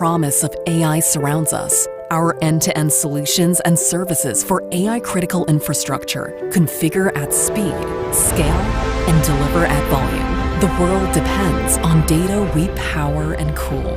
promise of AI surrounds us. Our end-to-end solutions and services for AI-critical infrastructure configure at speed, scale, and deliver at volume. The world depends on data we power and cool.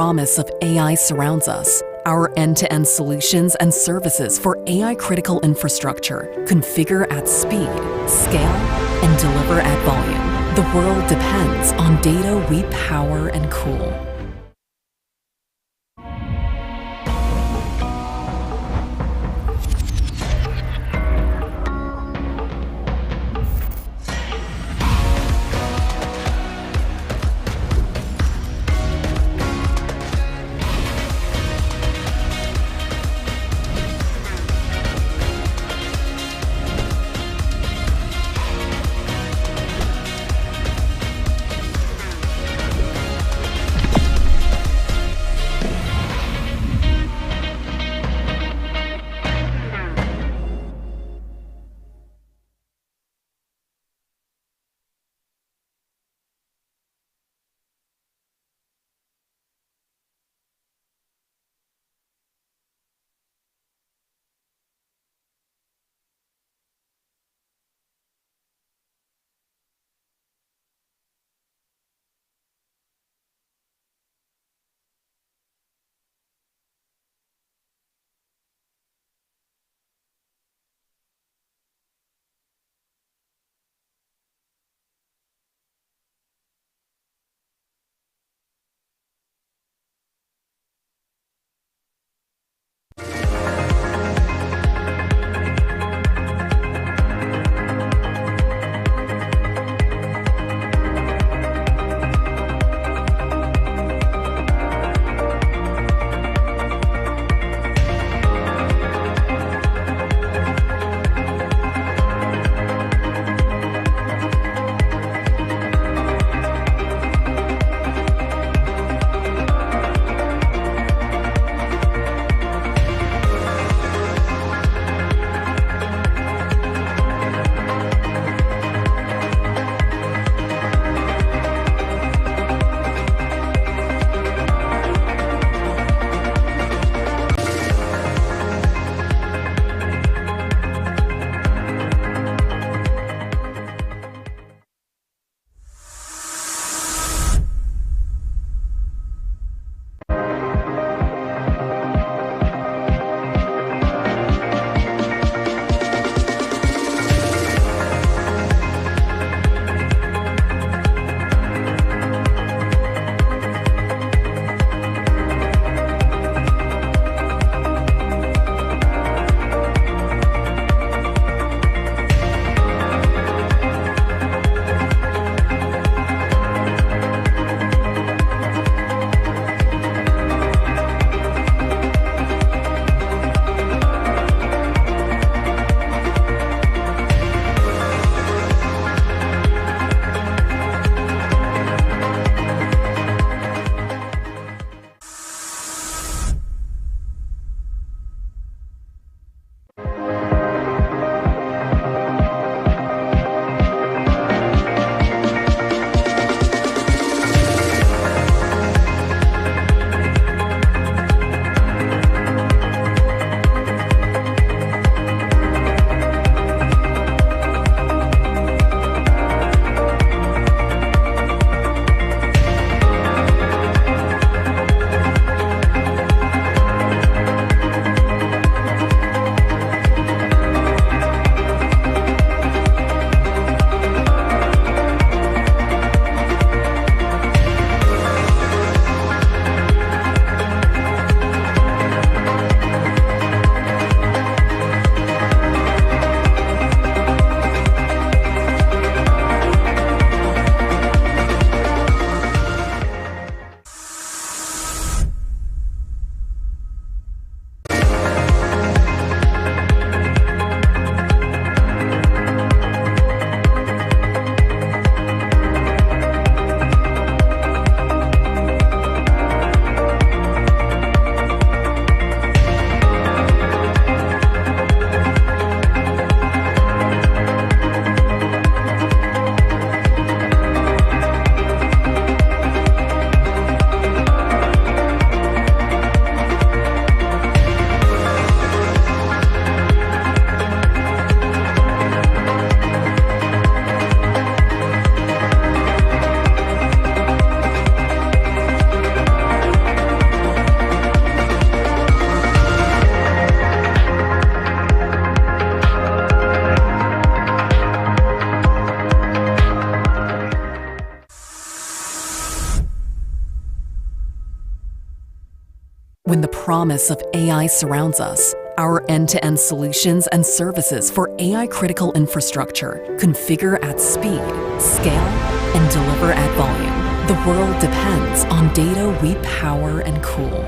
promise of AI surrounds us. Our end-to-end solutions and services for AI-critical infrastructure configure at speed, scale, and deliver at volume. The world depends on data we power and cool. When the promise of AI surrounds us, our end-to-end solutions and services for AI-critical infrastructure configure at speed, scale, and deliver at volume. The world depends on data we power and cool.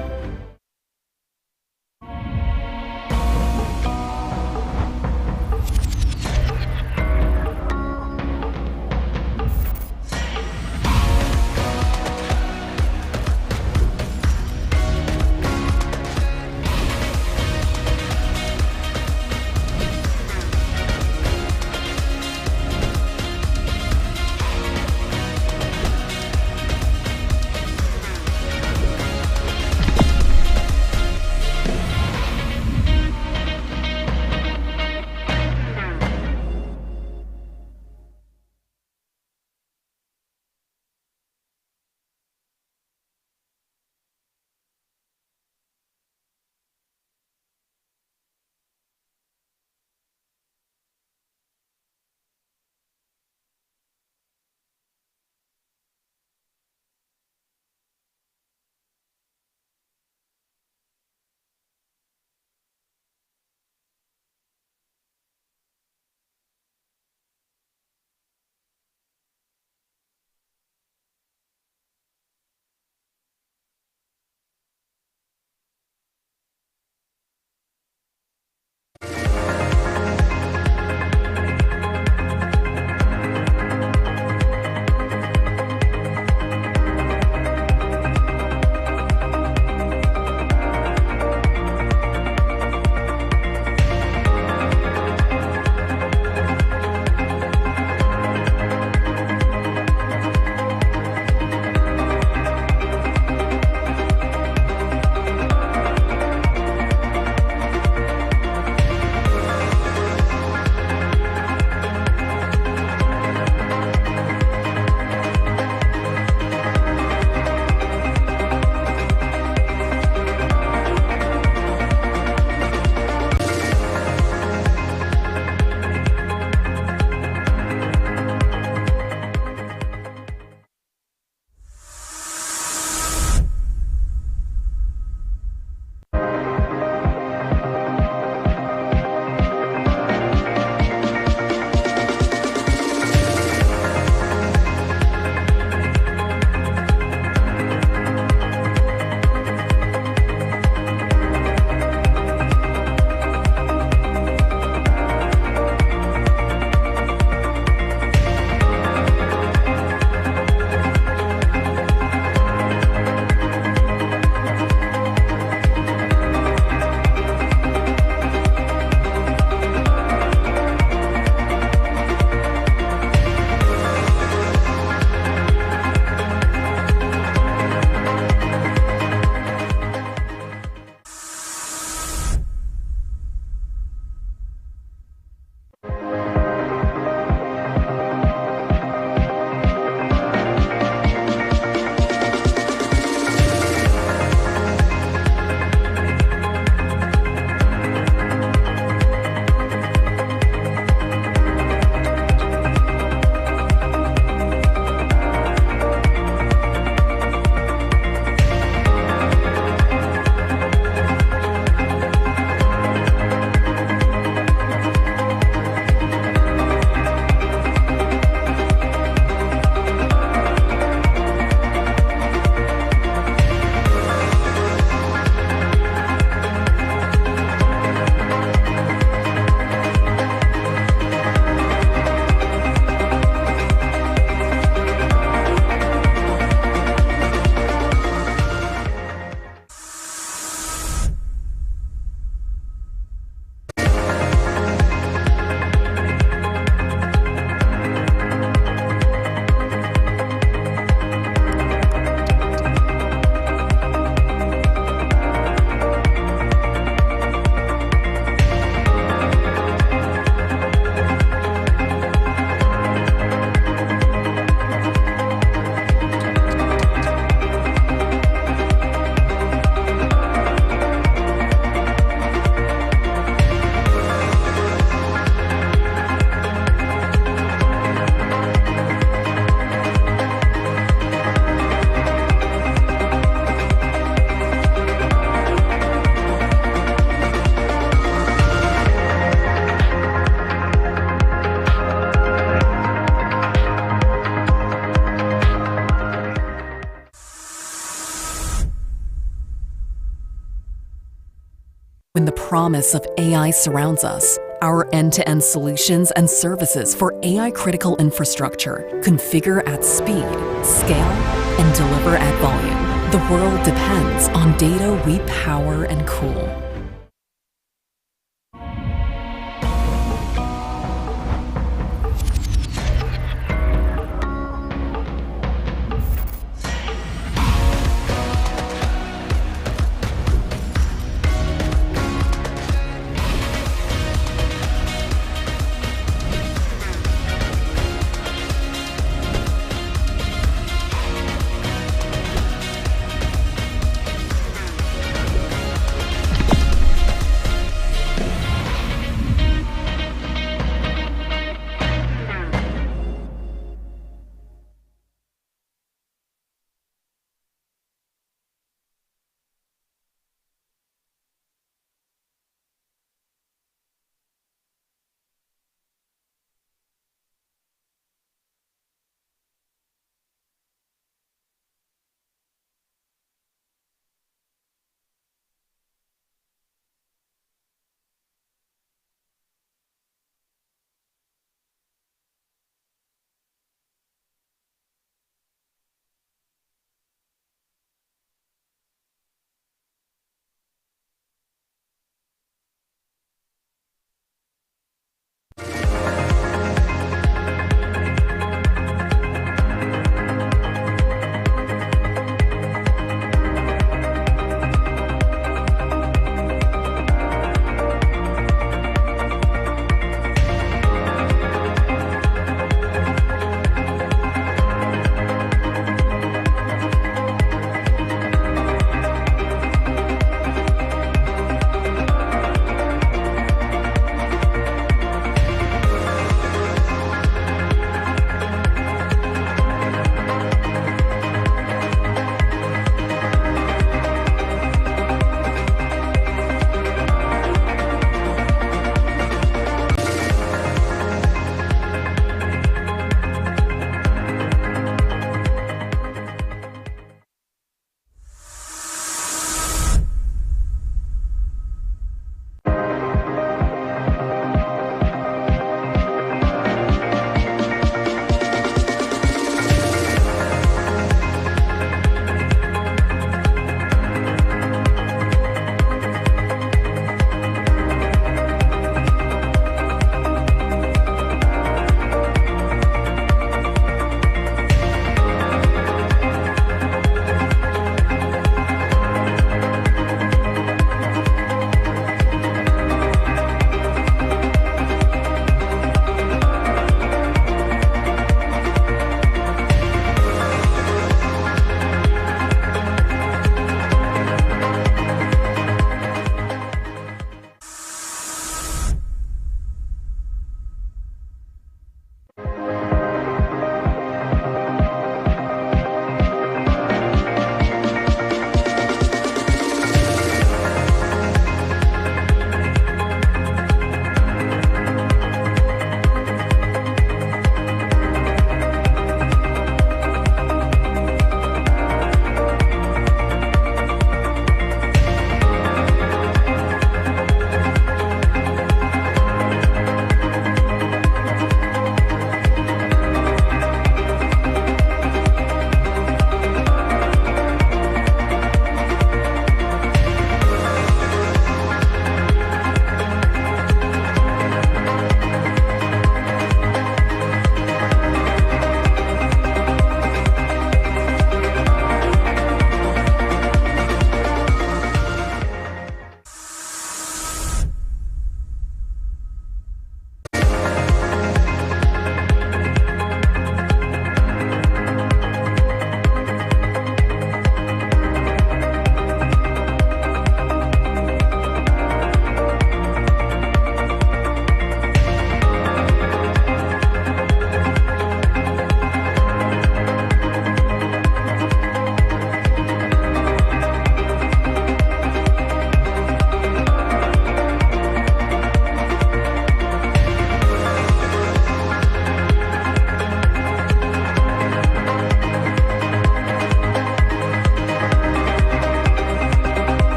When the promise of AI surrounds us, our end-to-end solutions and services for AI-critical infrastructure configure at speed, scale, and deliver at volume. The world depends on data we power and cool.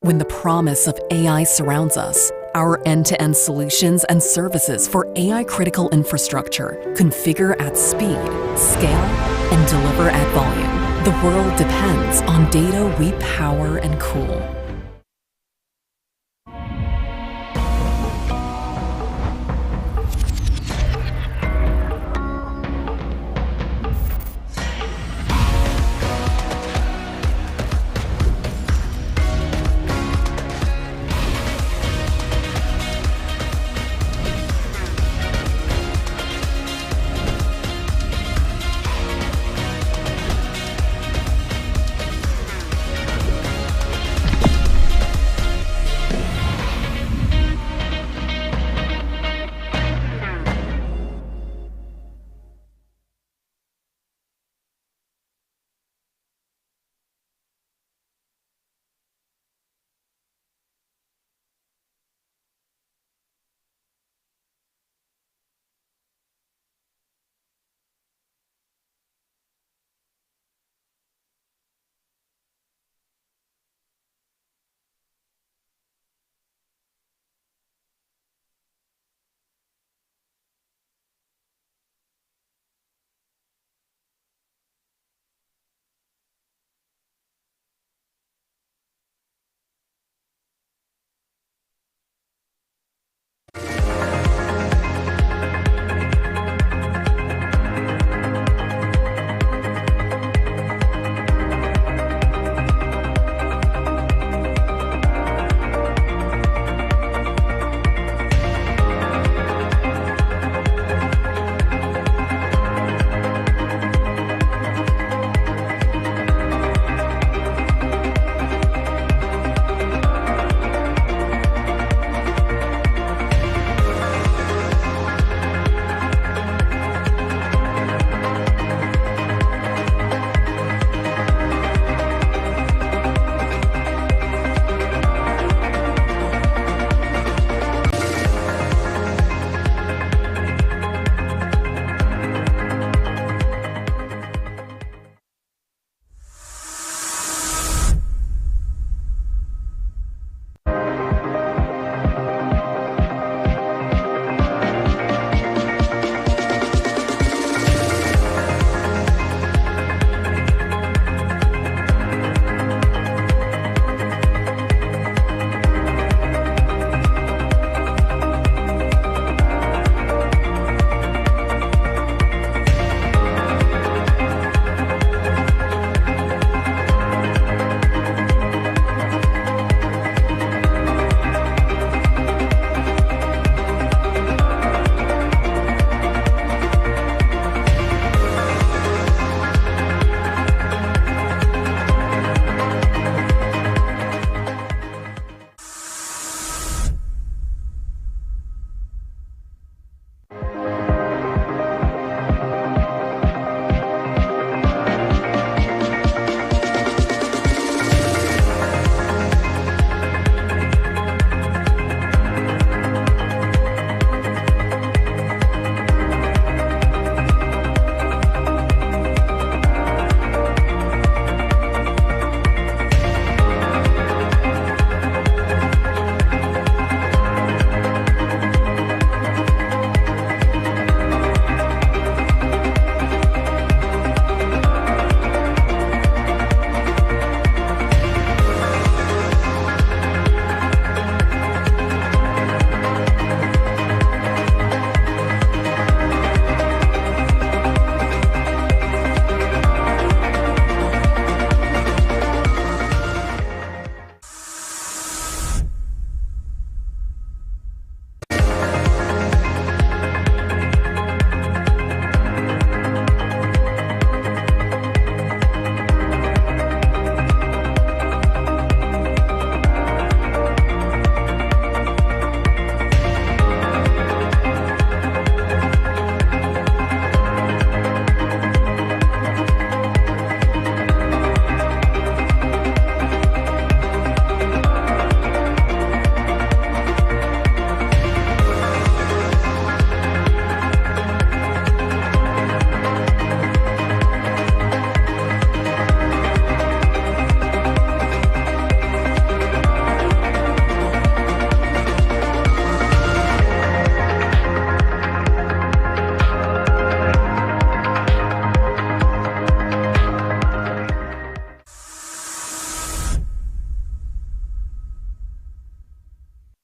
When the promise of AI surrounds us, our end-to-end solutions and services for AI-critical infrastructure configure at speed, scale, and deliver at volume. The world depends on data we power and cool.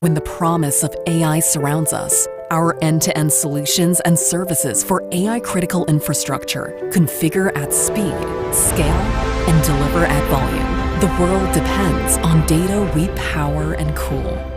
When the promise of AI surrounds us, our end-to-end solutions and services for AI-critical infrastructure configure at speed, scale, and deliver at volume. The world depends on data we power and cool.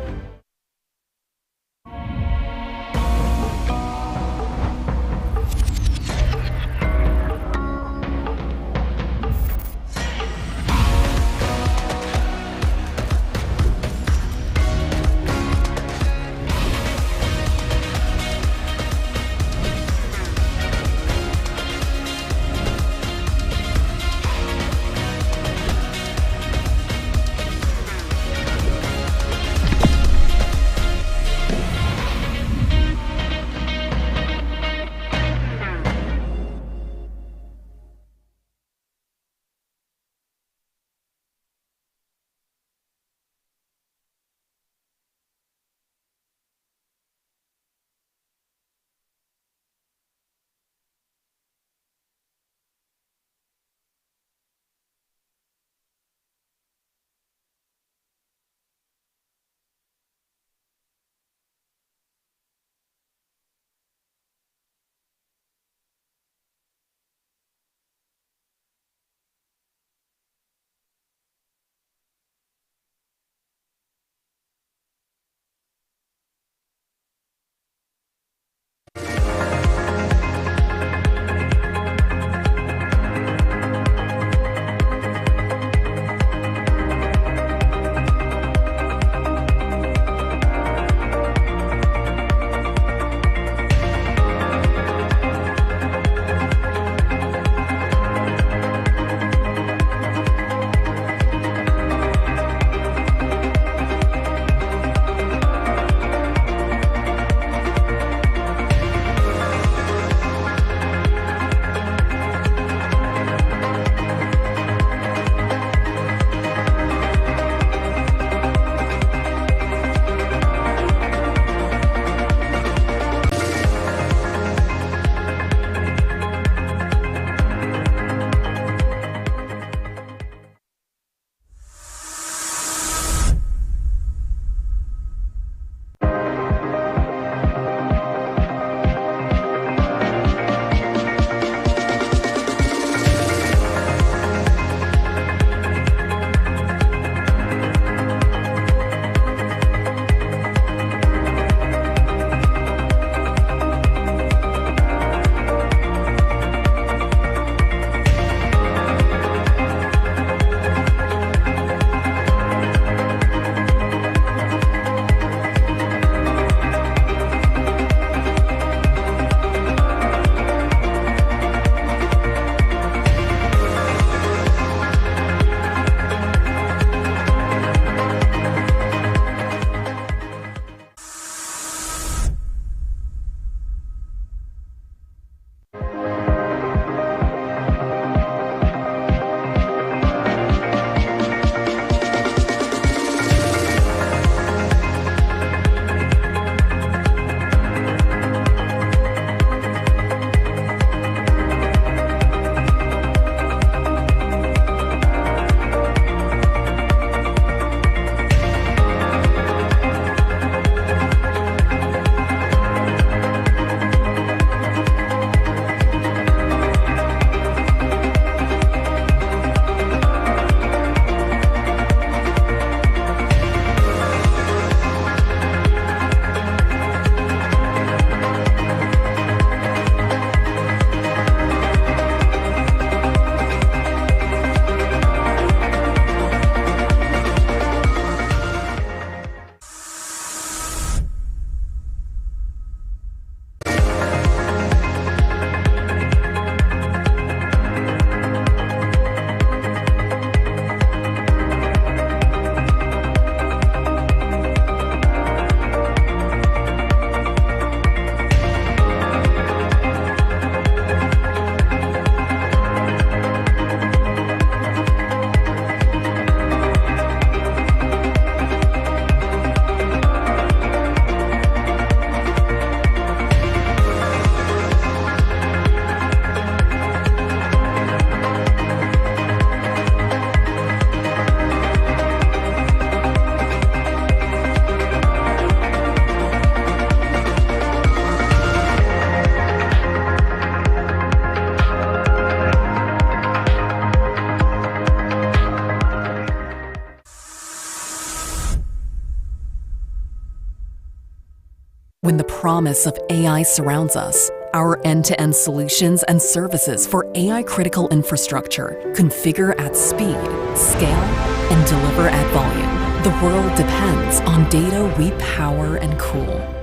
When the promise of AI surrounds us, our end-to-end solutions and services for AI-critical infrastructure configure at speed, scale, and deliver at volume. The world depends on data we power and cool.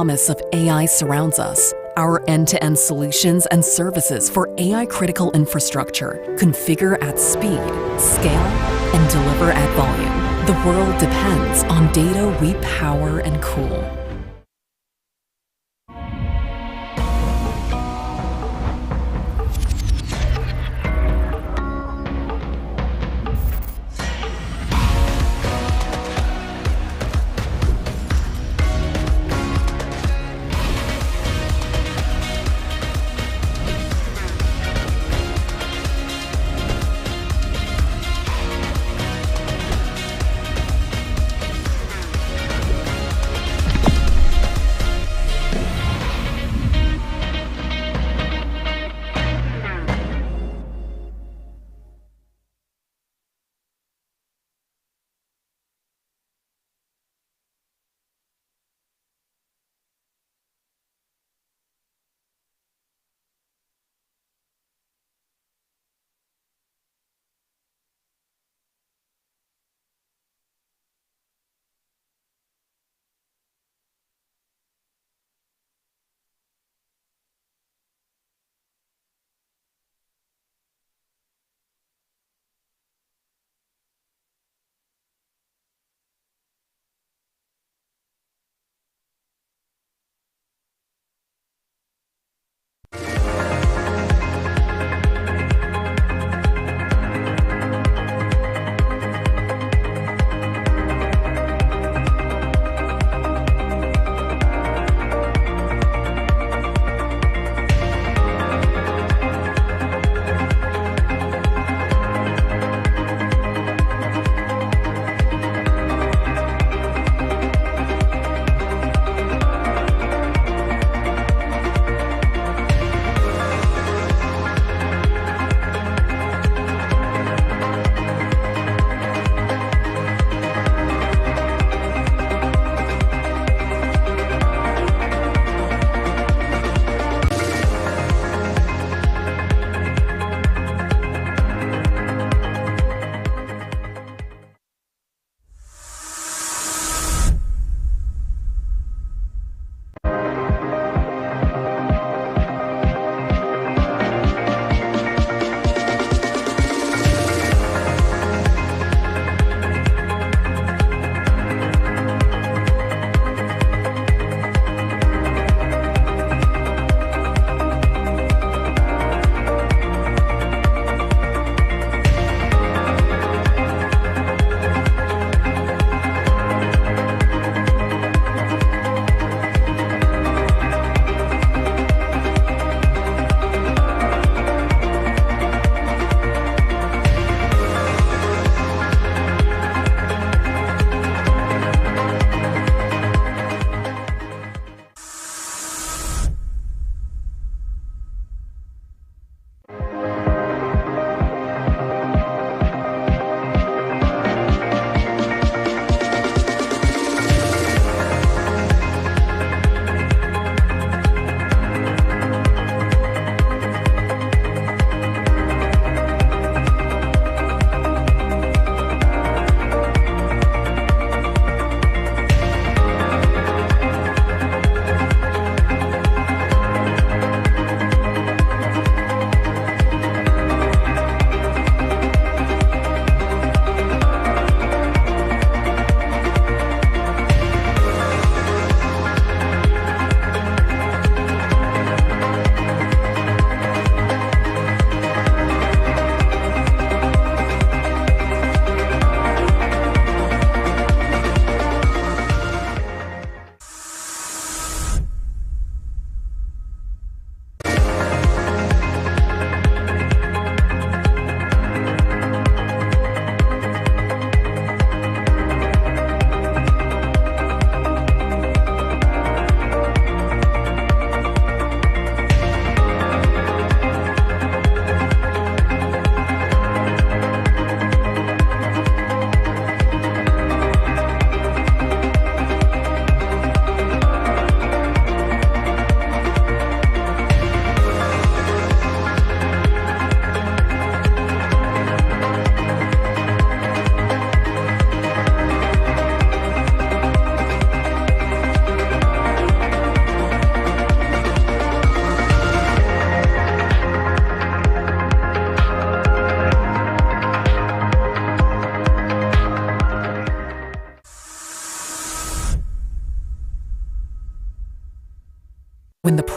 promise of AI surrounds us. Our end-to-end solutions and services for AI-critical infrastructure configure at speed, scale, and deliver at volume. The world depends on data we power and cool.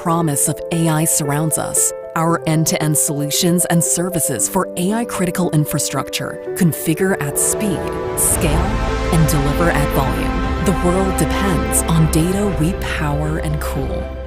promise of AI surrounds us. Our end-to-end solutions and services for AI-critical infrastructure configure at speed, scale, and deliver at volume. The world depends on data we power and cool.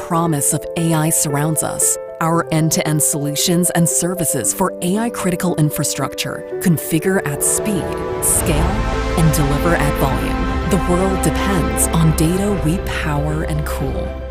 promise of AI surrounds us. Our end-to-end solutions and services for AI-critical infrastructure configure at speed, scale, and deliver at volume. The world depends on data we power and cool.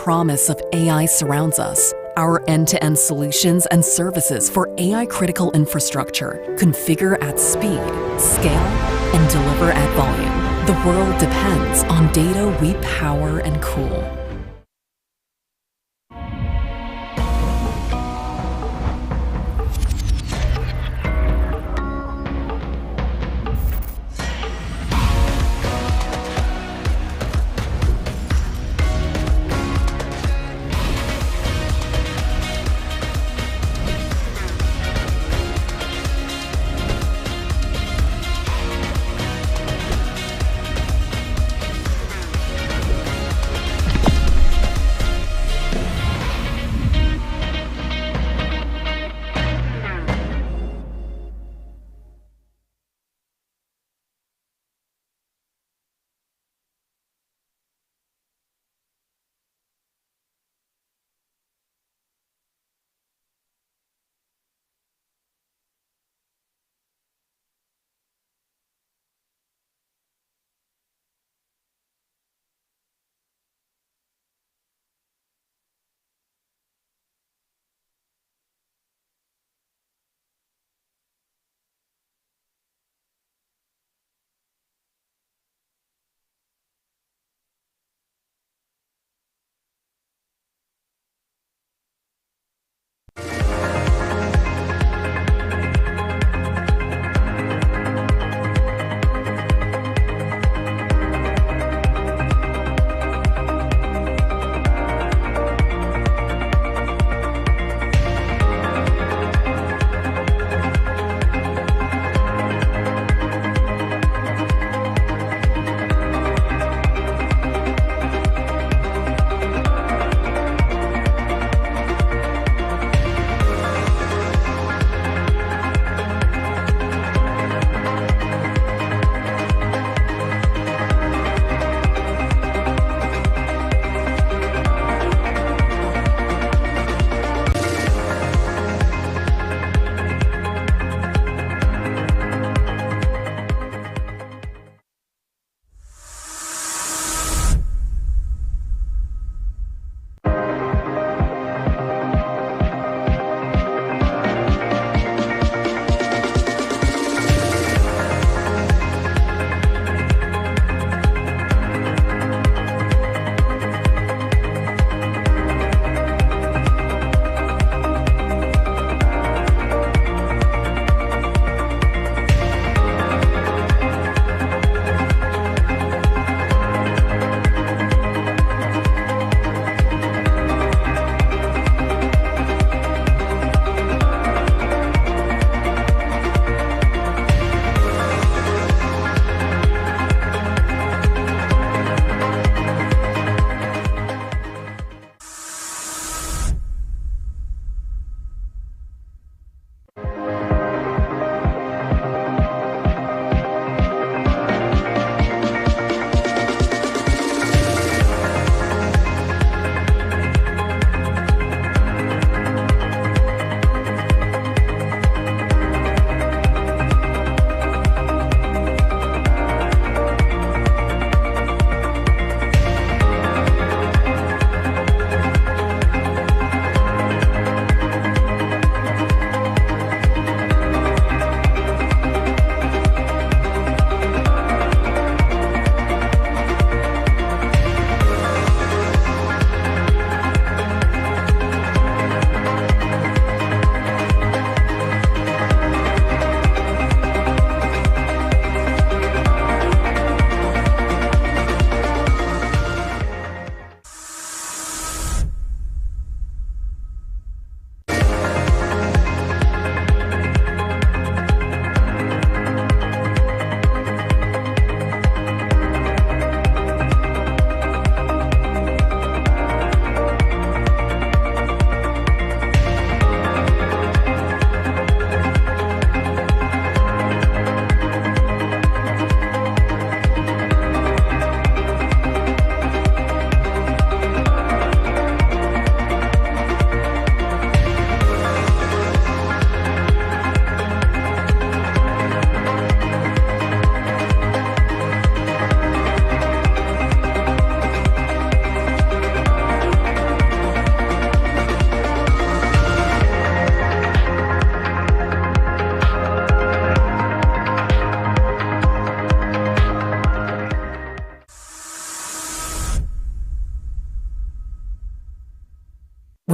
promise of AI surrounds us. Our end-to-end solutions and services for AI-critical infrastructure configure at speed, scale, and deliver at volume. The world depends on data we power and cool.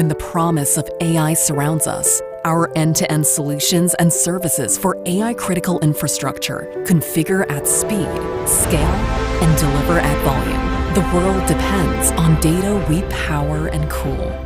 when the promise of AI surrounds us. Our end-to-end solutions and services for AI-critical infrastructure configure at speed, scale, and deliver at volume. The world depends on data we power and cool.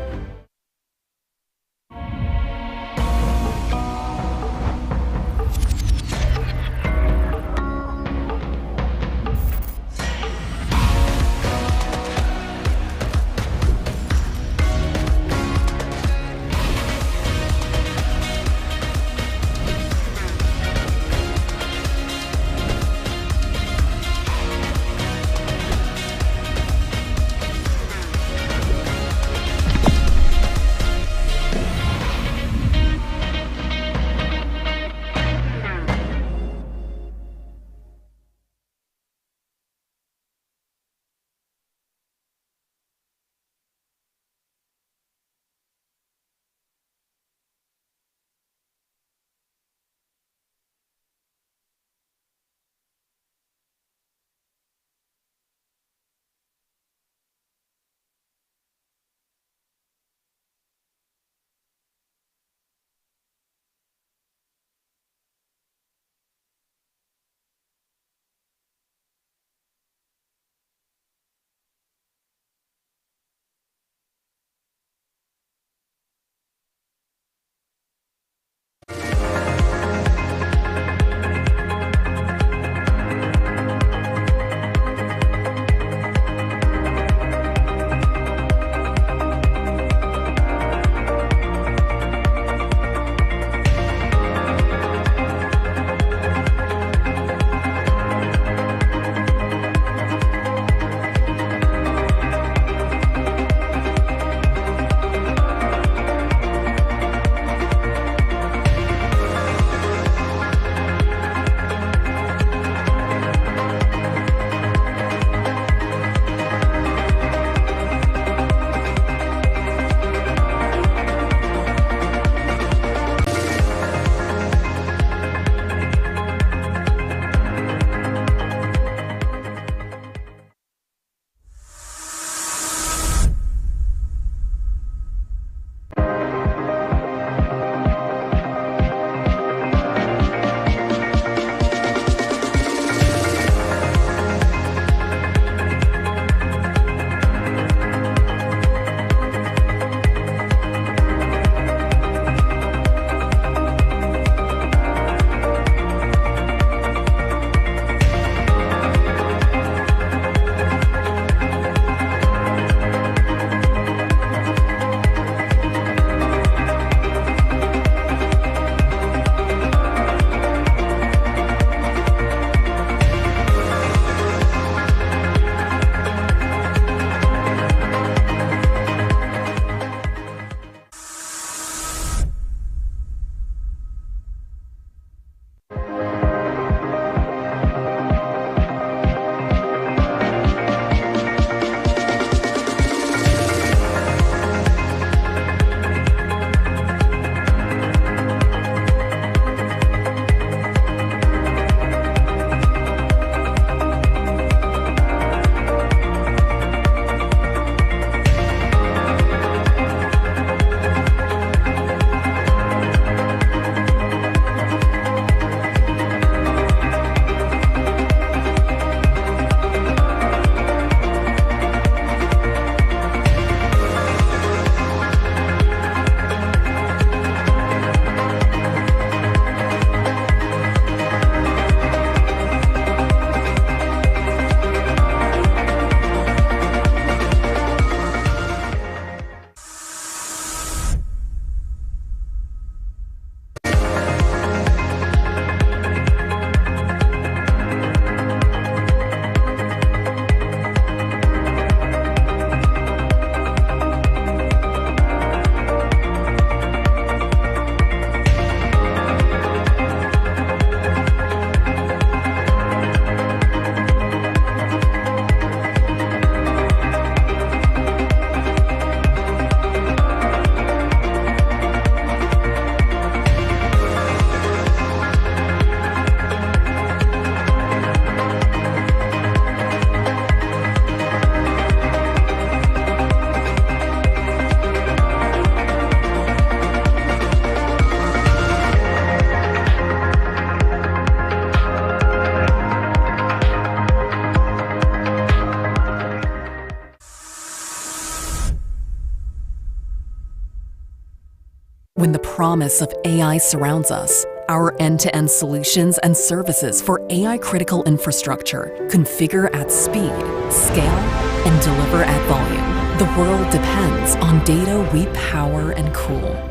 When the promise of AI surrounds us, our end-to-end solutions and services for AI-critical infrastructure configure at speed, scale, and deliver at volume. The world depends on data we power and cool.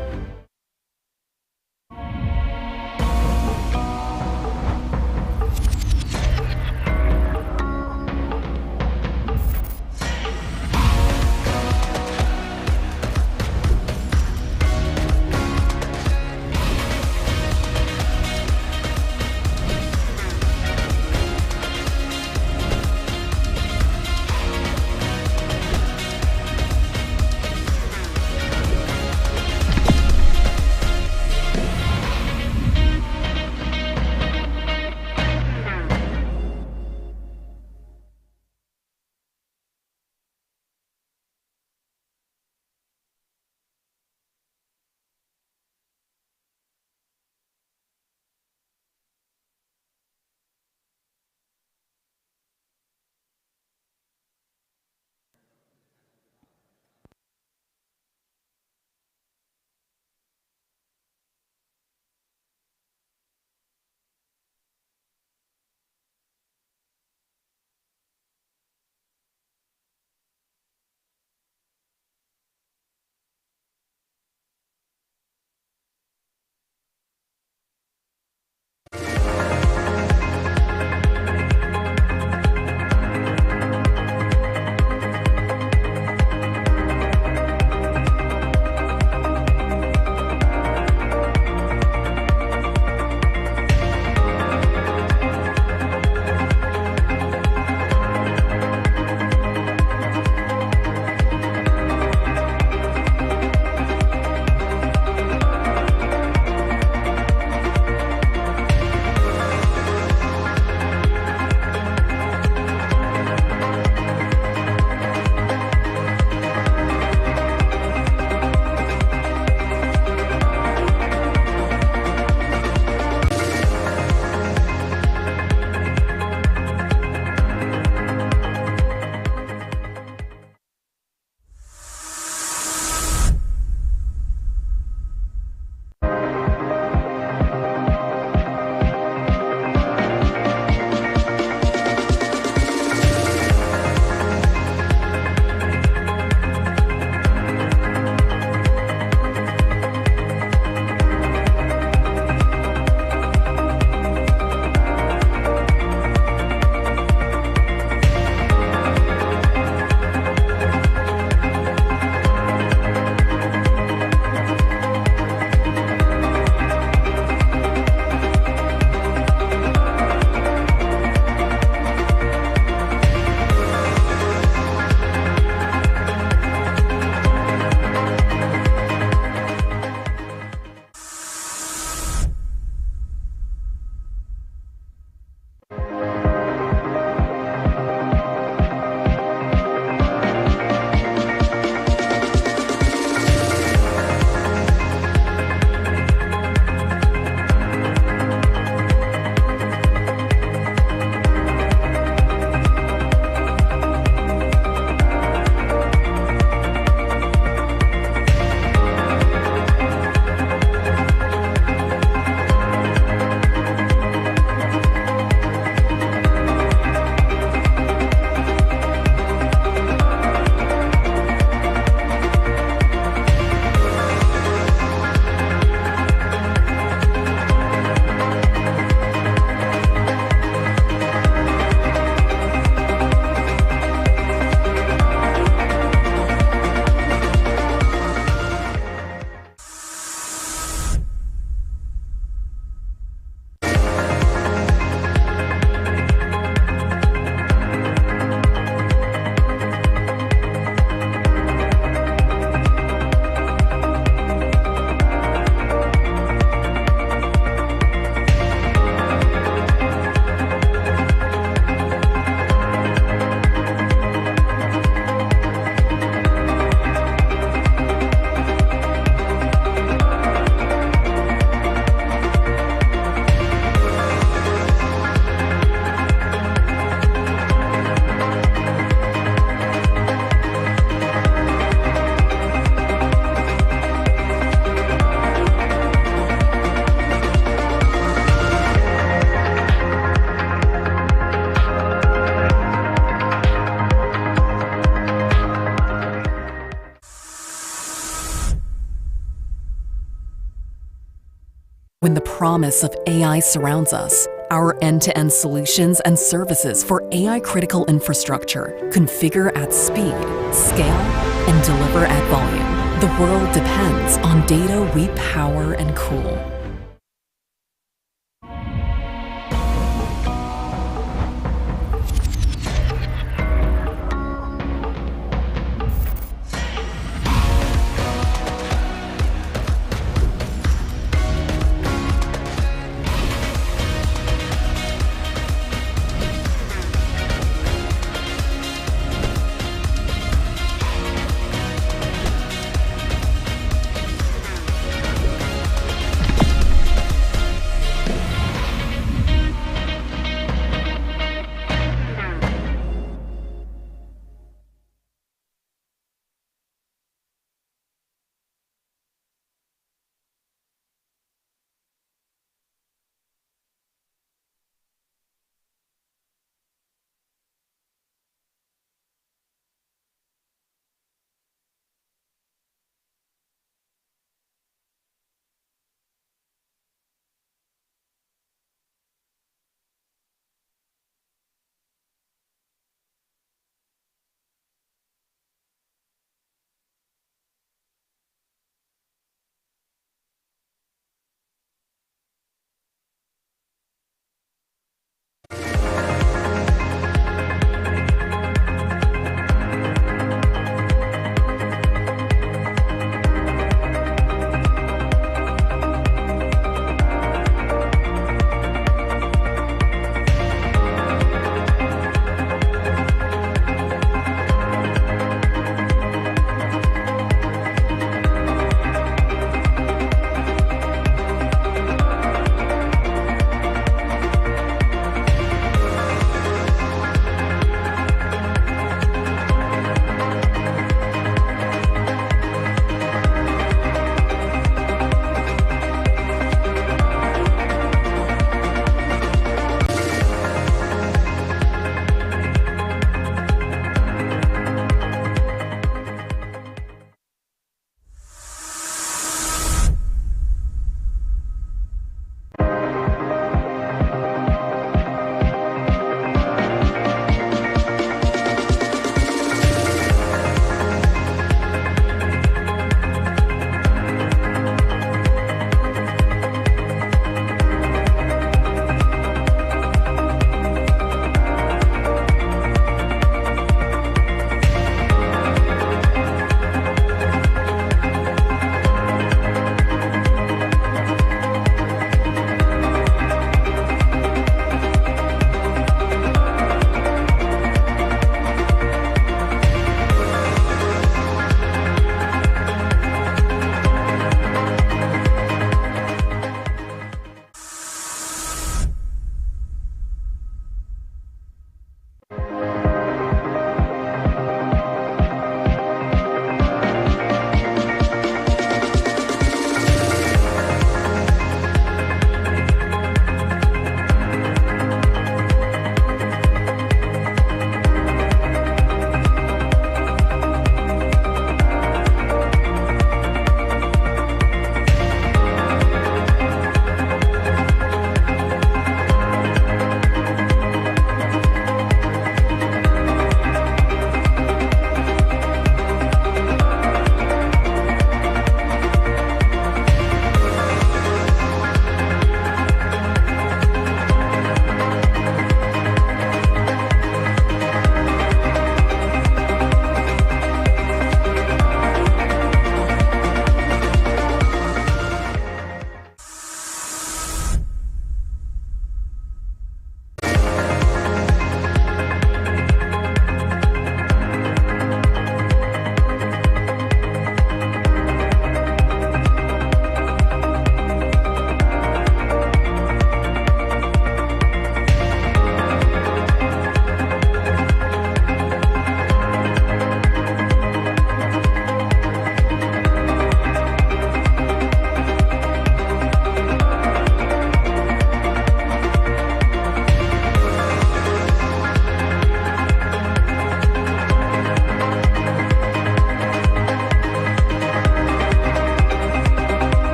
When the promise of AI surrounds us, our end-to-end solutions and services for AI-critical infrastructure configure at speed, scale, and deliver at volume. The world depends on data we power and cool.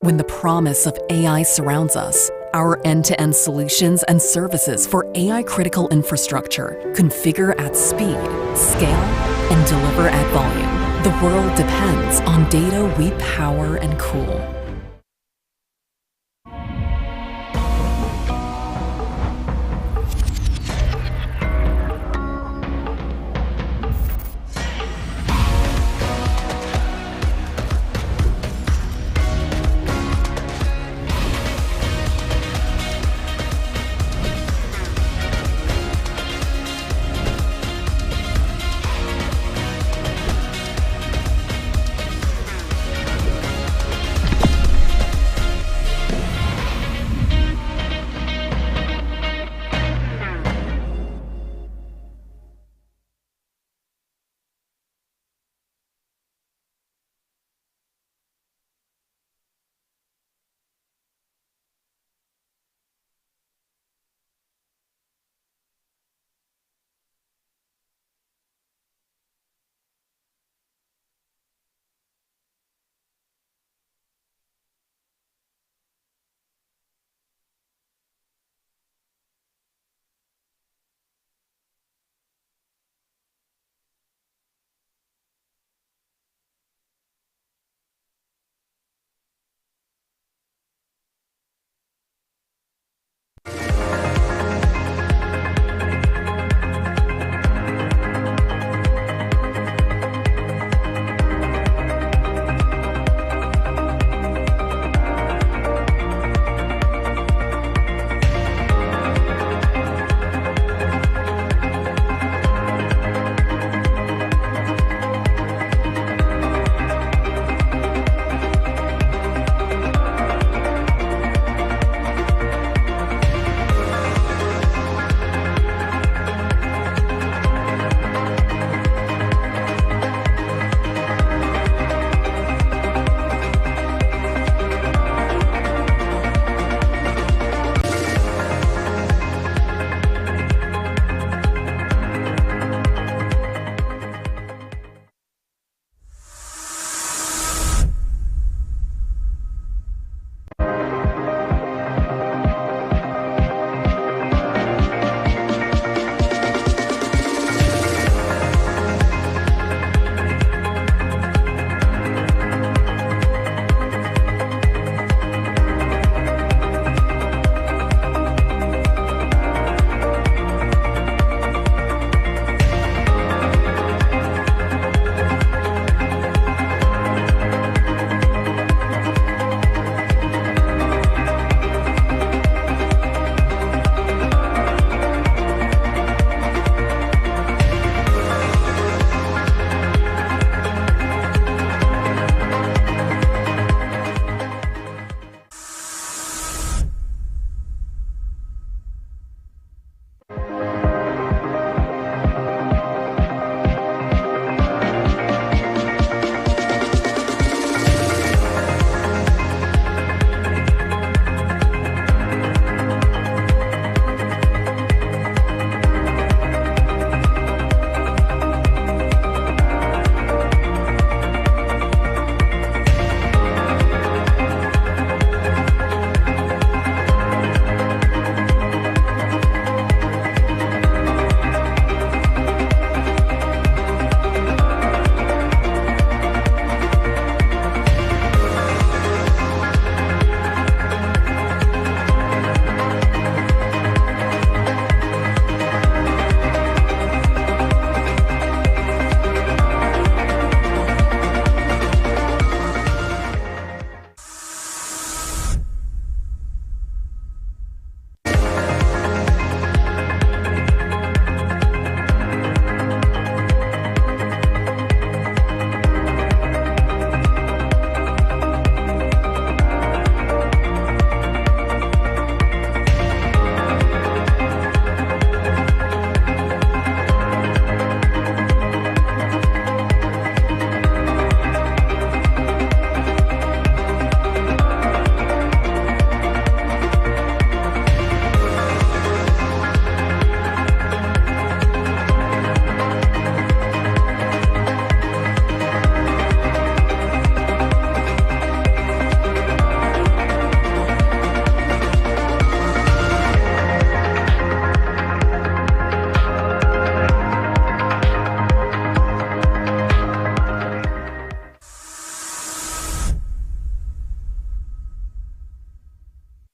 When the promise of AI surrounds us, our end-to-end solutions and services for AI-critical infrastructure configure at speed, scale, and deliver at volume. The world depends on data we power and cool.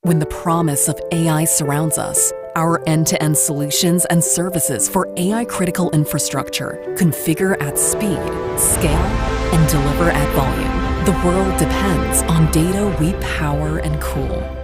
When the promise of AI surrounds us, our end-to-end solutions and services for AI-critical infrastructure configure at speed, scale, and deliver at volume. The world depends on data we power and cool.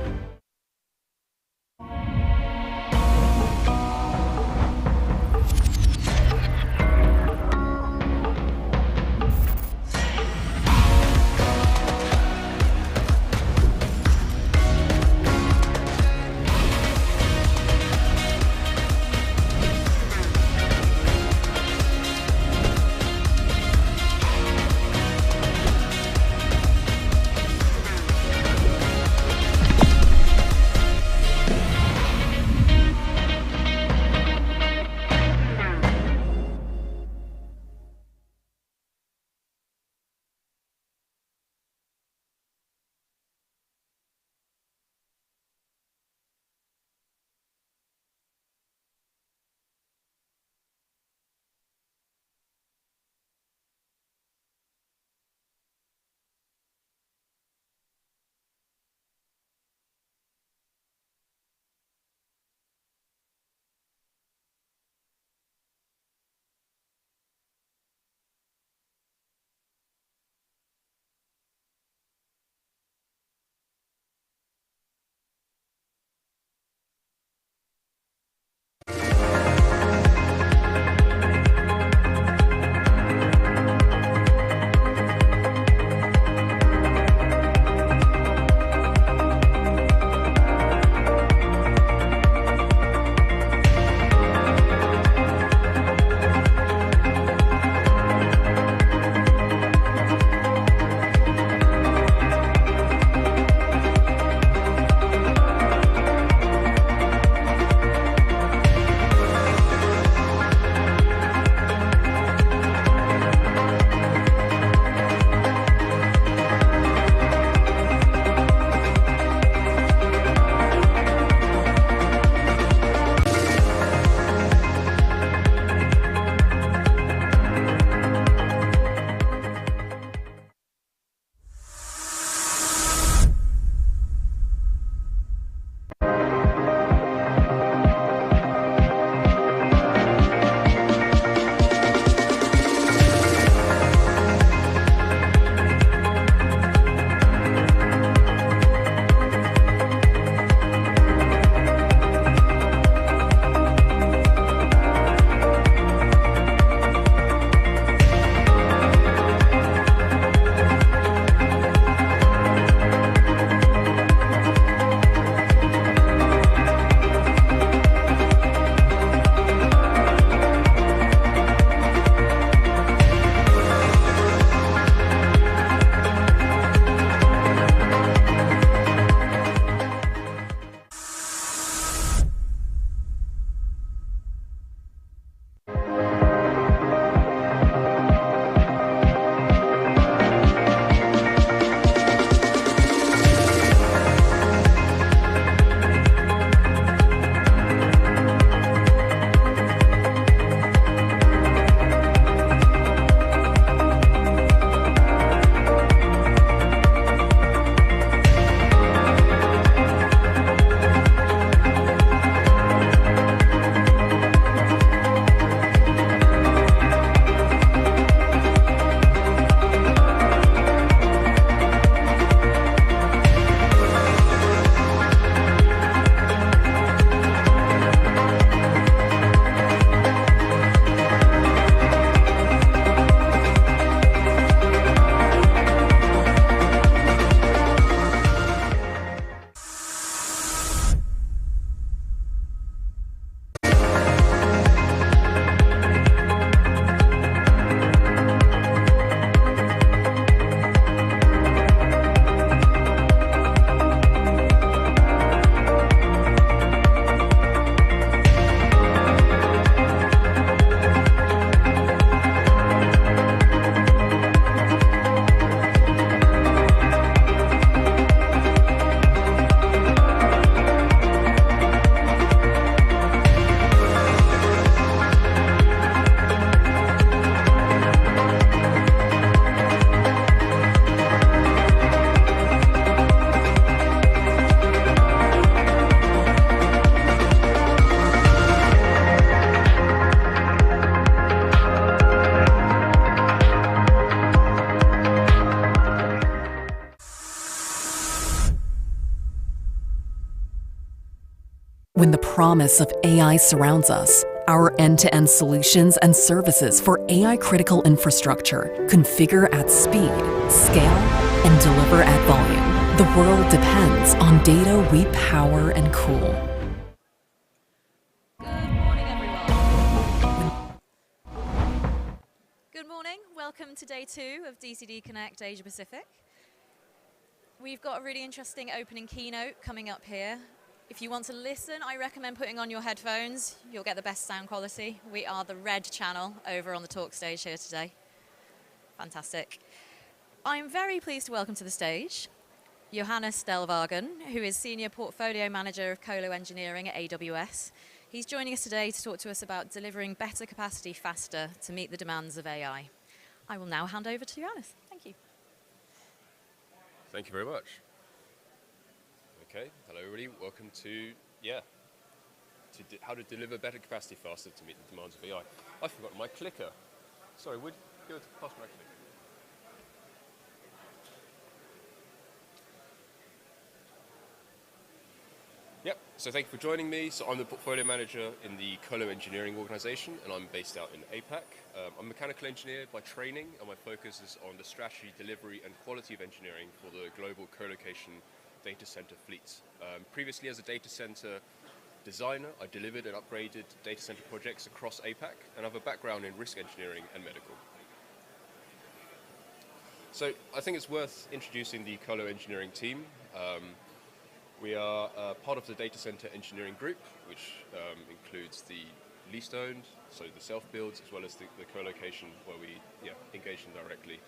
when the promise of AI surrounds us. Our end-to-end solutions and services for AI-critical infrastructure configure at speed, scale, and deliver at volume. The world depends on data we power and cool. Good morning, everyone. Good morning. Welcome to day 2 of DCD Connect Asia Pacific. We've got a really interesting opening keynote coming up here. If you want to listen, I recommend putting on your headphones. You'll get the best sound quality. We are the red channel over on the talk stage here today. Fantastic. I'm very pleased to welcome to the stage Johannes Delvagen, who is Senior Portfolio Manager of Colo Engineering at AWS. He's joining us today to talk to us about delivering better capacity faster to meet the demands of AI. I will now hand over to Johannes. Thank you. Thank you very much. Okay, hello everybody. Welcome to how to deliver better capacity faster to meet the demands of AI. I forgot my clicker. Sorry, would you go to pass my clicker? Yep, so thank you for joining me. So I'm the portfolio manager in the Colo Engineering organization, and I'm based out in APAC. I'm a mechanical engineer by training, and my focus is on the strategy, delivery, and quality of engineering for the global co-location data center fleets. Previously as a data center designer, I delivered and upgraded data center projects across APAC, and I have a background in risk engineering and medical. So I think it's worth introducing the Colo Engineering team. We are part of the data center engineering group, which includes the leased owned, so the self-builds, as well as the co-location where we engage them directly.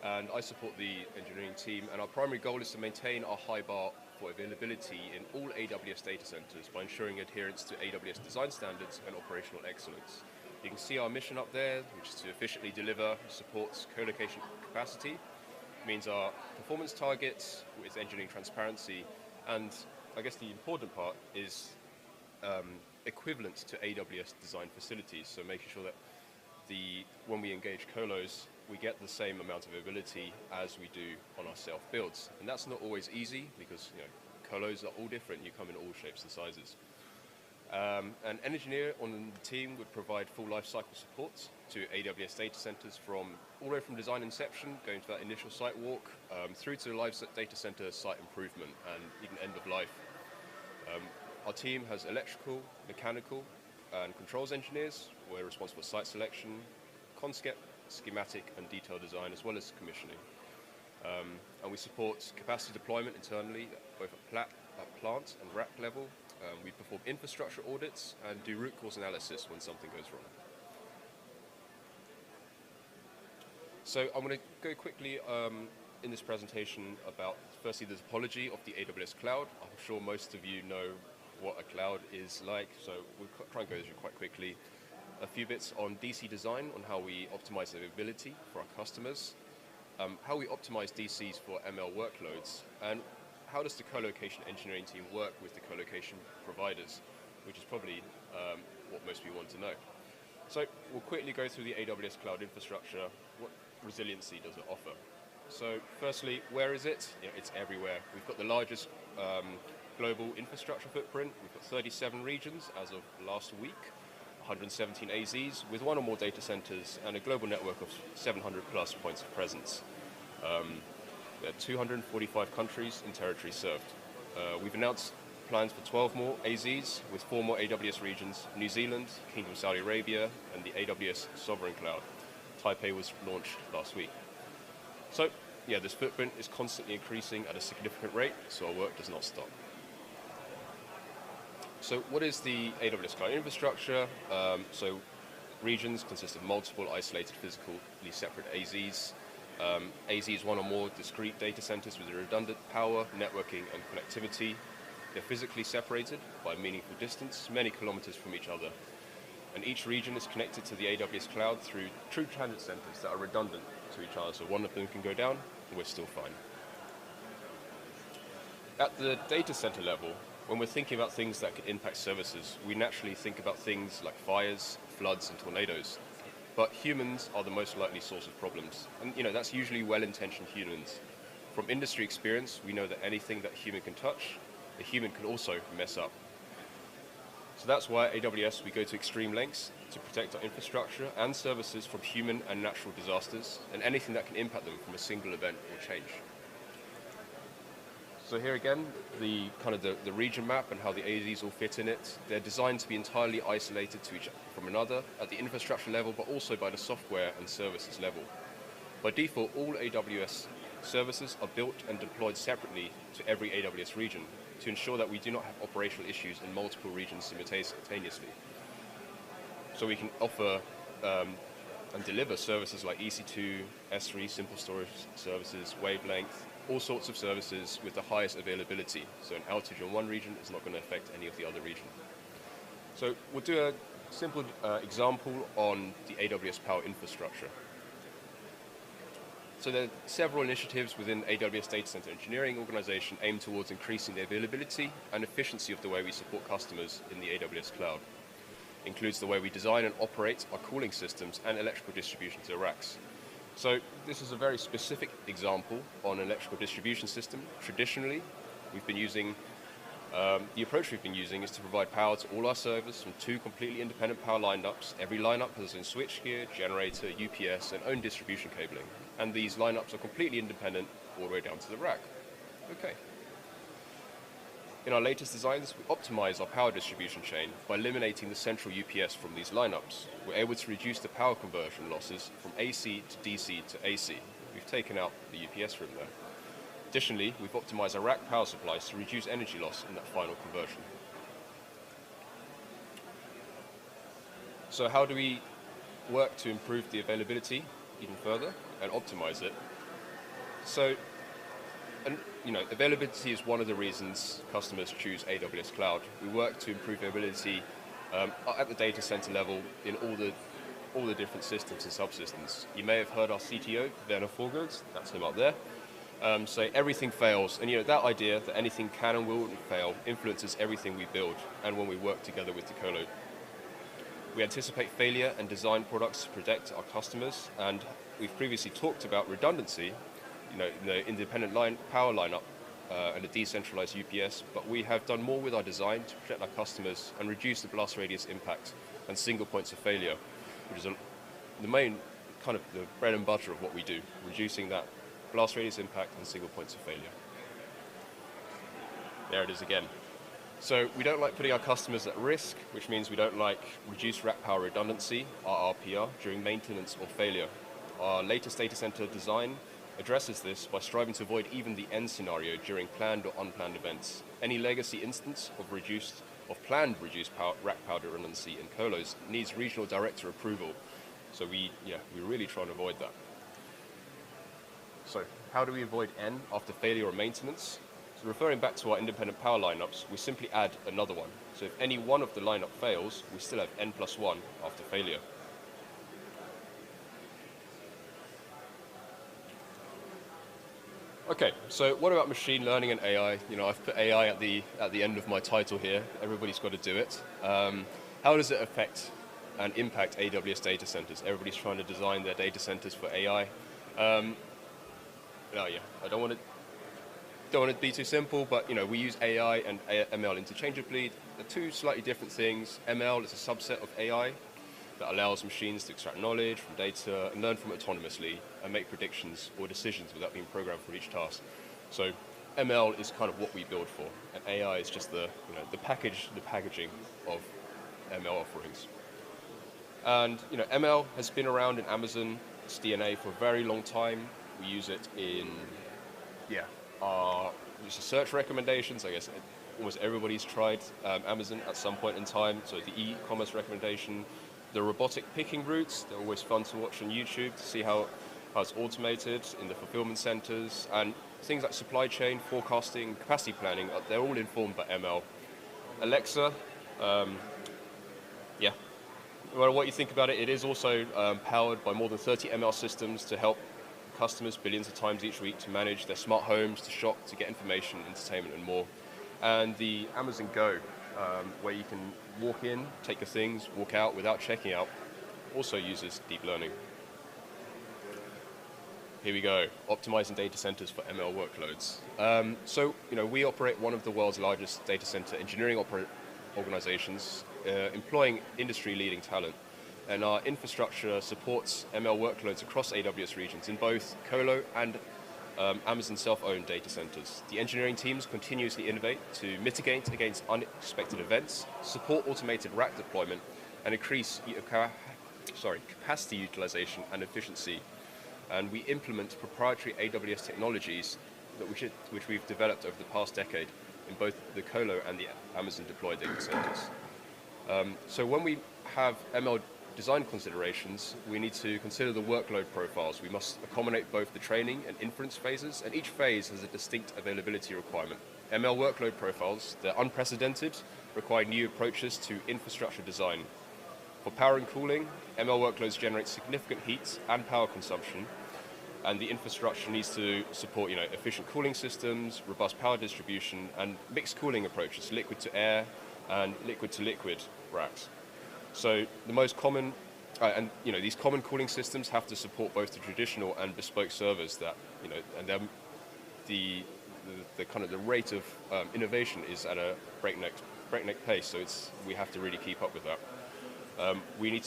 And I support the engineering team, and our primary goal is to maintain our high bar for availability in all AWS data centers by ensuring adherence to AWS design standards and operational excellence. You can see our mission up there, which is to efficiently deliver, supports co-location capacity. It means our performance targets with engineering transparency, and I guess the important part is equivalent to AWS design facilities, so making sure that when we engage colos, we get the same amount of availability as we do on our self-builds. And that's not always easy because colos are all different. You come in all shapes and sizes. An engineer on the team would provide full lifecycle support to AWS data centers all the way from design inception, going to that initial site walk, through to live data center site improvement and even end of life. Our team has electrical, mechanical, and controls engineers. We're responsible for site selection, concept, schematic, and detailed design, as well as commissioning. And we support capacity deployment internally, both at plant and rack level. We perform infrastructure audits and do root cause analysis when something goes wrong. So I'm going to go quickly in this presentation about, firstly, the topology of the AWS cloud. I'm sure most of you know what a cloud is like, so we'll try and go through quite quickly. A few bits on DC design, on how we optimize availability for our customers, how we optimize DCs for ML workloads, and how does the co-location engineering team work with the co-location providers, which is probably what most people want to know. So we'll quickly go through the AWS cloud infrastructure. What resiliency does it offer? So firstly, where is it? It's everywhere. We've got the largest global infrastructure footprint. We've got 37 regions as of last week, 117 AZs with one or more data centers, and a global network of 700 plus points of presence. There are 245 countries and territories served. We've announced plans for 12 more AZs with 4 more AWS regions: New Zealand, Kingdom of Saudi Arabia, and the AWS Sovereign Cloud. Taipei was launched last week. So this footprint is constantly increasing at a significant rate, so our work does not stop. So what is the AWS cloud infrastructure? So regions consist of multiple isolated physically separate AZs. AZs, one or more discrete data centers with redundant power, networking, and connectivity. They're physically separated by a meaningful distance, many kilometers from each other. And each region is connected to the AWS cloud through true transit centers that are redundant to each other. So one of them can go down, and we're still fine. At the data center level, when we're thinking about things that could impact services, we naturally think about things like fires, floods, and tornadoes. But humans are the most likely source of problems. And that's usually well-intentioned humans. From industry experience, we know that anything that a human can touch, a human can also mess up. So that's why at AWS we go to extreme lengths to protect our infrastructure and services from human and natural disasters and anything that can impact them from a single event or change. So here again, the region map and how the AZs all fit in it. They're designed to be entirely isolated to each from another at the infrastructure level, but also by the software and services level. By default, all AWS services are built and deployed separately to every AWS region to ensure that we do not have operational issues in multiple regions simultaneously. So we can offer and deliver services like EC2, S3, simple storage services, wavelength, all sorts of services with the highest availability. So an outage in one region is not going to affect any of the other region. So we'll do a simple example on the AWS Power infrastructure. So there are several initiatives within AWS Data Center Engineering organization aimed towards increasing the availability and efficiency of the way we support customers in the AWS cloud. Includes the way we design and operate our cooling systems and electrical distribution to racks. So this is a very specific example on an electrical distribution system. Traditionally, we've been using, the approach we've been using is to provide power to all our servers from two completely independent power lineups. Every lineup has its own switchgear, generator, UPS, and own distribution cabling. And these lineups are completely independent all the way down to the rack. Okay. In our latest designs, we optimize our power distribution chain by eliminating the central UPS from these lineups. We're able to reduce the power conversion losses from AC to DC to AC. We've taken out the UPS from there. Additionally, we've optimized our rack power supplies to reduce energy loss in that final conversion. So how do we work to improve the availability even further and optimize it? So, availability is one of the reasons customers choose AWS Cloud. We work to improve availability at the data center level in all the different systems and subsystems. You may have heard our CTO, Werner Forgert, that's him up there, say everything fails. And that idea that anything can and will fail influences everything we build and when we work together with the colo. We anticipate failure and design products to protect our customers, and we've previously talked about redundancy, the independent power lineup and a decentralized UPS, but we have done more with our design to protect our customers and reduce the blast radius impact and single points of failure, which is the main the bread and butter of what we do, reducing that blast radius impact and single points of failure. There it is again. So we don't like putting our customers at risk, which means we don't like reduced rack power redundancy, RRPR, during maintenance or failure. Our latest data center design addresses this by striving to avoid even the end scenario during planned or unplanned events. Any legacy instance of planned reduced rack power redundancy in colos needs regional director approval. So we're really trying to avoid that. So how do we avoid N after failure or maintenance? So referring back to our independent power lineups, we simply add another one. So if any one of the lineup fails, we still have N+1 after failure. Okay, so what about machine learning and AI? I've put AI at the end of my title here. Everybody's got to do it. How does it affect and impact AWS data centers? Everybody's trying to design their data centers for AI. I don't want to be too simple, but we use AI and ML interchangeably. They're two slightly different things. ML is a subset of AI that allows machines to extract knowledge from data and learn from it autonomously and make predictions or decisions without being programmed for each task. So ML is kind of what we build for, and AI is just the packaging of ML offerings. And ML has been around in Amazon's DNA for a very long time. We use it in our search recommendations. I guess almost everybody's tried Amazon at some point in time. So the e-commerce recommendation, the robotic picking routes, they're always fun to watch on YouTube to see how it's automated in the fulfillment centers, and things like supply chain, forecasting, capacity planning, they're all informed by ML. Alexa, no matter what you think about it, it is also powered by more than 30 ML systems to help customers billions of times each week to manage their smart homes, to shop, to get information, entertainment, and more. And the Amazon Go, where you can walk in, take your things, walk out without checking out, also uses deep learning. Here we go, optimizing data centers for ML workloads. We operate one of the world's largest data center engineering organizations employing industry-leading talent. And our infrastructure supports ML workloads across AWS regions in both colo and Amazon self-owned data centers. The engineering teams continuously innovate to mitigate against unexpected events, support automated rack deployment, and increase capacity utilization and efficiency. And we implement proprietary AWS technologies which we've developed over the past decade in both the colo and the Amazon deployed data centers. So when we have ML design considerations, we need to consider the workload profiles. We must accommodate both the training and inference phases, and each phase has a distinct availability requirement. ML workload profiles, they're unprecedented, require new approaches to infrastructure design. For power and cooling, ML workloads generate significant heat and power consumption, and the infrastructure needs to support efficient cooling systems, robust power distribution, and mixed cooling approaches, liquid to air and liquid to liquid racks. So the most common, these common cooling systems have to support both the traditional and bespoke servers that, and then the rate of innovation is at a breakneck pace. So we have to really keep up with that. We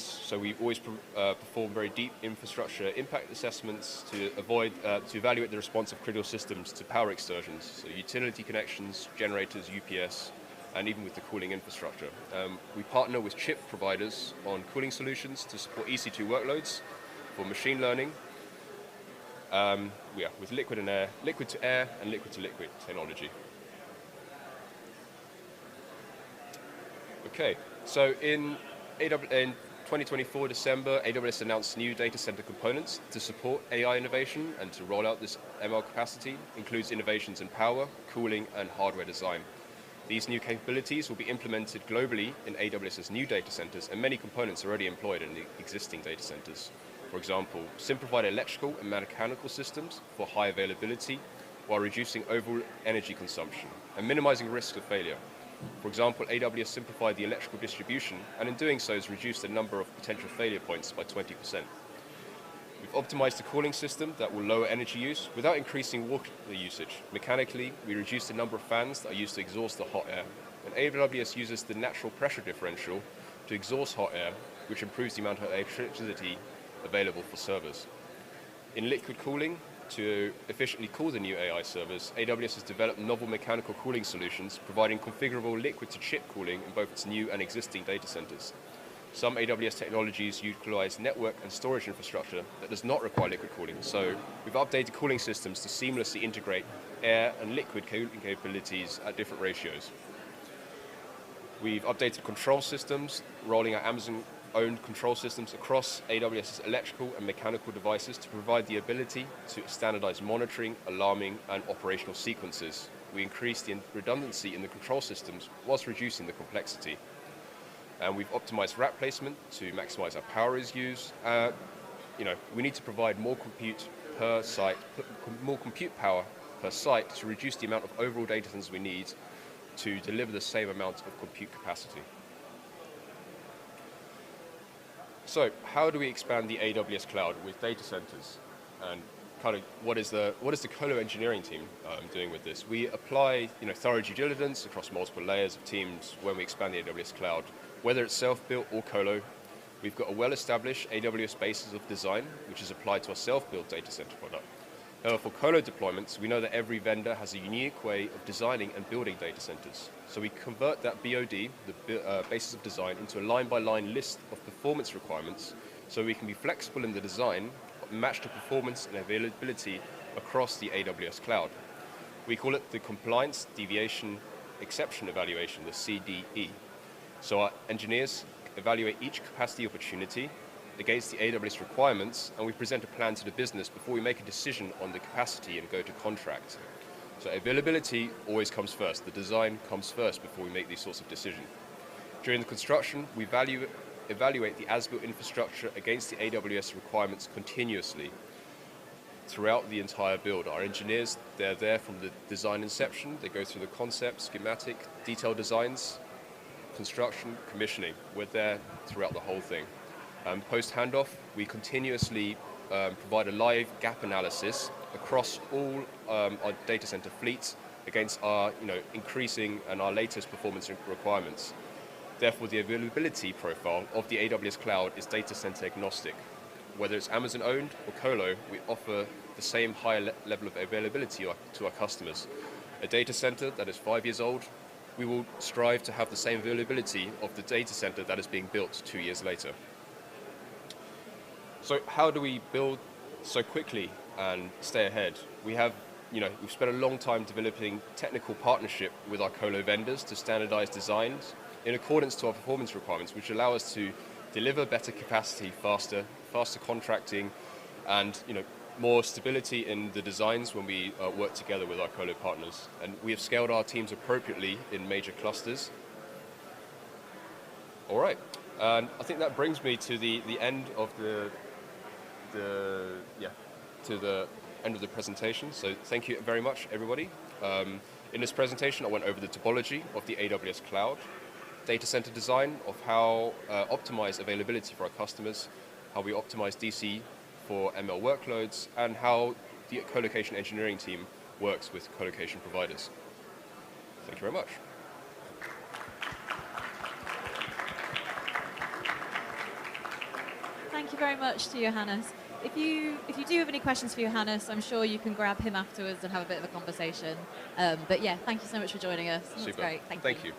always perform very deep infrastructure impact assessments to evaluate the response of critical systems to power excursions, so utility connections, generators, UPS, and even with the cooling infrastructure. We partner with chip providers on cooling solutions to support EC2 workloads for machine learning, with liquid to air, and liquid to liquid technology. Okay, so in 2024 December, AWS announced new data center components to support AI innovation and to roll out this ML capacity. Includes innovations in power, cooling, and hardware design. These new capabilities will be implemented globally in AWS's new data centers, and many components are already employed in the existing data centers. For example, simplified electrical and mechanical systems for high availability while reducing overall energy consumption and minimizing risk of failure. For example, AWS simplified the electrical distribution, and in doing so has reduced the number of potential failure points by 20%. We've optimized the cooling system that will lower energy use without increasing water usage. Mechanically, we reduce the number of fans that are used to exhaust the hot air. And AWS uses the natural pressure differential to exhaust hot air, which improves the amount of electricity available for servers. In liquid cooling, to efficiently cool the new AI servers, AWS has developed novel mechanical cooling solutions, providing configurable liquid-to-chip cooling in both its new and existing data centers. Some AWS technologies utilize network and storage infrastructure that does not require liquid cooling, so we've updated cooling systems to seamlessly integrate air and liquid cooling capabilities at different ratios. We've updated control systems, rolling out Amazon-owned control systems across AWS's electrical and mechanical devices to provide the ability to standardize monitoring, alarming, and operational sequences. We increased the redundancy in the control systems whilst reducing the complexity. And we've optimized rack placement to maximize our power is used. We need to provide more compute per site, more compute power per site to reduce the amount of overall data centers we need to deliver the same amount of compute capacity. So how do we expand the AWS cloud with data centers? And what is the colo engineering team doing with this? We apply thorough due diligence across multiple layers of teams when we expand the AWS cloud. Whether it's self-built or colo, we've got a well-established AWS basis of design, which is applied to our self-built data center product. However, for colo deployments, we know that every vendor has a unique way of designing and building data centers. So we convert that BOD, the basis of design, into a line-by-line list of performance requirements, so we can be flexible in the design, but match the performance and availability across the AWS cloud. We call it the Compliance Deviation Exception Evaluation, the CDE. So our engineers evaluate each capacity opportunity against the AWS requirements, and we present a plan to the business before we make a decision on the capacity and go to contract. So availability always comes first. The design comes first before we make these sorts of decisions. During the construction, we evaluate the as-built infrastructure against the AWS requirements continuously throughout the entire build. Our engineers, they're there from the design inception. They go through the concept, schematic, detailed designs, construction, commissioning. We're there throughout the whole thing. Post-handoff, we continuously provide a live gap analysis across all our data center fleets against our increasing and our latest performance requirements. Therefore, the availability profile of the AWS cloud is data center agnostic. Whether it's Amazon owned or colo, we offer the same high level of availability to our customers. A data center that is 5 years old, we will strive to have the same availability of the data center that is being built 2 years later. So how do we build so quickly and stay ahead? We've spent a long time developing technical partnership with our colo vendors to standardize designs in accordance to our performance requirements, which allow us to deliver better capacity faster contracting, and more stability in the designs when we work together with our colo partners. And we have scaled our teams appropriately in major clusters. All right, and I think that brings me to the end of the end of the presentation. So thank you very much, everybody. In this presentation, I went over the topology of the AWS cloud, data center design of how optimize availability for our customers, how we optimize DC for ML workloads, and how the colocation engineering team works with colocation providers. Thank you very much. Thank you very much to Johannes. If you do have any questions for Johannes, I'm sure you can grab him afterwards and have a bit of a conversation. But yeah, thank you so much for joining us. That's Super. great. Thank you.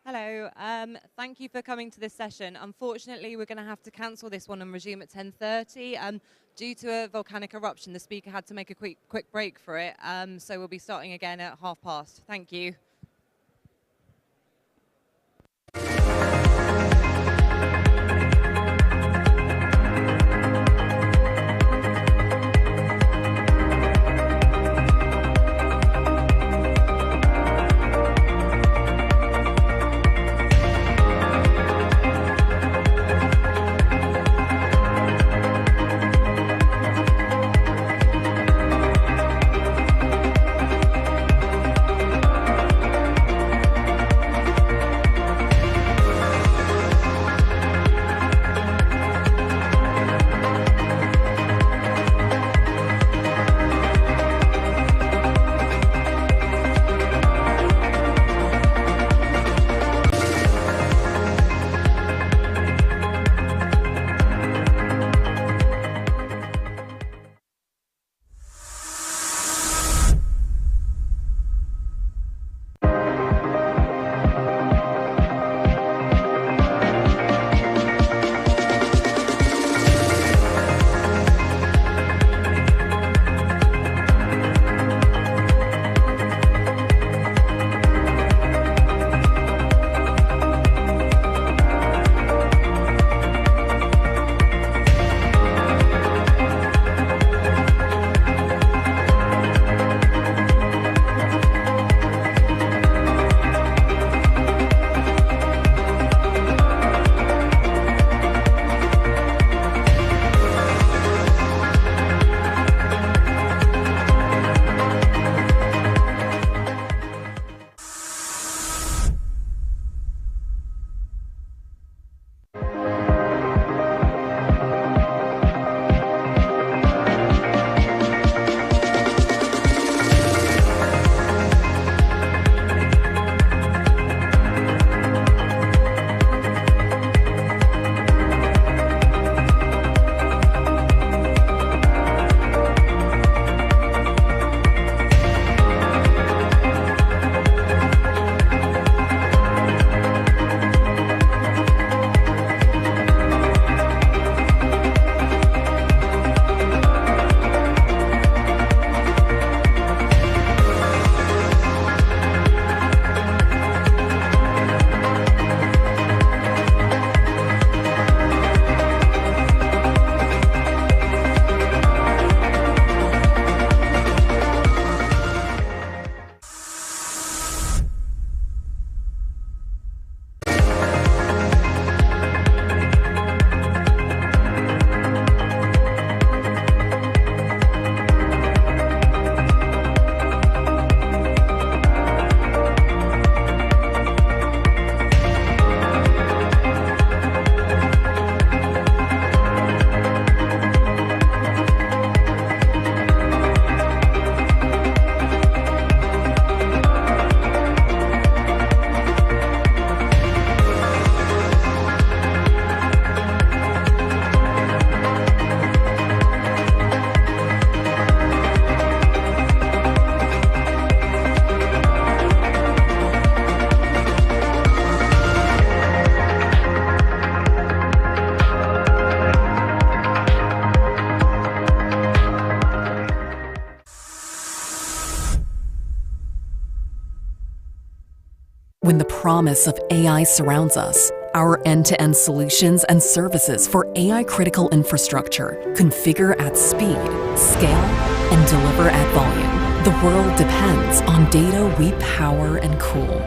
Hello. Thank you for coming to this session. Unfortunately, we're going to have to cancel this one and resume at 10:30. Due to a volcanic eruption, the speaker had to make a quick break for it. So we'll be starting again at past. Thank you. When the promise of AI surrounds us, our end-to-end solutions and services for AI-critical infrastructure configure at speed, scale, and deliver at volume. The world depends on data we power and cool.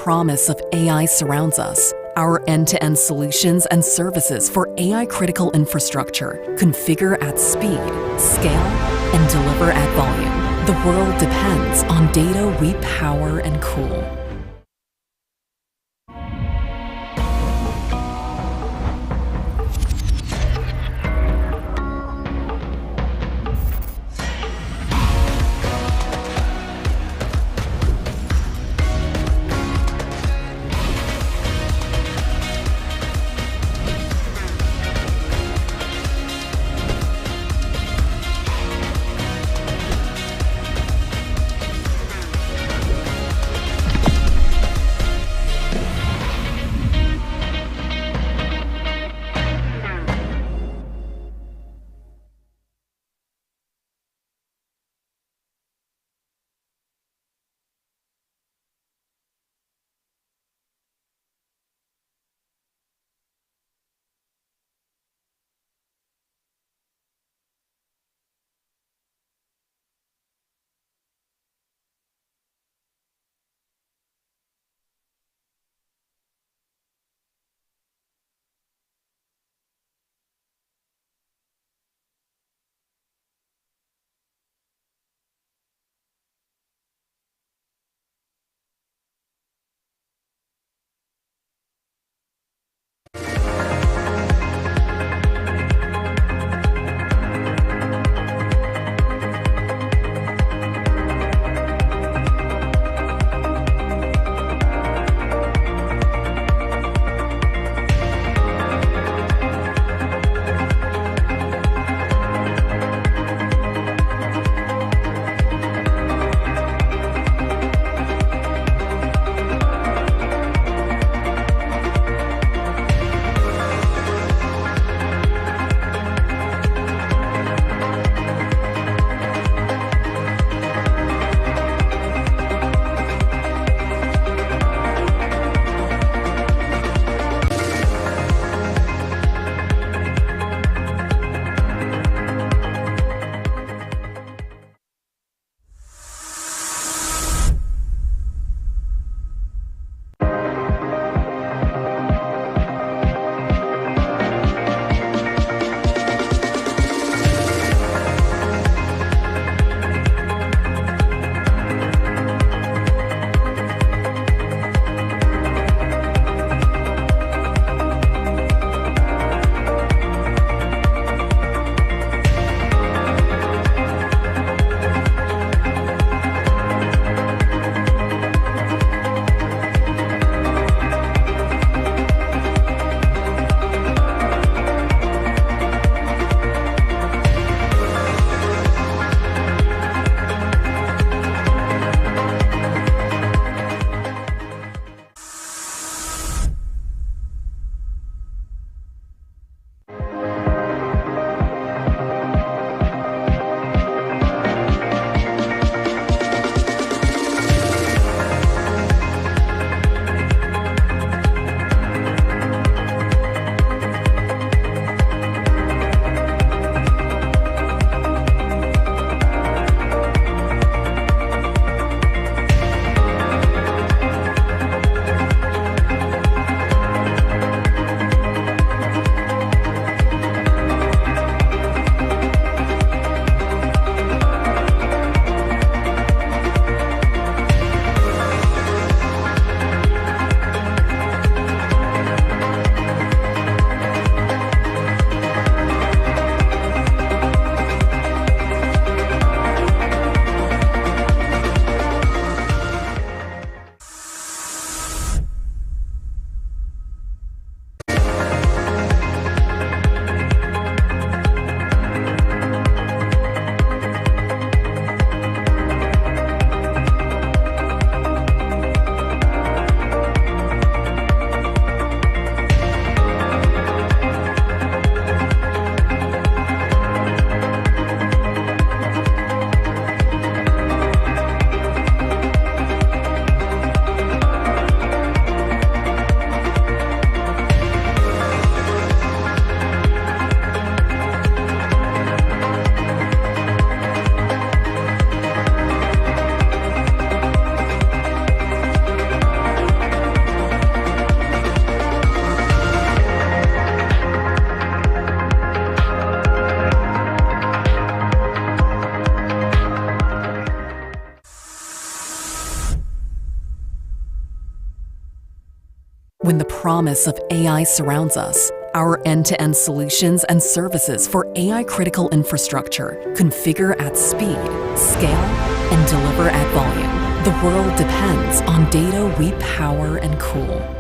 promise of AI surrounds us. Our end-to-end solutions and services for AI-critical infrastructure configure at speed, scale, and deliver at volume. The world depends on data we power and cool. promise of AI surrounds us. Our end-to-end solutions and services for AI-critical infrastructure configure at speed, scale, and deliver at volume. The world depends on data we power and cool.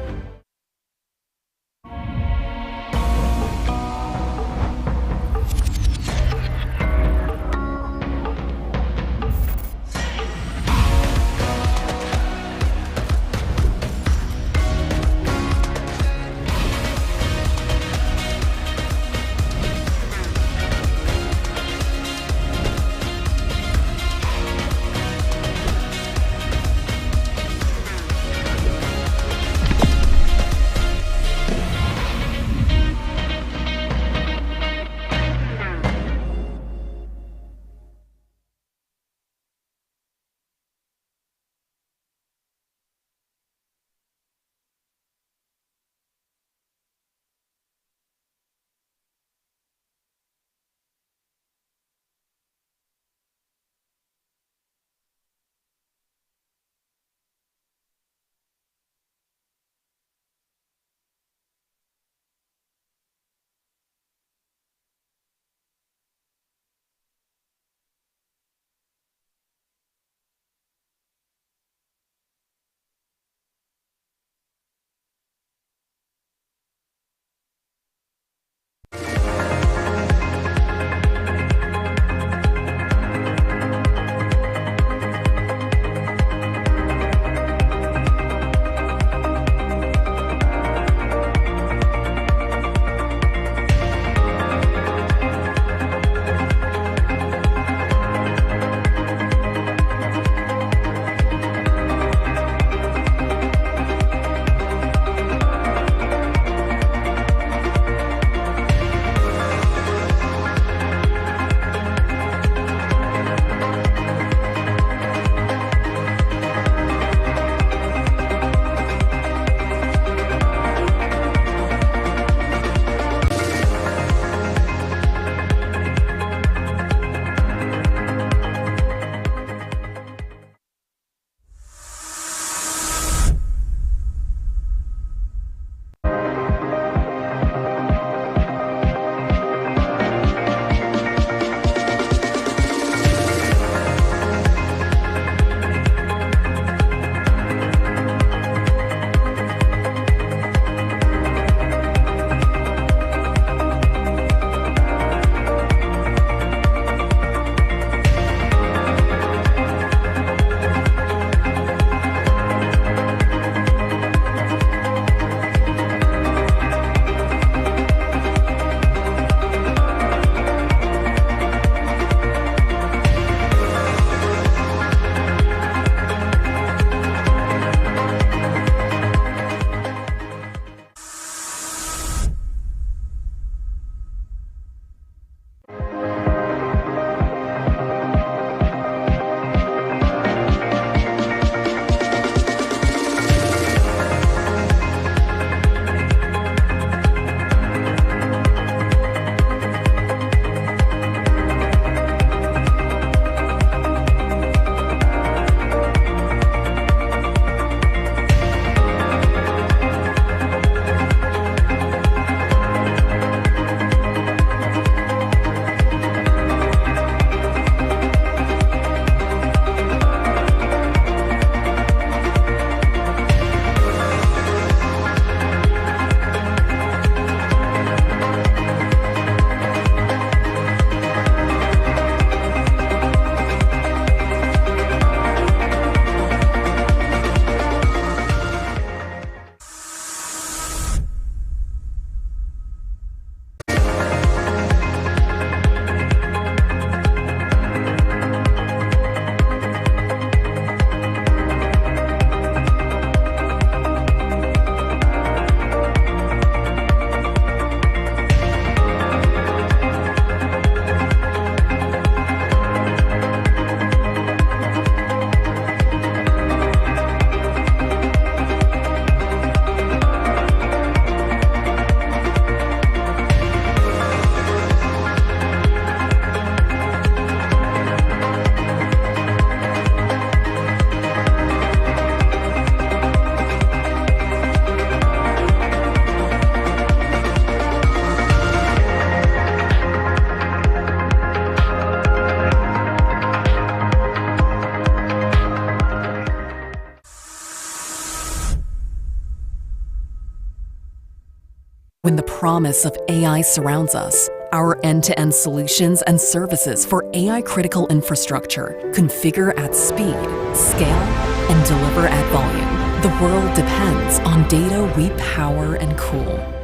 the promise of AI surrounds us. Our end-to-end solutions and services for AI-critical infrastructure configure at speed, scale, and deliver at volume. The world depends on data we power and cool.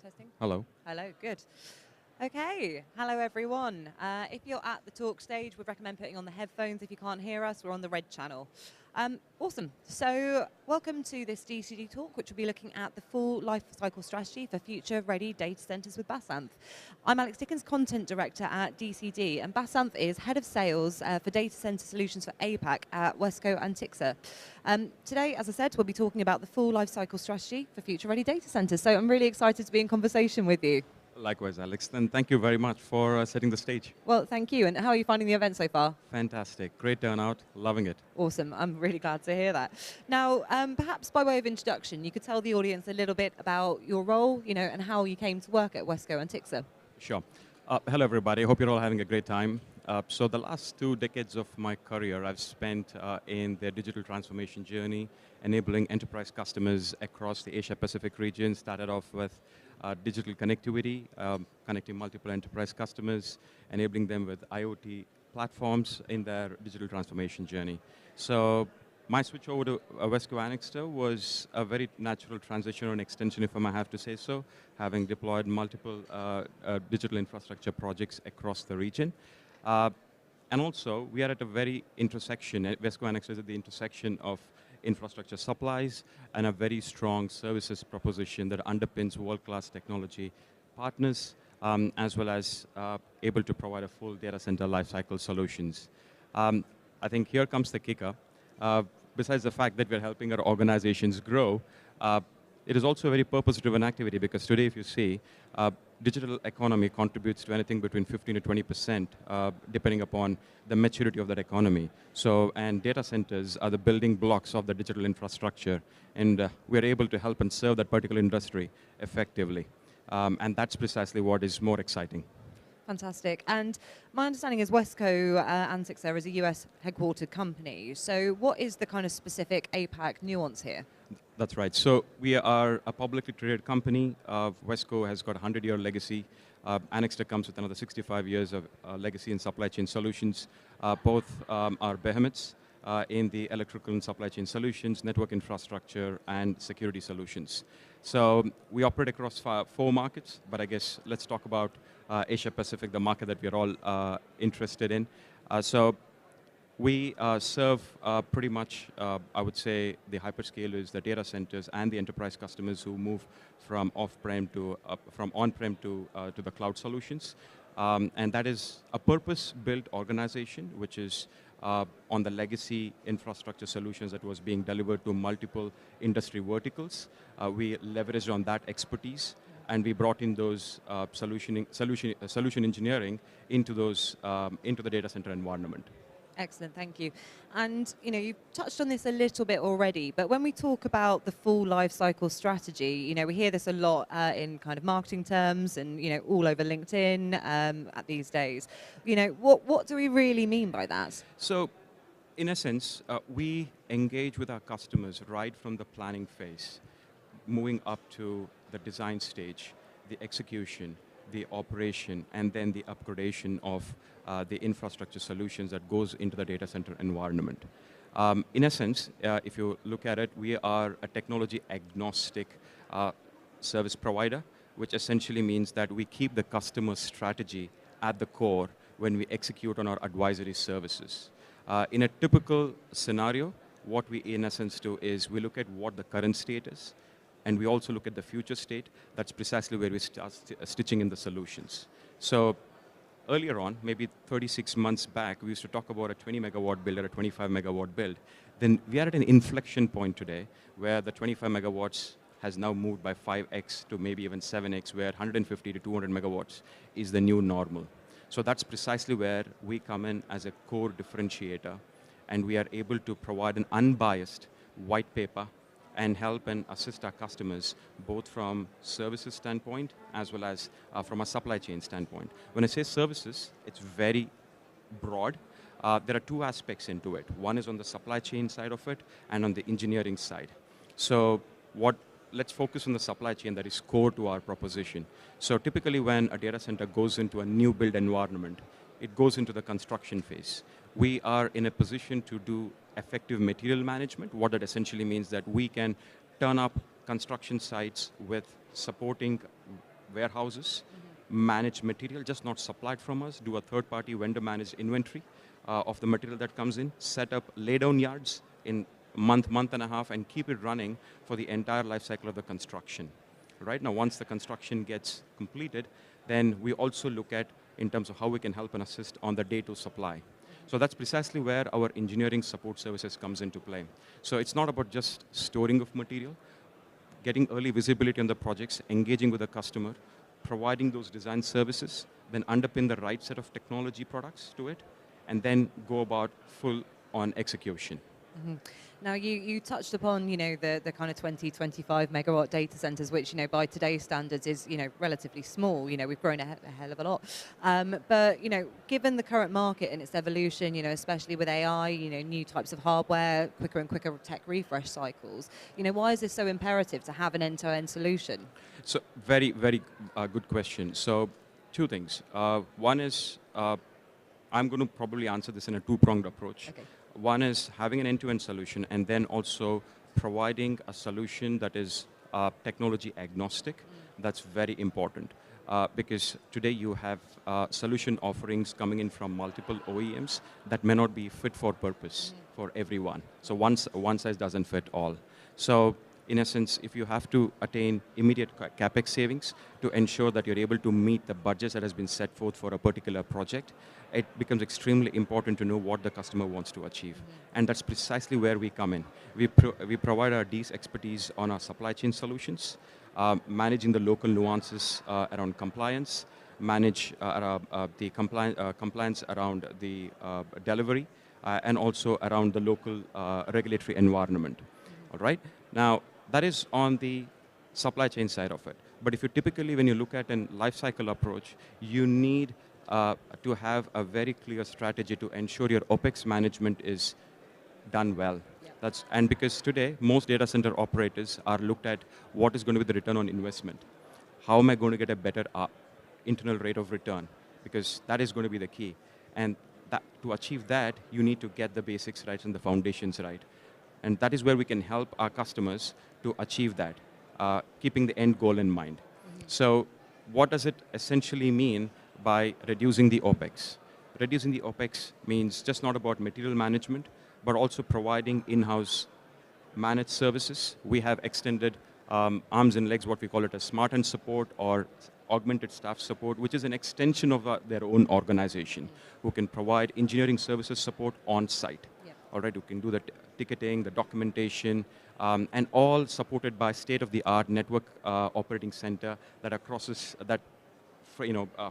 Testing. Hello. Hello, good. Okay, hello everyone. If you're at the talk stage, we'd recommend putting on the headphones. If you can't hear us, we're on the red channel. Awesome. So welcome to this DCD talk, which will be looking at the full life cycle strategy for future-ready data centers with Basanth. I'm Alex Dickens, Content Director at DCD, and Basanth is Head of Sales for Data Center Solutions for APAC at Wesco and Tixa. Today, as I said, we'll be talking about the full life cycle strategy for future-ready data centers. So I'm really excited to be in conversation with you. Likewise, Alex. And thank you very much for setting the stage. Well, thank you. And how are you finding the event so far? Fantastic. Great turnout. Loving it. Awesome. I'm really glad to hear that. Now, perhaps by way of introduction, you could tell the audience a little bit about your role, and how you came to work at Wesco and Tixa. Sure. Hello, everybody. Hope you're all having a great time. So the last 2 decades of my career, I've spent in the digital transformation journey, enabling enterprise customers across the Asia-Pacific region. Started off with digital connectivity, connecting multiple enterprise customers, enabling them with IoT platforms in their digital transformation journey. So my switch over to Wesco Annixter was a very natural transition or an extension, if I have to say so, having deployed multiple digital infrastructure projects across the region. And also, we are at a very intersection. Wesco Annixter is at the intersection of infrastructure supplies and a very strong services proposition that underpins world-class technology partners, as well as able to provide a full data center lifecycle solutions. I think here comes the kicker. Besides the fact that we're helping our organizations grow, it is also a very purpose-driven activity, because today, if you see, digital economy contributes to anything between 15 to 20%, depending upon the maturity of that economy. So, and data centers are the building blocks of the digital infrastructure, and we're able to help and serve that particular industry effectively. And that's precisely what is more exciting. Fantastic. And my understanding is Wesco and Tixa is a US headquartered company. So what is the kind of specific APAC nuance here? That's right. So we are a publicly traded company. Wesco has got a 100-year legacy. Annixter comes with another 65 years of legacy in supply chain solutions. Both are behemoths in the electrical and supply chain solutions, network infrastructure, and security solutions. So we operate across 4 markets, but I guess let's talk about Asia Pacific, the market that we're all interested in. So we serve pretty much, I would say, the hyperscalers, the data centers, and the enterprise customers who move from on-prem to the cloud solutions. And that is a purpose-built organization, which is on the legacy infrastructure solutions that was being delivered to multiple industry verticals. We leveraged on that expertise, and we brought in those solution engineering into the data center environment. Excellent, thank you. And you've touched on this a little bit already, but when we talk about the full life cycle strategy, we hear this a lot in kind of marketing terms and all over LinkedIn at these days. What do we really mean by that? So, in essence, we engage with our customers right from the planning phase, moving up to the design stage, the execution, the operation, and then the upgradation of the infrastructure solutions that goes into the data center environment. In essence, if you look at it, we are a technology agnostic service provider, which essentially means that we keep the customer strategy at the core when we execute on our advisory services. In a typical scenario, what we in essence do is we look at what the current state is, and we also look at the future state. That's precisely where we start stitching in the solutions. So earlier on, maybe 36 months back, we used to talk about a 20 megawatt build or a 25 megawatt build. Then we are at an inflection point today where the 25 megawatts has now moved by 5x to maybe even 7x, where 150 to 200 megawatts is the new normal. So that's precisely where we come in as a core differentiator, and we are able to provide an unbiased white paper and help and assist our customers both from services standpoint as well as from a supply chain standpoint. When I say services, it's very broad. There are 2 aspects into it. One is on the supply chain side of it and on the engineering side. So let's focus on the supply chain that is core to our proposition. So typically when a data center goes into a new build environment, it goes into the construction phase. We are in a position to do effective material management. What that essentially means that we can turn up construction sites with supporting warehouses, manage material, just not supplied from us, do a third-party vendor-managed inventory of the material that comes in, set up lay-down yards in month and a half, and keep it running for the entire life cycle of the construction. Right now, once the construction gets completed, then we also look at in terms of how we can help and assist on the day-to supply. So that's precisely where our engineering support services comes into play. So it's not about just storing of material, getting early visibility on the projects, engaging with the customer, providing those design services, then underpin the right set of technology products to it, and then go about full on execution. Now, you touched upon, the kind of 20, 25 megawatt data centers, which, by today's standards is, relatively small. We've grown a hell of a lot. But, given the current market and its evolution, especially with AI, new types of hardware, quicker and quicker tech refresh cycles, why is this so imperative to have an end-to-end solution? So very, very good question. So two things. One is, I'm going to probably answer this in a two-pronged approach. Okay. One is having an end-to-end solution, and then also providing a solution that is technology agnostic. That's very important because today you have solution offerings coming in from multiple OEMs that may not be fit for purpose for everyone. So one size doesn't fit all. So in essence, if you have to attain immediate capex savings to ensure that you're able to meet the budgets that has been set forth for a particular project, it becomes extremely important to know what the customer wants to achieve. And that's precisely where we come in. We provide our deep expertise on our supply chain solutions, managing the local nuances around compliance, manage the compliance around the delivery, and also around the local regulatory environment. All right? Now, that is on the supply chain side of it. But if you typically, when you look at a life cycle approach, you need to have a very clear strategy to ensure your OpEx management is done well. Yeah. And because today, most data center operators are looked at what is going to be the return on investment. How am I going to get a better internal rate of return? Because that is going to be the key. And to achieve that, you need to get the basics right and the foundations right. And that is where we can help our customers to achieve that, keeping the end goal in mind. So what does it essentially mean by reducing the OpEx? Reducing the OpEx means just not about material management, but also providing in-house managed services. We have extended arms and legs, what we call it as smart end support or augmented staff support, which is an extension of their own organization, who can provide engineering services support on site. All right, who can do the ticketing, the documentation, and all supported by state-of-the-art network operating center that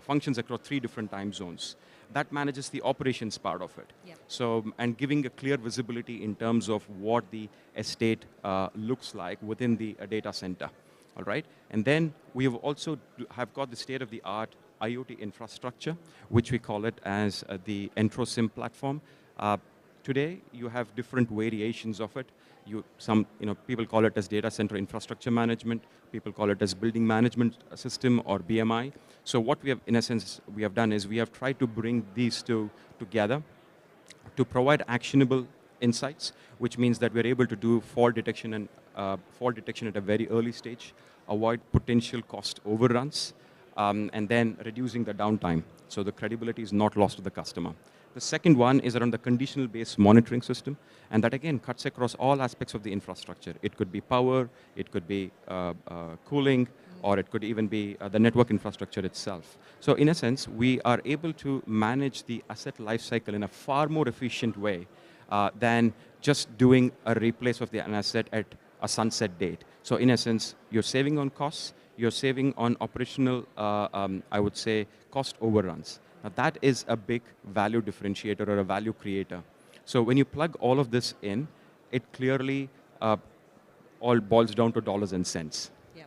functions across 3 different time zones. That manages the operations part of it. Yep. So, and giving a clear visibility in terms of what the estate looks like within the data center. All right, and then we have also have got the state-of-the-art IoT infrastructure, which we call it as the EntroSim platform. Today, you have different variations of it. People call it as data center infrastructure management. People call it as building management system or BMI. So what we have, in essence, we have done is we have tried to bring these two together to provide actionable insights, which means that we're able to do fault detection at a very early stage, avoid potential cost overruns, and then reducing the downtime. So the credibility is not lost to the customer. The second one is around the conditional-based monitoring system, and that again cuts across all aspects of the infrastructure. It could be power, it could be cooling, or it could even be the network infrastructure itself. So in a sense, we are able to manage the asset lifecycle in a far more efficient way than just doing a replace of an asset at a sunset date. So in essence, you're saving on costs, you're saving on operational, I would say, cost overruns. Now that is a big value differentiator or a value creator. So when you plug all of this in, it clearly all boils down to dollars and cents. Yeah.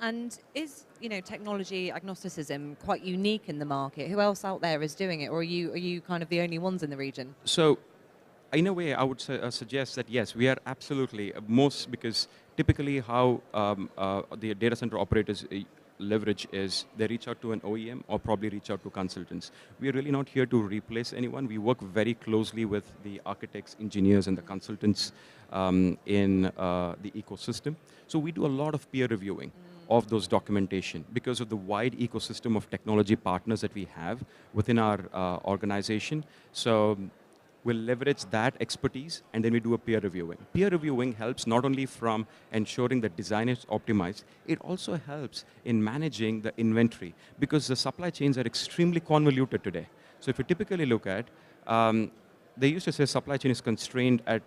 And is technology agnosticism quite unique in the market? Who else out there is doing it, or are you kind of the only ones in the region? So in a way, I would suggest that yes, we are absolutely because typically how the data center operators leverage is they reach out to an OEM or probably reach out to consultants. We are really not here to replace anyone. We work very closely with the architects, engineers, and the consultants in the ecosystem. So we do a lot of peer reviewing. of those documentation because of the wide ecosystem of technology partners that we have within our organization. So we'll leverage that expertise, and then we do a peer reviewing. Peer reviewing helps not only from ensuring that design is optimized, it also helps in managing the inventory because the supply chains are extremely convoluted today. So if you typically look at, they used to say supply chain is constrained at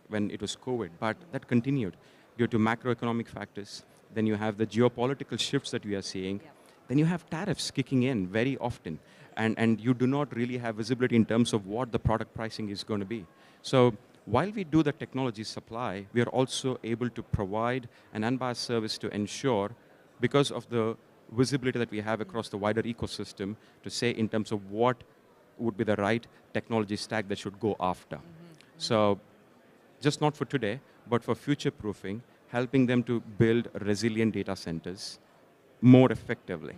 when it was COVID, but that continued due to macroeconomic factors. Then you have the geopolitical shifts that we are seeing. Yep. Then you have tariffs kicking in very often. And you do not really have visibility in terms of what the product pricing is going to be. So while we do the technology supply, we are also able to provide an unbiased service to ensure, because of the visibility that we have across the wider ecosystem, to say in terms of what would be the right technology stack that should go after. So just not for today, but for future proofing, helping them to build resilient data centers more effectively.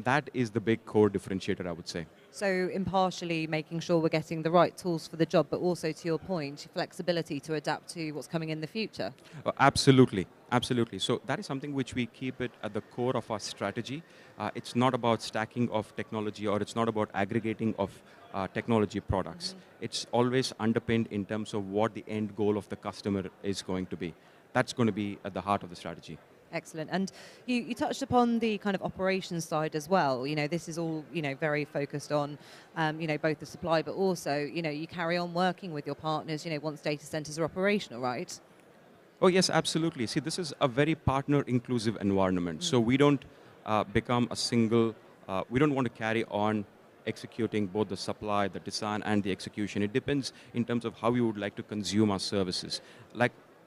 That is the big core differentiator, I would say. So impartially making sure we're getting the right tools for the job, but also, to your point, flexibility to adapt to what's coming in the future. Absolutely, absolutely. So that is something which we keep it at the core of our strategy. It's not about stacking of technology, or it's not about aggregating of technology products. It's always underpinned in terms of what the end goal of the customer is going to be. That's going to be at the heart of the strategy. Excellent. And you touched upon the kind of operations side as well. You know, this is all, very focused on, both the supply, but also, you carry on working with your partners, once data centers are operational, right? Oh, yes, absolutely. See, this is a very partner-inclusive environment. So we don't become a single, we don't want to carry on executing both the supply, the design, and the execution. It depends in terms of how you would like to consume our services.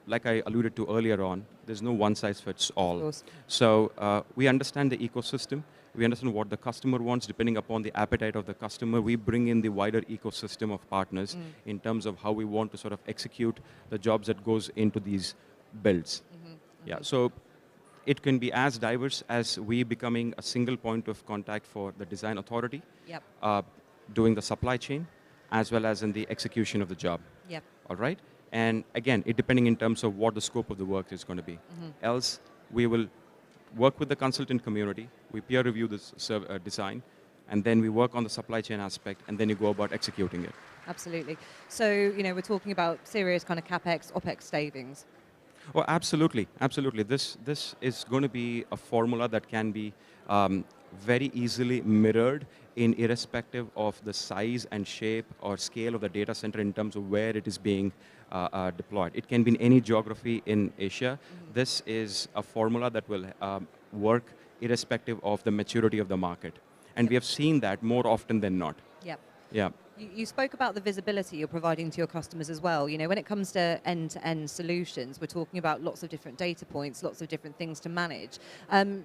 Like I alluded to earlier on, there's no one size fits all. So we understand the ecosystem. We understand what the customer wants. Depending upon the appetite of the customer, we bring in the wider ecosystem of partners in terms of how we want to sort of execute the jobs that goes into these builds. Yeah, so it can be as diverse as we becoming a single point of contact for the design authority, doing the supply chain, as well as in the execution of the job. All right? And again, it depending in terms of what the scope of the work is going to be. Else, we will work with the consultant community, we peer review this design, and then we work on the supply chain aspect, and then you go about executing it. Absolutely. So, we're talking about serious kind of CapEx, OpEx savings. Oh, absolutely, absolutely. This is going to be a formula that can be very easily mirrored in irrespective of the size and shape or scale of the data center in terms of where it is being deployed. It can be in any geography in Asia. This is a formula that will work irrespective of the maturity of the market. And we have seen that more often than not. Yeah. You spoke about the visibility you're providing to your customers as well. When it comes to end-to-end solutions, we're talking about lots of different data points, lots of different things to manage.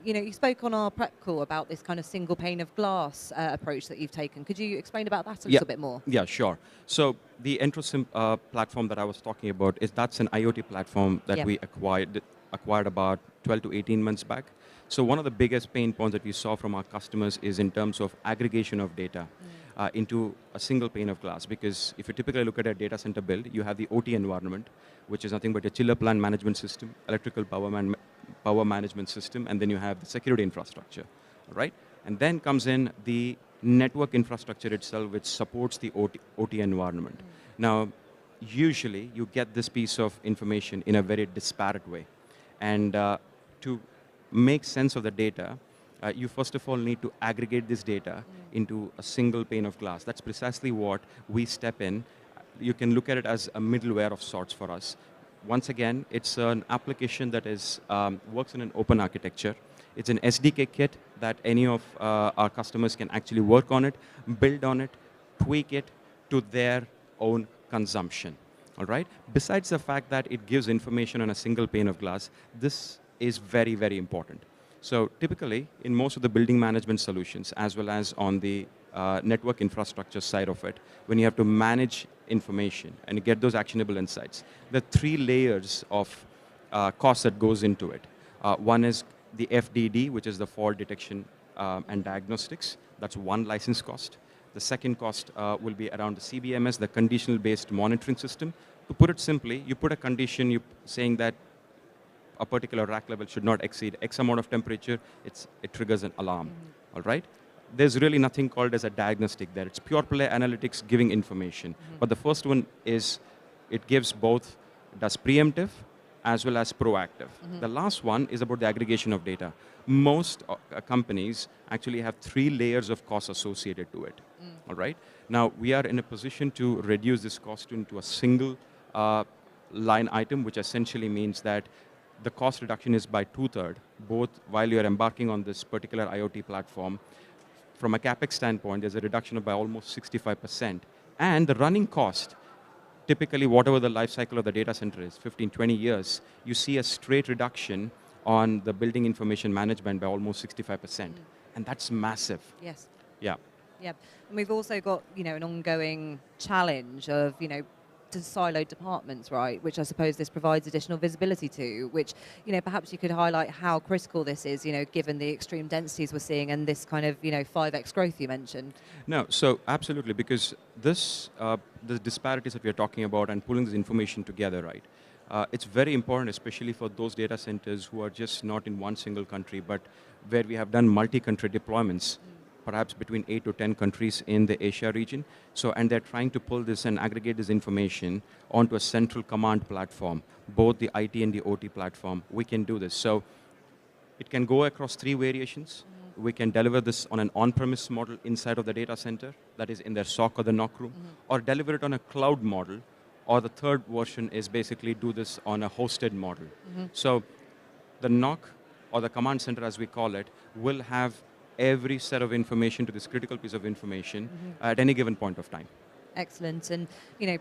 You spoke on our prep call about this kind of single pane of glass approach that you've taken. Could you explain about that a little bit more? Yeah, sure. So the Entrosim platform that I was talking about, that's an IoT platform that we acquired about 12 to 18 months back. So one of the biggest pain points that we saw from our customers is in terms of aggregation of data into a single pane of glass. Because if you typically look at a data center build, you have the OT environment, which is nothing but a chiller plant management system, electrical power management system, and then you have the security infrastructure, right? And then comes in the network infrastructure itself, which supports the OT environment. Now, usually you get this piece of information in a very disparate way. And to make sense of the data, you first of all need to aggregate this data into a single pane of glass. That's precisely what we step in. You can look at it as a middleware of sorts for us. Once again, it's an application that is works in an open architecture. It's an SDK kit that any of our customers can actually work on it, build on it, tweak it to their own consumption. All right? Besides the fact that it gives information on a single pane of glass, this is very, very important. So typically, in most of the building management solutions, as well as on the network infrastructure side of it, when you have to manage information and get those actionable insights, there are 3 layers of cost that goes into it. One is the FDD, which is the fault detection and diagnostics. That's one license cost. The second cost will be around the CBMS, the conditional-based monitoring system. To put it simply, you put a condition saying that a particular rack level should not exceed X amount of temperature, it triggers an alarm, all right? There's really nothing called as a diagnostic there. It's pure play analytics giving information. But the first one is, it gives both, does preemptive as well as proactive. The last one is about the aggregation of data. Most companies actually have 3 layers of cost associated to it, all right? Now, we are in a position to reduce this cost into a single line item, which essentially means that the cost reduction is by 2/3, both while you're embarking on this particular IoT platform. From a CapEx standpoint, there's a reduction of by almost 65%. And the running cost, typically whatever the life cycle of the data center is, 15, 20 years, you see a straight reduction on the building information management by almost 65%. And that's massive. Yes. Yeah. Yeah, and we've also got, an ongoing challenge of, to siloed departments, right? Which I suppose this provides additional visibility to, which, perhaps you could highlight how critical this is, given the extreme densities we're seeing and this kind of, 5x growth you mentioned. No, so absolutely, because the disparities that we are talking about and pulling this information together, right? It's very important, especially for those data centers who are just not in one single country, but where we have done multi-country deployments, perhaps between 8 to 10 countries in the Asia region. So, and they're trying to pull this and aggregate this information onto a central command platform, both the IT and the OT platform. We can do this. So it can go across 3 variations. We can deliver this on an on-premise model inside of the data center, that is in their SOC or the NOC room, or deliver it on a cloud model, or the third version is basically do this on a hosted model. So the NOC, or the command center as we call it, will have every set of information to this critical piece of information at any given point of time. Excellent. And,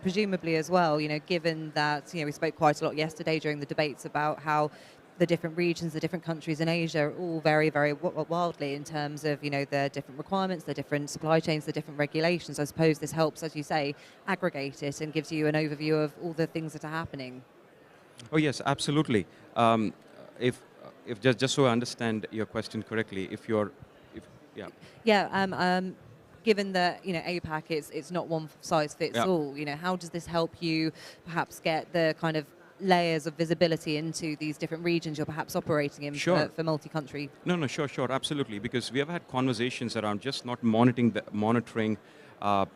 presumably as well, given that, we spoke quite a lot yesterday during the debates about how the different regions, the different countries in Asia are all very, very wildly in terms of, their different requirements, their different supply chains, the different regulations. I suppose this helps, as you say, aggregate it and gives you an overview of all the things that are happening. Oh, yes, absolutely. If just so I understand your question correctly, given that APAC, it's not one size fits all. How does this help you perhaps get the kind of layers of visibility into these different regions you're perhaps operating in for multi-country? No, sure, absolutely. Because we have had conversations around just not monitoring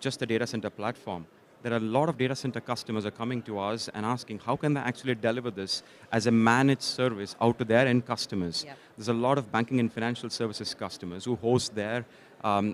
just the data center platform. There are a lot of data center customers are coming to us and asking how can they actually deliver this as a managed service out to their end customers. Yep. There's a lot of banking and financial services customers who host their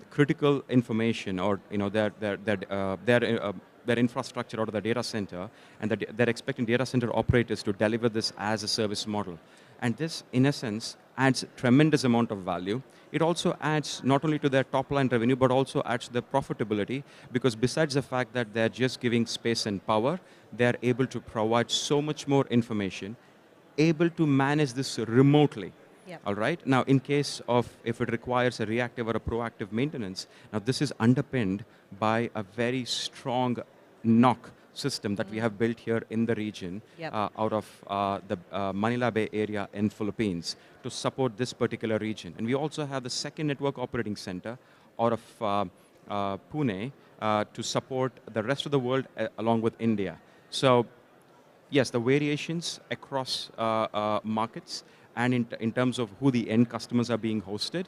critical information or their infrastructure out of the data center, and they're expecting data center operators to deliver this as a service model. And this, in essence, adds tremendous amount of value. It also adds not only to their top line revenue, but also adds to their profitability, because besides the fact that they're just giving space and power, they're able to provide so much more information, able to manage this remotely. Yep. All right. Now, in case of if it requires a reactive or a proactive maintenance, now this is underpinned by a very strong NOC system that we have built here in the region out of the Manila Bay area in Philippines to support this particular region. And we also have the second network operating center out of Pune to support the rest of the world along with India. So yes, the variations across markets and in terms of who the end customers are being hosted,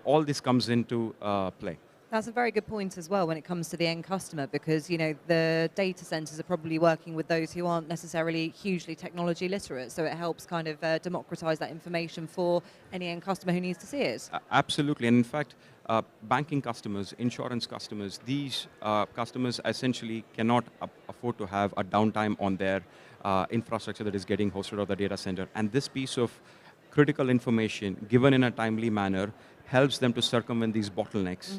all this comes into play. That's a very good point as well when it comes to the end customer, because the data centers are probably working with those who aren't necessarily hugely technology literate, so it helps kind of democratize that information for any end customer who needs to see it. Absolutely, and in fact, banking customers, insurance customers, these customers essentially cannot afford to have a downtime on their infrastructure that is getting hosted at the data center, and this piece of critical information given in a timely manner helps them to circumvent these bottlenecks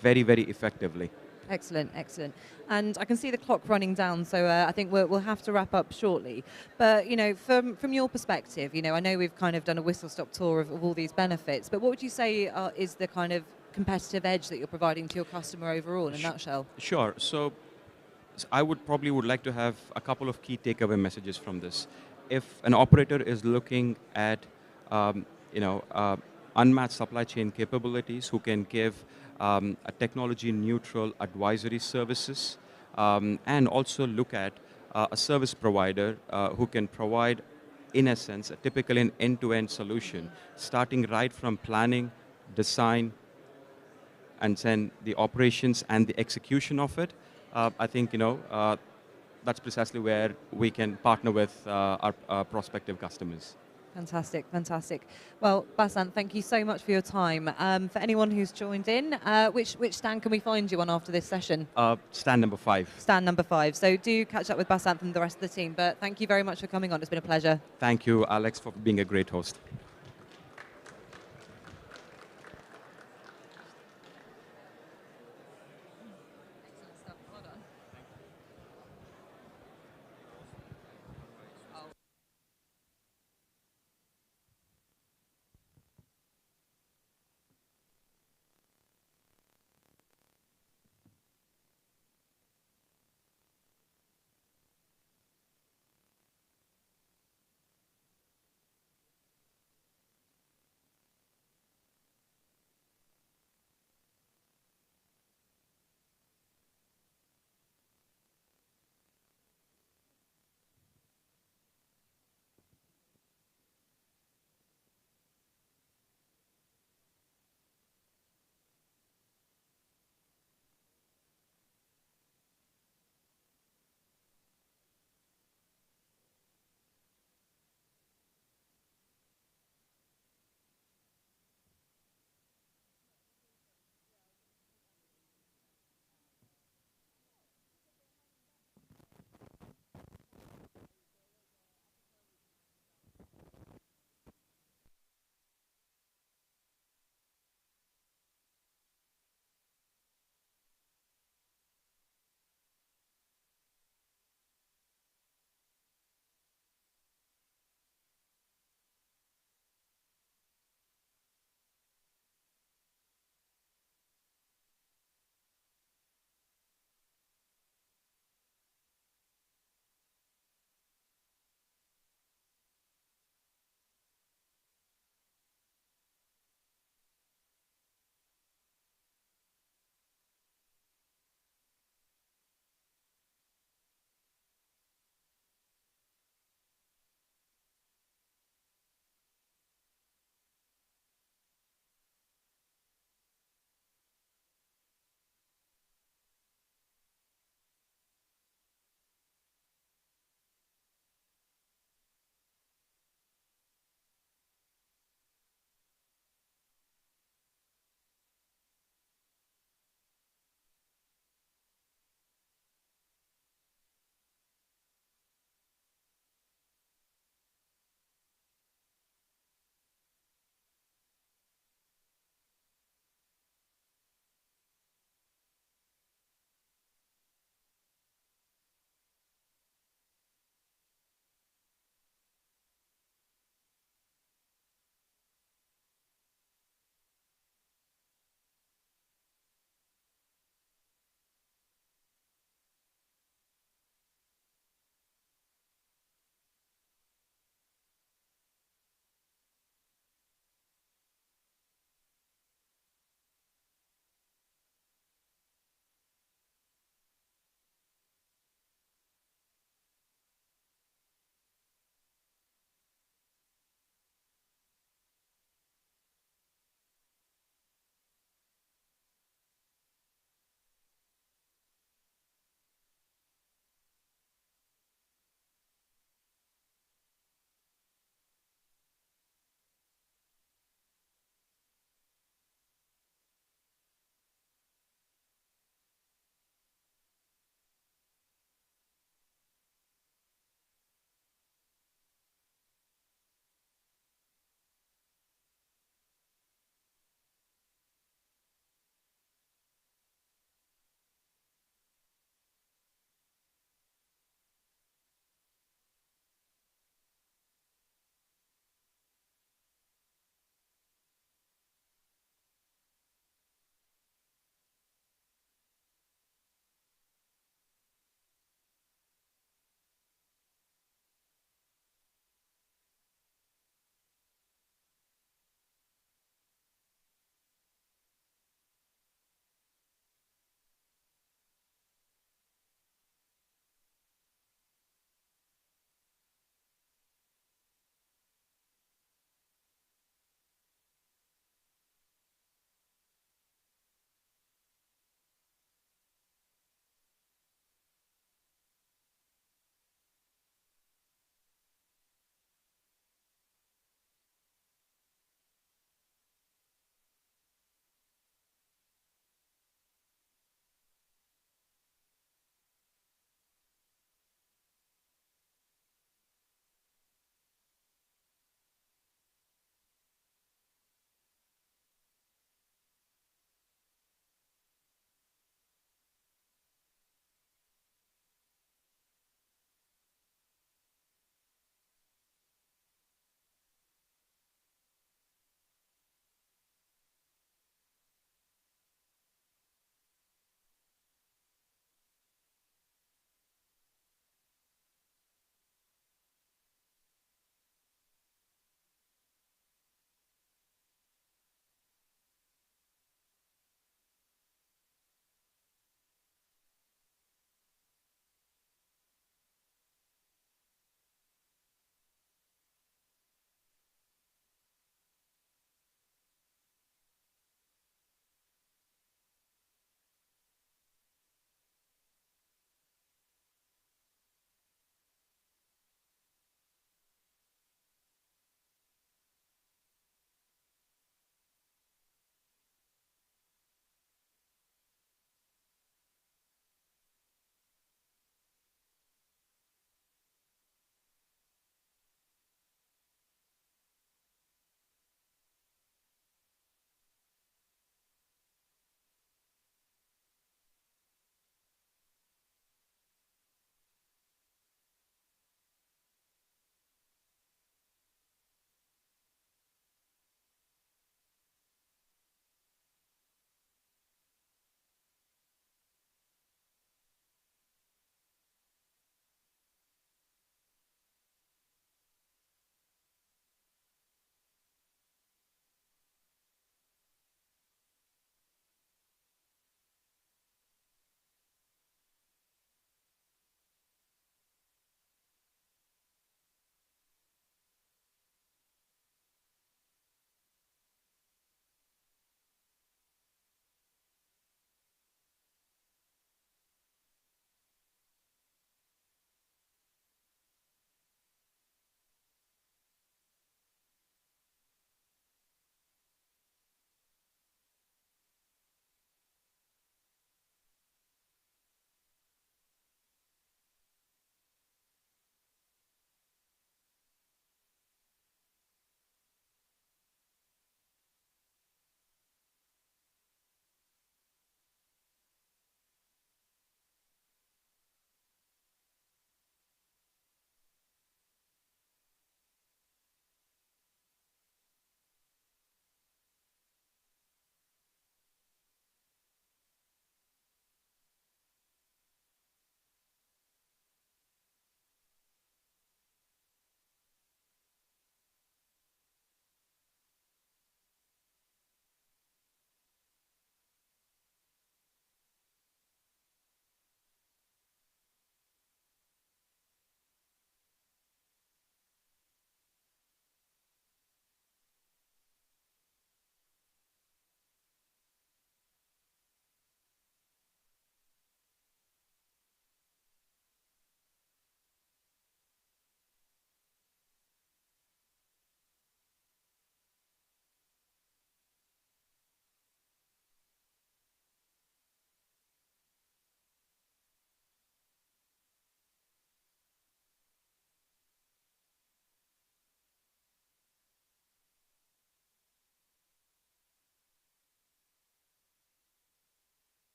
very, very effectively. Excellent, excellent. And I can see the clock running down, so I think we'll have to wrap up shortly. But, from your perspective, I know we've kind of done a whistle-stop tour of all these benefits, but what would you say is the kind of competitive edge that you're providing to your customer overall in a nutshell? Sure. So I would like to have a couple of key takeaway messages from this. If an operator is looking at, unmatched supply chain capabilities, who can give a technology-neutral advisory services, and also look at a service provider who can provide in essence, typically an end-to-end solution, starting right from planning, design, and then the operations and the execution of it. I think that's precisely where we can partner with our prospective customers. Fantastic, fantastic. Well, Basant, thank you so much for your time. For anyone who's joined in, which stand can we find you on after this session? Stand number 5. Stand number 5. So do catch up with Basant and the rest of the team. But thank you very much for coming on. It's been a pleasure. Thank you, Alex, for being a great host.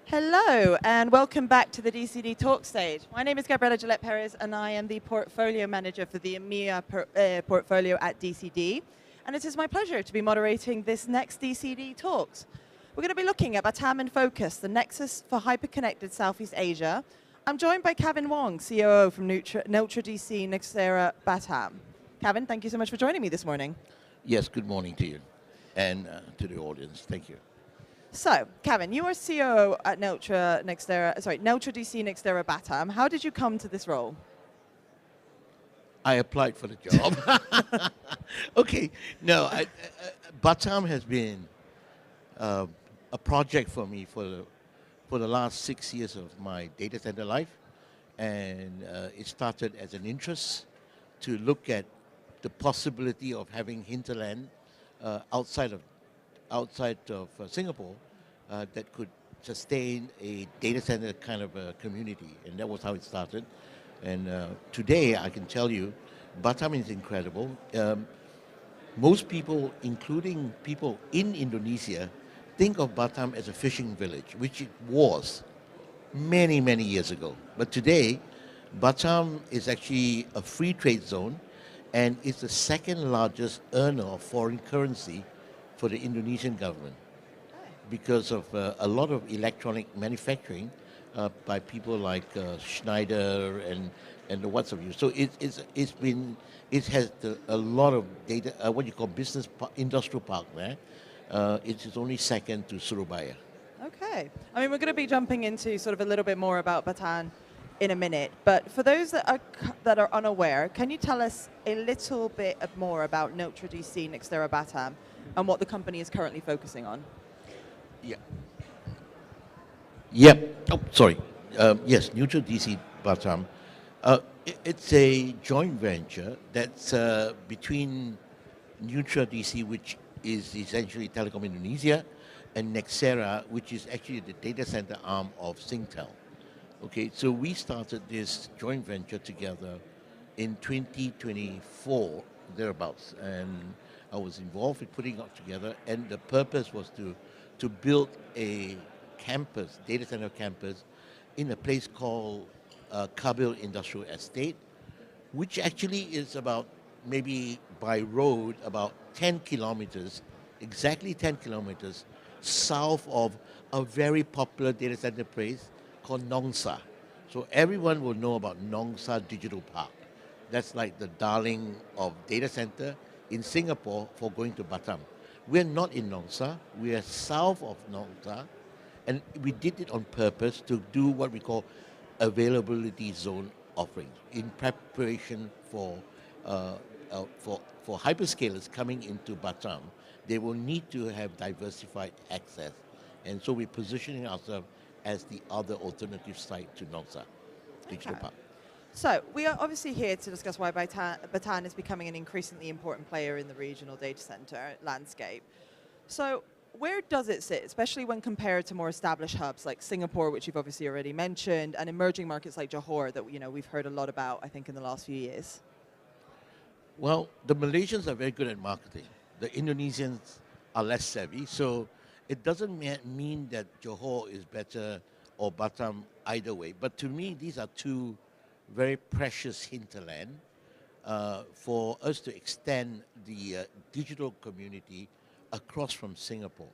Hello, and welcome back to the DCD Talk stage. My name is Gabriela Gillette Perez, and I am the Portfolio Manager for the EMEA portfolio at DCD. And it is my pleasure to be moderating this next DCD Talks. We're going to be looking at Batam in Focus, the nexus for hyper-connected Southeast Asia. I'm joined by Kevin Wong, COO from Neutra DC Nextera Batam. Kevin, thank you so much for joining me this morning. Yes, good morning to you and to the audience. Thank you. So, Kevin, you are COO at Neutra DC Nextera Batam. How did you come to this role? I applied for the job. Okay, no, Batam has been a project for me for the last 6 years of my data center life, and it started as an interest to look at the possibility of having hinterland outside of Singapore that could sustain a data center kind of a community, and that was how it started. And today, I can tell you, Batam is incredible. Most people, including people in Indonesia, think of Batam as a fishing village, which it was many, many years ago. But today, Batam is actually a free trade zone, and it's the second largest earner of foreign currency for the Indonesian government because of a lot of electronic manufacturing by people like Schneider and the what's of you. So it has a lot of data, what you call industrial park there. It is only second to Surabaya. Okay. I mean, we're going to be jumping into sort of a little bit more about Batam in a minute, but for those that are unaware, can you tell us a little bit more about Neutra DC Nextera Batam and what the company is currently focusing on? Yeah. Yep. Oh, sorry. Yes, Neutra DC Batam. It's a joint venture that's between Neutra DC, which is essentially Telecom Indonesia, and Nextera, which is actually the data center arm of Singtel. Okay, so we started this joint venture together in 2024, thereabouts, and I was involved in putting it together, and the purpose was to build a campus, data center campus, in a place called Kabil Industrial Estate, which actually is about, maybe by road, about 10 kilometers, exactly 10 kilometers, south of a very popular data center place called Nongsa. So everyone will know about Nongsa Digital Park. That's like the darling of data center in Singapore for going to Batam. We're not in Nongsa, we are south of Nongsa, and we did it on purpose to do what we call availability zone offerings in preparation for hyperscalers coming into Batam. They will need to have diversified access, and so we're positioning ourselves as the other alternative site to Nongsa Digital Park. So we are obviously here to discuss why Batam is becoming an increasingly important player in the regional data center landscape. So where does it sit, especially when compared to more established hubs like Singapore, which you've obviously already mentioned, and emerging markets like Johor that we've heard a lot about, I think, in the last few years? Well, the Malaysians are very good at marketing. The Indonesians are less savvy, so it doesn't mean that Johor is better or Batam either way. But to me, these are two very precious hinterland for us to extend the digital community across from Singapore.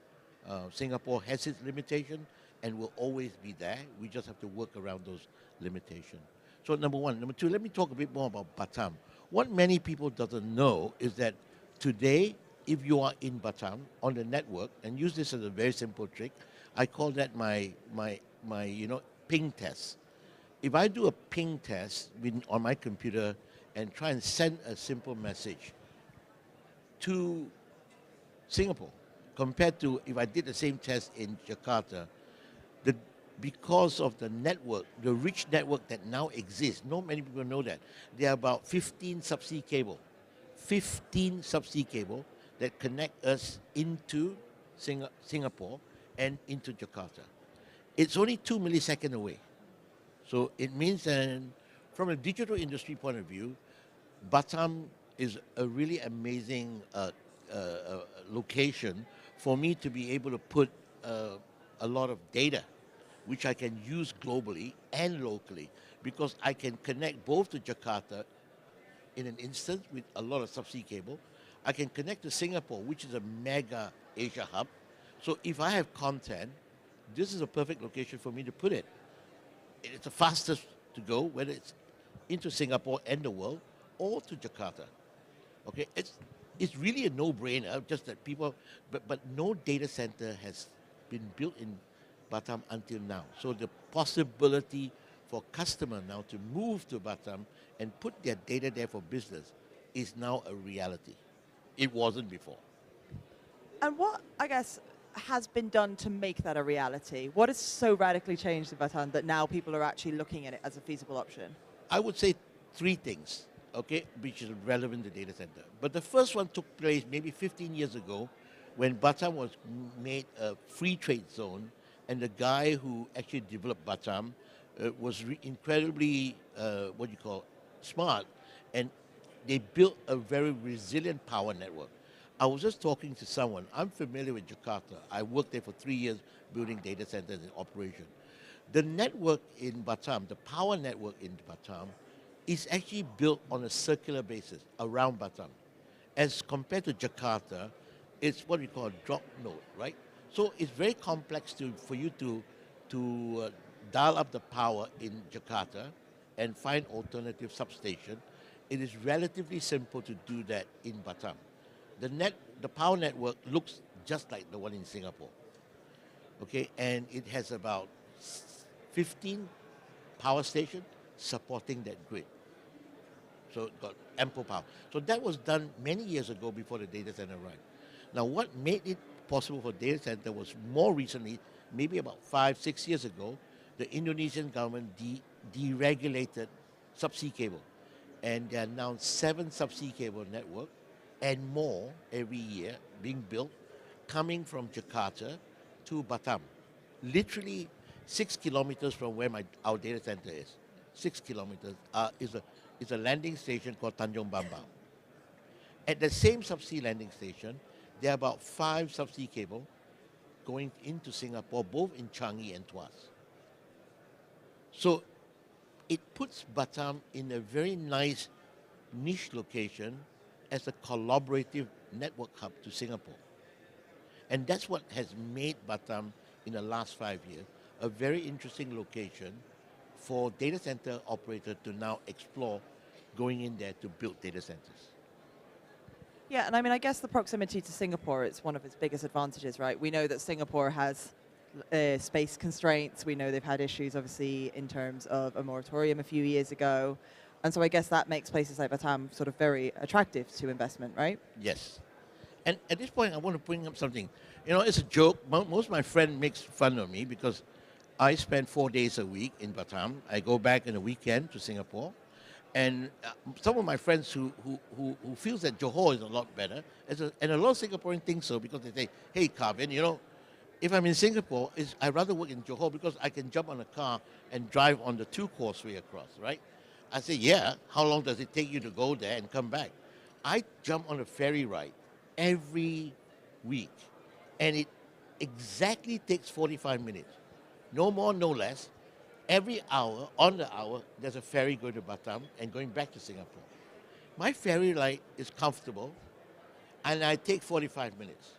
Singapore has its limitation and will always be there. We just have to work around those limitations. So number one. Number two, let me talk a bit more about Batam. What many people doesn't know is that today, if you are in Batam on the network, and use this as a very simple trick, I call that my ping test. If I do a ping test on my computer and try and send a simple message to Singapore, compared to if I did the same test in Jakarta, because of the network, the rich network that now exists, not many people know that, there are about 15 subsea cable that connect us into Singapore and into Jakarta. It's only 2 milliseconds away. So it means that from a digital industry point of view, Batam is a really amazing location for me to be able to put a lot of data which I can use globally and locally, because I can connect both to Jakarta in an instant with a lot of subsea cable. I can connect to Singapore, which is a mega Asia hub. So if I have content, this is a perfect location for me to put it. It's the fastest to go, whether it's into Singapore and the world, or to Jakarta. Okay, it's really a no-brainer. Just that people, but no data center has been built in Batam until now. So the possibility for customer now to move to Batam and put their data there for business is now a reality. It wasn't before. And what, I guess, has been done to make that a reality? What has so radically changed in Batam that now people are actually looking at it as a feasible option? I would say three things, okay, which is relevant to data center. But the first one took place maybe 15 years ago when Batam was made a free trade zone, and the guy who actually developed Batam was incredibly, smart, and they built a very resilient power network. I was just talking to someone. I'm familiar with Jakarta. I worked there for 3 years building data centers in operation. The network in Batam, the power network in Batam, is actually built on a circular basis around Batam. As compared to Jakarta, it's what we call a drop node, right? So it's very complex for you to dial up the power in Jakarta and find alternative substation. It is relatively simple to do that in Batam. The power network looks just like the one in Singapore, okay? And it has about 15 power stations supporting that grid. So it got ample power. So that was done many years ago before the data center arrived. Now what made it possible for data center was more recently, maybe about 5-6 years ago, the Indonesian government deregulated subsea cable. And there are now 7 subsea cable network and more every year being built, coming from Jakarta to Batam. Literally 6 kilometers from where our data center is. 6 kilometers is a landing station called Tanjung Bambang. At the same subsea landing station, there are about 5 subsea cable going into Singapore, both in Changi and Tuas. So it puts Batam in a very nice niche location as a collaborative network hub to Singapore. And that's what has made Batam, in the last 5 years, a very interesting location for data center operator to now explore going in there to build data centers. Yeah, and I mean, I guess the proximity to Singapore is one of its biggest advantages, right? We know that Singapore has space constraints. We know they've had issues, obviously, in terms of a moratorium a few years ago. And so I guess that makes places like Batam sort of very attractive to investment, right? Yes. And at this point, I want to bring up something. You know, it's a joke. Most of my friends make fun of me because I spend 4 days a week in Batam. I go back in the weekend to Singapore. And some of my friends who feels that Johor is a lot better, and a lot of Singaporeans think so because they say, hey, Carvin, you know, if I'm in Singapore, I'd rather work in Johor because I can jump on a car and drive on the 2 causeway across, right? I say, yeah, how long does it take you to go there and come back? I jump on a ferry ride every week, and it exactly takes 45 minutes. No more, no less. Every hour, on the hour, there's a ferry going to Batam and going back to Singapore. My ferry ride is comfortable, and I take 45 minutes.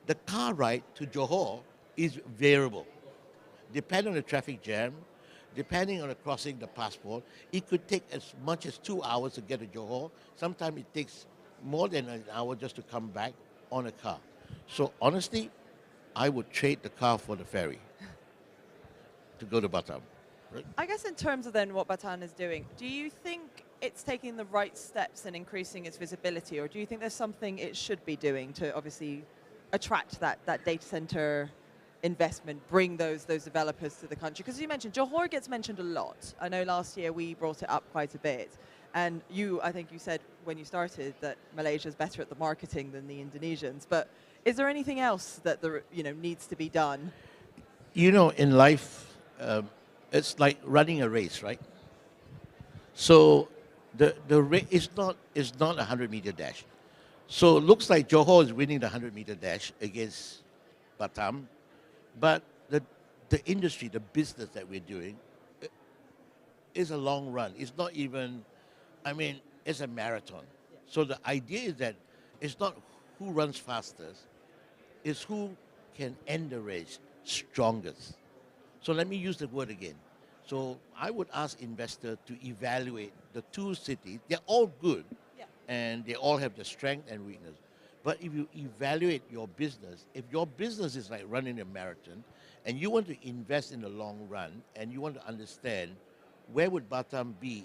The car ride to Johor is variable. Depending on the traffic jam, depending on the crossing the passport, it could take as much as 2 hours to get to Johor. Sometimes it takes more than an hour just to come back on a car. So honestly, I would trade the car for the ferry to go to Batam. Right? I guess in terms of then what Batam is doing, do you think it's taking the right steps in increasing its visibility, or do you think there's something it should be doing to obviously attract that data center investment, bring those developers to the country? Because you mentioned Johor gets mentioned a lot. I know last year we brought it up quite a bit. And I think you said when you started that Malaysia is better at the marketing than the Indonesians. But is there anything else that needs to be done? You know, in life, it's like running a race, right? So the race is not a 100-meter dash. So it looks like Johor is winning the 100-meter dash against Batam, but the the industry, the business that we're doing, is a long run. It's not even, I mean, it's a marathon. So the idea is that it's not who runs fastest, it's who can end the race strongest. So let me use the word again. So I would ask investors to evaluate the two cities. They're all good, and they all have their strength and weakness. But if you evaluate your business, if your business is like running a marathon, and you want to invest in the long run, and you want to understand where would Batam be,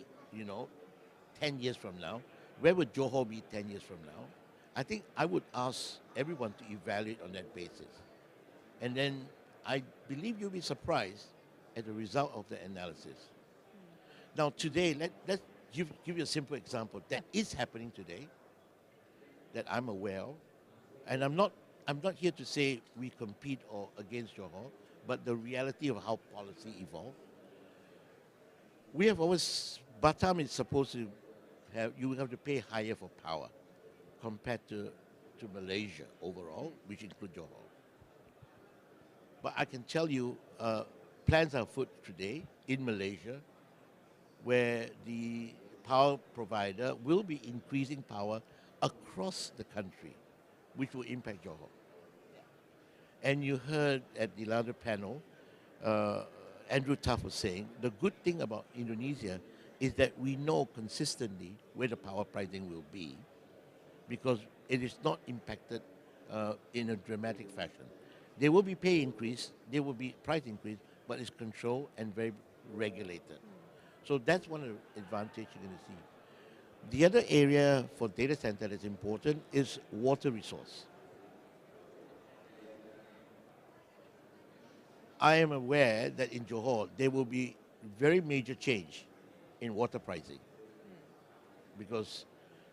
10 years from now, where would Johor be 10 years from now, I think I would ask everyone to evaluate on that basis. And then I believe you'll be surprised at the result of the analysis. Now today, let's give you a simple example that is happening today, that I'm aware of. And I'm not here to say we compete or against Johor, but the reality of how policy evolves. We have always, Batam is supposed to have, you have to pay higher for power compared to Malaysia overall, which includes Johor. But I can tell you, plans are afoot today in Malaysia where the power provider will be increasing power across the country, which will impact Johor. And you heard at the other panel, Andrew Tuff was saying, the good thing about Indonesia is that we know consistently where the power pricing will be because it is not impacted in a dramatic fashion. There will be pay increase, there will be price increase, but it's controlled and very regulated. So that's one of the advantages you're going to see. The other area for data center that's important is water resource. I am aware that in Johor, there will be very major change in water pricing because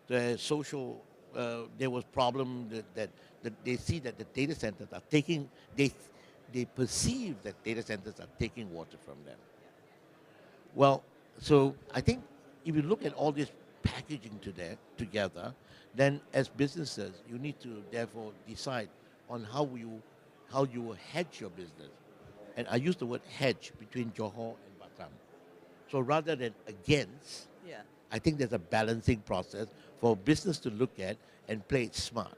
the social, there was problem that they see that the data centers are taking, they perceive that data centers are taking water from them. Well, so I think if you look at all this packaging together, then as businesses, you need to therefore decide on how you will hedge your business. And I use the word hedge between Johor and Batam. So rather than against, I think there's a balancing process for business to look at and play it smart.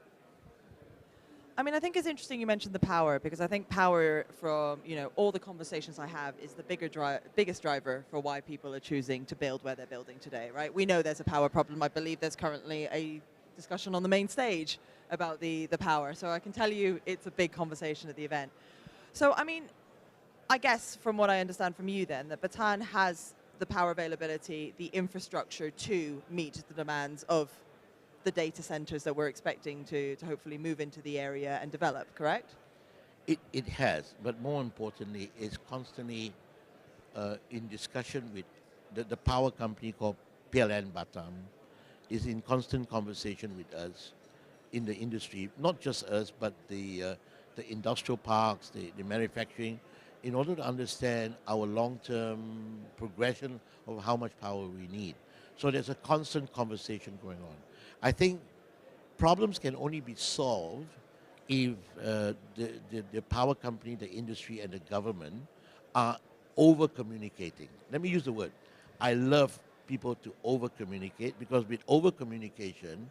I mean, I think it's interesting you mentioned the power because I think power from, all the conversations I have is the biggest driver for why people are choosing to build where they're building today, right? We know there's a power problem. I believe there's currently a discussion on the main stage about the power. So I can tell you it's a big conversation at the event. So, I mean, I guess from what I understand from you then, that Batam has the power availability, the infrastructure to meet the demands of the data centers that we're expecting to hopefully move into the area and develop, correct? It has, but more importantly, it's constantly in discussion with the power company called PLN Batam, is in constant conversation with us in the industry, not just us, but the industrial parks, the manufacturing, in order to understand our long-term progression of how much power we need. So there's a constant conversation going on. I think problems can only be solved if the power company, the industry, and the government are over-communicating. Let me use the word. I love people to over-communicate because with over-communication,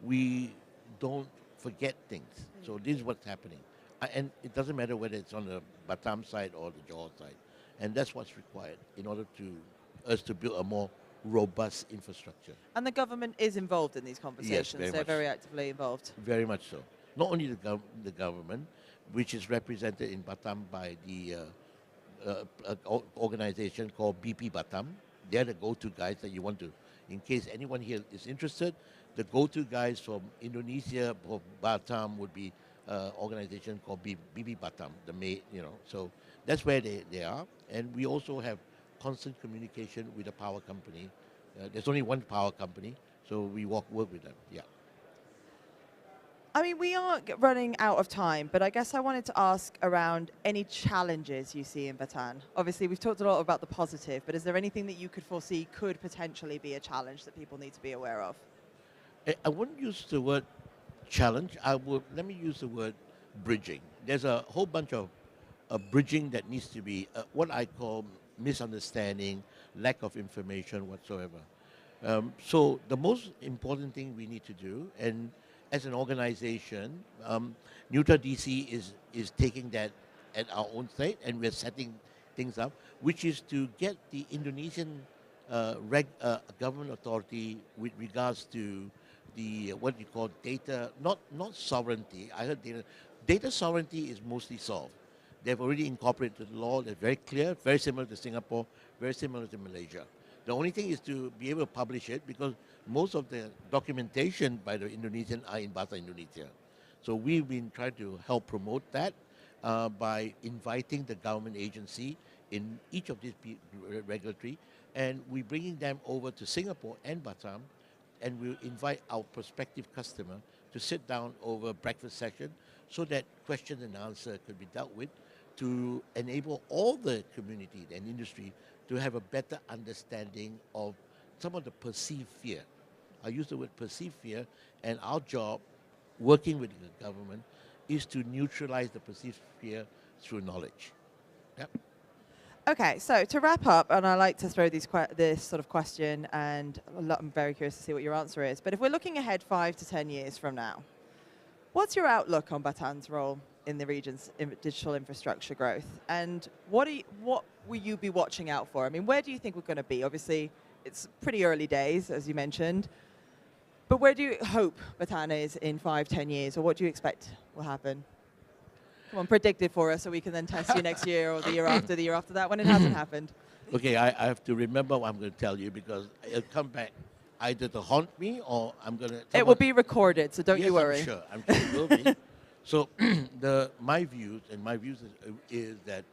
we don't forget things. So this is what's happening. And it doesn't matter whether it's on the Batam side or the Johor side. And that's what's required in order to us to build a more robust infrastructure. And the government is involved in these conversations. Yes, They're very actively involved. Very much so. Not only the government, which is represented in Batam by the organization called BP Batam. They're the go-to guys that you want to, in case anyone here is interested, the go-to guys from Indonesia or Batam would be organization called BP Batam, so that's where they are. And we also have constant communication with the power company. There's only one power company, so we work with them, I mean, we are running out of time, but I guess I wanted to ask around any challenges you see in Batam. Obviously, we've talked a lot about the positive, but is there anything that you could foresee could potentially be a challenge that people need to be aware of? I wouldn't use the word challenge. Let me use the word bridging. There's a whole bunch of a bridging that needs to be what I call misunderstanding, lack of information whatsoever. So the most important thing we need to do, and as an organization, Nutra DC is taking that at our own state, and we're setting things up, which is to get the Indonesian government authority with regards to the what you call data, not sovereignty. I heard data sovereignty is mostly solved. They've already incorporated the law. They're very clear, very similar to Singapore, very similar to Malaysia. The only thing is to be able to publish it, because most of the documentation by the Indonesian are in Bahasa Indonesia. So we've been trying to help promote that by inviting the government agency in each of these regulatory, and we're bringing them over to Singapore and Batam, and we'll invite our prospective customer to sit down over a breakfast session so that question and answer could be dealt with, to enable all the community and industry to have a better understanding of some of the perceived fear. I use the word perceived fear, and our job, working with the government, is to neutralize the perceived fear through knowledge. Yep. Okay, so to wrap up, and I like to throw this sort of question, and I'm very curious to see what your answer is, but if we're looking ahead 5 to 10 years from now, what's your outlook on Batam's role in the region's digital infrastructure growth? And what will you be watching out for? I mean, where do you think we're going to be? Obviously, it's pretty early days, as you mentioned, but where do you hope Batam is in 5, 10 years, or what do you expect will happen? Come on, predict it for us so we can then test you next year or the year after that when it hasn't happened. Okay, I have to remember what I'm going to tell you, because it'll come back either to haunt me, or I'm going to... It will be recorded, so don't you worry. I'm sure it will be. So my views is that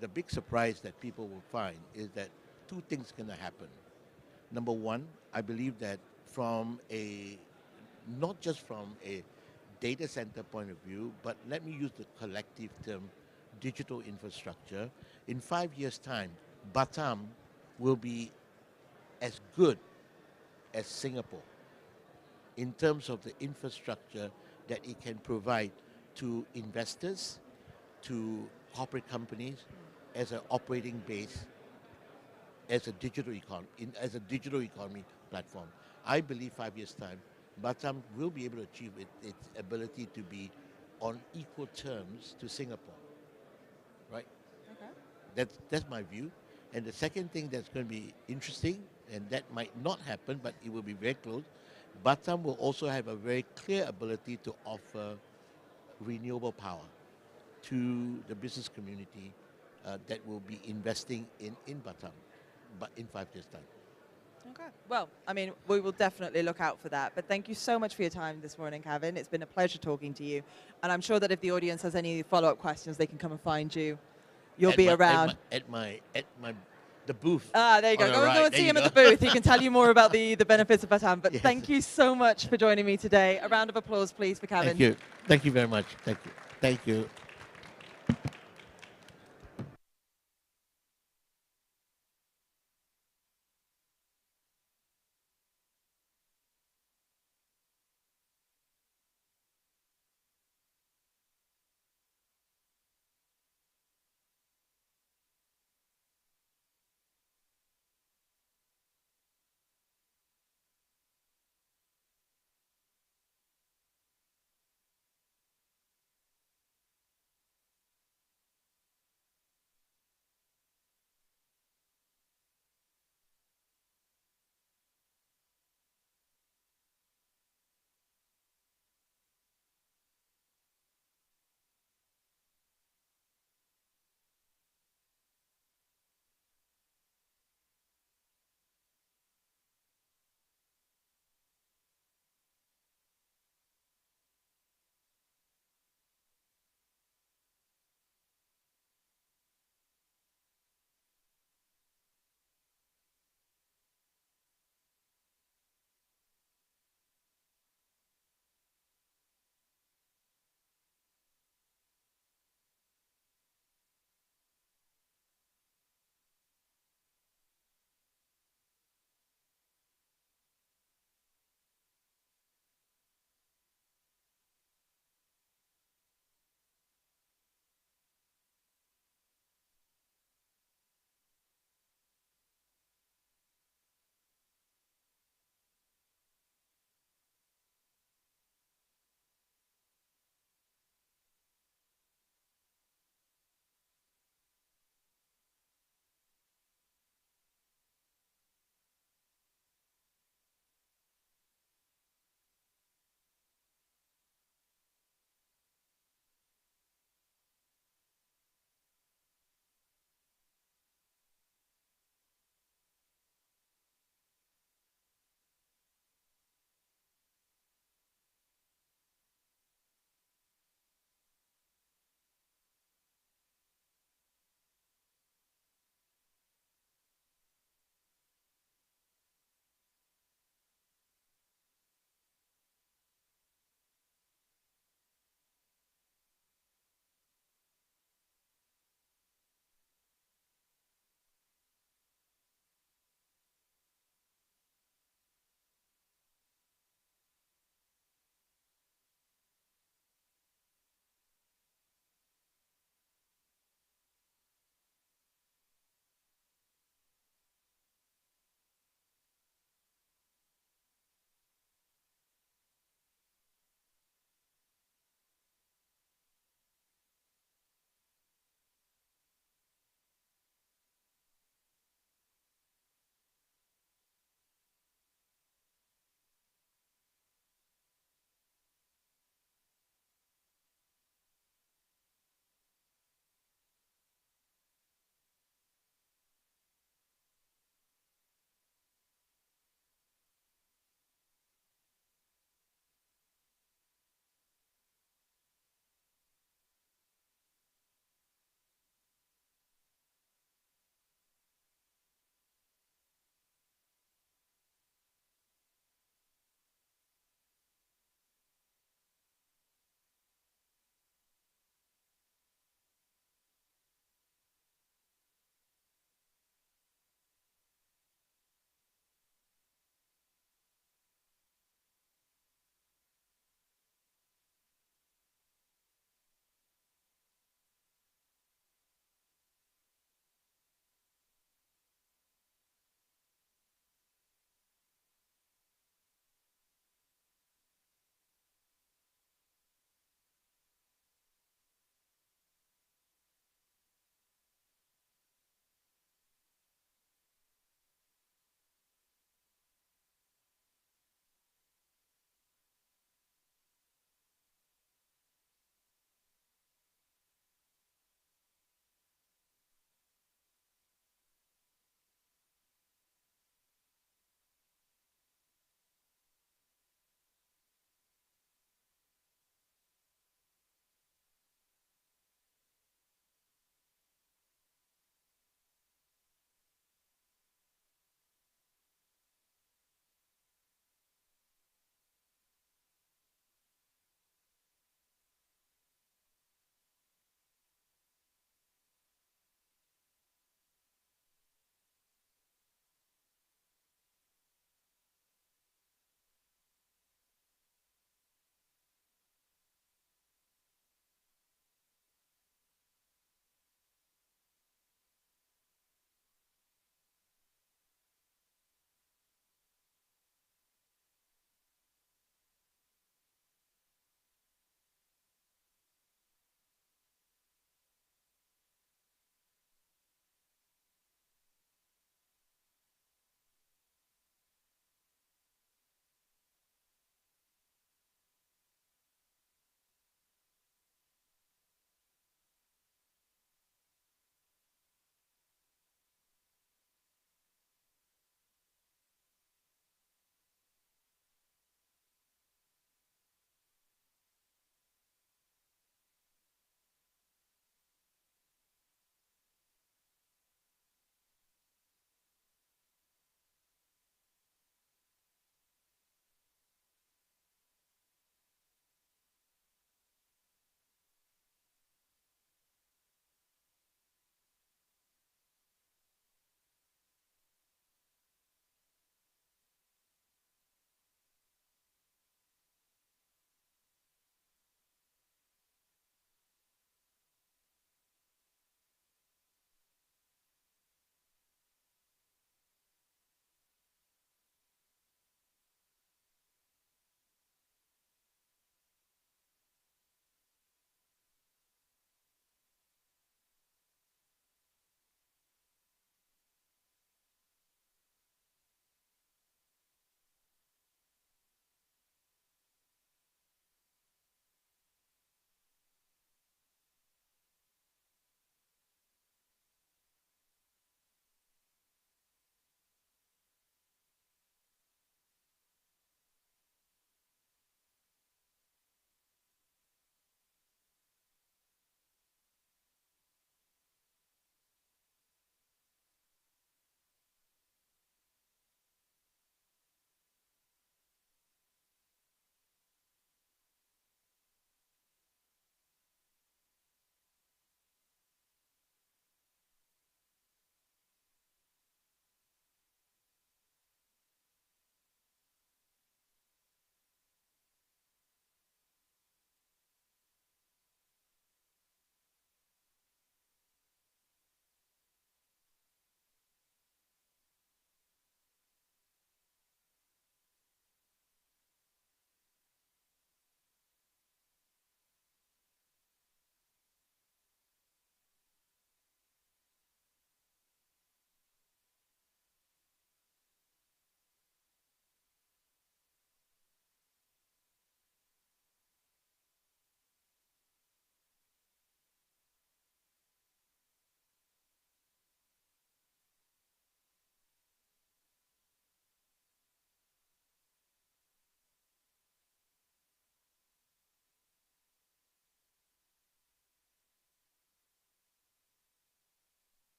the big surprise that people will find is that two things are going to happen. Number one, I believe that not just from a data center point of view, but let me use the collective term, digital infrastructure. In 5 years' time, Batam will be as good as Singapore in terms of the infrastructure that it can provide to investors, to corporate companies, as an operating base, as a digital economy platform. I believe 5 years' time, Batam will be able to achieve its ability to be on equal terms to Singapore, right? Okay. That's my view. And the second thing that's going to be interesting, and that might not happen, but it will be very close, Batam will also have a very clear ability to offer renewable power to the business community that will be investing in Batam, but in 5 years' time. Okay. Well, I mean, we will definitely look out for that. But thank you so much for your time this morning, Kevin. It's been a pleasure talking to you. And I'm sure that if the audience has any follow-up questions, they can come and find you. You'll be around. At the booth. Ah, there you go. Go and see him at the booth. He can tell you more about the benefits of Batam. But yes. Thank you so much for joining me today. A round of applause, please, for Kevin. Thank you. Thank you very much. Thank you. Thank you.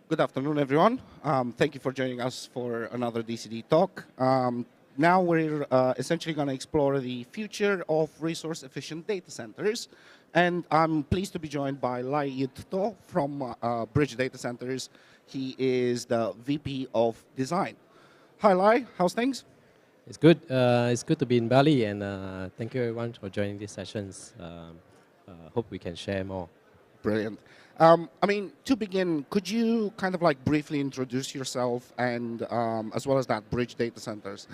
Good afternoon, everyone. Thank you for joining us for another DCD talk. Now we're essentially going to explore the future of resource-efficient data centers. And I'm pleased to be joined by Lai Yudto from Bridge Data Centers. He is the VP of Design. Hi, Lai. How's things? It's good. It's good to be in Bali, and thank you everyone for joining these sessions. Hope we can share more. Brilliant. I mean, to begin, could you kind of like briefly introduce yourself and as well as that Bridge Data Centers?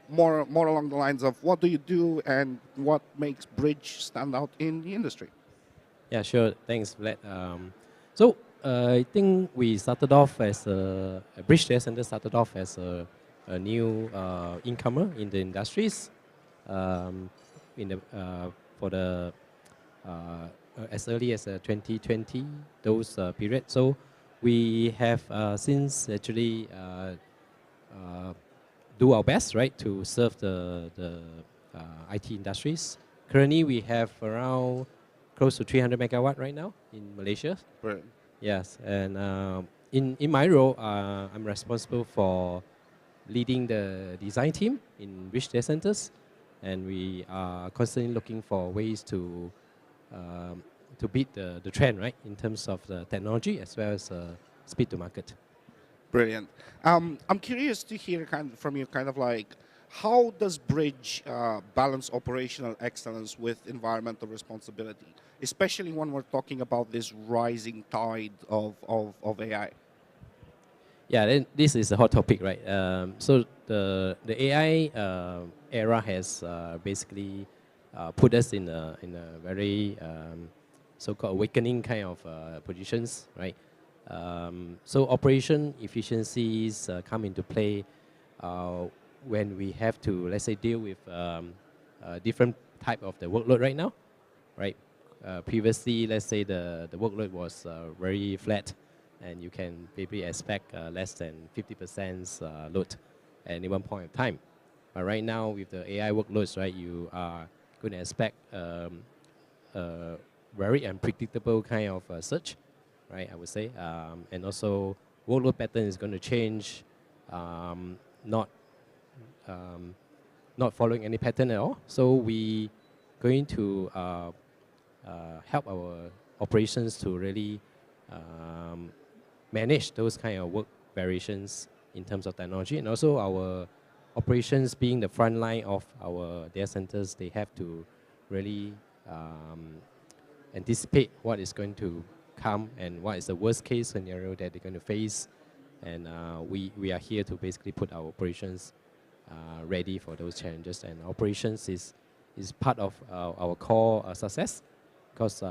More along the lines of what do you do and what makes Bridge stand out in the industry? Yeah, sure. Thanks, Vlad. So I think we started off as a Bridge Data Center started off as a new incomer in the industries for the as early as 2020, those period. So we have since actually do our best, right, to serve the IT industries. Currently, we have around close to 300 megawatt right now in Malaysia. Right. Yes, and in my role, I'm responsible for leading the design team in Bridge Data Centers, and we are constantly looking for ways to beat the trend, right, in terms of the technology as well as speed to market. Brilliant. I'm curious to hear from you kind of like, how does Bridge balance operational excellence with environmental responsibility, especially when we're talking about this rising tide of AI? Yeah, then this is a hot topic, right? So the AI era has basically put us in a very so-called awakening kind of positions, right? So operation efficiencies come into play when we have to, let's say, deal with different type of the workload right now, right? Previously, let's say the workload was very flat, and you can maybe expect less than 50% load at any one point of time. But right now, with the AI workloads, right, you are going to expect very unpredictable kind of search, right, I would say. And also, workload pattern is going to change, not following any pattern at all. So we going to help our operations to really manage those kind of work variations in terms of technology, and also our operations being the front line of our data centers, they have to really anticipate what is going to come and what is the worst case scenario that they're going to face. And we are here to basically put our operations ready for those challenges. And operations is part of our core success, because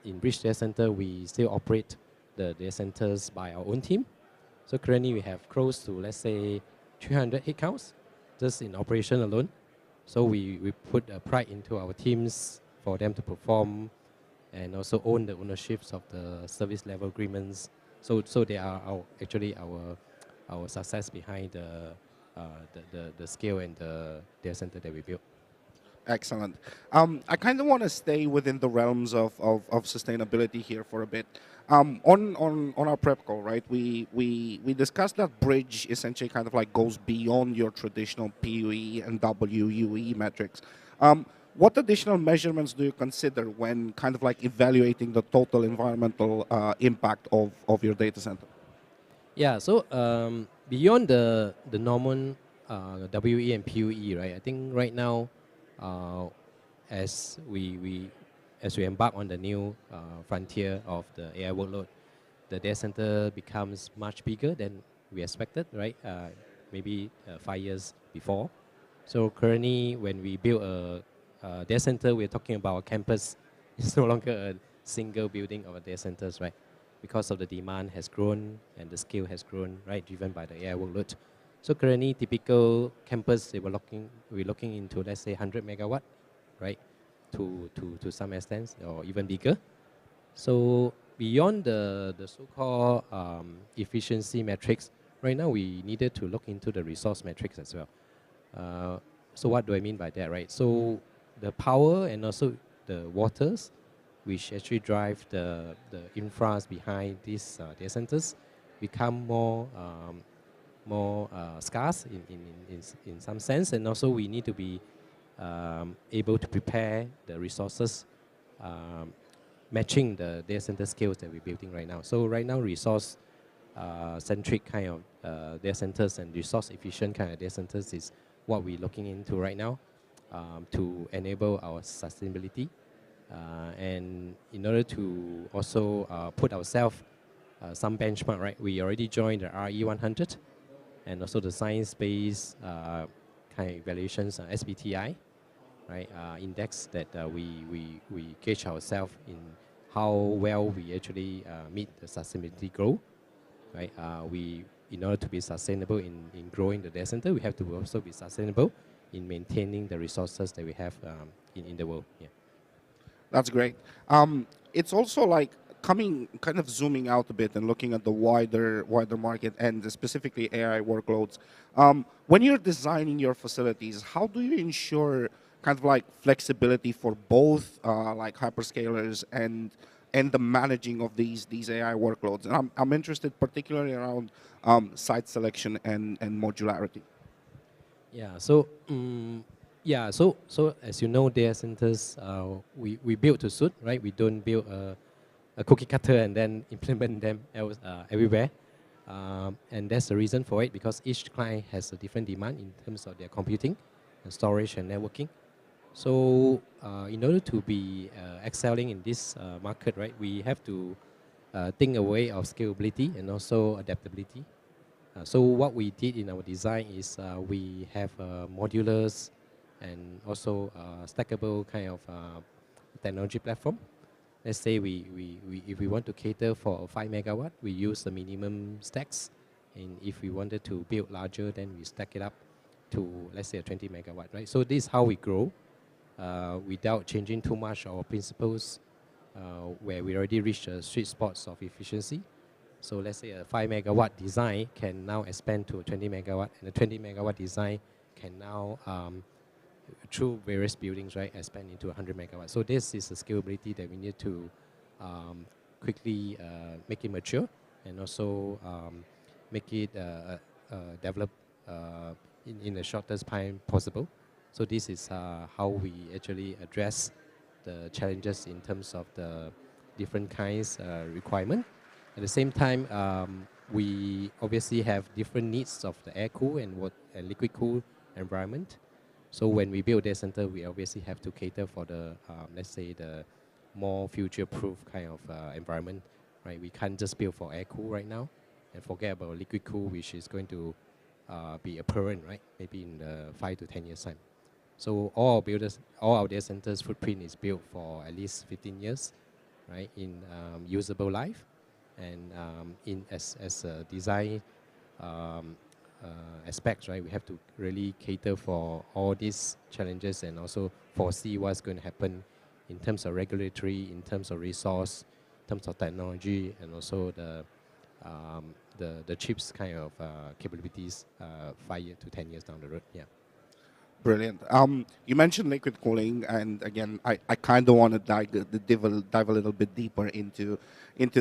in Bridge Data Center, we still operate the data centers by our own team. So currently we have close to, let's say, 300 headcounts just in operation alone. So we put pride into our teams for them to perform and also own the ownerships of the service level agreements. So they are actually our success behind the scale and the data center that we built. Excellent. I kind of want to stay within the realms of sustainability here for a bit. On our prep call, right, we discussed that Bridge essentially kind of like goes beyond your traditional PUE and WUE metrics. What additional measurements do you consider when kind of like evaluating the total environmental impact of your data center? Yeah, so beyond the normal WE and PUE, right, I think right now, as we embark on the new frontier of the AI workload, the data center becomes much bigger than we expected, right? Maybe 5 years before. So currently, when we build a data center, we're talking about a campus. It's no longer a single building of a data centers, right? Because of the demand has grown and the scale has grown, right? Driven by the AI workload. So currently, typical campus, we're looking into, let's say, 100 megawatt, right? To some extent, or even bigger. So beyond the so-called efficiency metrics, right now we needed to look into the resource metrics as well. So what do I mean by that, right? So the power and also the waters, which actually drive the infras behind these data centers, become more scarce in some sense, and also we need to be able to prepare the resources matching the data center skills that we're building right now. So right now, resource centric kind of data centers and resource efficient kind of data centers is what we're looking into right now to enable our sustainability. And in order to also put ourselves some benchmark, right? We already joined the RE100 and also the science-based kind of evaluations, SBTI, right? Index that we gauge ourselves in how well we actually meet the sustainability goal, right? In order to be sustainable in growing the data center, we have to also be sustainable in maintaining the resources that we have in the world. Yeah. That's great. It's also like kind of zooming out a bit and looking at the wider market and specifically AI workloads. When you're designing your facilities, how do you ensure kind of like flexibility for both like hyperscalers and the managing of these AI workloads? And I'm interested particularly around site selection and modularity. Yeah. So so as you know, data centers we build to suit, right? We don't build a cookie cutter and then implement them everywhere. And that's the reason for it, because each client has a different demand in terms of their computing and storage and networking. So in order to be excelling in this market, right, we have to think a way of scalability and also adaptability. So what we did in our design is we have modulars and also stackable kind of technology platform. Let's say if we want to cater for 5 megawatt, we use the minimum stacks. And if we wanted to build larger, then we stack it up to, let's say, a 20 megawatt, right? So this is how we grow without changing too much our principles where we already reached the sweet spots of efficiency. So let's say a 5 megawatt design can now expand to a 20 megawatt, and a 20 megawatt design can now, through various buildings, right, expand into 100 megawatts. So this is the scalability that we need to quickly make it mature and also make it develop in the shortest time possible. So this is how we actually address the challenges in terms of the different kinds requirement. At the same time, we obviously have different needs of the air cool and liquid cool environment. So when we build data center, we obviously have to cater for the, let's say, the more future-proof kind of environment, right? We can't just build for air cool right now and forget about liquid cool, which is going to be apparent, right? Maybe in the 5 to 10 years time. So all our data centers footprint is built for at least 15 years, right? In usable life, and as a design aspects, right? We have to really cater for all these challenges and also foresee what's going to happen in terms of regulatory, in terms of resource, in terms of technology, and also the chips kind of capabilities 5 to 10 years down the road. Yeah. Brilliant. You mentioned liquid cooling, and again, I kind of want to dive a little bit deeper into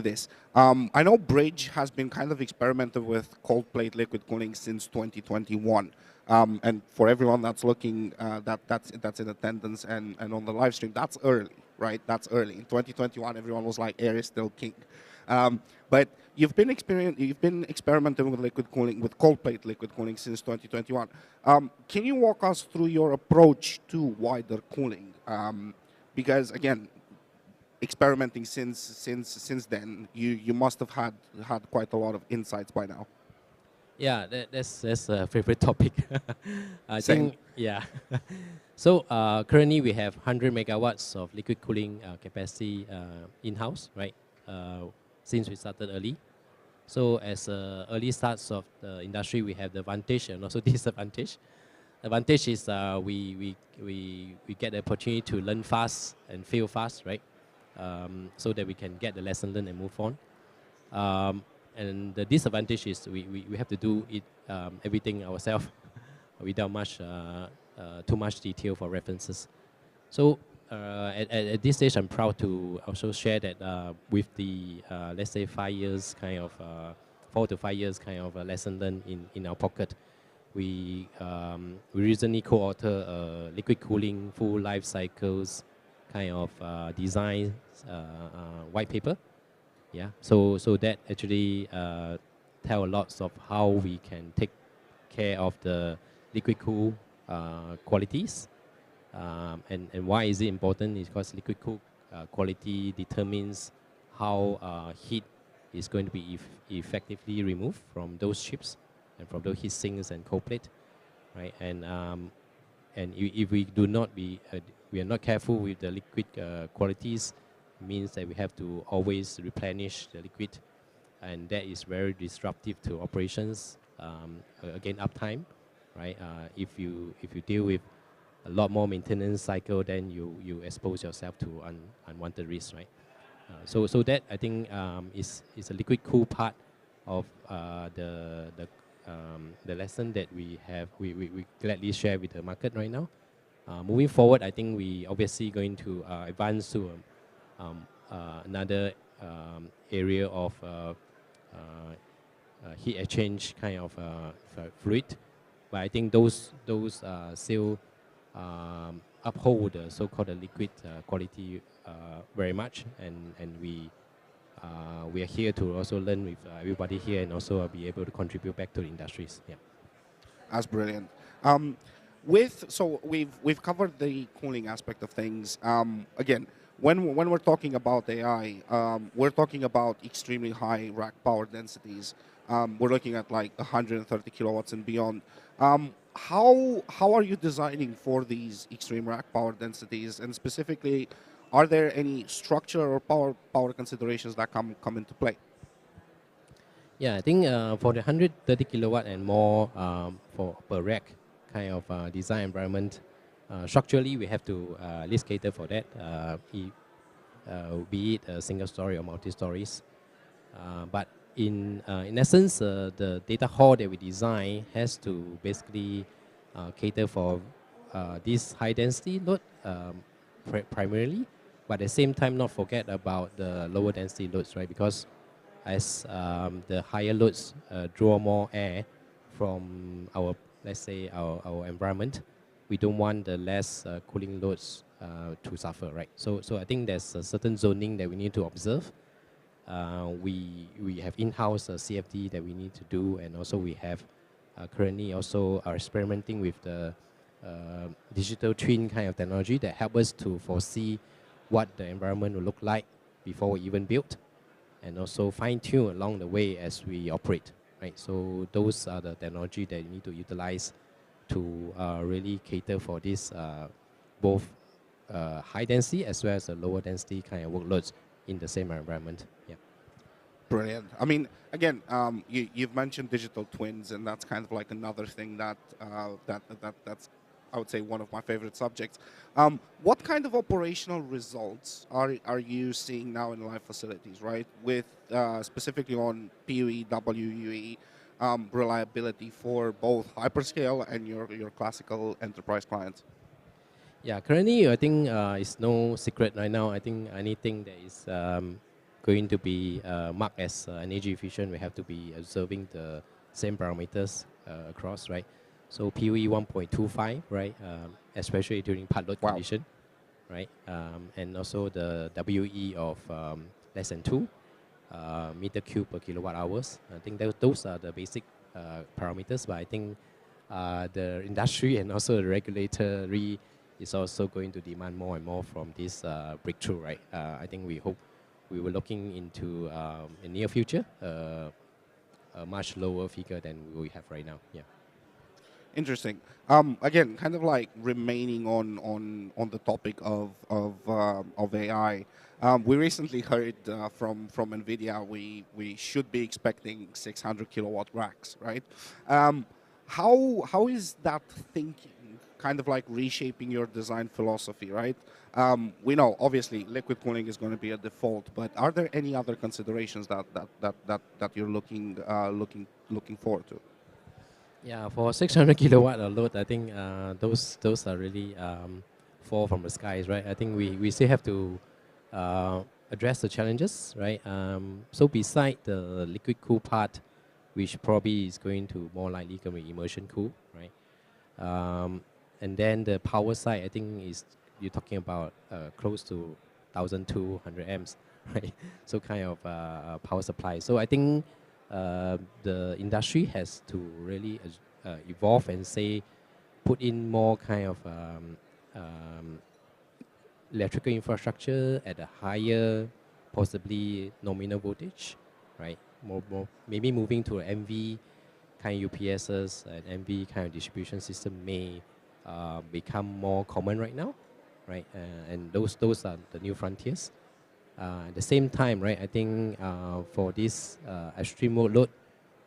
this. I know Bridge has been kind of experimenting with cold plate liquid cooling since 2021. And for everyone that's looking, that's in attendance and on the live stream, that's early, right? That's early. In 2021, everyone was like, air is still king. But you've been experimenting with liquid cooling, with cold plate liquid cooling since 2021. Can you walk us through your approach to wider cooling? Because again, experimenting since then, you must have had quite a lot of insights by now. Yeah, that's a favorite topic. I Same. think, yeah. So currently we have 100 megawatts of liquid cooling capacity in-house, right? Since we started early. So as early starts of the industry, we have the advantage and also disadvantage. Advantage is we get the opportunity to learn fast and fail fast, right? So that we can get the lesson learned and move on. And the disadvantage is we have to do it everything ourselves without too much detail for references. So at this stage, I'm proud to also share that with the, let's say, 5 years kind of 4 to 5 years kind of a lesson learned in our pocket. We recently co-authored a liquid cooling full life cycles kind of design white paper. Yeah, so that actually tell lots of how we can take care of the liquid cool qualities. And why is it important? Is because liquid cool quality determines how heat is going to be effectively removed from those chips and from those heat sinks and cold plate, right? And if we do not we are not careful with the liquid qualities, means that we have to always replenish the liquid, and that is very disruptive to operations. Again, uptime, right? If you deal with a lot more maintenance cycle, then you expose yourself to unwanted risks, right? So that I think is a liquid cool part of the lesson that we gladly share with the market right now. Moving forward, I think we obviously going to advance to another area of heat exchange kind of fluid, but I think those still uphold the so-called liquid quality very much, and we are here to also learn with everybody here and also be able to contribute back to the industries. Yeah, that's brilliant. So we've covered the cooling aspect of things. Again, when we're talking about AI, we're talking about extremely high rack power densities. We're looking at like 130 kilowatts and beyond. How are you designing for these extreme rack power densities, and specifically, are there any structure or power considerations that come into play? Yeah, I think for the 130 kilowatt and more for per rack kind of design environment, structurally we have to at least cater for that, be it a single story or multi-stories. But in essence, the data hall that we design has to basically cater for this high density load primarily, but at the same time not forget about the lower density loads, right? Because as the higher loads draw more air from our, let's say, our environment, we don't want the less cooling loads to suffer, right? So I think there's a certain zoning that we need to observe. We have in-house CFD that we need to do, and also we have currently also are experimenting with the digital twin kind of technology that help us to foresee what the environment will look like before we even build, and also fine-tune along the way as we operate, right? So those are the technology that you need to utilize to really cater for this both high density as well as the lower density kind of workloads in the same environment. Yeah. Brilliant. I mean, again, you've mentioned digital twins, and that's kind of like another thing that's I would say one of my favorite subjects. What kind of operational results are you seeing now in live facilities, right? With specifically on PUE, WUE, reliability for both hyperscale and your classical enterprise clients? Yeah, currently I think it's no secret right now. I think anything that is going to be marked as energy efficient, we have to be observing the same parameters across, right? So PUE 1.25, right? Especially during part load condition, right? And also the WE of less than 2 meter cube per kilowatt hours. I think those are the basic parameters, but I think the industry and also the regulatory is also going to demand more and more from this breakthrough, right? I think we hope we were looking into in near future a much lower figure than we have right now. Yeah. Interesting. Again, kind of like remaining on the topic of AI. We recently heard from NVIDIA we should be expecting 600 kilowatt racks, right? How is that thinking kind of like reshaping your design philosophy, right? We know obviously liquid cooling is going to be a default, but are there any other considerations that you're looking forward to? Yeah, for 600 kilowatt load, I think those are really fall from the skies, right? I think we still have to address the challenges, right? So beside the liquid cool part, which probably is going to more likely going to be immersion cool, right? And then the power side, I think is you're talking about close to 1,200 amps, right? So kind of power supply. So I think the industry has to really evolve and say put in more kind of electrical infrastructure at a higher, possibly nominal voltage, right? More maybe moving to MV kind of UPSs and MV kind of distribution system may become more common right now, right? And those are the new frontiers. At the same time, right? I think for this extreme workload,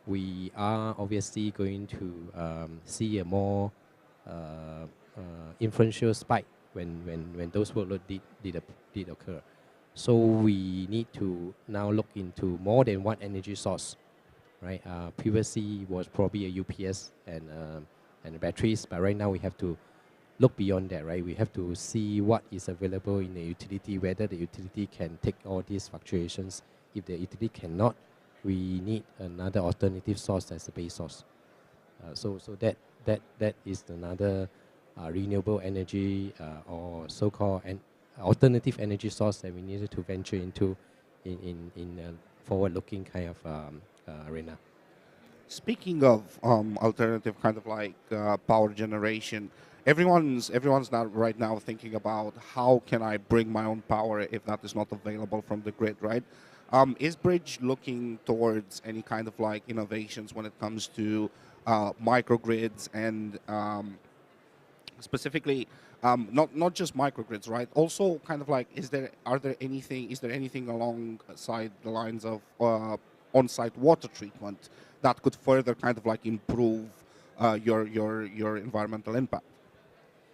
we are obviously going to see a more influential spike when those workload did occur. So we need to now look into more than one energy source, right? Previously was probably a UPS and batteries, but right now we have to look beyond that, right? We have to see what is available in the utility, whether the utility can take all these fluctuations. If the utility cannot, we need another alternative source as a base source. So that is another renewable energy or so-called alternative energy source that we needed to venture into in a forward-looking kind of arena. Speaking of alternative kind of like power generation, everyone's now right now thinking about how can I bring my own power if that is not available from the grid, right? Is Bridge looking towards any kind of like innovations when it comes to microgrids and specifically not just microgrids, right? Also, kind of like, is there anything alongside the lines of on-site water treatment that could further kind of like improve your environmental impact?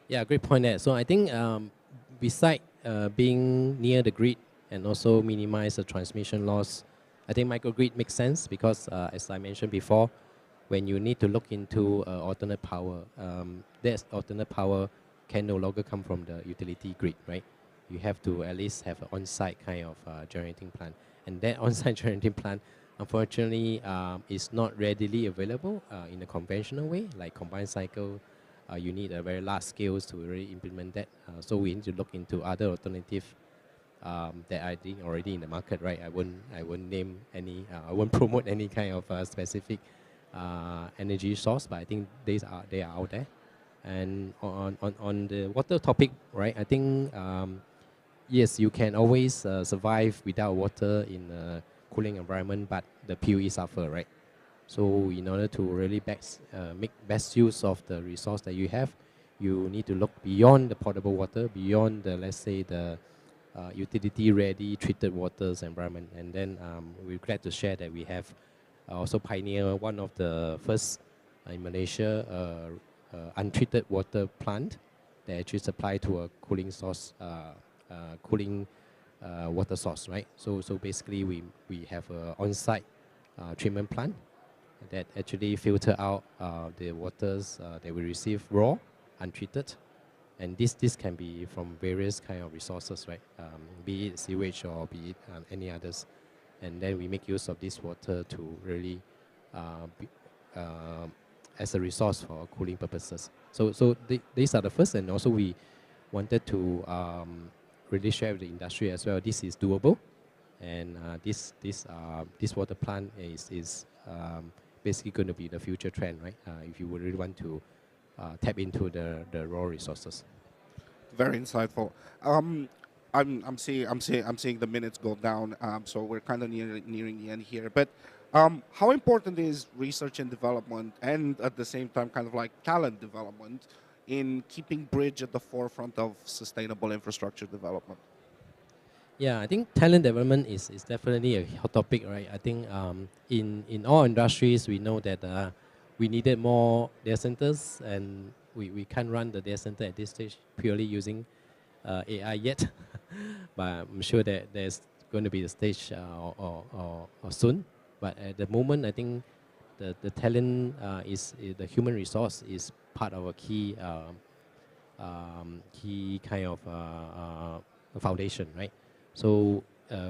Yeah, great point there. So I think beside being near the grid and also minimize the transmission loss, I think microgrid makes sense because as I mentioned before, when you need to look into alternate power, that alternate power can no longer come from the utility grid, right? You have to at least have an on-site kind of generating plant. And that on-site generating plant, unfortunately, is not readily available in a conventional way, like combined cycle. You need a very large scales to really implement that. So we need to look into other alternative that I think already in the market, right? I won't name any, I won't promote any kind of specific energy source, but I think they are out there. And on the water topic, right? I think yes, you can always survive without water in a cooling environment, but the PUE suffer, right? So in order to really make best use of the resource that you have, you need to look beyond the potable water, beyond the, let's say, the utility-ready treated waters environment. And then we're glad to share that we have also pioneered one of the first in Malaysia untreated water plant that actually supply to a cooling source, water source, right? So basically we have an on-site treatment plant that actually filter out the waters that we receive raw, untreated, and this can be from various kind of resources, right? Be it sewage or be it any others, and then we make use of this water to really as a resource for cooling purposes. So these are the first, and also we wanted to really share with the industry as well. This is doable, and this water plant is basically going to be the future trend, right? If you would really want to tap into the raw resources. Very insightful. I'm seeing the minutes go down, so we're kind of nearing the end here. But how important is research and development, and at the same time, kind of like talent development, in keeping Bridge at the forefront of sustainable infrastructure development? Yeah, I think talent development is definitely a hot topic, right? I think in all industries, we know that we needed more data centers, and we can't run the data center at this stage purely using AI yet. But I'm sure that there's going to be a stage or soon. But at the moment, I think the talent is the human resource is part of a key kind of foundation, right? So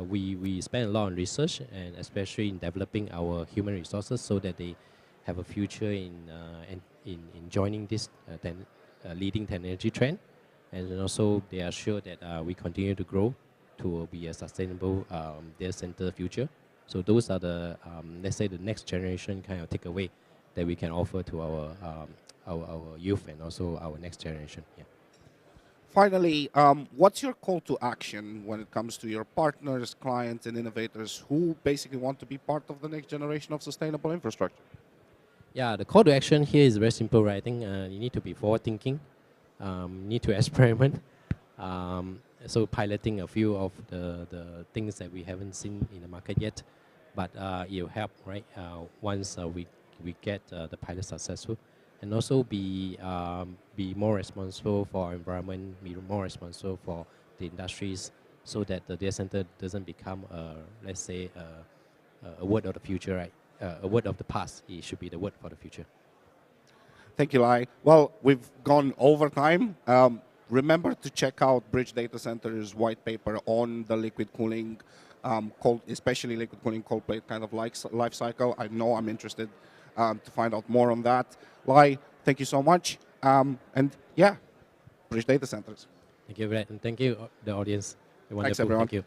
we spend a lot on research and especially in developing our human resources so that they have a future in joining this leading technology trend, and then also they are sure that we continue to grow to be a sustainable data center future. So those are the let's say the next generation kind of takeaway that we can offer to our youth and also our next generation. Yeah. Finally, what's your call to action when it comes to your partners, clients, and innovators who basically want to be part of the next generation of sustainable infrastructure? Yeah, the call to action here is very simple, right? I think you need to be forward thinking, need to experiment. So piloting a few of the things that we haven't seen in the market yet, but it will help, right? Once we get the pilot successful, and also be more responsible for our environment, be more responsible for the industries, so that the data center doesn't become let's say a word of the future, right? A word of the past. It should be the word for the future. Thank you, Lai. Well, we've gone over time. Remember to check out Bridge Data Center's white paper on the liquid cooling, especially liquid cooling cold plate kind of life cycle. I know I'm interested to find out more on that. Lai, thank you so much. And yeah, Bridge Data Centers. Thank you, Vlad, and thank you, the audience. Thanks, everyone. Thank you.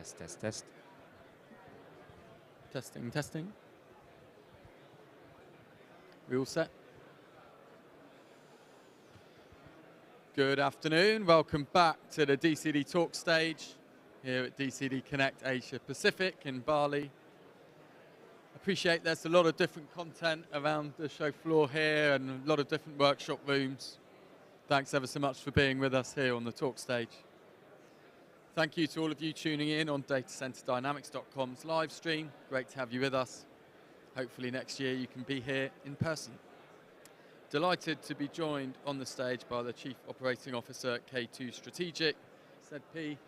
Test, test, test. Testing, testing. We all set? Good afternoon. Welcome back to the DCD talk stage here at DCD Connect Asia Pacific in Bali. Appreciate there's a lot of different content around the show floor here and a lot of different workshop rooms. Thanks ever so much for being with us here on the talk stage. Thank you to all of you tuning in on datacenterdynamics.com's live stream. Great to have you with us. Hopefully next year you can be here in person. Delighted to be joined on the stage by the Chief Operating Officer at K2 Strategic, Said P.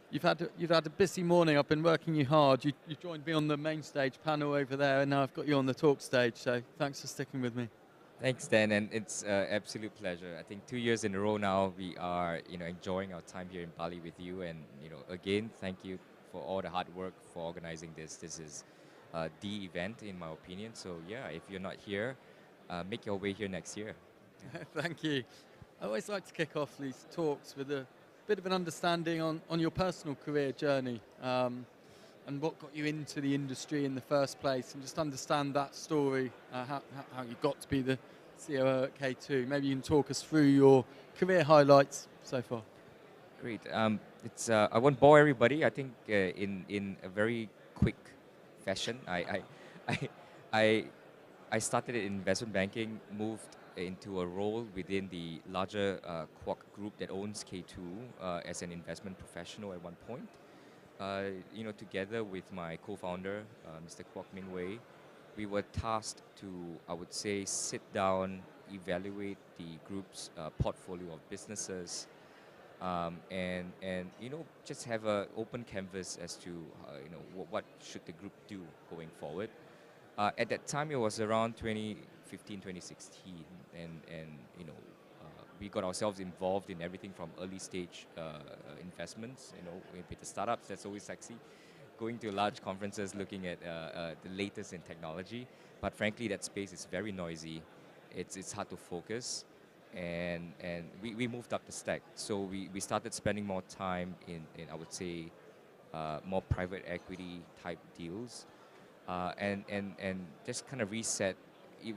You've had a busy morning. I've been working you hard. You joined me on the main stage panel over there, and now I've got you on the talk stage. So thanks for sticking with me. Thanks, Dan, and it's an absolute pleasure. I think 2 years in a row now, we are enjoying our time here in Bali with you, and again, thank you for all the hard work for organizing this. This is the event, in my opinion. So yeah, if you're not here, make your way here next year. Thank you. I always like to kick off these talks with a bit of an understanding on your personal career journey and what got you into the industry in the first place, and just understand that story, how you got to be the COO at K2. Maybe you can talk us through your career highlights so far. Great. I won't bore everybody. I think in a very quick fashion, I started in investment banking, moved into a role within the larger Kwok group that owns K2 as an investment professional at one point. Together with my co-founder, Mr. Kwok Ming Wei, we were tasked to, I would say, sit down, evaluate the group's portfolio of businesses, and just have an open canvas as to what should the group do going forward. At that time, it was around 2015, 2016, and we got ourselves involved in everything from early stage investments, with the startups. That's always sexy. Going to large conferences, looking at the latest in technology. But frankly, that space is very noisy. It's hard to focus, and we moved up the stack. So we started spending more time in I would say, more private equity type deals, and just kind of reset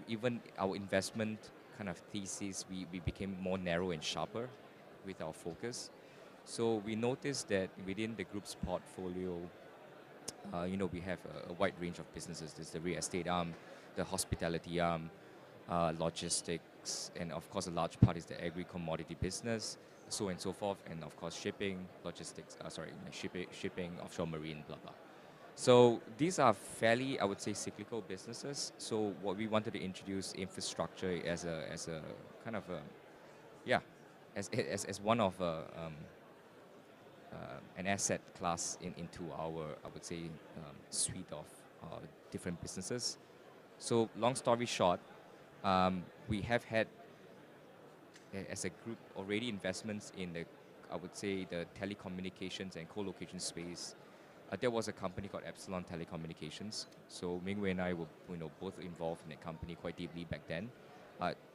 even our investment kind of thesis. We became more narrow and sharper with our focus. So we noticed that within the group's portfolio, we have a wide range of businesses. There's the real estate arm, the hospitality arm, logistics, and of course a large part is the agri-commodity business, so and so forth, and of course shipping, logistics, shipping, offshore marine, blah, blah. So these are fairly, I would say, cyclical businesses. So what we wanted to introduce infrastructure as a kind of as one of an asset class into our, I would say, suite of different businesses. So long story short, we have had as a group already investments in the, I would say, the telecommunications and co-location space. There was a company called Epsilon Telecommunications. So Mingwei and I were both involved in that company quite deeply back then.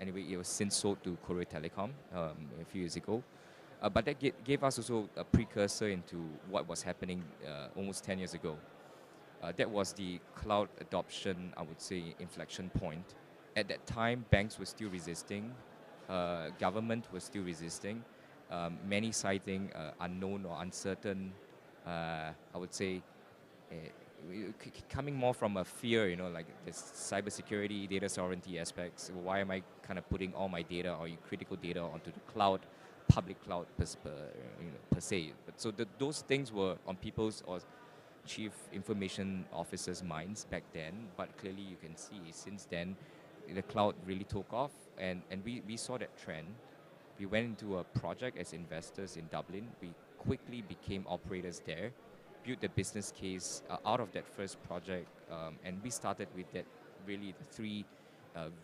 Anyway, it was since sold to Korea Telecom a few years ago. But that gave us also a precursor into what was happening almost 10 years ago. That was the cloud adoption, I would say, inflection point. At that time, banks were still resisting, government was still resisting, many citing unknown or uncertain, I would say, coming more from a fear, like this cybersecurity, data sovereignty aspects. Why am I kind of putting all my data or critical data onto the cloud, public cloud per se? But so those things were on people's or chief information officers' minds back then. But clearly, you can see since then, the cloud really took off, and we saw that trend. We went into a project as investors in Dublin. We quickly became operators there, built the business case out of that first project, and we started with that really the three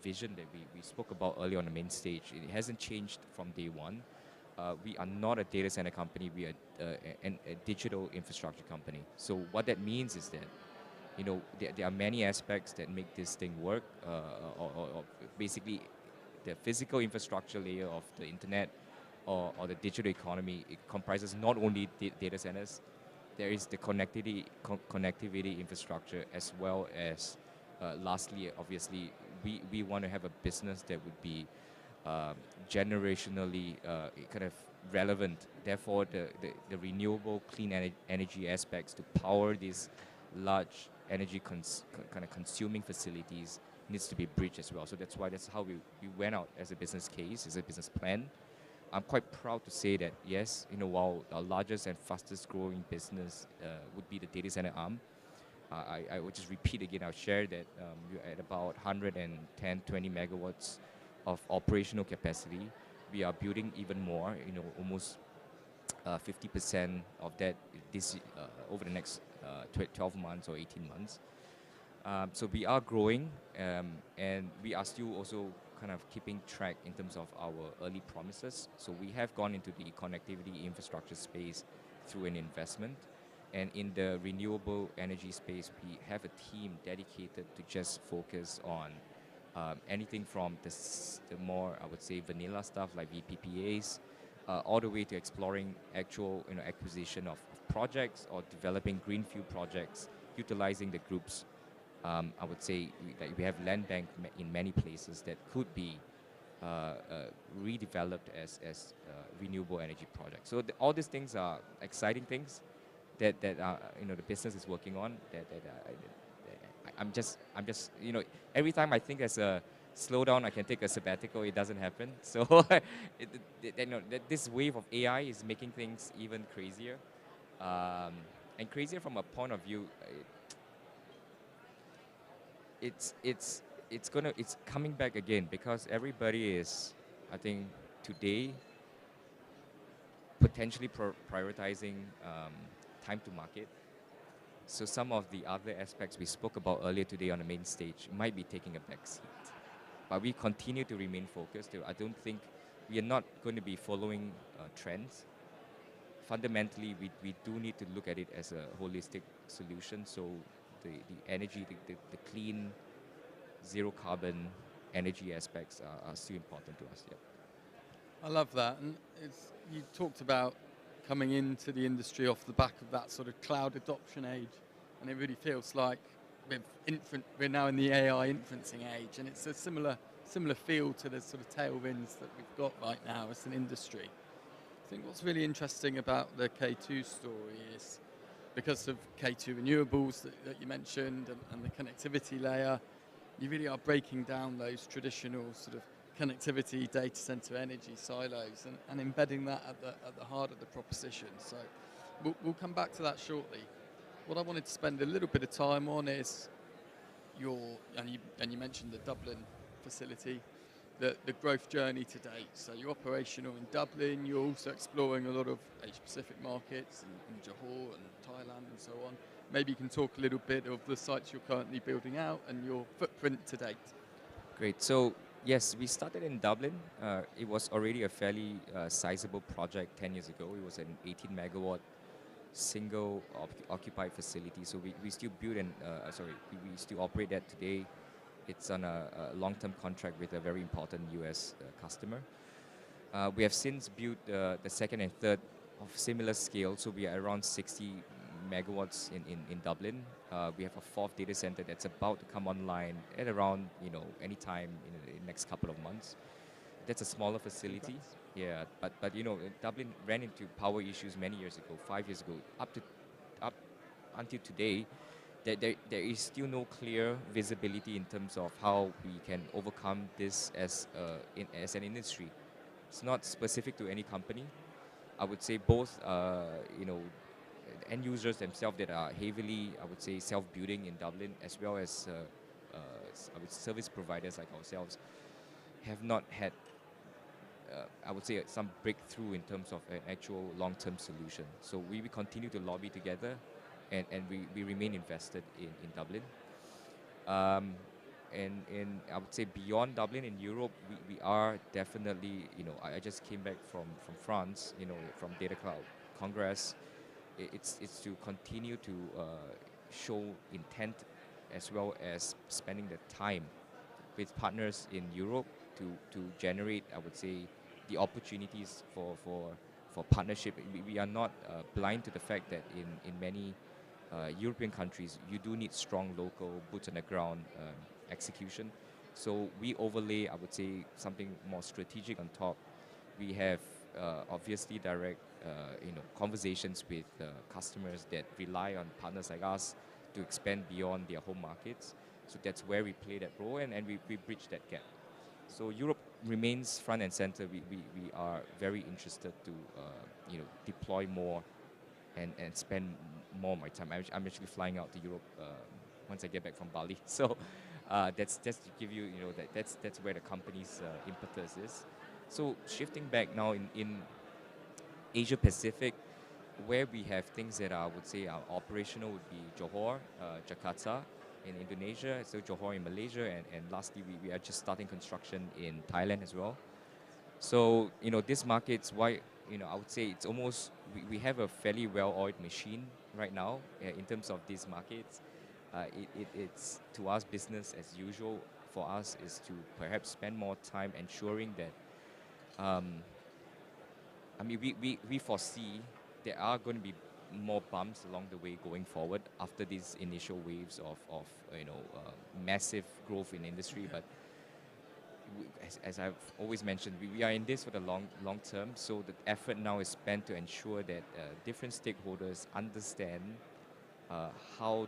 vision that we spoke about earlier on the main stage. It hasn't changed from day one. We are not a data center company. We are a digital infrastructure company. So what that means is that there are many aspects that make this thing work, or basically the physical infrastructure layer of the internet or the digital economy. It comprises not only data centers, there is the connectivity infrastructure, as well as lastly, obviously, we want to have a business that would be generationally kind of relevant. Therefore, the renewable clean energy aspects to power these large energy kind of consuming facilities needs to be bridged as well. So that's how we went out as a business case, as a business plan. I'm quite proud to say that yes, while our largest and fastest growing business would be the data center arm, I would just repeat again, I'll share that we're at about 110, 20 megawatts of operational capacity. We are building even more, almost 50% of that this over the next 12 months or 18 months. So we are growing, and we are still also kind of keeping track in terms of our early promises. So we have gone into the connectivity infrastructure space through an investment. And in the renewable energy space, we have a team dedicated to just focus on anything from the more, I would say, vanilla stuff like VPPAs, all the way to exploring actual acquisition of projects or developing greenfield projects, utilizing the group's I would say that we have land bank in many places that could be redeveloped as renewable energy projects. So all these things are exciting things that the business is working on. I'm just every time I think there's a slowdown, I can take a sabbatical. It doesn't happen. So this wave of AI is making things even crazier, and crazier from a point of view. It's coming back again because everybody is, I think, today potentially prioritizing time to market. So some of the other aspects we spoke about earlier today on the main stage might be taking a back seat. But we continue to remain focused. I don't think we are not going to be following trends. Fundamentally, we do need to look at it as a holistic solution. So the energy, the clean, zero carbon energy aspects are still important to us. Yep. I love that. And you talked about coming into the industry off the back of that sort of cloud adoption age, and it really feels like we're now in the AI inferencing age, and it's a similar feel to the sort of tailwinds that we've got right now as an industry. I think what's really interesting about the K2 story is because of K2 renewables that you mentioned and the connectivity layer, you really are breaking down those traditional sort of connectivity data center energy silos and embedding that at the heart of the proposition. So we'll come back to that shortly. What I wanted to spend a little bit of time on is you mentioned the Dublin facility, the growth journey to date. So you're operational in Dublin, you're also exploring a lot of Asia-Pacific markets in Johor and Thailand and so on. Maybe you can talk a little bit of the sites you're currently building out and your footprint to date. Great. So yes, we started in Dublin. It was already a fairly sizable project 10 years ago. It was an 18 megawatt single occupied facility. So we still build and we still operate that today. It's on a long-term contract with a very important US customer. We have since built the second and third of similar scale. So we are around 60 megawatts in Dublin. We have a fourth data center that's about to come online at around any time in the next couple of months. That's a smaller facility. Yeah, but Dublin ran into power issues many years ago, 5 years ago, up until today. There is still no clear visibility in terms of how we can overcome this as an industry. It's not specific to any company. I would say both end users themselves that are heavily, I would say, self-building in Dublin, as well as service providers like ourselves, have not had, I would say, some breakthrough in terms of an actual long-term solution. So we continue to lobby together, and we remain invested in Dublin. And I would say beyond Dublin in Europe, we are definitely, I just came back from France, from Data Cloud Congress. It's to continue to show intent as well as spending the time with partners in Europe to generate, I would say, the opportunities for for partnership. We are not blind to the fact that in many European countries, you do need strong local boots on the ground execution. So we overlay, I would say, something more strategic on top. We have obviously direct conversations with customers that rely on partners like us to expand beyond their home markets. So that's where we play that role, and we bridge that gap. So Europe remains front and center. We are very interested to deploy more and spend more of my time. I'm actually flying out to Europe once I get back from Bali. So that's to give you, that's where the company's impetus is. So shifting back now in Asia Pacific, where we have things that I would say are operational would be Johor, Jakarta in Indonesia, so Johor in Malaysia, and lastly we are just starting construction in Thailand as well. So these markets, why I would say it's almost we have a fairly well-oiled machine right now in terms of these markets. It's to us business as usual. For us is to perhaps spend more time ensuring that we foresee there are going to be more bumps along the way going forward after these initial waves of massive growth in industry. But as I've always mentioned, we are in this for the long term. So the effort now is spent to ensure that different stakeholders understand how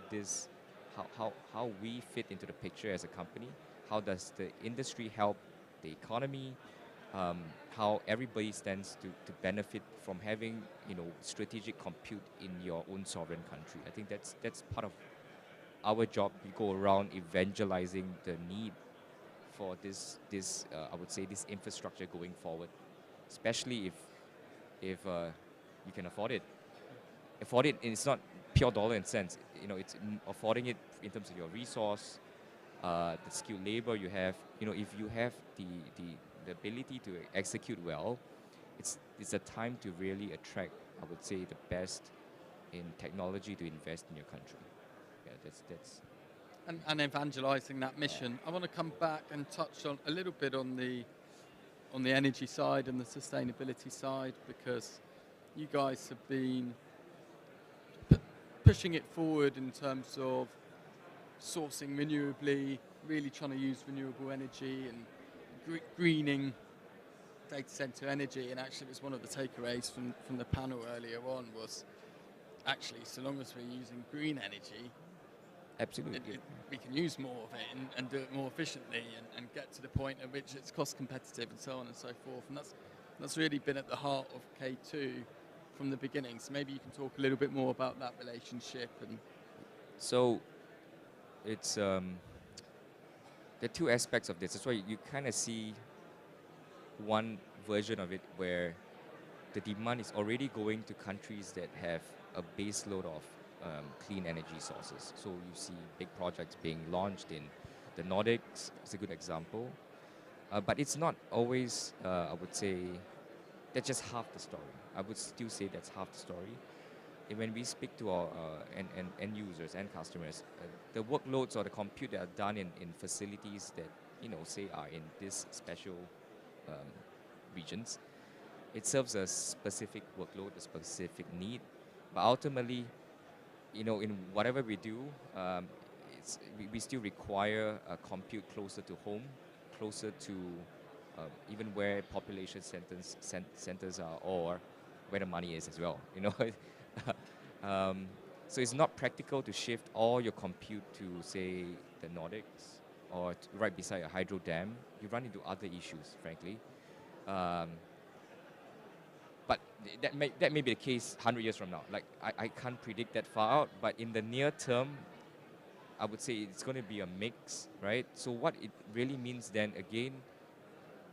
we fit into the picture as a company. How does the industry help the economy? How everybody stands to benefit from having strategic compute in your own sovereign country. I think that's part of our job. We go around evangelizing the need for this I would say this infrastructure going forward, especially if you can afford it. Afford it, and it's not pure dollar and cents. It's affording it in terms of your resource, the skilled labor you have. If you have the ability to execute well, it's a time to really attract, I would say, the best in technology to invest in your country. Yeah, that's. And evangelizing that mission. I want to come back and touch on a little bit on the energy side and the sustainability side, because you guys have been pushing it forward in terms of sourcing renewably, really trying to use renewable energy and greening data center energy. And actually it was one of the takeaways from the panel earlier on was actually, so long as we're using green energy, absolutely, we can use more of it and do it more efficiently and get to the point at which it's cost competitive and so on and so forth. And that's really been at the heart of K2 from the beginning. So maybe you can talk a little bit more about that relationship. And so it's there are two aspects of this. That's why you kind of see one version of it where the demand is already going to countries that have a base load of clean energy sources. So you see big projects being launched in the Nordics. It's a good example. But it's not always, I would say, that's just half the story. I would still say that's half the story. And when we speak to our end users and customers, the workloads or the compute that are done in facilities that, say are in this special regions, it serves a specific workload, a specific need. But ultimately, in whatever we do, we still require a compute closer to home, closer to even where population centers are, or where the money is as well. So it's not practical to shift all your compute to, say, the Nordics or right beside a hydro dam. You run into other issues, frankly. But that may be the case 100 years from now. Like, I can't predict that far out, but in the near term, I would say it's going to be a mix, right? So what it really means then, again,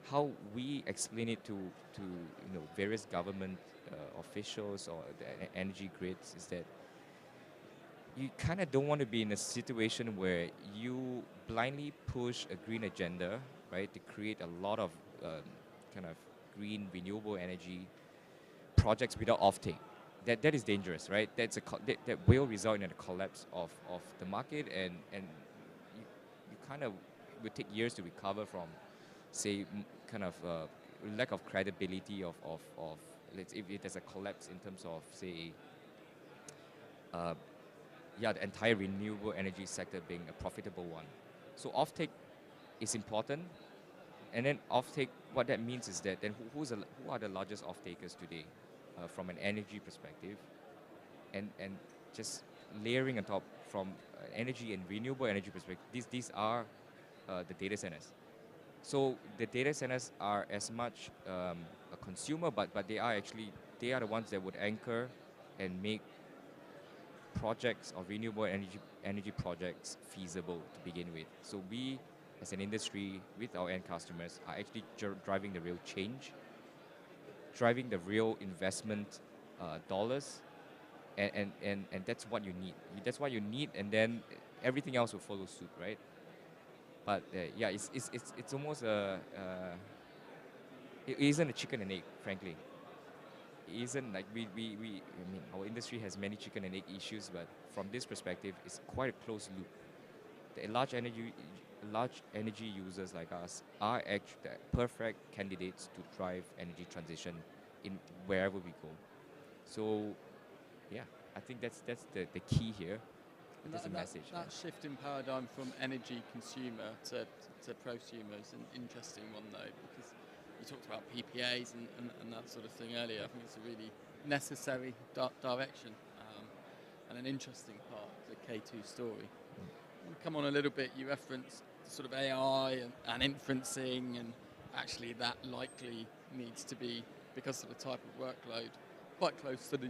how we explain it to various government officials or the energy grids is that you kind of don't want to be in a situation where you blindly push a green agenda, right, to create a lot of kind of green renewable energy projects without offtake. That is dangerous, right? That will result in a collapse of the market, and you kind of will take years to recover from, say, kind of lack of credibility of if there's a collapse in terms of, say, the entire renewable energy sector being a profitable one. So offtake is important, and then offtake, what that means is that then who are the largest offtakers today from an energy perspective, and just layering on top from energy and renewable energy perspective, these are the data centers. So the data centers are as much a consumer, but they are the ones that would anchor and make projects of renewable energy projects feasible to begin with. So we, as an industry, with our end customers, are actually driving the real change, driving the real investment dollars, and that's what you need. That's what you need, and then everything else will follow suit, right? But it's almost it isn't a chicken and egg, frankly. It isn't like I mean, our industry has many chicken and egg issues, but from this perspective, it's quite a closed loop. The large energy users like us are actually the perfect candidates to drive energy transition in wherever we go. So, yeah, I think that's the key here. There's a message. That shift in paradigm from energy consumer to prosumer is an interesting one, though, because you talked about PPAs and that sort of thing earlier. I think it's a really necessary direction and an interesting part of the K2 story. We'll come on a little bit. You referenced sort of AI and inferencing, and actually that likely needs to be, because of the type of workload, quite close to the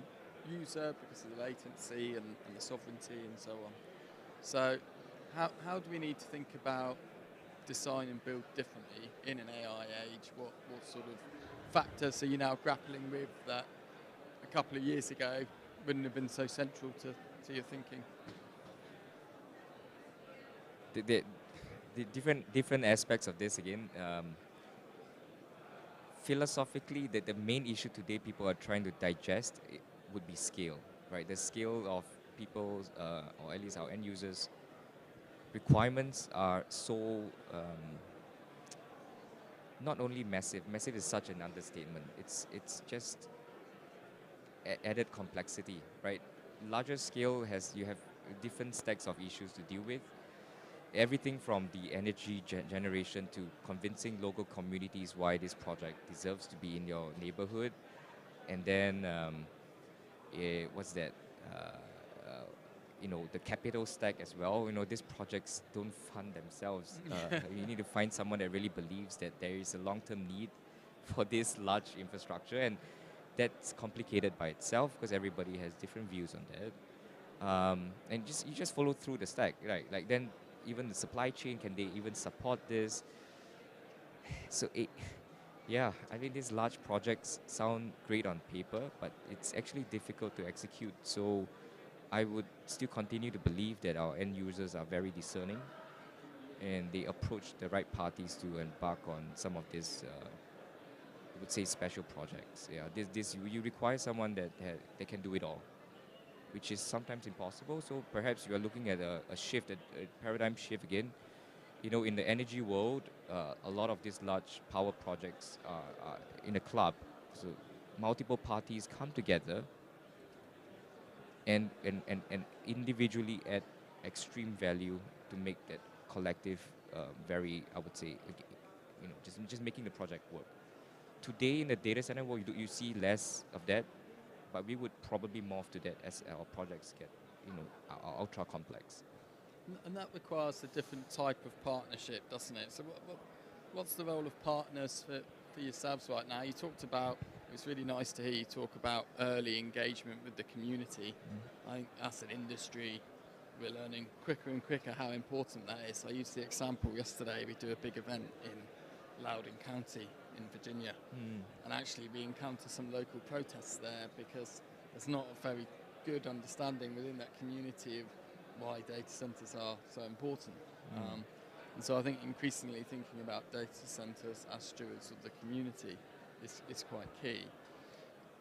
user because of the latency and the sovereignty and so on. So how do we need to think about design and build differently in an AI age? What sort of factors are you now grappling with that a couple of years ago wouldn't have been so central to your thinking? The different aspects of this again. Philosophically, the main issue today people are trying to digest would be scale, right? The scale of people's, or at least our end users' requirements are so not only massive. Massive is such an understatement. It's just added complexity, right? Larger scale you have different stacks of issues to deal with. Everything from the energy generation to convincing local communities why this project deserves to be in your neighborhood, and then what's that? The capital stack as well. These projects don't fund themselves. You need to find someone that really believes that there is a long-term need for this large infrastructure, and that's complicated by itself because everybody has different views on that. And you just follow through the stack, right? Like then even the supply chain, can they even support this? So I think these large projects sound great on paper, but it's actually difficult to execute. So I would still continue to believe that our end users are very discerning, and they approach the right parties to embark on some of these, I would say, special projects. Yeah, you require someone that can do it all, which is sometimes impossible. So perhaps you are looking at a shift, a paradigm shift again. In the energy world, a lot of these large power projects are in a club. So multiple parties come together and individually add extreme value to make that collective very, I would say, just making the project work. Today in the data center world, you see less of that, but we would probably morph to that as our projects get, ultra complex. And that requires a different type of partnership, doesn't it? So what's the role of partners for yourselves right now? You talked about, it was really nice to hear you talk about early engagement with the community. I think as an industry, we're learning quicker and quicker how important that is. I used the example yesterday, we do a big event in Loudoun County in Virginia, and actually we encounter some local protests there because there's not a very good understanding within that community of why data centers are so important. And so I think increasingly thinking about data centers as stewards of the community is quite key.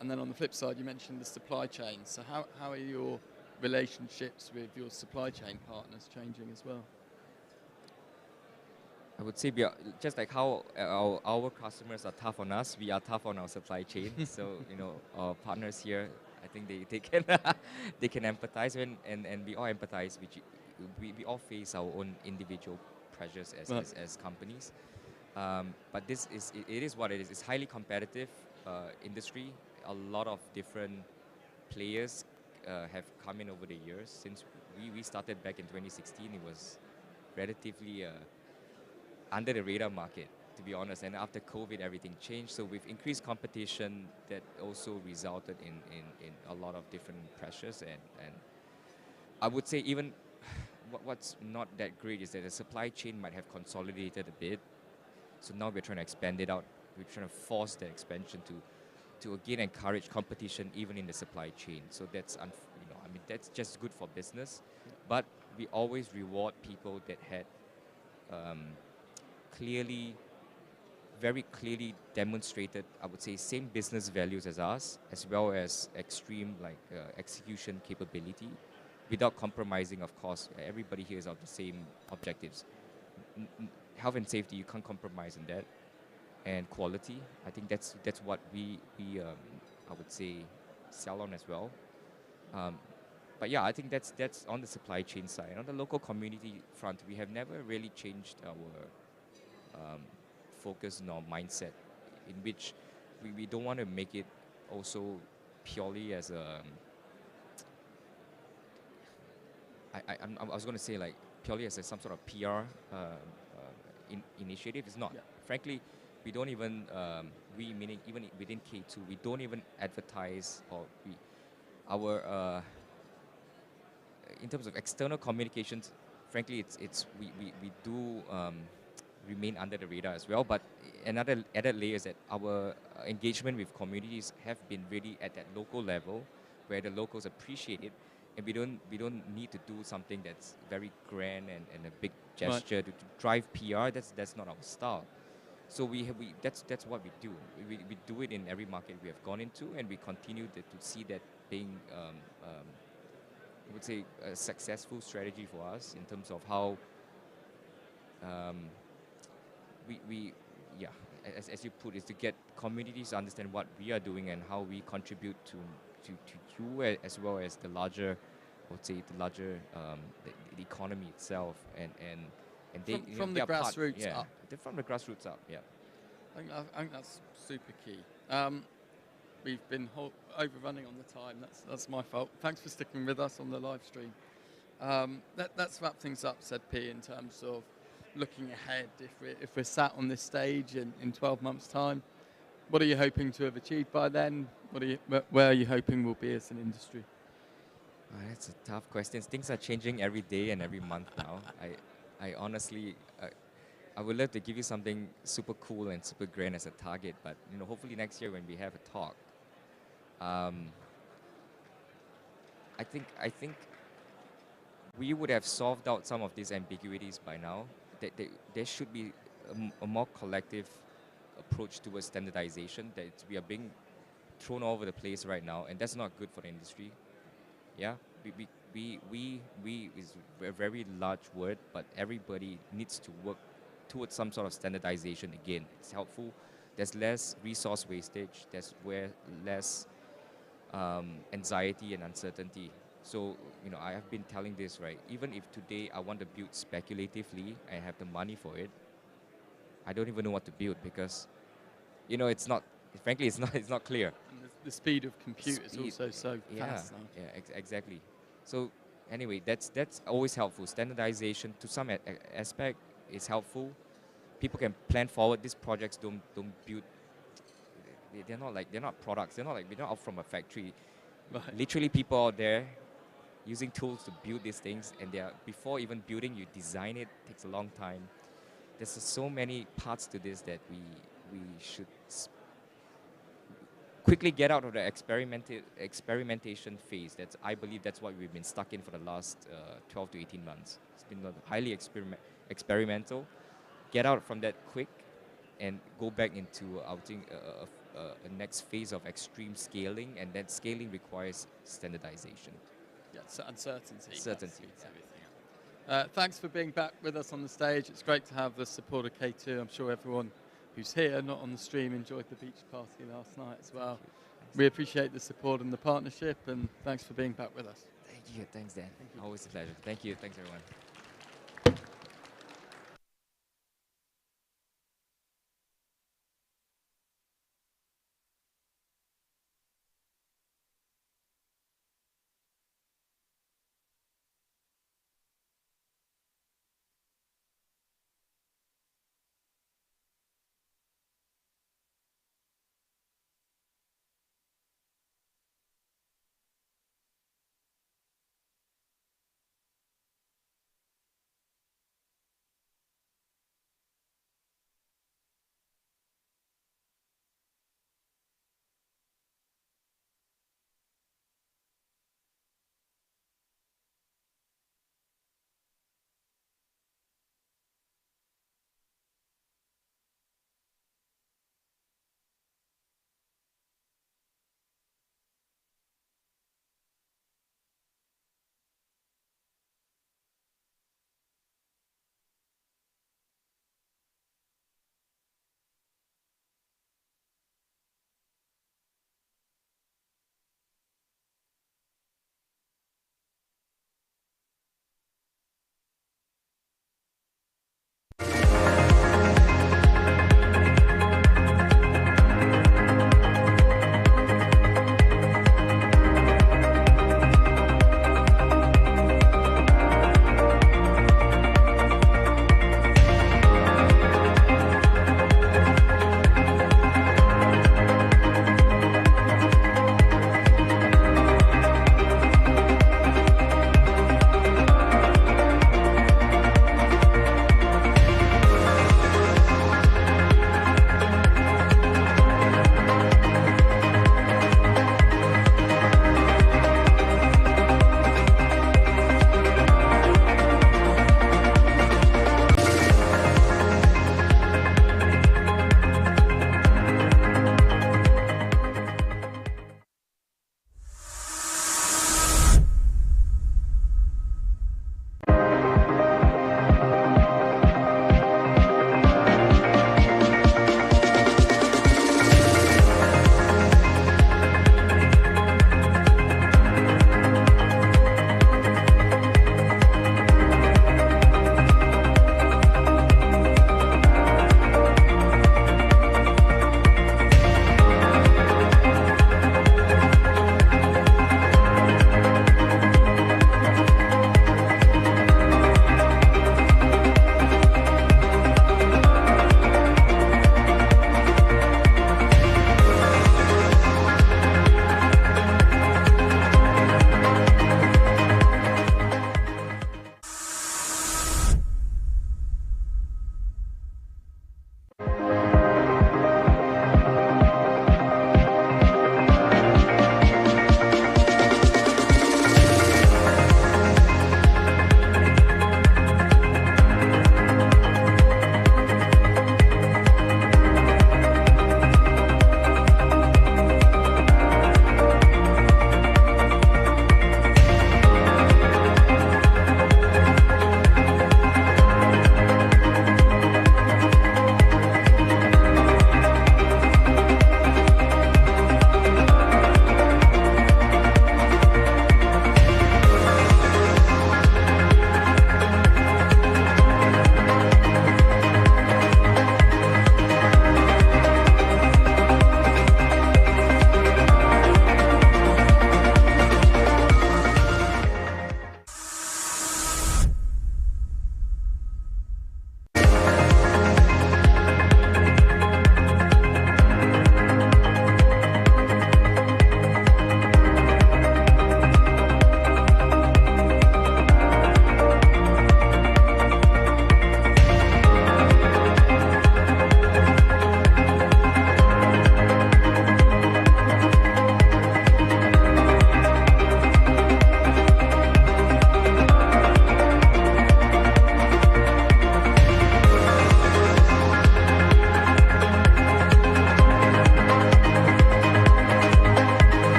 And then on the flip side, you mentioned the supply chain. So how are your relationships with your supply chain partners changing as well? I would say just like how our customers are tough on us, we are tough on our supply chain. So our partners here, I think they can they can empathize and we all empathize. We all face our own individual pressures as companies. But it is what it is. It's highly competitive industry. A lot of different players have come in over the years. Since we started back in 2016, it was relatively under the radar market, to be honest. And after COVID, everything changed. So with increased competition, that also resulted in a lot of different pressures. And I would say even what's not that great is that the supply chain might have consolidated a bit. So now we're trying to expand it out. We're trying to force the expansion to again encourage competition even in the supply chain. So that's that's just good for business. But we always reward people that had very clearly demonstrated, I would say, same business values as us, as well as extreme execution capability, without compromising, of course. Everybody here is of the same objectives. Health and safety, you can't compromise on that. And quality, I think that's what we I would say, sell on as well. But yeah, I think that's on the supply chain side. On the local community front, we have never really changed our focus nor mindset, in which we don't want to make it also purely as a I was going to say like purely as some sort of PR initiative. It's not. Yeah. Frankly, we don't even meaning even within K2, we don't even advertise or our in terms of external communications. Frankly, we do remain under the radar as well. But another added layer is that our engagement with communities have been really at that local level, where the locals appreciate it, and we don't need to do something that's very grand and a big gesture to drive PR. That's not our style. So that's what we do. We do it in every market we have gone into, and we continue to see that being I would say a successful strategy for us in terms of how as you put, is to get communities to understand what we are doing and how we contribute to you as well as the larger, I would say the larger the economy itself and they from the grassroots up. From the grassroots up, yeah. I think that's super key. We've been overrunning on the time. That's my fault. Thanks for sticking with us on the live stream. Let's wrap things up, said P, in terms of looking ahead. If we're sat on this stage in 12 months' time, what are you hoping to have achieved by then? Where are you hoping we'll be as an industry? That's a tough question. Things are changing every day and every month now. I honestly, I would love to give you something super cool and super grand as a target, but hopefully next year when we have a talk, I think we would have solved out some of these ambiguities by now. There should be a more collective approach towards standardization. That we are being thrown all over the place right now, and that's not good for the industry. Yeah, we is a very large word, but everybody needs to work towards some sort of standardization. Again, it's helpful. There's less resource wastage. There's less anxiety and uncertainty. So, I have been telling this, right? Even if today I want to build speculatively and have the money for it, I don't even know what to build because, it's not. Frankly, it's not clear. And the speed of compute is also so fast now. Yeah, exactly. So anyway, that's always helpful. Standardization to some aspect is helpful. People can plan forward. These projects don't build. They're not products. They're not out from a factory. Right. Literally, people out there using tools to build these things, and before even building, you design it. Takes a long time. There's so many parts to this that we should quickly get out of the experimentation phase. I believe that's what we've been stuck in for the last 12 to 18 months. It's been highly experimental. Get out from that quick and go back into, I would think, a next phase of extreme scaling, and that scaling requires standardization. Yeah, so uncertainty. Certainty. Yeah. Thanks for being back with us on the stage. It's great to have the support of K2. I'm sure everyone who's here, not on the stream, enjoyed the beach party last night as well. We appreciate the support and the partnership, and thanks for being back with us. Thank you. Thanks, Dan. Always a pleasure. Thank you. Thanks, everyone.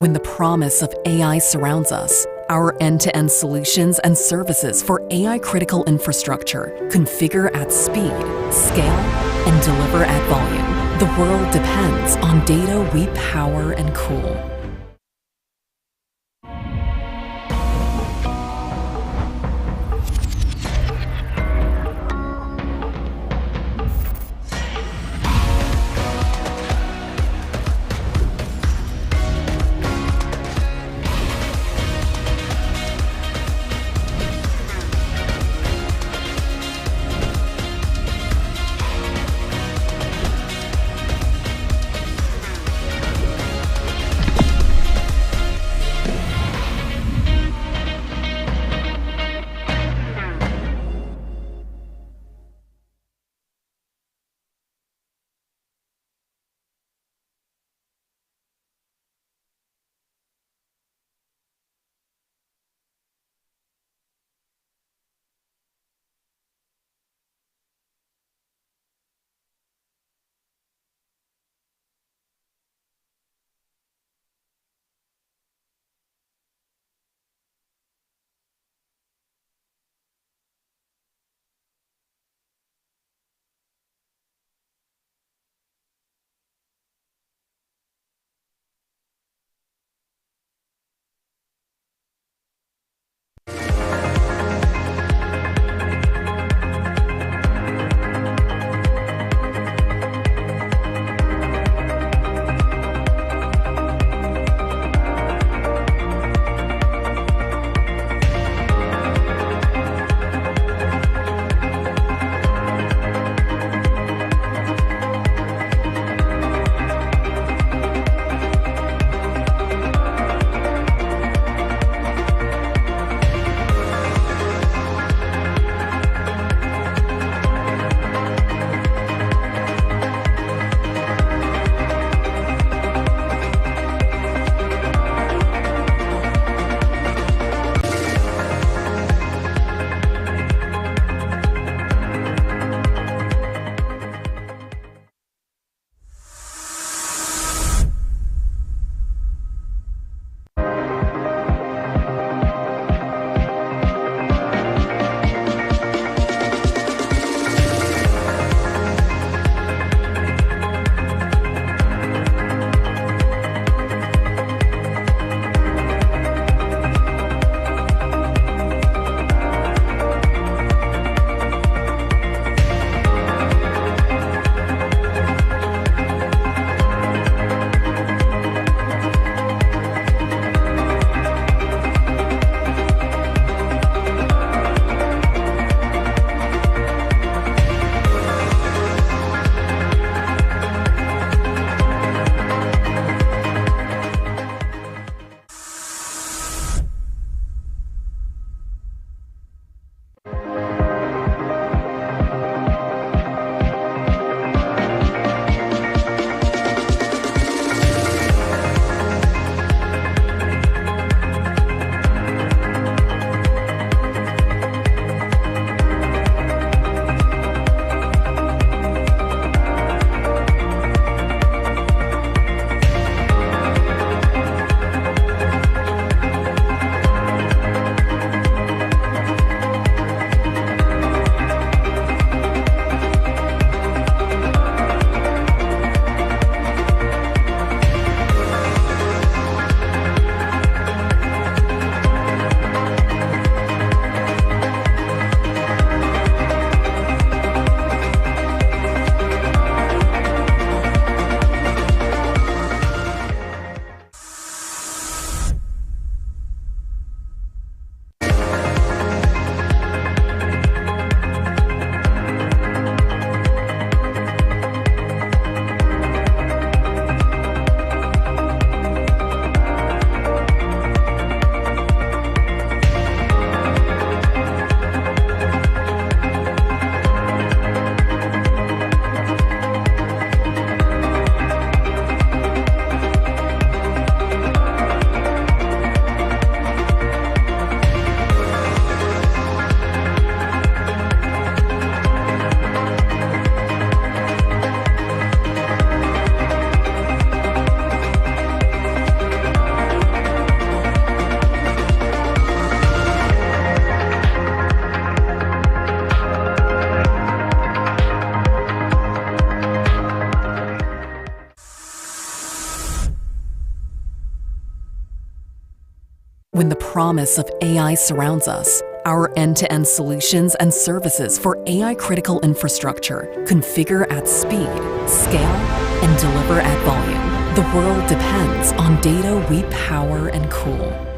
When the promise of AI surrounds us, our end-to-end solutions and services for AI-critical infrastructure configure at speed, scale, and deliver at volume. The world depends on data we power and cool. When the promise of AI surrounds us, our end-to-end solutions and services for AI-critical infrastructure configure at speed, scale, and deliver at volume. The world depends on data we power and cool.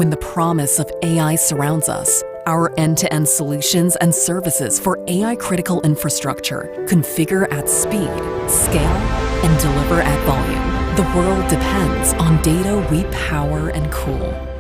When the promise of AI surrounds us, our end-to-end solutions and services for AI-critical infrastructure configure at speed, scale, and deliver at volume. The world depends on data we power and cool.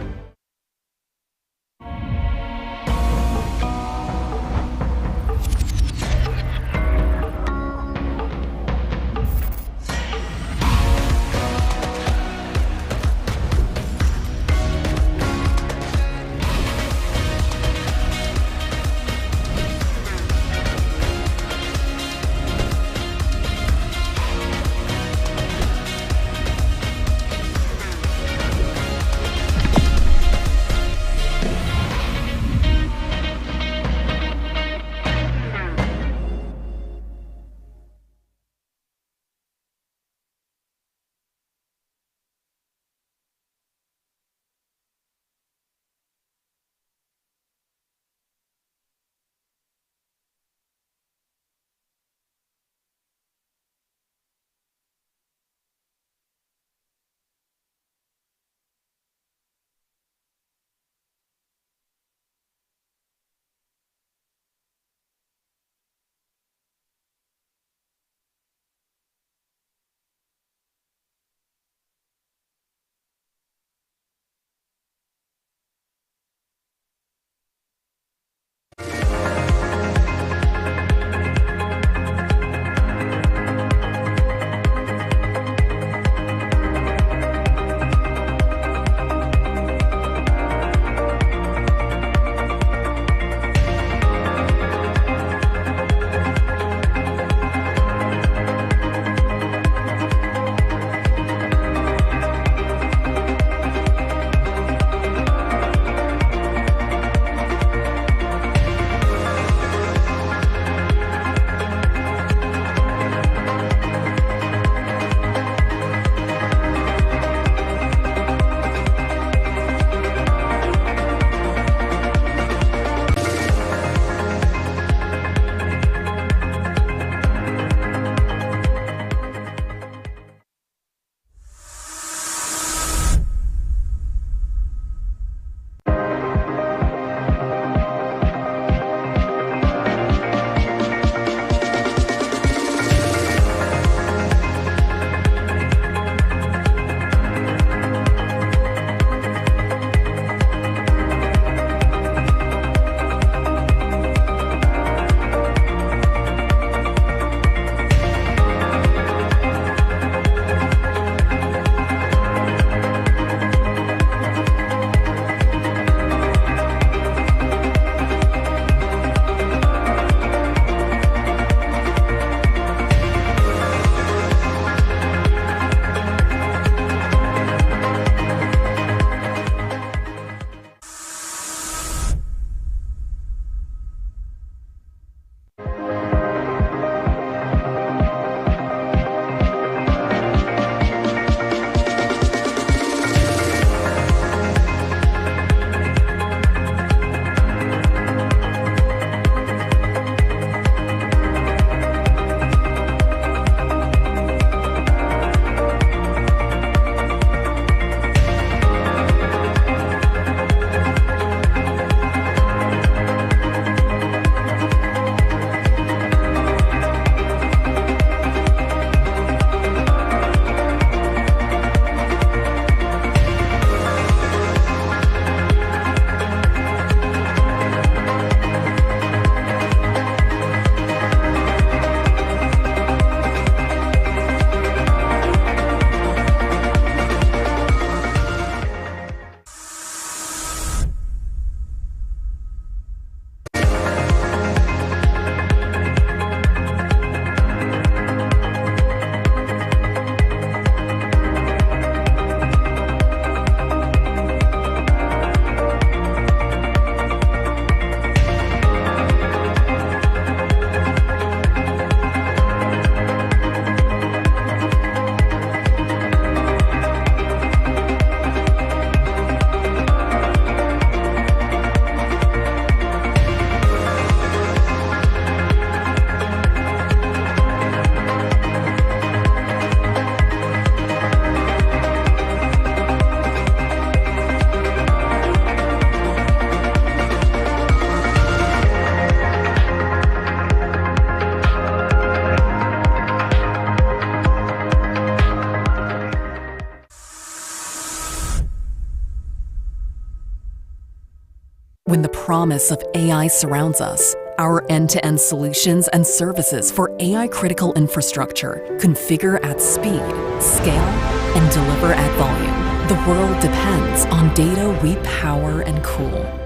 When the promise of AI surrounds us, our end-to-end solutions and services for AI-critical infrastructure configure at speed, scale, and deliver at volume. The world depends on data we power and cool.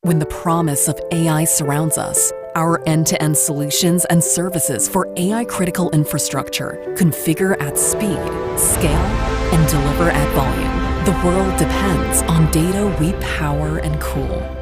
When the promise of AI surrounds us, our end-to-end solutions and services for AI-critical infrastructure configure at speed, scale, and deliver at volume. The world depends on data we power and cool.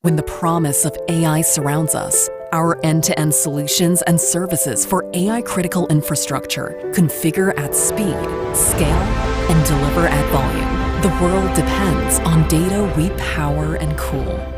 When the promise of AI surrounds us, our end-to-end solutions and services for AI-critical infrastructure configure at speed, scale, and deliver at volume. The world depends on data we power and cool.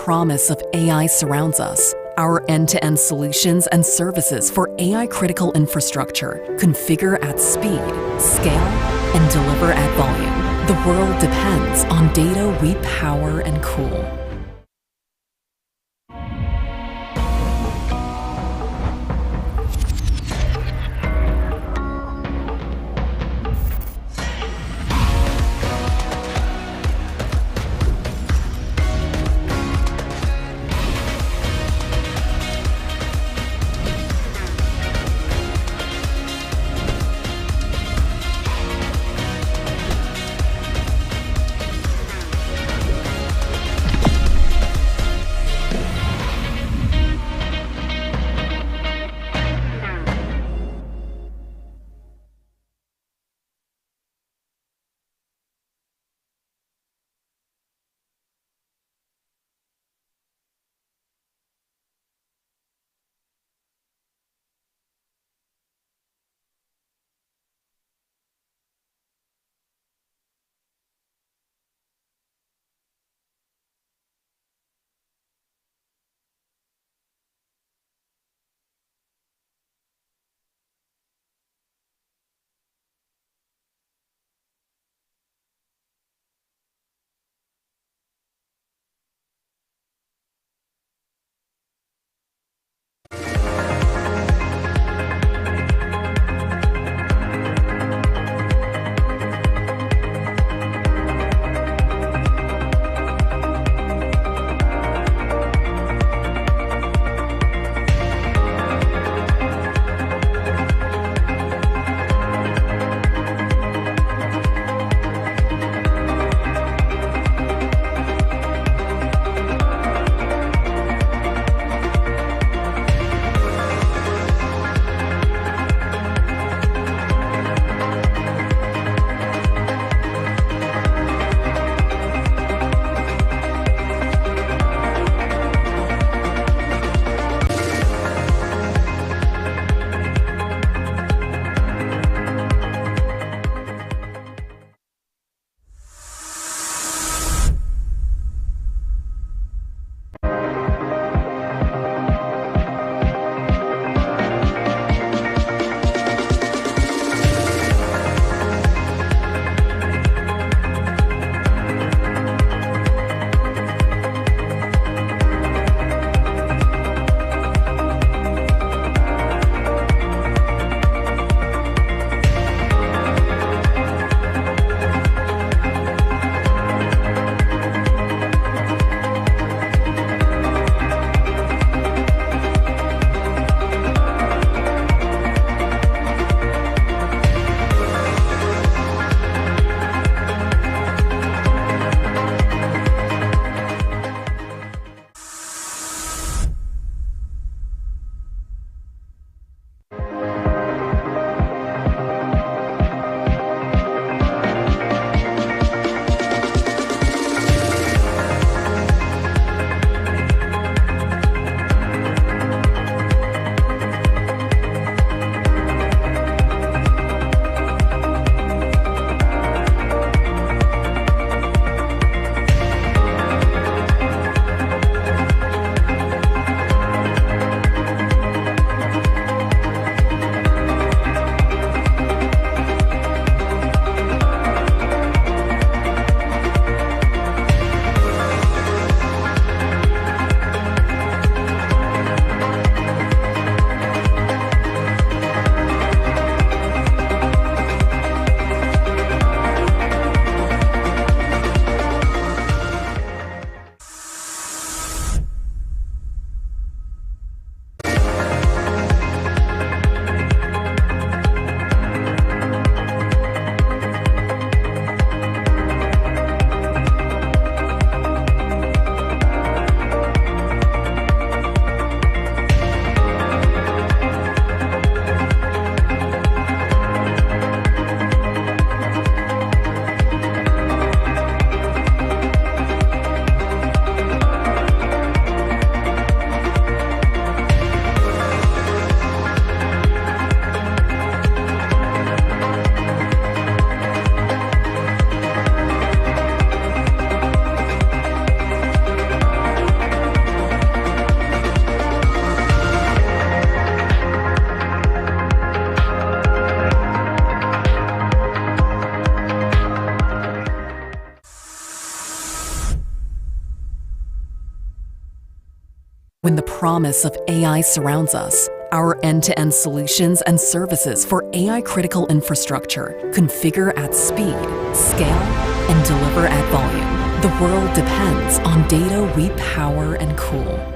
promise of AI surrounds us. Our end-to-end solutions and services for AI-critical infrastructure configure at speed, scale, and deliver at volume. The world depends on data we power and cool. promise of AI surrounds us. Our end-to-end solutions and services for AI-critical infrastructure configure at speed, scale, and deliver at volume. The world depends on data we power and cool.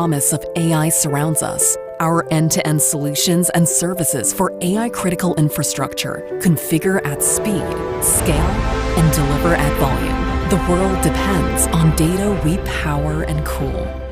promise of AI surrounds us. Our end-to-end solutions and services for AI-critical infrastructure configure at speed, scale, and deliver at volume. The world depends on data we power and cool.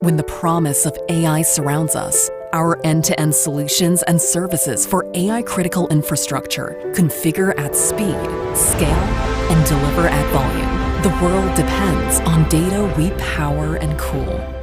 When the promise of AI surrounds us, our end-to-end solutions and services for AI-critical infrastructure configure at speed, scale, and deliver at volume. The world depends on data we power and cool.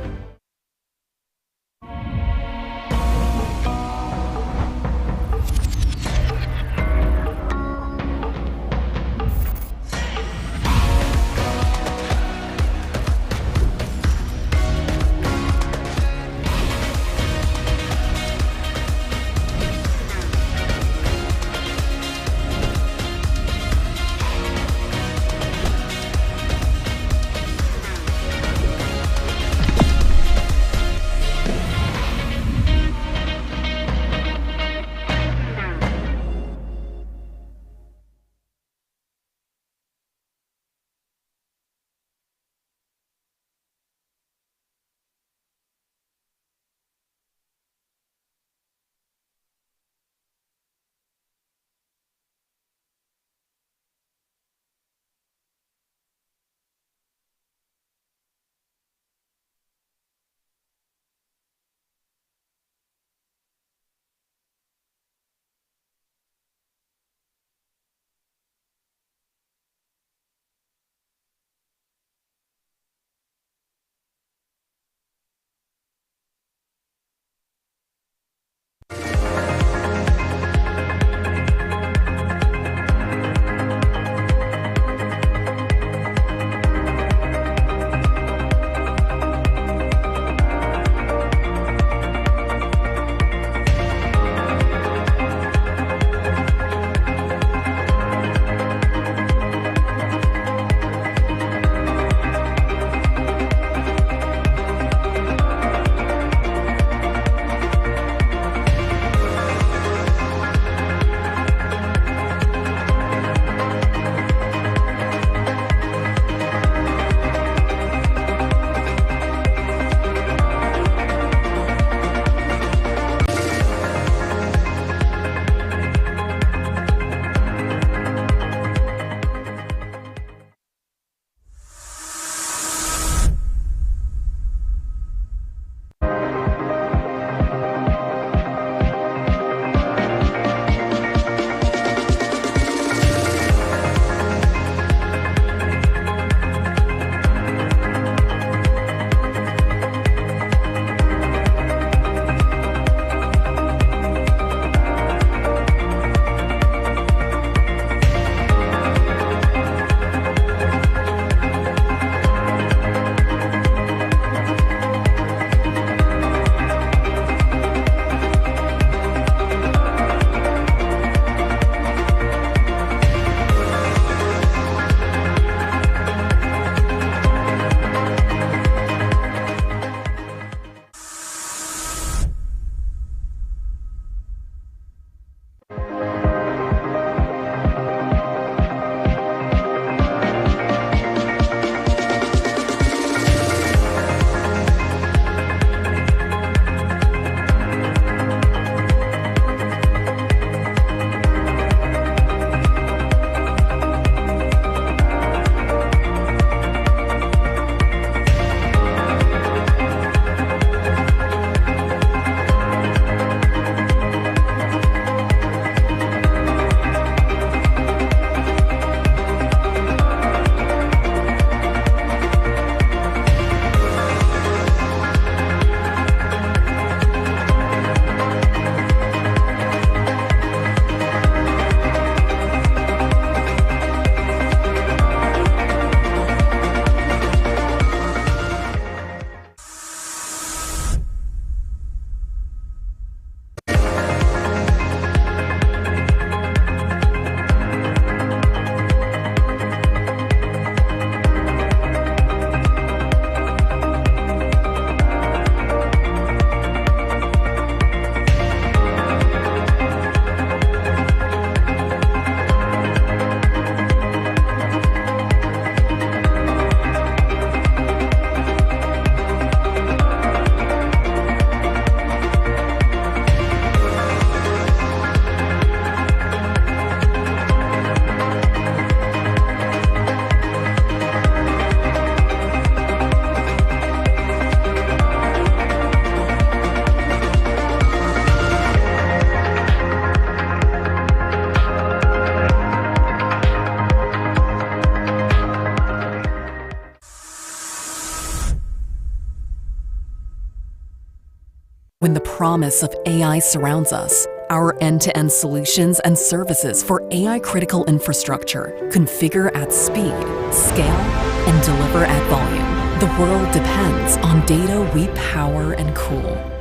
When the promise of AI surrounds us, our end-to-end solutions and services for AI-critical infrastructure configure at speed, scale, and deliver at volume. The world depends on data we power and cool.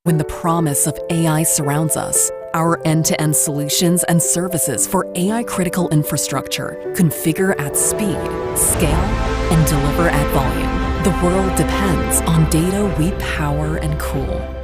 When the promise of AI surrounds us, our end-to-end solutions and services for AI-critical infrastructure configure at speed, scale, and deliver at volume. The world depends on data we power and cool.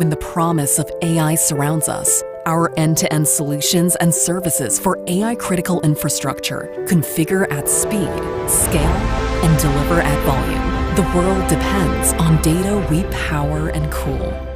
When the promise of AI surrounds us, our end-to-end solutions and services for AI-critical infrastructure configure at speed, scale, and deliver at volume. The world depends on data we power and cool.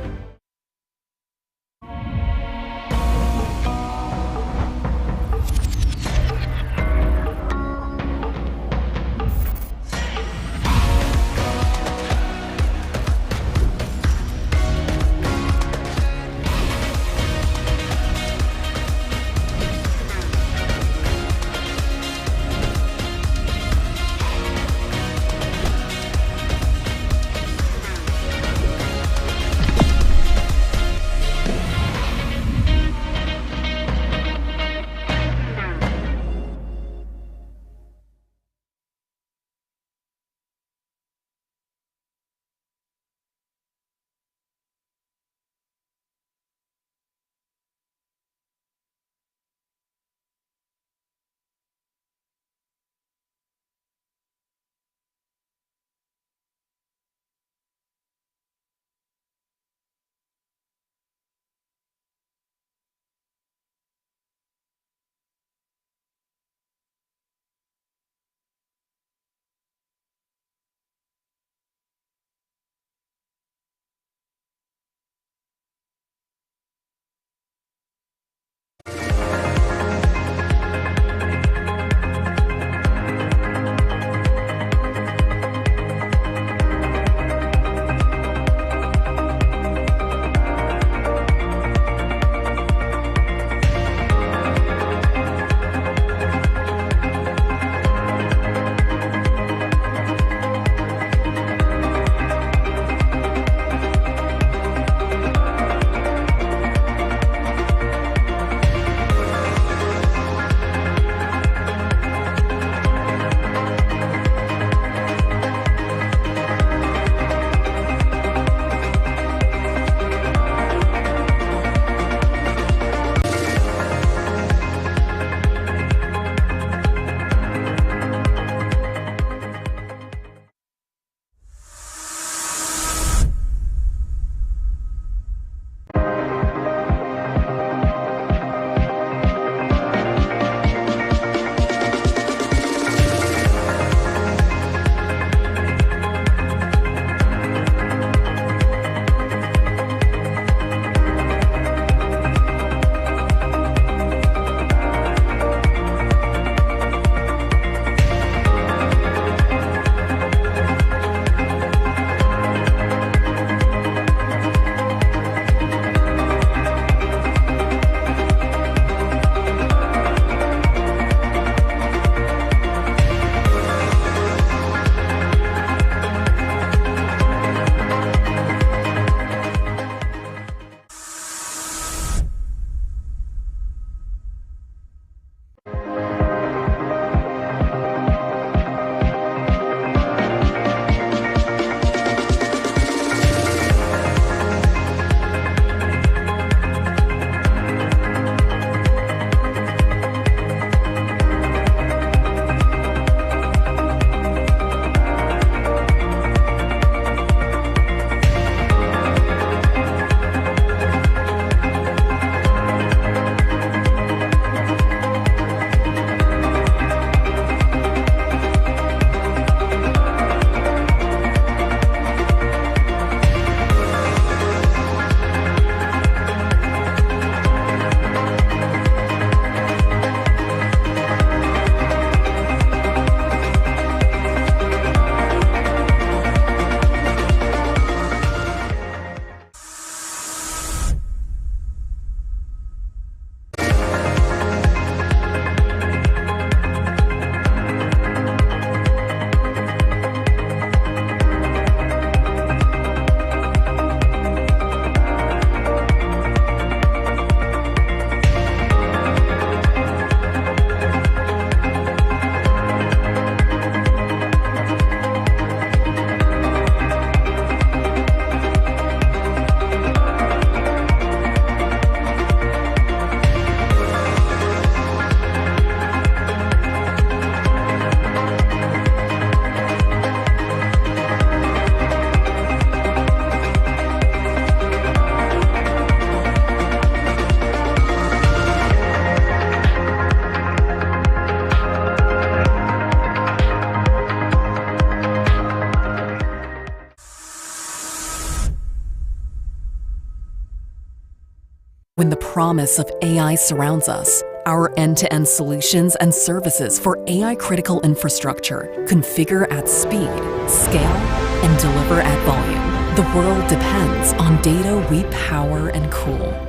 When the promise of AI surrounds us, our end-to-end solutions and services for AI-critical infrastructure configure at speed, scale, and deliver at volume. The world depends on data we power and cool.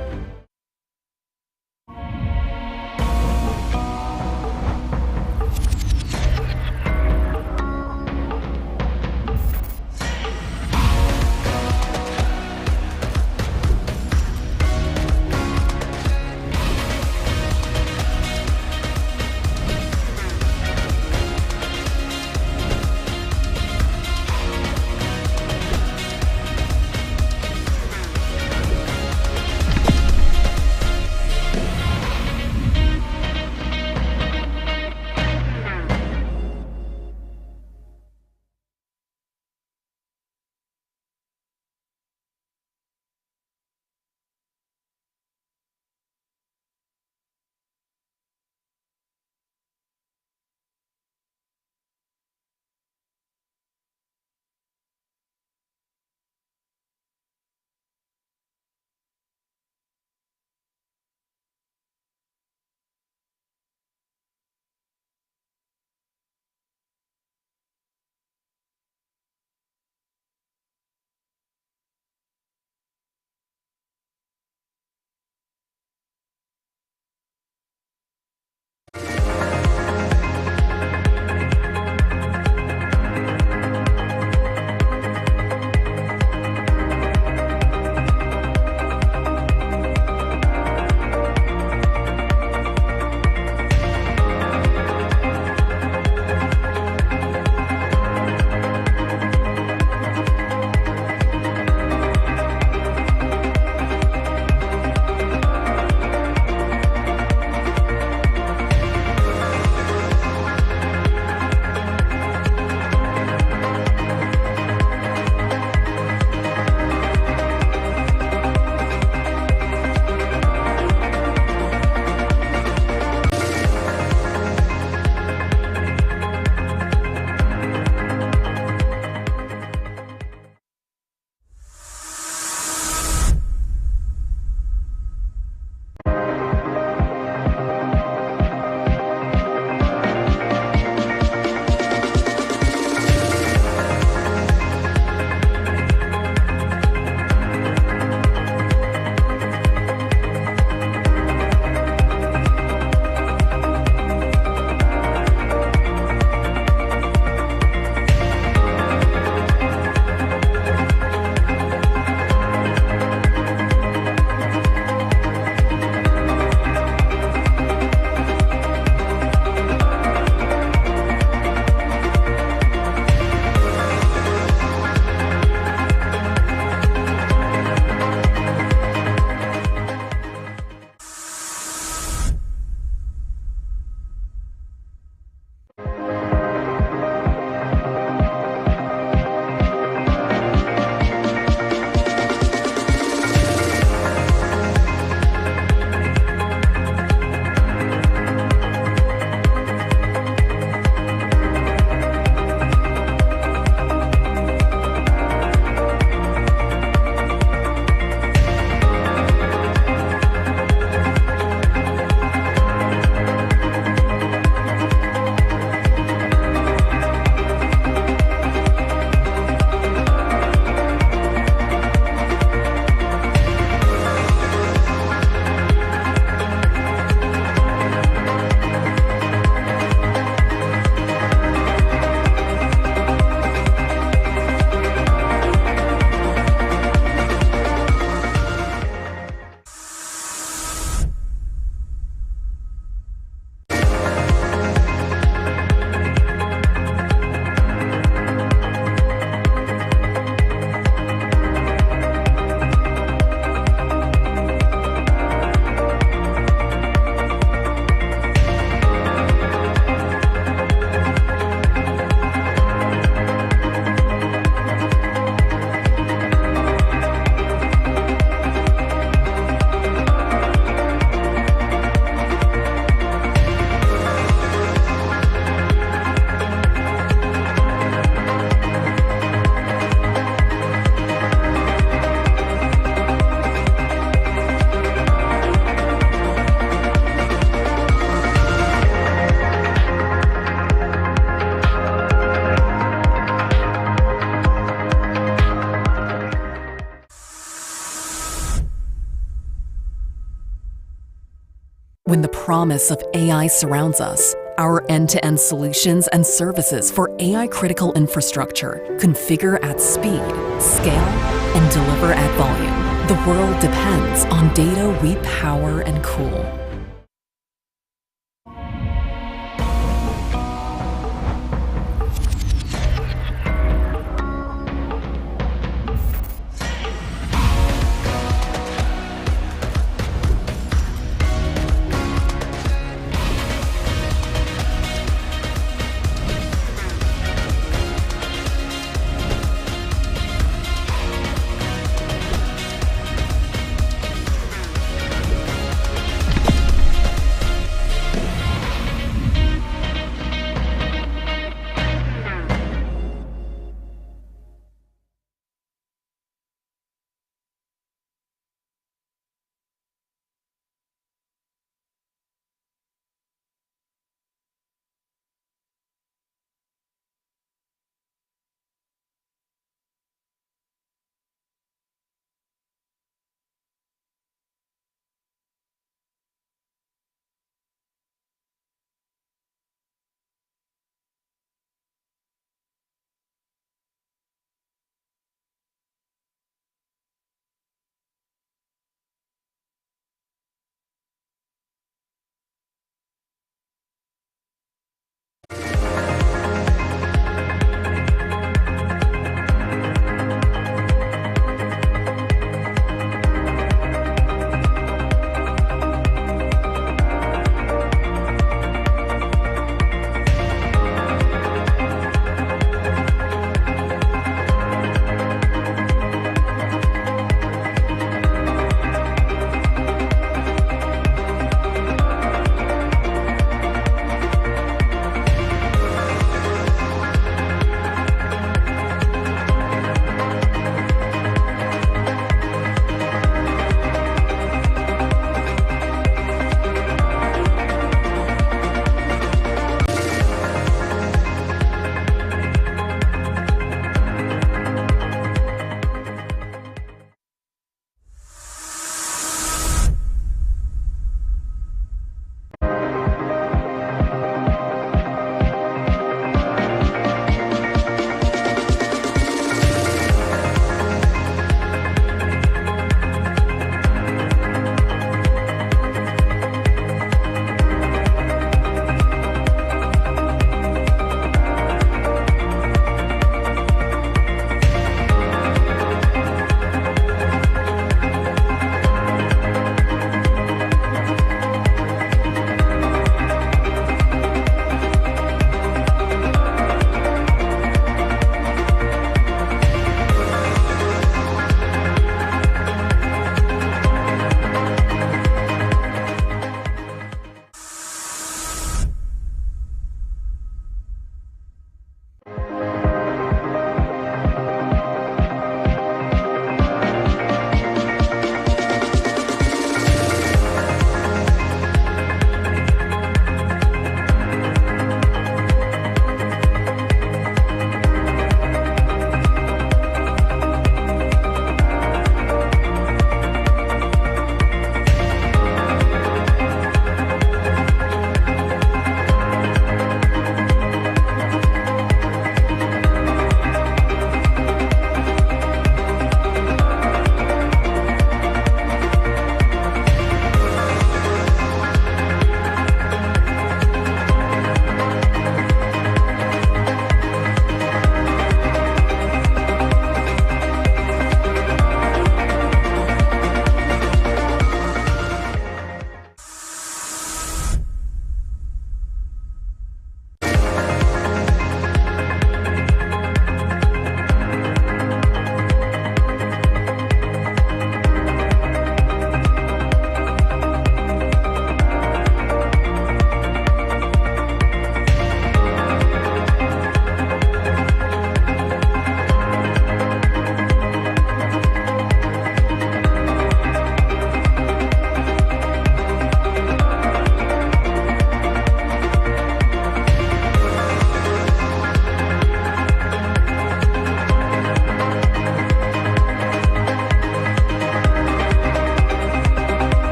promise of AI surrounds us. Our end-to-end solutions and services for AI-critical infrastructure configure at speed, scale, and deliver at volume. The world depends on data we power and cool.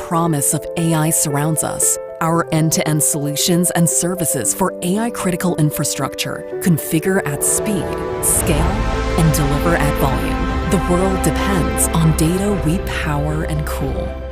promise of AI surrounds us. Our end-to-end solutions and services for AI-critical infrastructure configure at speed, scale, and deliver at volume. The world depends on data we power and cool.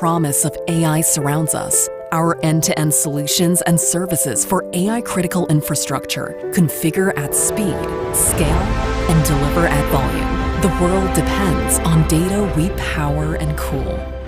promise of AI surrounds us. Our end-to-end solutions and services for AI-critical infrastructure configure at speed, scale, and deliver at volume. The world depends on data we power and cool.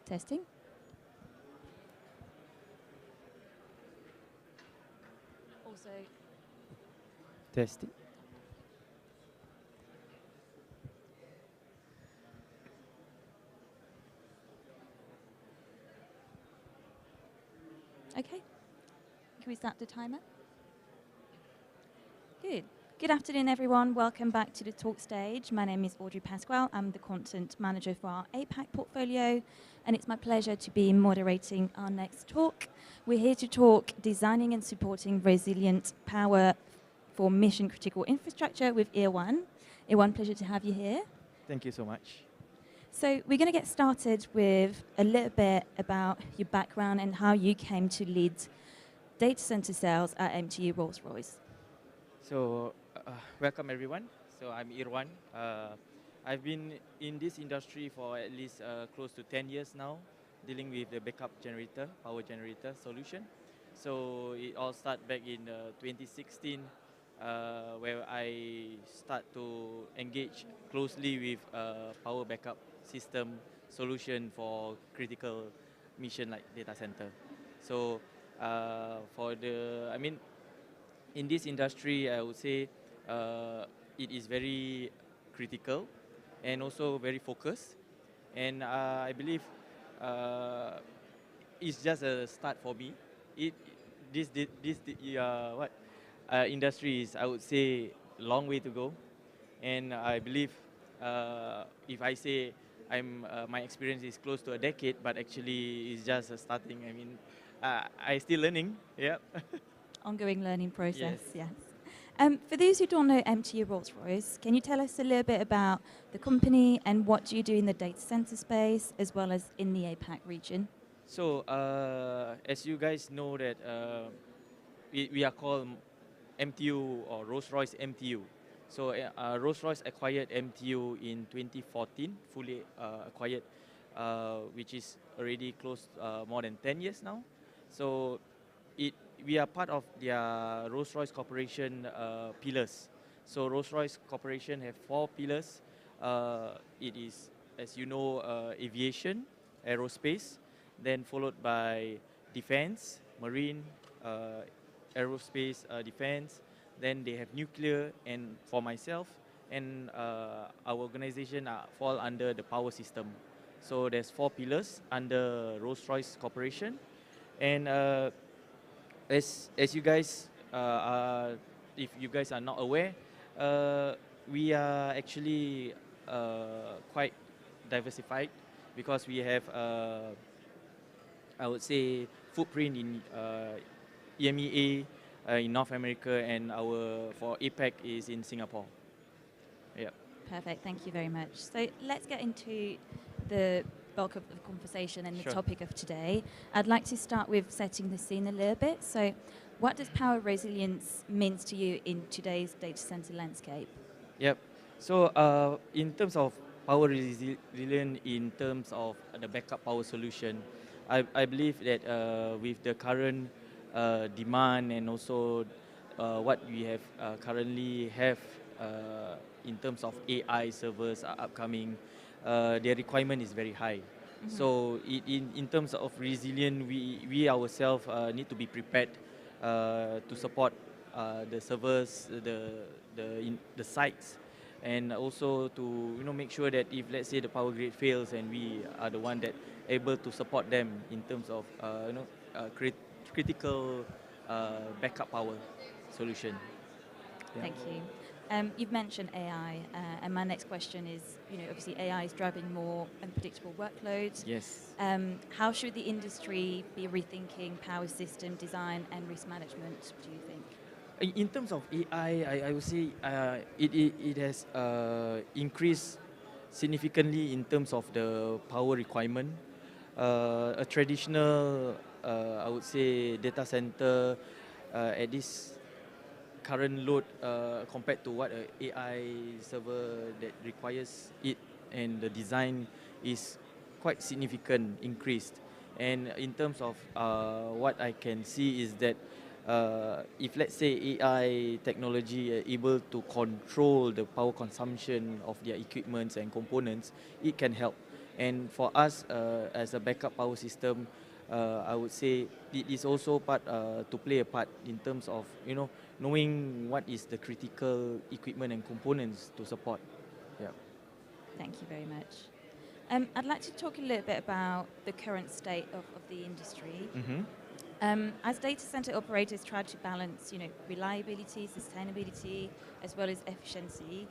Testing. Also, Testing. Okay. Can we start the timer? Good. Good afternoon, everyone. Welcome back to the talk stage. My name is Audrey Pasquale. I'm the content manager for our APAC portfolio, and it's my pleasure to be moderating our next talk. We're here to talk designing and supporting resilient power for mission-critical infrastructure with EAR1. EAR1, pleasure to have you here. Thank you so much. So we're going to get started with a little bit about your background and how you came to lead data center sales at MTU Rolls-Royce. So, welcome everyone. So, I'm Irwan. I've been in this industry for at least close to 10 years now, dealing with the backup generator, power generator solution. So, it all started back in 2016, where I start to engage closely with power backup system solution for critical mission like data center. So, in this industry, I would say it is very critical and also very focused. And I believe it's just a start for me. Industry is, I would say, long way to go. And I believe if I say my experience is close to a decade, but actually it's just starting. I mean, I still learning. Yeah. Ongoing learning process, Yes. yes. For those who don't know MTU Rolls-Royce, can you tell us a little bit about the company and what do you do in the data center space as well as in the APAC region? So, as you guys know that we are called MTU or Rolls-Royce MTU. So, Rolls-Royce acquired MTU in 2014, fully acquired, which is already close more than 10 years now. So, we are part of their Rolls-Royce Corporation pillars. So Rolls-Royce Corporation have 4 pillars. It is, as you know, aviation, aerospace, then followed by defense, marine, aerospace, defense. Then they have nuclear, and for myself and our organization fall under the power system. So there's 4 pillars under Rolls-Royce Corporation, and as you guys if you guys are not aware, we are actually quite diversified because we have I would say footprint in EMEA, in North America, and our for APAC is in Singapore. Yeah. Perfect, thank you very much. So let's get into the bulk of the conversation and the Sure. topic of today. I'd like to start with setting the scene a little bit. So what does power resilience mean to you in today's data center landscape? Yep. So in terms of power resilient, in terms of the backup power solution, I believe that with the current demand and also what we have currently have in terms of AI servers are upcoming, their requirement is very high. Mm-hmm. So in terms of resilient, we ourselves need to be prepared to support the servers, the sites, and also to make sure that if let's say the power grid fails, and we are the one that able to support them in terms of critical backup power solution. Yeah. Thank you. You've mentioned AI, and my next question is, obviously AI is driving more unpredictable workloads. Yes. How should the industry be rethinking power system design and risk management, do you think? In terms of AI, I would say it has increased significantly in terms of the power requirement. A traditional, I would say, data center at this current load compared to what a AI server that requires it, and the design is quite significant increased. And in terms of what I can see is that if let's say AI technology are able to control the power consumption of their equipments and components, it can help. And for us as a backup power system, I would say it is also part to play a part in terms of knowing what is the critical equipment and components to support. Yeah. Thank you very much. I'd like to talk a little bit about the current state of the industry. As data center operators try to balance, reliability, sustainability, as well as efficiency,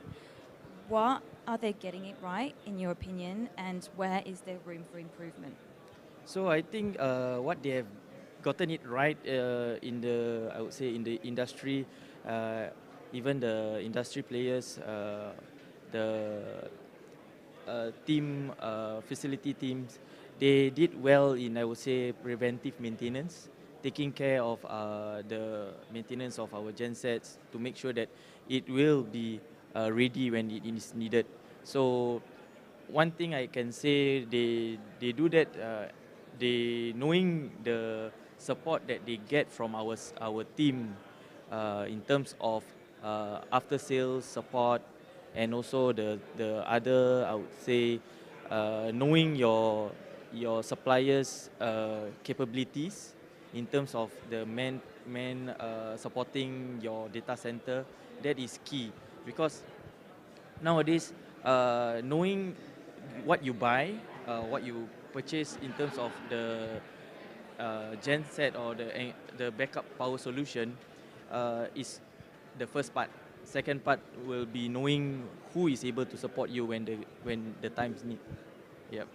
what are they getting it right, in your opinion, and where is there room for improvement? So I think what they have gotten it right in the, I would say, in the industry, even the industry players, the facility teams, they did well in, I would say, preventive maintenance, taking care of the maintenance of our gensets to make sure that it will be ready when it is needed. So one thing I can say, they do that, they knowing the support that they get from our team in terms of after sales support, and also the other, I would say, knowing your suppliers' capabilities in terms of the man supporting your data center. That is key, because nowadays knowing what you buy, what you purchase in terms of the genset or the backup power solution is the first part. Second part will be knowing who is able to support you when the times need. Yep.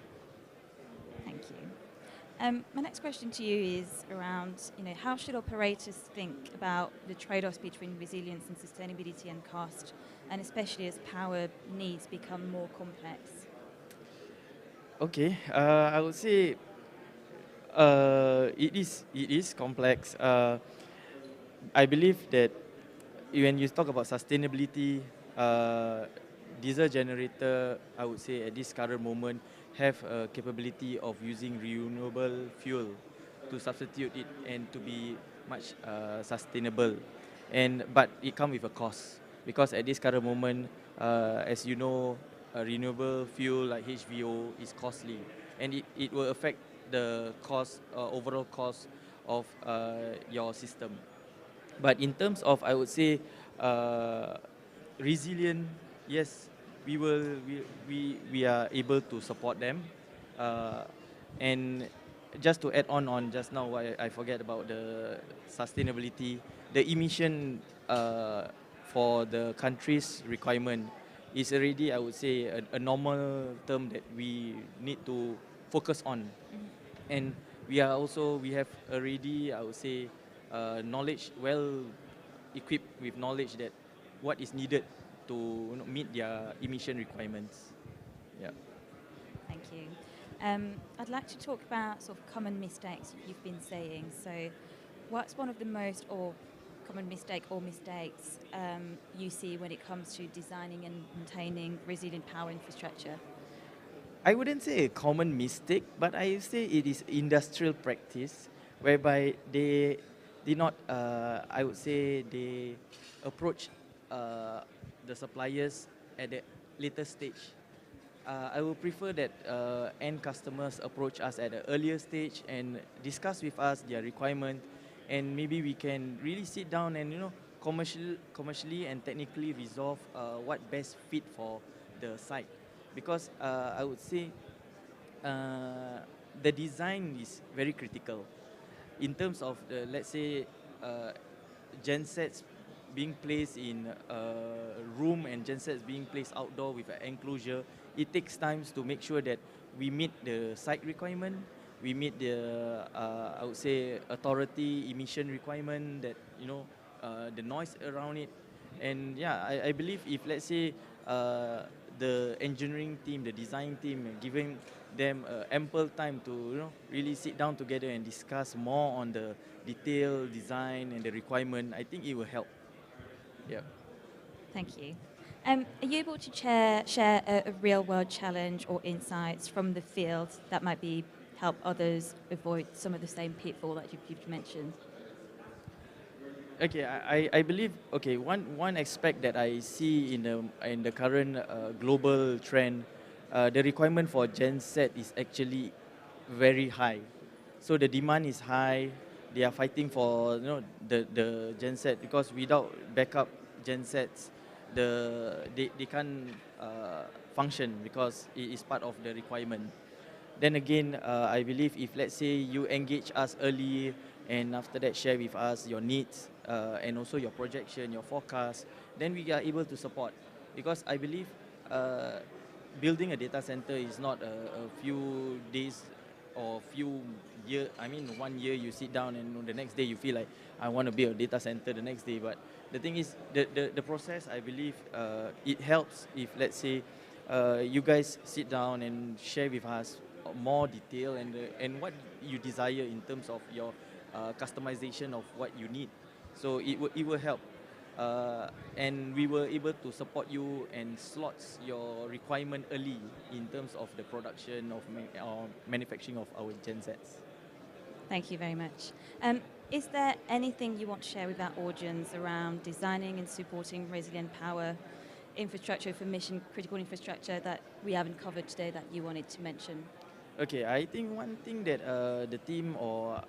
Thank you. My next question to you is around, how should operators think about the trade-offs between resilience and sustainability and cost, and especially as power needs become more complex? Okay, I would say it is complex. I believe that when you talk about sustainability, diesel generator, I would say at this current moment, have a capability of using renewable fuel to substitute it and to be much sustainable. But it comes with a cost, because at this current moment, as you know, a renewable fuel like HVO is costly, and it will affect the cost, overall cost of your system. But in terms of, I would say, resilient, yes, we are able to support them. And just to add on just now, what I forget about the sustainability, the emission for the country's requirement is already, I would say, a normal term that we need to focus on. And we have already, I would say, knowledge, well equipped with knowledge that what is needed to meet their emission requirements. Yeah. Thank you. I'd like to talk about sort of common mistakes you've been saying. So what's one of the most common mistakes you see when it comes to designing and maintaining resilient power infrastructure? I wouldn't say a common mistake, but I say it is industrial practice, whereby they did not, I would say, they approach the suppliers at the later stage. I would prefer that end customers approach us at an earlier stage and discuss with us their requirement, and maybe we can really sit down and commercially and technically resolve what best fit for the site. Because I would say the design is very critical in terms of the, let's say, gensets being placed in a room and gensets being placed outdoor with an enclosure. It takes time to make sure that we meet the site requirement, we meet the I would say authority emission requirement, that the noise around it. And yeah, I believe if, let's say, the engineering team, the design team, giving them ample time to really sit down together and discuss more on the detail design and the requirement, I think it will help. Yeah. Thank you. Are you able to share a real-world challenge or insights from the field that might help others avoid some of the same pitfall that you've mentioned? Okay, I believe, one aspect that I see in the current global trend the requirement for genset is actually very high. So the demand is high. They are fighting for the genset because without backup gensets, they can't function because it is part of the requirement. Then again, I believe if let's say you engage us early and after that share with us your needs and also your projection, your forecast, then we are able to support. Because I believe building a data center is not a few days or few year. I mean, 1 year you sit down and the next day you feel like I want to build a data center the next day. But the thing is, the process, I believe, it helps if let's say you guys sit down and share with us more detail and what you desire in terms of your customization of what you need. So it will help. And we were able to support you and slots your requirement early in terms of the production of manufacturing of our gensets. Thank you very much. Is there anything you want to share with our audience around designing and supporting resilient power infrastructure for mission critical infrastructure that we haven't covered today that you wanted to mention? Okay, I think one thing that the team or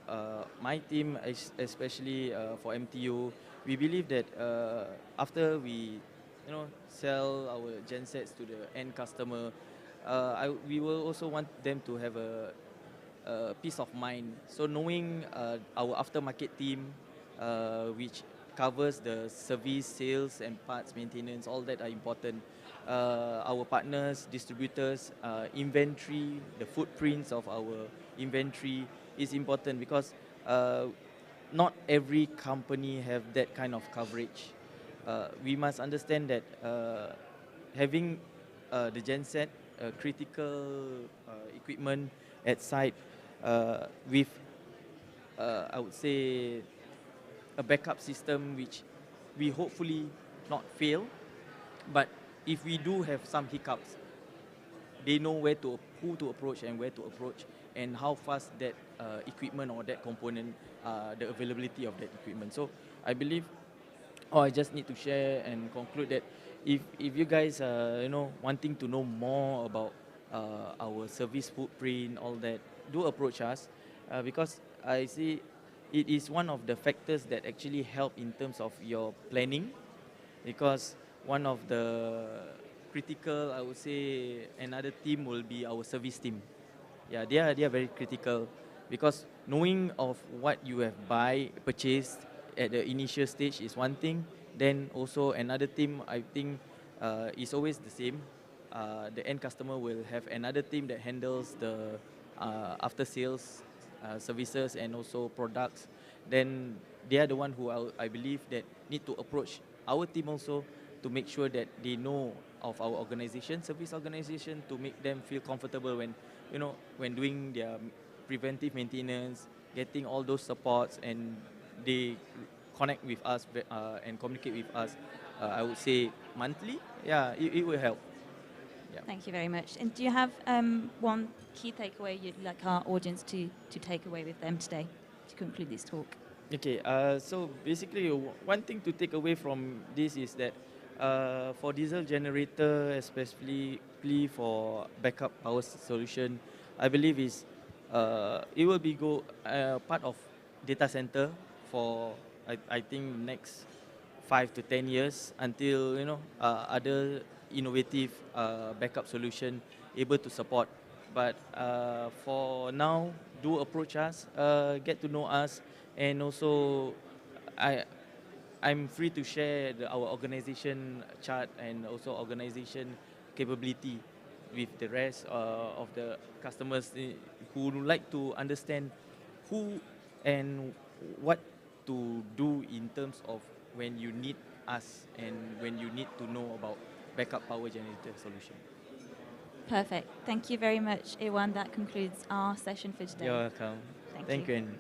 my team, especially for MTU, we believe that after we, sell our gensets to the end customer, we will also want them to have a peace of mind. So knowing our aftermarket team, which covers the service, sales, and parts maintenance, all that are important. Our partners, distributors, inventory, the footprints of our inventory is important because not every company have that kind of coverage. We must understand that having the genset, critical equipment at site with, I would say, a backup system which we hopefully not fail, but if we do have some hiccups, they know who to approach and where to approach and how fast that equipment or that component, the availability of that equipment. So I believe, I just need to share and conclude that if you guys are wanting to know more about our service footprint, all that, do approach us because I see it is one of the factors that actually help in terms of your planning, because one of the critical, I would say, another team will be our service team. Yeah, they are very critical because knowing of what you have purchased at the initial stage is one thing. Then also another team, I think, is always the same. The end customer will have another team that handles the after sales services and also products. Then they are the one who I believe that need to approach our team also to make sure that they know of our organization, service organization, to make them feel comfortable when doing their preventive maintenance, getting all those supports, and they connect with us and communicate with us. I would say monthly. Yeah, it will help. Yeah. Thank you very much. And do you have one key takeaway you'd like our audience to take away with them today to conclude this talk? Okay, so basically one thing to take away from this is that for diesel generator, especially for backup power solution, I believe is it will be part of data center for I think next 5 to 10 years until other innovative backup solution able to support. But for now, do approach us, get to know us, and also I'm free to share our organization chart and also organization capability with the rest of the customers who would like to understand who and what to do in terms of when you need us and when you need to know about backup power generator solution. Perfect. Thank you very much, Ewan. That concludes our session for today. You're welcome. Thank you. Andy.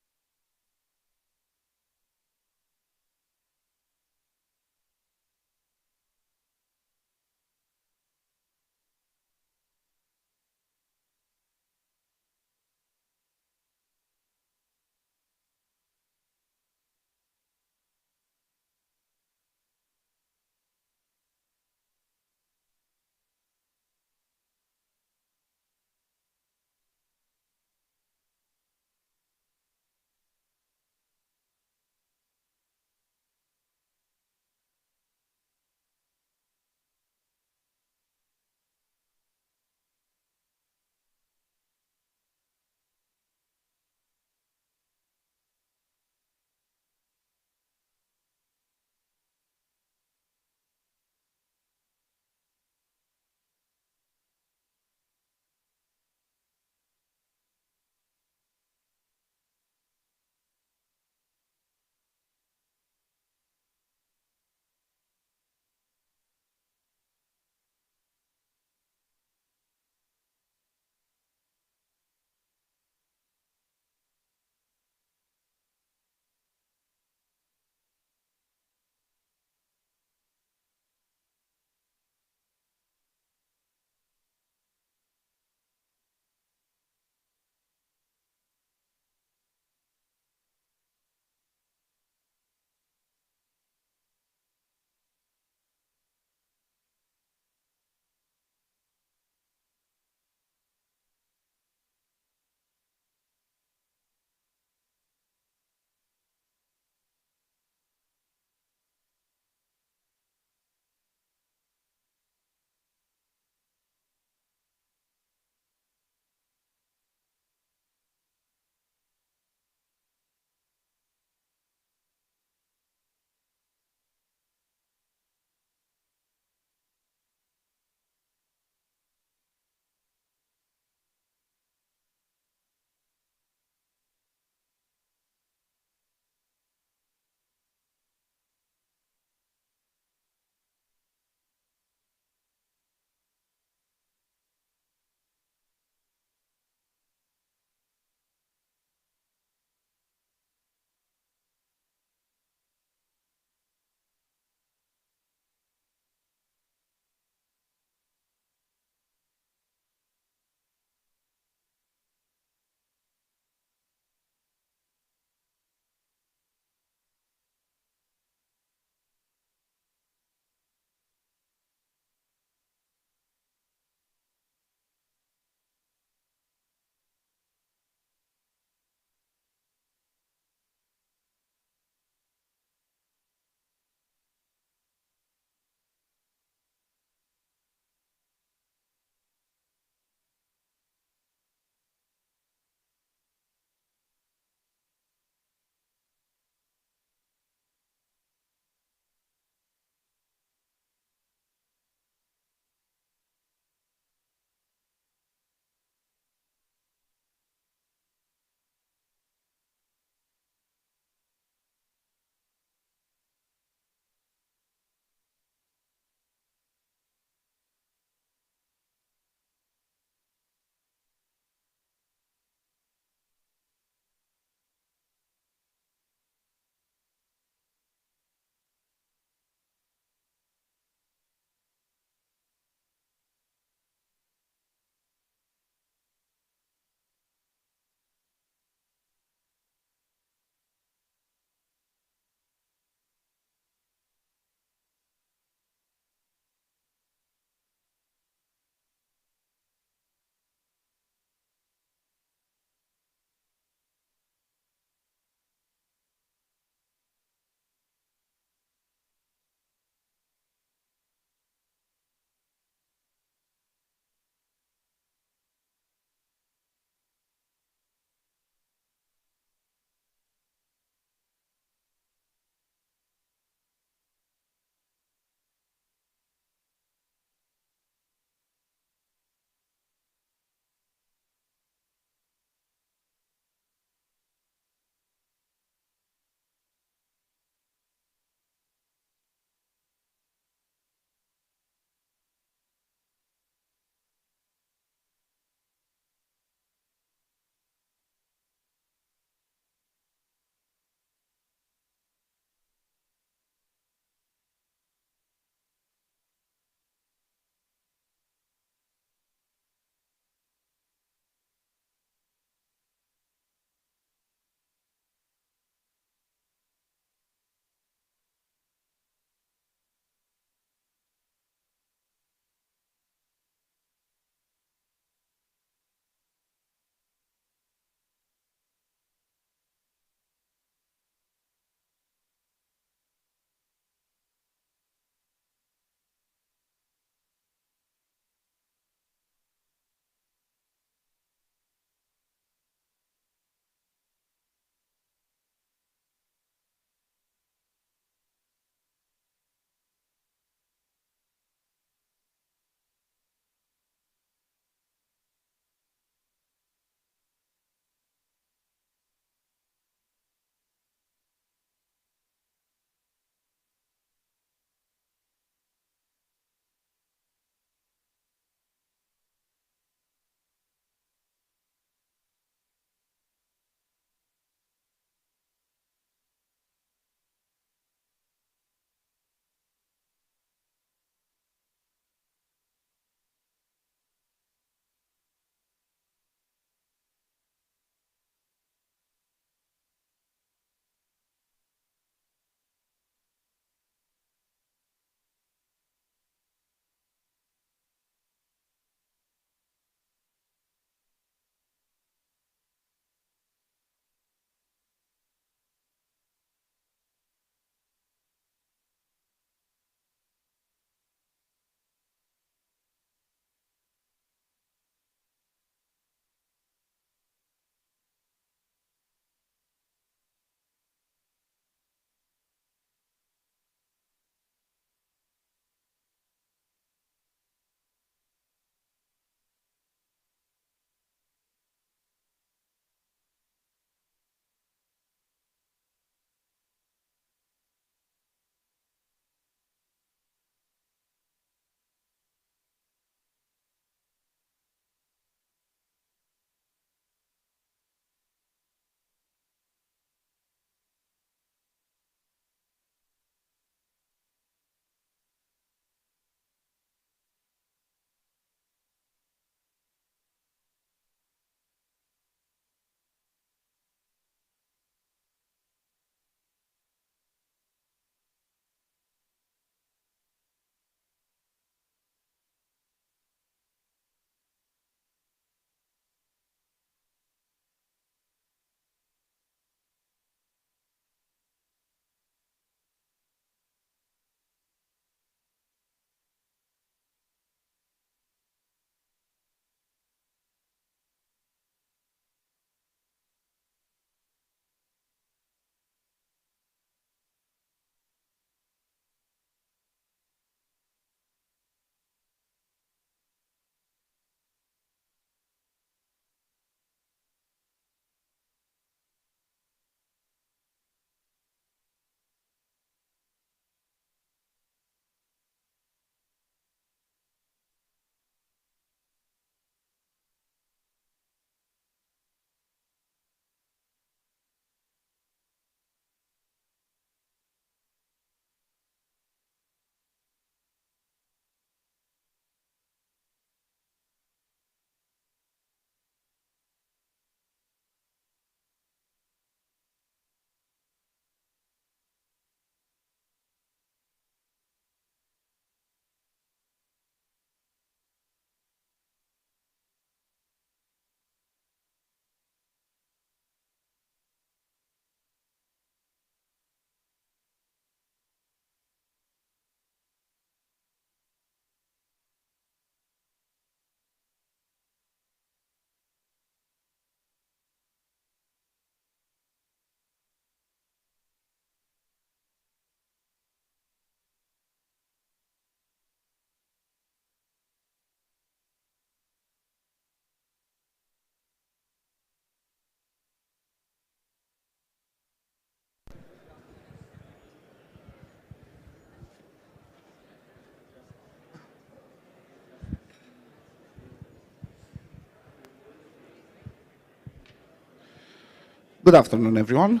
Good afternoon, everyone.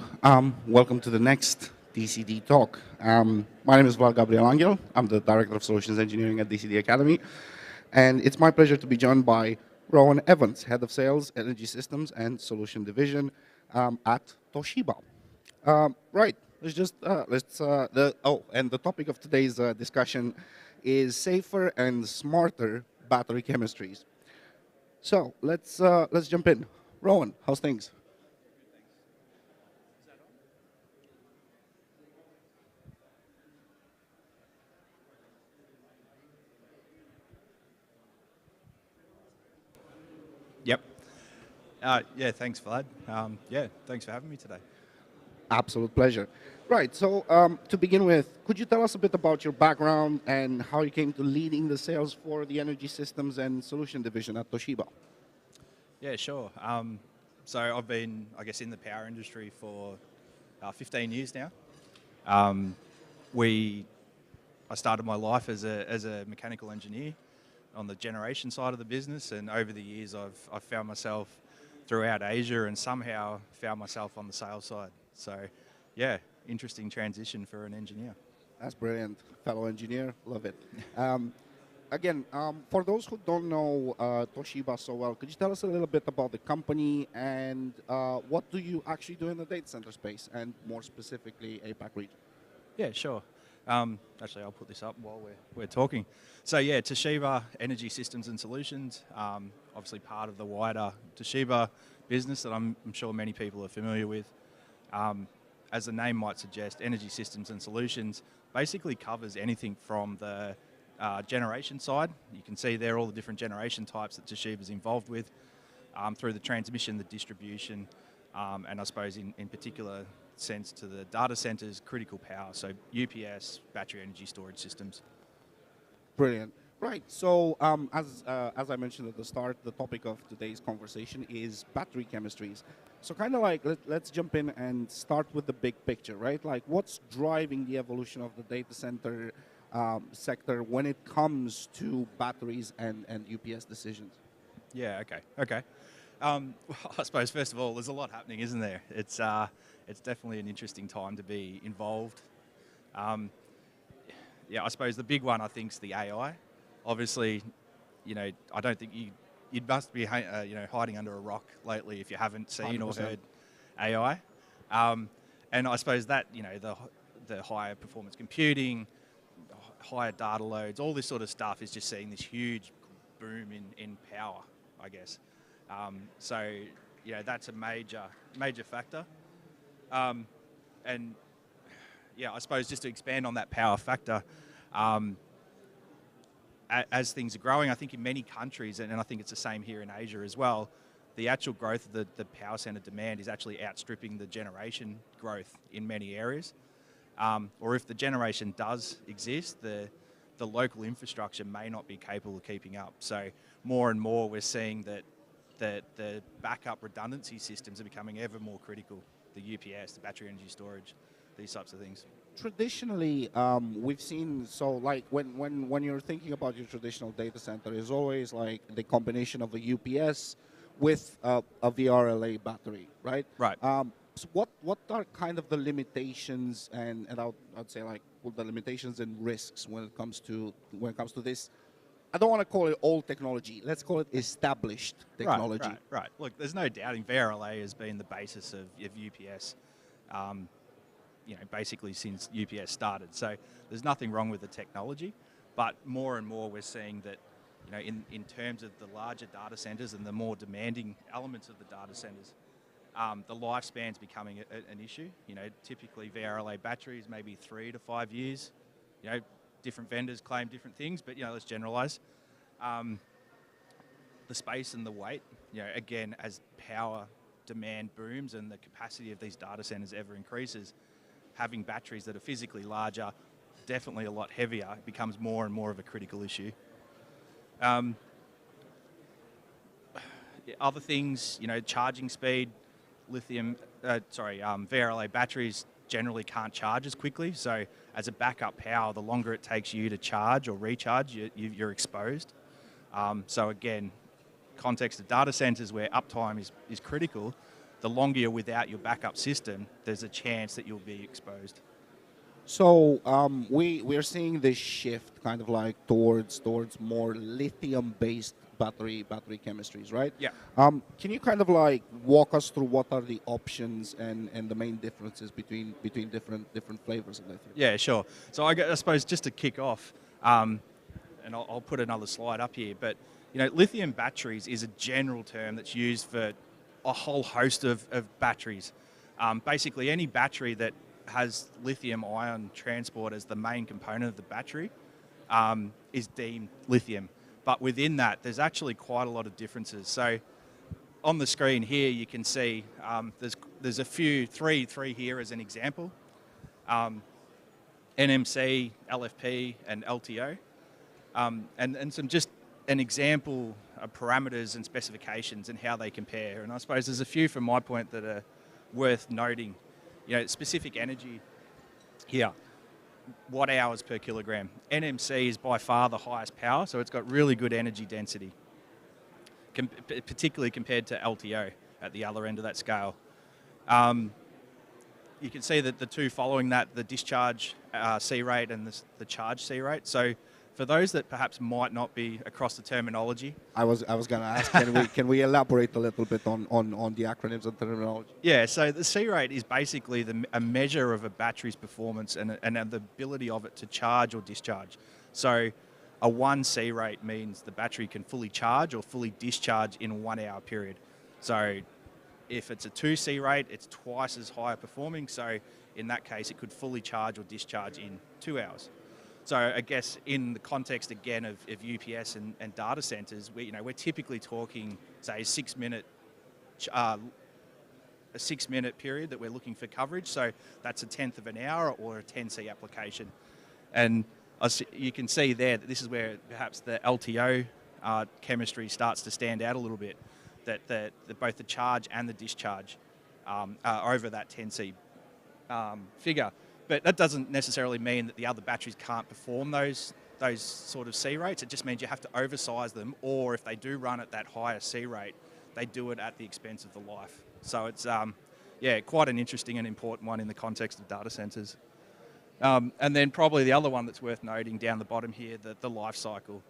Welcome to the next DCD talk. My name is Vlad-Gabriel. I'm the Director of Solutions Engineering at DCD Academy. And it's my pleasure to be joined by Rowan Evans, Head of Sales, Energy Systems and Solution Division at Toshiba. Right, and the topic of today's discussion is safer and smarter battery chemistries. So let's jump in. Rowan, how's things? Yep. Yeah, thanks, Vlad. Yeah, thanks for having me today. Absolute pleasure. Right, so to begin with, could you tell us a bit about your background and how you came to leading the sales for the Energy Systems and Solution Division at Toshiba? Yeah, sure. So I've been, I guess, in the power industry for 15 years now. I started my life as a mechanical engineer on the generation side of the business, and over the years I've found myself throughout Asia and somehow found myself on the sales side. So yeah, interesting transition for an engineer. That's brilliant. Fellow engineer, love it. Again, for those who don't know Toshiba so well, could you tell us a little bit about the company and what do you actually do in the data center space and more specifically APAC region? Yeah, sure. Actually, I'll put this up while we're talking. So yeah, Toshiba Energy Systems and Solutions, obviously part of the wider Toshiba business that I'm sure many people are familiar with. As the name might suggest, Energy Systems and Solutions basically covers anything from the generation side. You can see there all the different generation types that Toshiba is involved with, through the transmission, the distribution, and I suppose in particular sense to the data centers, critical power, so UPS, battery energy storage systems. Brilliant. Right, so as I mentioned at the start, the topic of today's conversation is battery chemistries. So kind of like, let's jump in and start with the big picture, right? Like what's driving the evolution of the data center sector when it comes to batteries and UPS decisions? Yeah, okay. Well, I suppose first of all, there's a lot happening, isn't there? It's definitely an interesting time to be involved. Yeah, I suppose the big one I think is the AI. Obviously, I don't think you must be hiding under a rock lately if you haven't seen 100%. Or heard AI. And I suppose that the higher performance computing, higher data loads, all this sort of stuff is just seeing this huge boom in power, I guess. So that's a major factor. And yeah, I suppose just to expand on that power factor, as things are growing, I think in many countries, and I think it's the same here in Asia as well, the actual growth of the power center demand is actually outstripping the generation growth in many areas. Or if the generation does exist, the local infrastructure may not be capable of keeping up. So more and more we're seeing that the backup redundancy systems are becoming ever more critical. The UPS, the battery energy storage, these types of things. Traditionally, we've seen, so like when you're thinking about your traditional data center, is always like the combination of a UPS with a VRLA battery, right? Right. So what are kind of the limitations and I'd say like the limitations and risks when it comes to this? I don't want to call it old technology. Let's call it established technology. Right. Look, there's no doubting VRLA has been the basis of UPS, basically since UPS started. So there's nothing wrong with the technology, but more and more we're seeing that, in terms of the larger data centers and the more demanding elements of the data centers, the lifespan's becoming an issue. Typically VRLA batteries maybe 3 to 5 years. Different vendors claim different things, but let's generalize. The space and the weight, again, as power demand booms and the capacity of these data centers ever increases, having batteries that are physically larger, definitely a lot heavier, becomes more and more of a critical issue. Other things, charging speed, VRLA batteries generally can't charge as quickly. So as a backup power, the longer it takes you to charge or recharge, you're exposed. So again, context of data centers where uptime is critical, the longer you're without your backup system, there's a chance that you'll be exposed. So we're seeing this shift kind of like towards more lithium-based battery chemistries, right? Yeah. Can you kind of like walk us through what are the options and the main differences between different flavors of lithium? Yeah, sure. So I suppose just to kick off, and I'll put another slide up here, but lithium batteries is a general term that's used for a whole host of batteries. Basically, any battery that has lithium ion transport as the main component of the battery is deemed lithium. But within that, there's actually quite a lot of differences. So on the screen here, you can see there's a few, three here as an example. NMC, LFP, and LTO. And some just an example of parameters and specifications and how they compare. And I suppose there's a few from my point that are worth noting. Specific energy here, watt hours per kilogram. NMC is by far the highest power, so it's got really good energy density, particularly compared to LTO at the other end of that scale. You can see that the two following that, the discharge C rate and the charge C rate. So for those that perhaps might not be across the terminology. I was going to ask, can we elaborate a little bit on the acronyms and terminology? Yeah, so the C rate is basically a measure of a battery's performance and the ability of it to charge or discharge. So a 1 C rate means the battery can fully charge or fully discharge in a 1 hour period. So if it's a 2 C rate, it's twice as high performing. So in that case, it could fully charge or discharge in 2 hours. So I guess in the context again of UPS and data centers, we're typically talking, say, a 6 minute period that we're looking for coverage. So that's a 1/10 of an hour or a 10C application. And you can see there that this is where perhaps the LTO chemistry starts to stand out a little bit, that both the charge and the discharge are over that 10C figure. But that doesn't necessarily mean that the other batteries can't perform those sort of C rates. It just means you have to oversize them, or if they do run at that higher C rate, they do it at the expense of the life. So it's quite an interesting and important one in the context of data centers. And then probably the other one that's worth noting down the bottom here, the life cycle.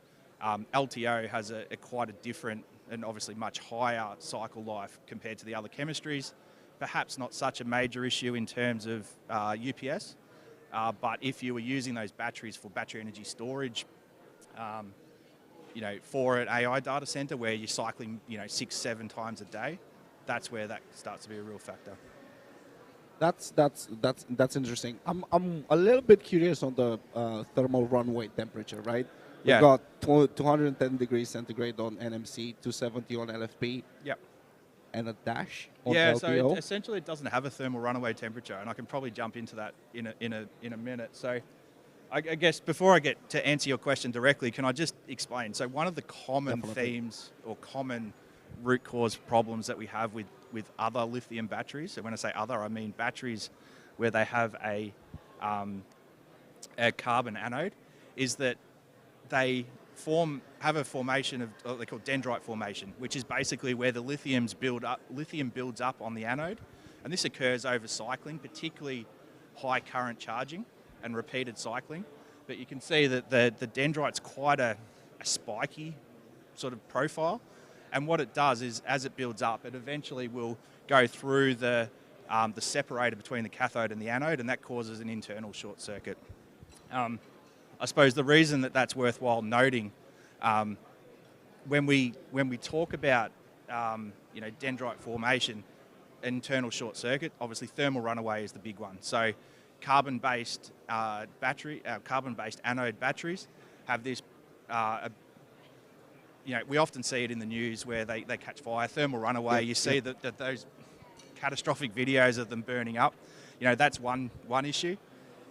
LTO has quite a different and obviously much higher cycle life compared to the other chemistries. Perhaps not such a major issue in terms of UPS, but if you were using those batteries for battery energy storage, for an AI data center where you're cycling, 6-7 times a day, that's where that starts to be a real factor. That's interesting. I'm a little bit curious on the thermal runaway temperature, right? Yeah. We've got 210 degrees centigrade on NMC, 270 on LFP. Yep. And a dash on LTO. LTO. So essentially it doesn't have a thermal runaway temperature, and I can probably jump into that in a minute. So I guess before I get to answer your question directly, can I just explain? So one of the common themes or common root cause problems that we have with other lithium batteries, so when I say other, I mean batteries where they have a carbon anode, is that they have a formation of what they call dendrite formation, which is basically where the lithium builds up on the anode, and this occurs over cycling, particularly high current charging and repeated cycling. But you can see that the dendrite's quite a spiky sort of profile, and what it does is as it builds up, it eventually will go through the separator between the cathode and the anode, and that causes an internal short circuit. I suppose the reason that that's worthwhile noting, when we talk about dendrite formation, internal short circuit, obviously thermal runaway is the big one. So carbon-based carbon-based anode batteries have this. We often see it in the news where they catch fire, thermal runaway. You see that those catastrophic videos of them burning up. That's one issue.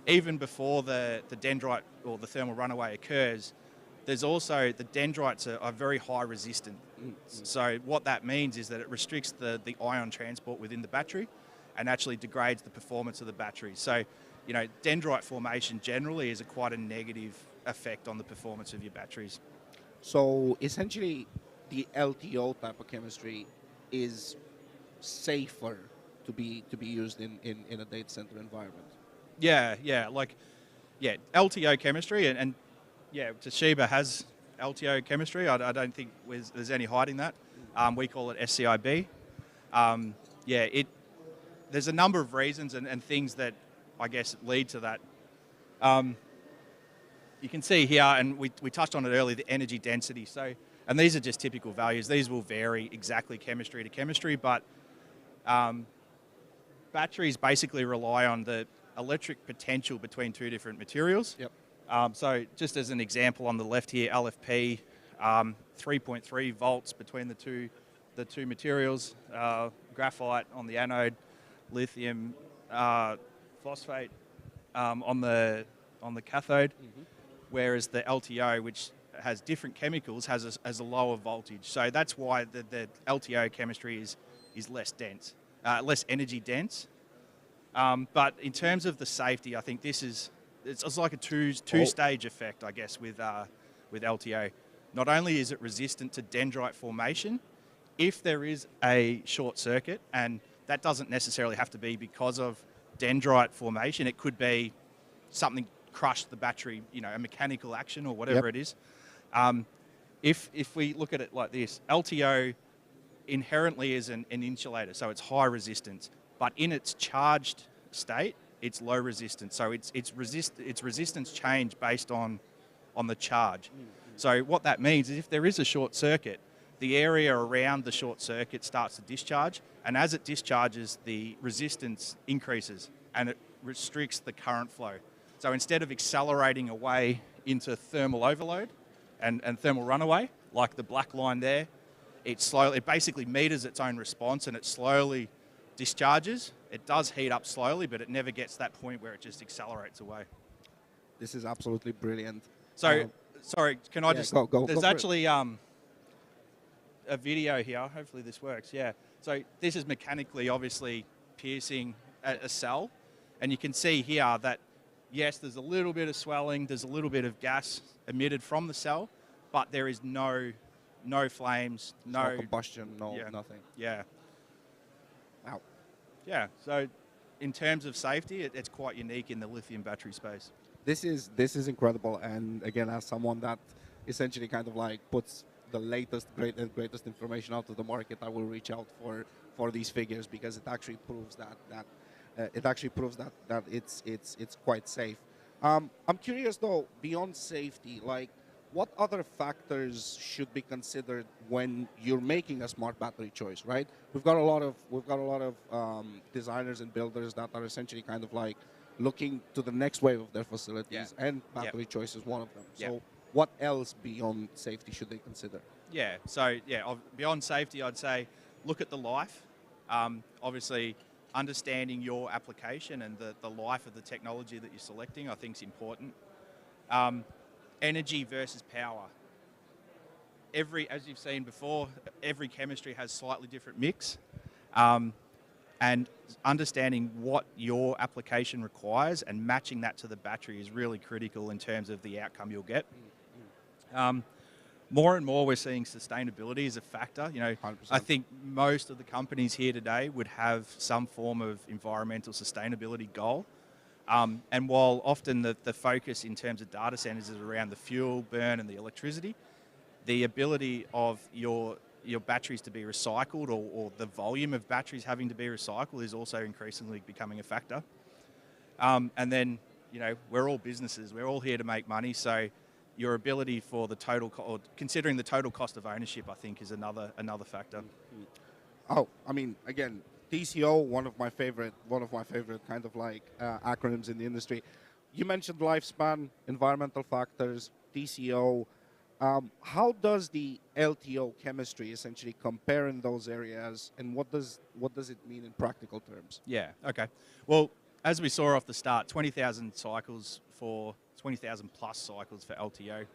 Even before the dendrite or the thermal runaway occurs, there's also the dendrites are very high resistant. So what that means is that it restricts the ion transport within the battery and actually degrades the performance of the battery. So, dendrite formation generally is quite a negative effect on the performance of your batteries. So essentially, the LTO type of chemistry is safer to be used in a data center environment? Yeah, LTO chemistry, and yeah, Toshiba has LTO chemistry. I don't think there's any hiding that. We call it SCIB. There's a number of reasons and things that I guess lead to that. You can see here, and we touched on it earlier, the energy density. So, and these are just typical values. These will vary exactly chemistry to chemistry, but batteries basically rely on the electric potential between two different materials. Yep. So just as an example on the left here, LFP, 3.3 volts between the two materials, graphite on the anode, lithium phosphate on the cathode, whereas the LTO, which has different chemicals, has a lower voltage. So that's why the LTO chemistry is less dense, less energy dense. But in terms of the safety, I think it's like a two-stage effect, I guess, with LTO. Not only is it resistant to dendrite formation, if there is a short circuit, and that doesn't necessarily have to be because of dendrite formation, it could be something crushed the battery, a mechanical action or whatever it is. If we look at it like this, LTO inherently is an insulator, so it's high resistance, but in its charged state, it's low resistance. So its resistance change based on the charge. So what that means is if there is a short circuit, the area around the short circuit starts to discharge, and as it discharges, the resistance increases and it restricts the current flow. So instead of accelerating away into thermal overload and thermal runaway, like the black line there, it basically meters its own response and it slowly discharges. It does heat up slowly, but it never gets to that point where it just accelerates away. This is absolutely brilliant. So, sorry, can I just... Go there's for actually a video here. Hopefully this works, yeah. So this is mechanically, obviously, piercing a cell. And you can see here that, yes, there's a little bit of swelling, there's a little bit of gas emitted from the cell, but there is no flames, no combustion, nothing. Yeah. Wow. Yeah, so in terms of safety, it's quite unique in the lithium battery space. This is incredible, and again, as someone that essentially kind of like puts the latest, greatest information out to the market, I will reach out for these figures because it actually proves that it's quite safe. I'm curious though, beyond safety, like what other factors should be considered when you're making a smart battery choice, right? We've got a lot of designers and builders that are essentially kind of like looking to the next wave of their facilities, and battery choice is one of them. So what else beyond safety should they consider? Yeah, so beyond safety, I'd say look at the life. Obviously, understanding your application and the life of the technology that you're selecting, I think is important. Energy versus power. As you've seen before, every chemistry has slightly different mix. And understanding what your application requires and matching that to the battery is really critical in terms of the outcome you'll get. More and more we're seeing sustainability as a factor. 100%. I think most of the companies here today would have some form of environmental sustainability goal. And while often the focus in terms of data centers is around the fuel burn and the electricity, the ability of your batteries to be recycled or the volume of batteries having to be recycled is also increasingly becoming a factor. And then, we're all businesses. We're all here to make money. So your ability for the total, or considering the total cost of ownership, I think is another factor. Oh, I mean, again, TCO, one of my favorite kind of like acronyms in the industry. You mentioned lifespan, environmental factors, TCO. How does the LTO chemistry essentially compare in those areas, and what does it mean in practical terms? Yeah. Okay. Well, as we saw off the start, 20,000 cycles for 20,000 plus cycles for LTO.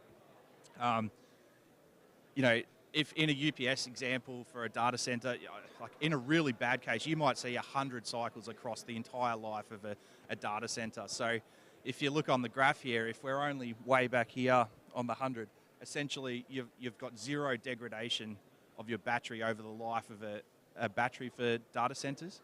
If in a UPS example for a data center, like in a really bad case, you might see 100 cycles across the entire life of a data center. So if you look on the graph here, if we're only way back here on the 100, essentially you've got zero degradation of your battery over the life a battery for data centers.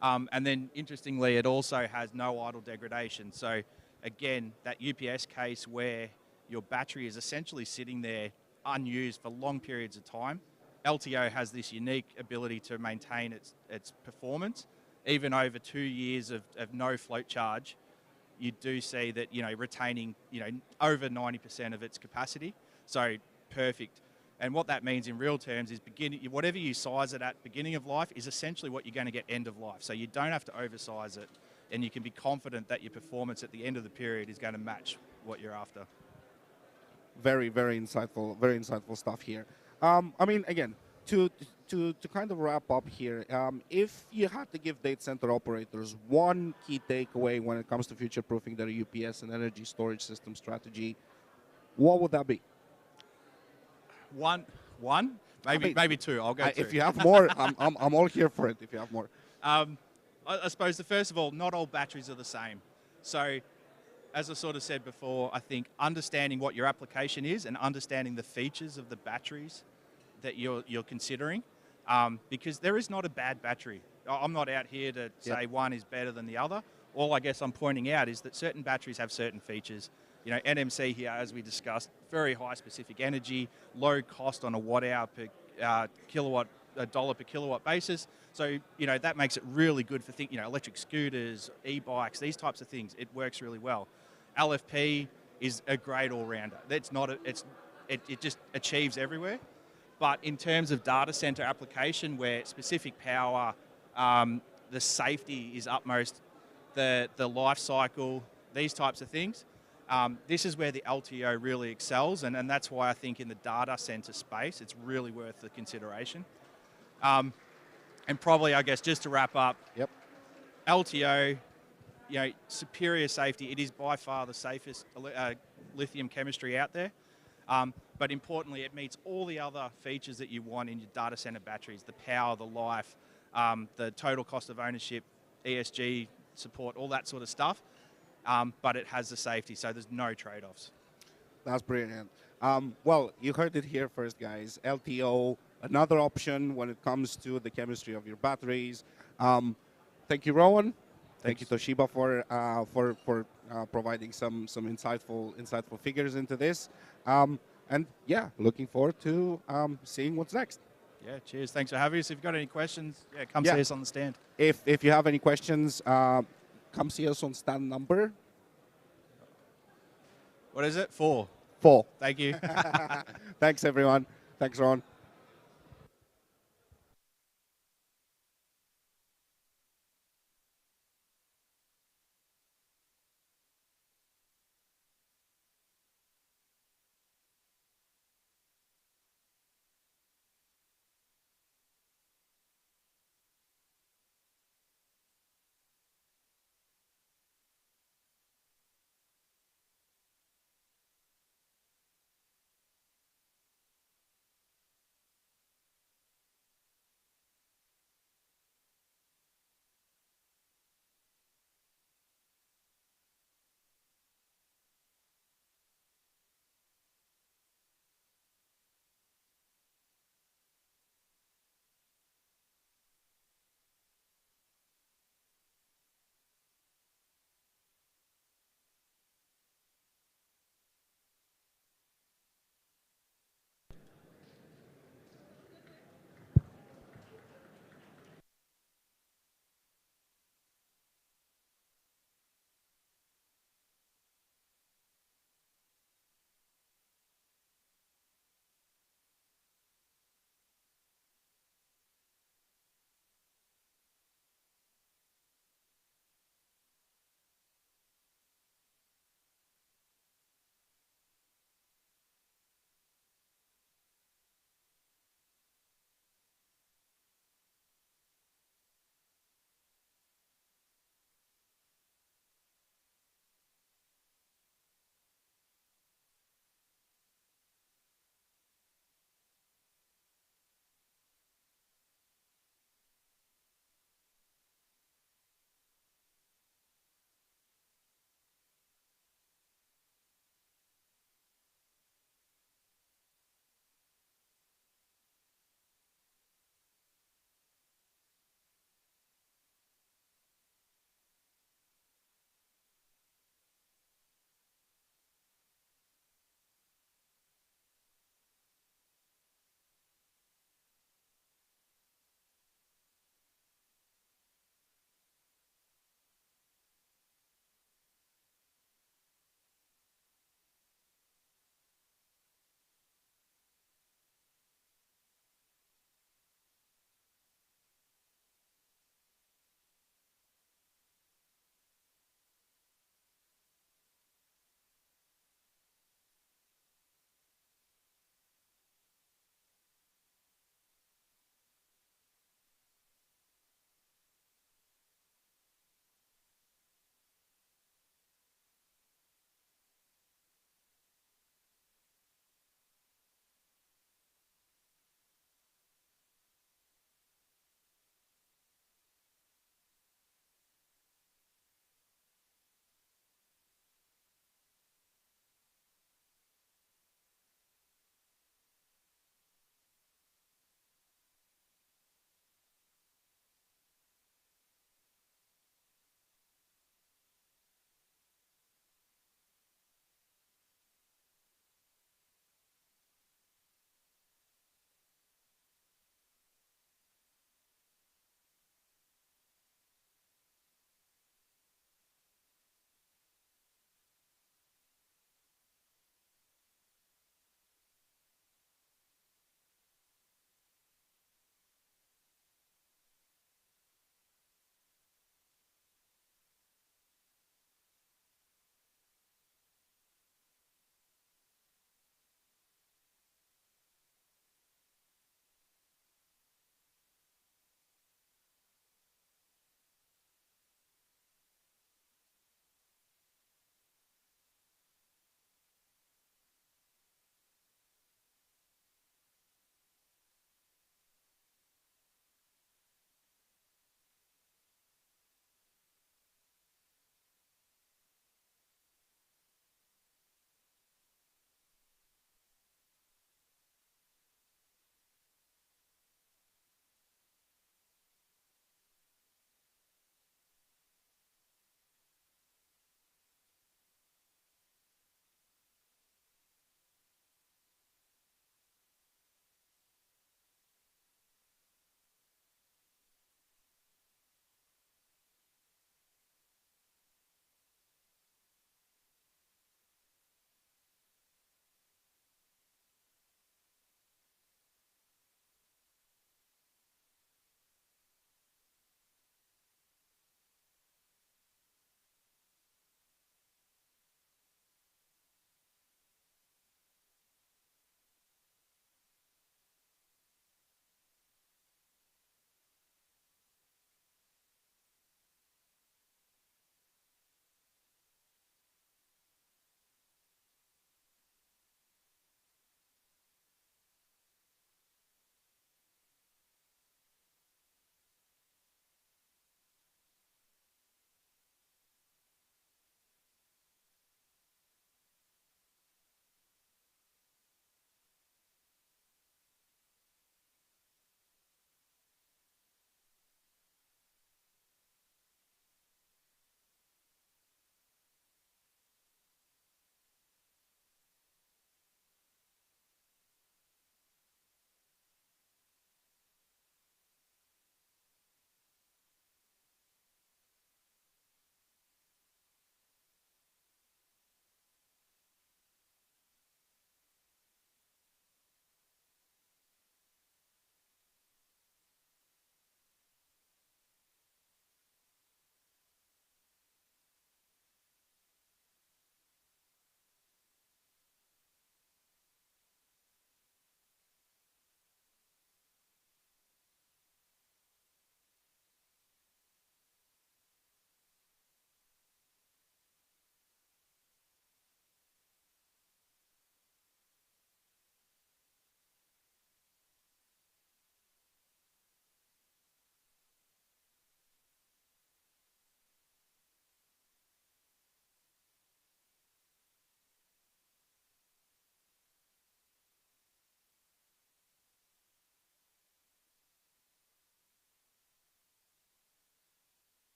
And then interestingly, it also has no idle degradation. So again, that UPS case where your battery is essentially sitting there unused for long periods of time, LTO has this unique ability to maintain its performance. Even over 2 years of no float charge, you do see that, retaining, over 90% of its capacity. So perfect. And what that means in real terms is whatever you size it at beginning of life is essentially what you're going to get end of life. So you don't have to oversize it, and you can be confident that your performance at the end of the period is going to match what you're after. Very, very insightful stuff here. I mean, again, to kind of wrap up here, if you had to give data center operators one key takeaway when it comes to future-proofing their UPS and energy storage system strategy, what would that be? One, maybe two. I'll go two. If you have more, I'm all here for it. If you have more, I suppose first of all, not all batteries are the same. So, as I sort of said before, I think understanding what your application is and understanding the features of the batteries that you're considering, because there is not a bad battery. I'm not out here to say one is better than the other. All I guess I'm pointing out is that certain batteries have certain features. NMC here, as we discussed, very high specific energy, low cost on a watt hour per kilowatt, $1 per kilowatt basis. So, that makes it really good for electric scooters, e-bikes, these types of things. It works really well. LFP is a great all-rounder. It just achieves everywhere. But in terms of data center application where specific power, the safety is utmost, the life cycle, these types of things, this is where the LTO really excels, and that's why I think in the data center space, it's really worth the consideration. And probably, I guess, just to wrap up, LTO, superior safety. It is by far the safest lithium chemistry out there. But importantly, it meets all the other features that you want in your data center batteries: the power, the life, the total cost of ownership, ESG support, all that sort of stuff. But it has the safety, so there's no trade-offs. That's brilliant. Well, you heard it here first, guys. LTO, another option when it comes to the chemistry of your batteries. Thank you, Rowan. Thank you, Toshiba, for providing some insightful figures into this. And yeah, looking forward to seeing what's next. Yeah, cheers. Thanks for having us. If you've got any questions, come see us on the stand. If you have any questions, come see us on stand number. What is it? 4. Thank you. Thanks, everyone. Thanks, Ron.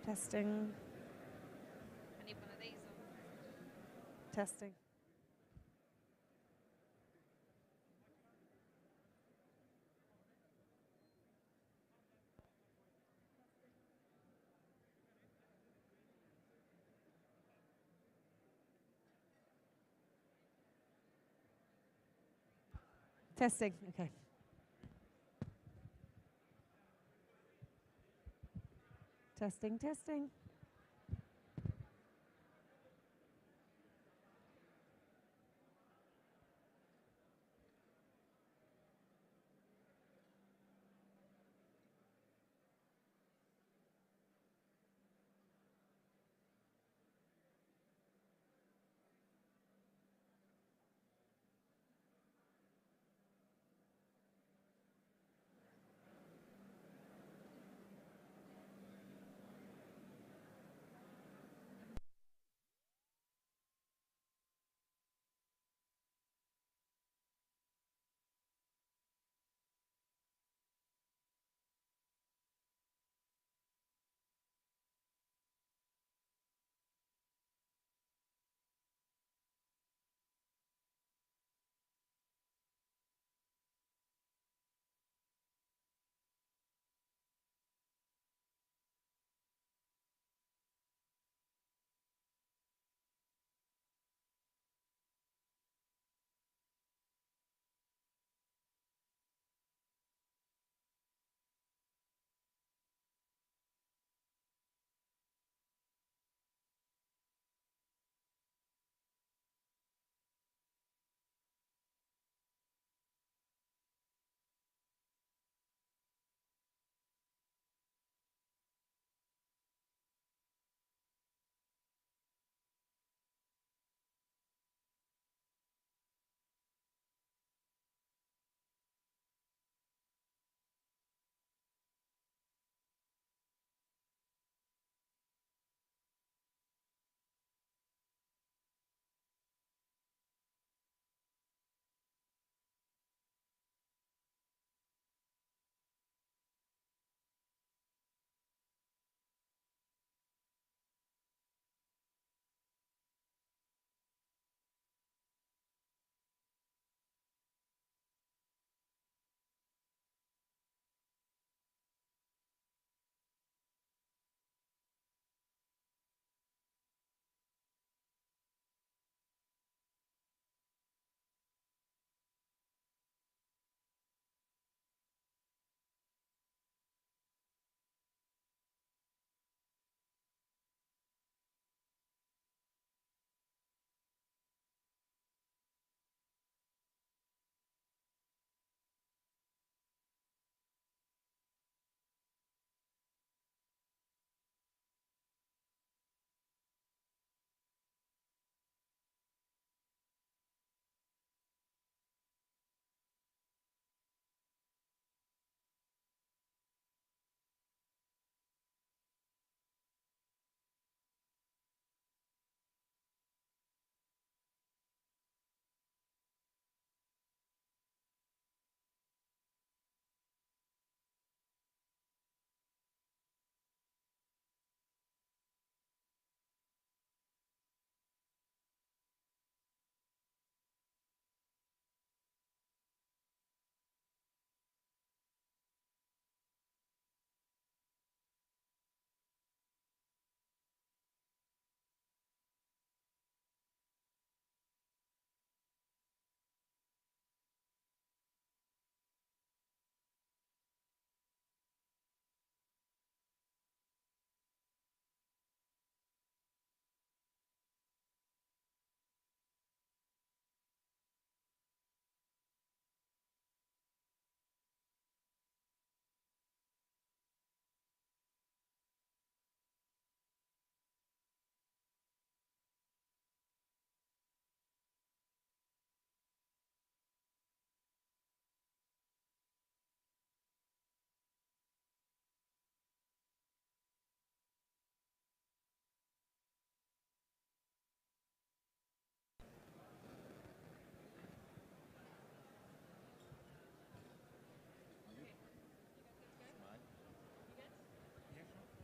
Testing. Testing. Testing. Okay. Testing, testing.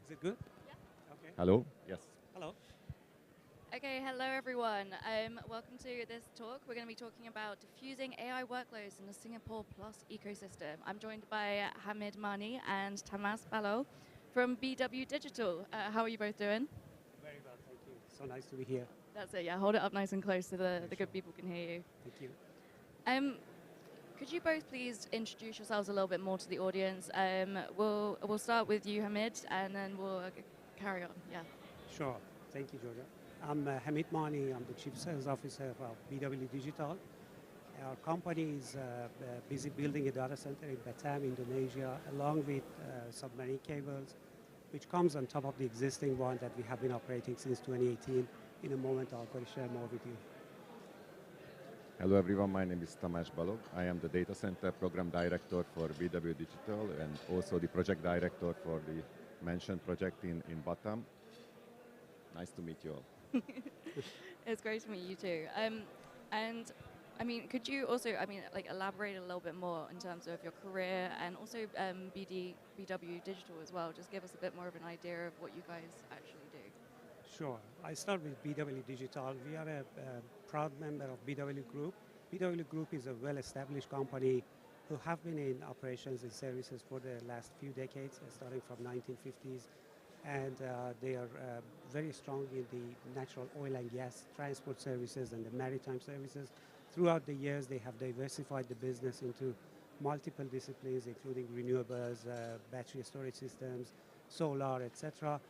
Is it good? Hello? Yes. Hello. Okay, hello everyone. Welcome to this talk. We're going to be talking about diffusing AI workloads in the Singapore Plus ecosystem. I'm joined by Hamid Mani and Tamas Balo from BW Digital. How are you both doing? Very well, thank you. So nice to be here. That's it, yeah. Hold it up nice and close so the good people can hear you. Thank you. Could you both please introduce yourselves a little bit more to the audience? We'll start with you, Hamid, and then we'll carry on. Yeah. Sure. Thank you, Georgia. I'm Hamid Mani. I'm the Chief Sales Officer of BW Digital. Our company is busy building a data center in Batam, Indonesia, along with submarine cables, which comes on top of the existing one that we have been operating since 2018. In a moment, I'll go share more with you. Hello everyone, my name is Tamas Balog. I am the Data Center Program Director for BW Digital and also the Project Director for the mentioned project in Batam. Nice to meet you all. It's great to meet you too. And I mean, could you also, like elaborate a little bit more in terms of your career and also BW Digital as well? Just give us a bit more of an idea of what you guys actually do. Sure. I start with BW Digital. We are a proud member of BW Group. BW Group is a well-established company who have been in operations and services for the last few decades, starting from 1950s. And they are very strong in the natural oil and gas transport services and the maritime services. Throughout the years, they have diversified the business into multiple disciplines, including renewables, battery storage systems, solar, etc.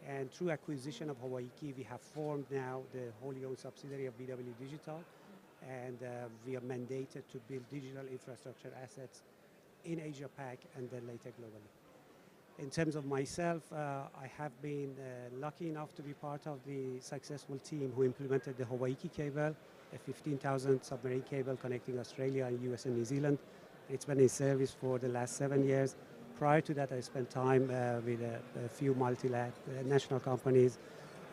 And through acquisition of Hawaii Key, we have formed now the wholly owned subsidiary of BW Digital. And we are mandated to build digital infrastructure assets in Asia-Pac and then later globally. In terms of myself, I have been lucky enough to be part of the successful team who implemented the Hawaii Key cable, a 15,000 submarine cable connecting Australia and US and New Zealand. It's been in service for the last 7 years. Prior to that, I spent time with a few multinational companies,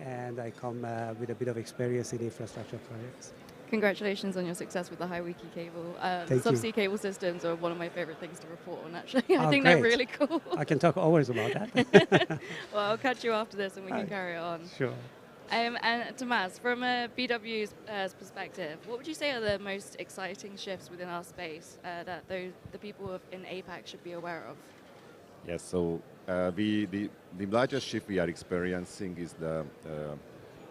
and I come with a bit of experience in infrastructure projects. Congratulations on your success with the Hawaii Key cable. Thank Subsea you. cable systems are one of my favorite things to report on, actually. I think great. they're really cool. I can talk hours about that. Well, I'll catch you after this and we can carry on. Sure. And Tomas, from a BW's perspective, what would you say are the most exciting shifts within our space that the people in APAC should be aware of? Yes, so the largest shift we are experiencing is the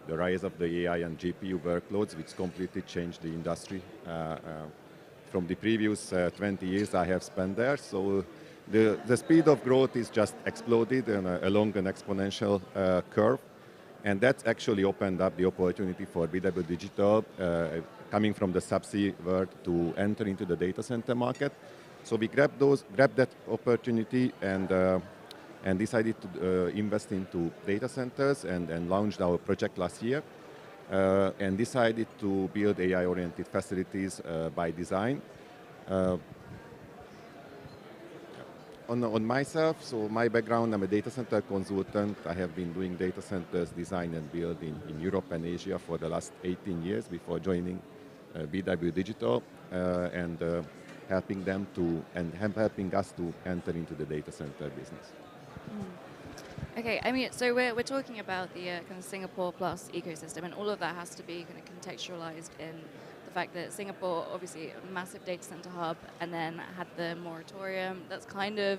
rise of the AI and GPU workloads, which completely changed the industry. From the previous 20 years I have spent there, so the speed of growth is just exploded along an exponential curve. And that's actually opened up the opportunity for BW Digital, coming from the subsea world, to enter into the data center market. So we grabbed that opportunity and decided to invest into data centers and launched our project last year and decided to build AI-oriented facilities by design. On myself, so my background, I'm a data center consultant. I have been doing data centers design and build in Europe and Asia for the last 18 years before joining BW Digital and helping them helping us to enter into the data center business. Okay, I mean, so we're talking about the kind of Singapore Plus ecosystem, and all of that has to be kind of contextualized in the fact that Singapore, obviously a massive data center hub, and then had the moratorium that's kind of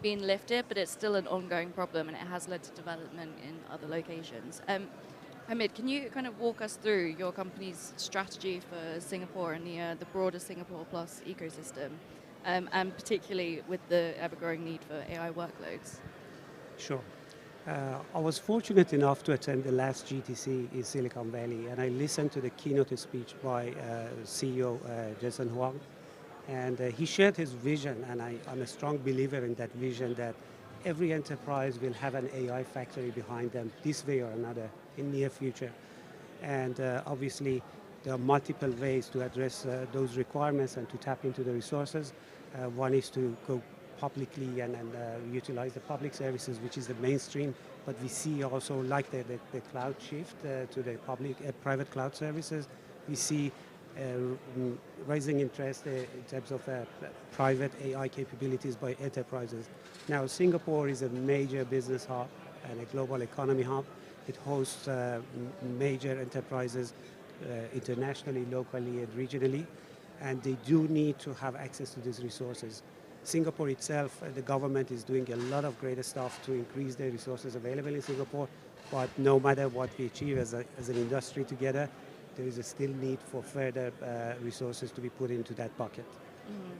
been lifted, but it's still an ongoing problem, and it has led to development in other locations. Hamid, can you kind of walk us through your company's strategy for Singapore and the broader Singapore Plus ecosystem, and particularly with the ever-growing need for AI workloads? Sure. I was fortunate enough to attend the last GTC in Silicon Valley, and I listened to the keynote speech by CEO Jason Huang. And he shared his vision, and I'm a strong believer in that vision, that every enterprise will have an AI factory behind them this way or another in near future. And obviously, there are multiple ways to address those requirements and to tap into the resources. One is to go publicly and utilize the public services, which is the mainstream. But we see also, like the cloud shift to the private cloud services, we see rising interest in terms of private AI capabilities by enterprises. Now, Singapore is a major business hub. and a global economy hub. It hosts major enterprises internationally, locally, and regionally, and they do need to have access to these resources. Singapore itself, the government is doing a lot of great stuff to increase the resources available in Singapore, but no matter what we achieve as an industry together, there is a still need for further resources to be put into that bucket. Mm.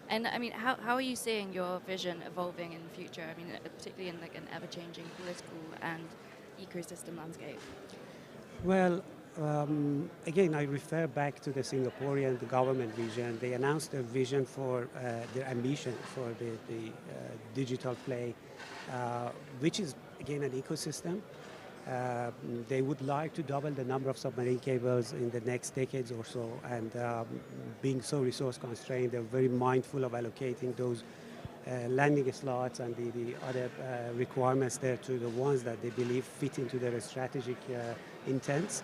And I mean, how are you seeing your vision evolving in the future? I mean, particularly in like an ever-changing political and ecosystem landscape. Well, again, I refer back to the Singaporean government vision. They announced their vision for their ambition for the digital play, which is, again, an ecosystem. They would like to double the number of submarine cables in the next decades or so, and being so resource constrained, they're very mindful of allocating those landing slots and the other requirements there to the ones that they believe fit into their strategic intents.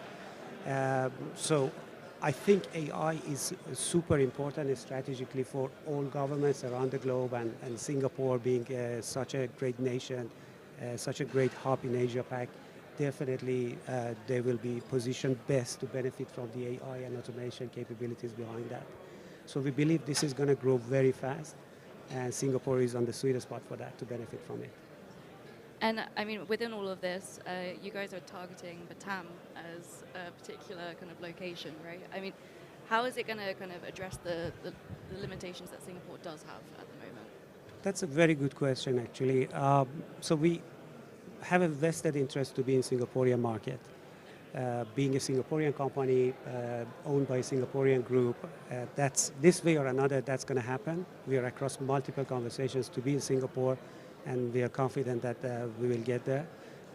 So I think AI is super important strategically for all governments around the globe, and Singapore being such a great nation, such a great hub in Asia-Pac, definitely they will be positioned best to benefit from the AI and automation capabilities behind that. So we believe this is going to grow very fast, and Singapore is on the sweet spot for that to benefit from it. And I mean, within all of this, you guys are targeting Batam as a particular kind of location, right? I mean, how is it going to kind of address the limitations that Singapore does have at the moment? That's a very good question, actually. So we have a vested interest to be in Singaporean market. Being a Singaporean company owned by a Singaporean group, that's this way or another, that's going to happen. We are across multiple conversations to be in Singapore, and we are confident that we will get there.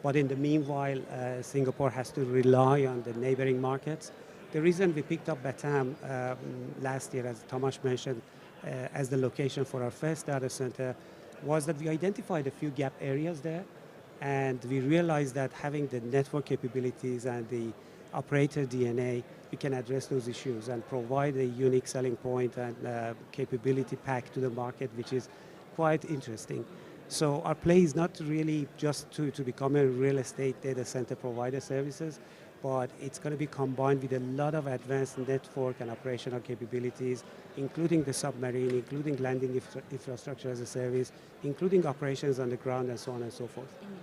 But in the meanwhile, Singapore has to rely on the neighboring markets. The reason we picked up Batam last year, as Tomasz mentioned, as the location for our first data center, was that we identified a few gap areas there, and we realized that having the network capabilities and the operator DNA, we can address those issues and provide a unique selling point and capability pack to the market, which is quite interesting. So our play is not really just to become a real estate data center provider services, but it's going to be combined with a lot of advanced network and operational capabilities, including the submarine, including landing infrastructure as a service, including operations on the ground, and so on and so forth. Mm-hmm.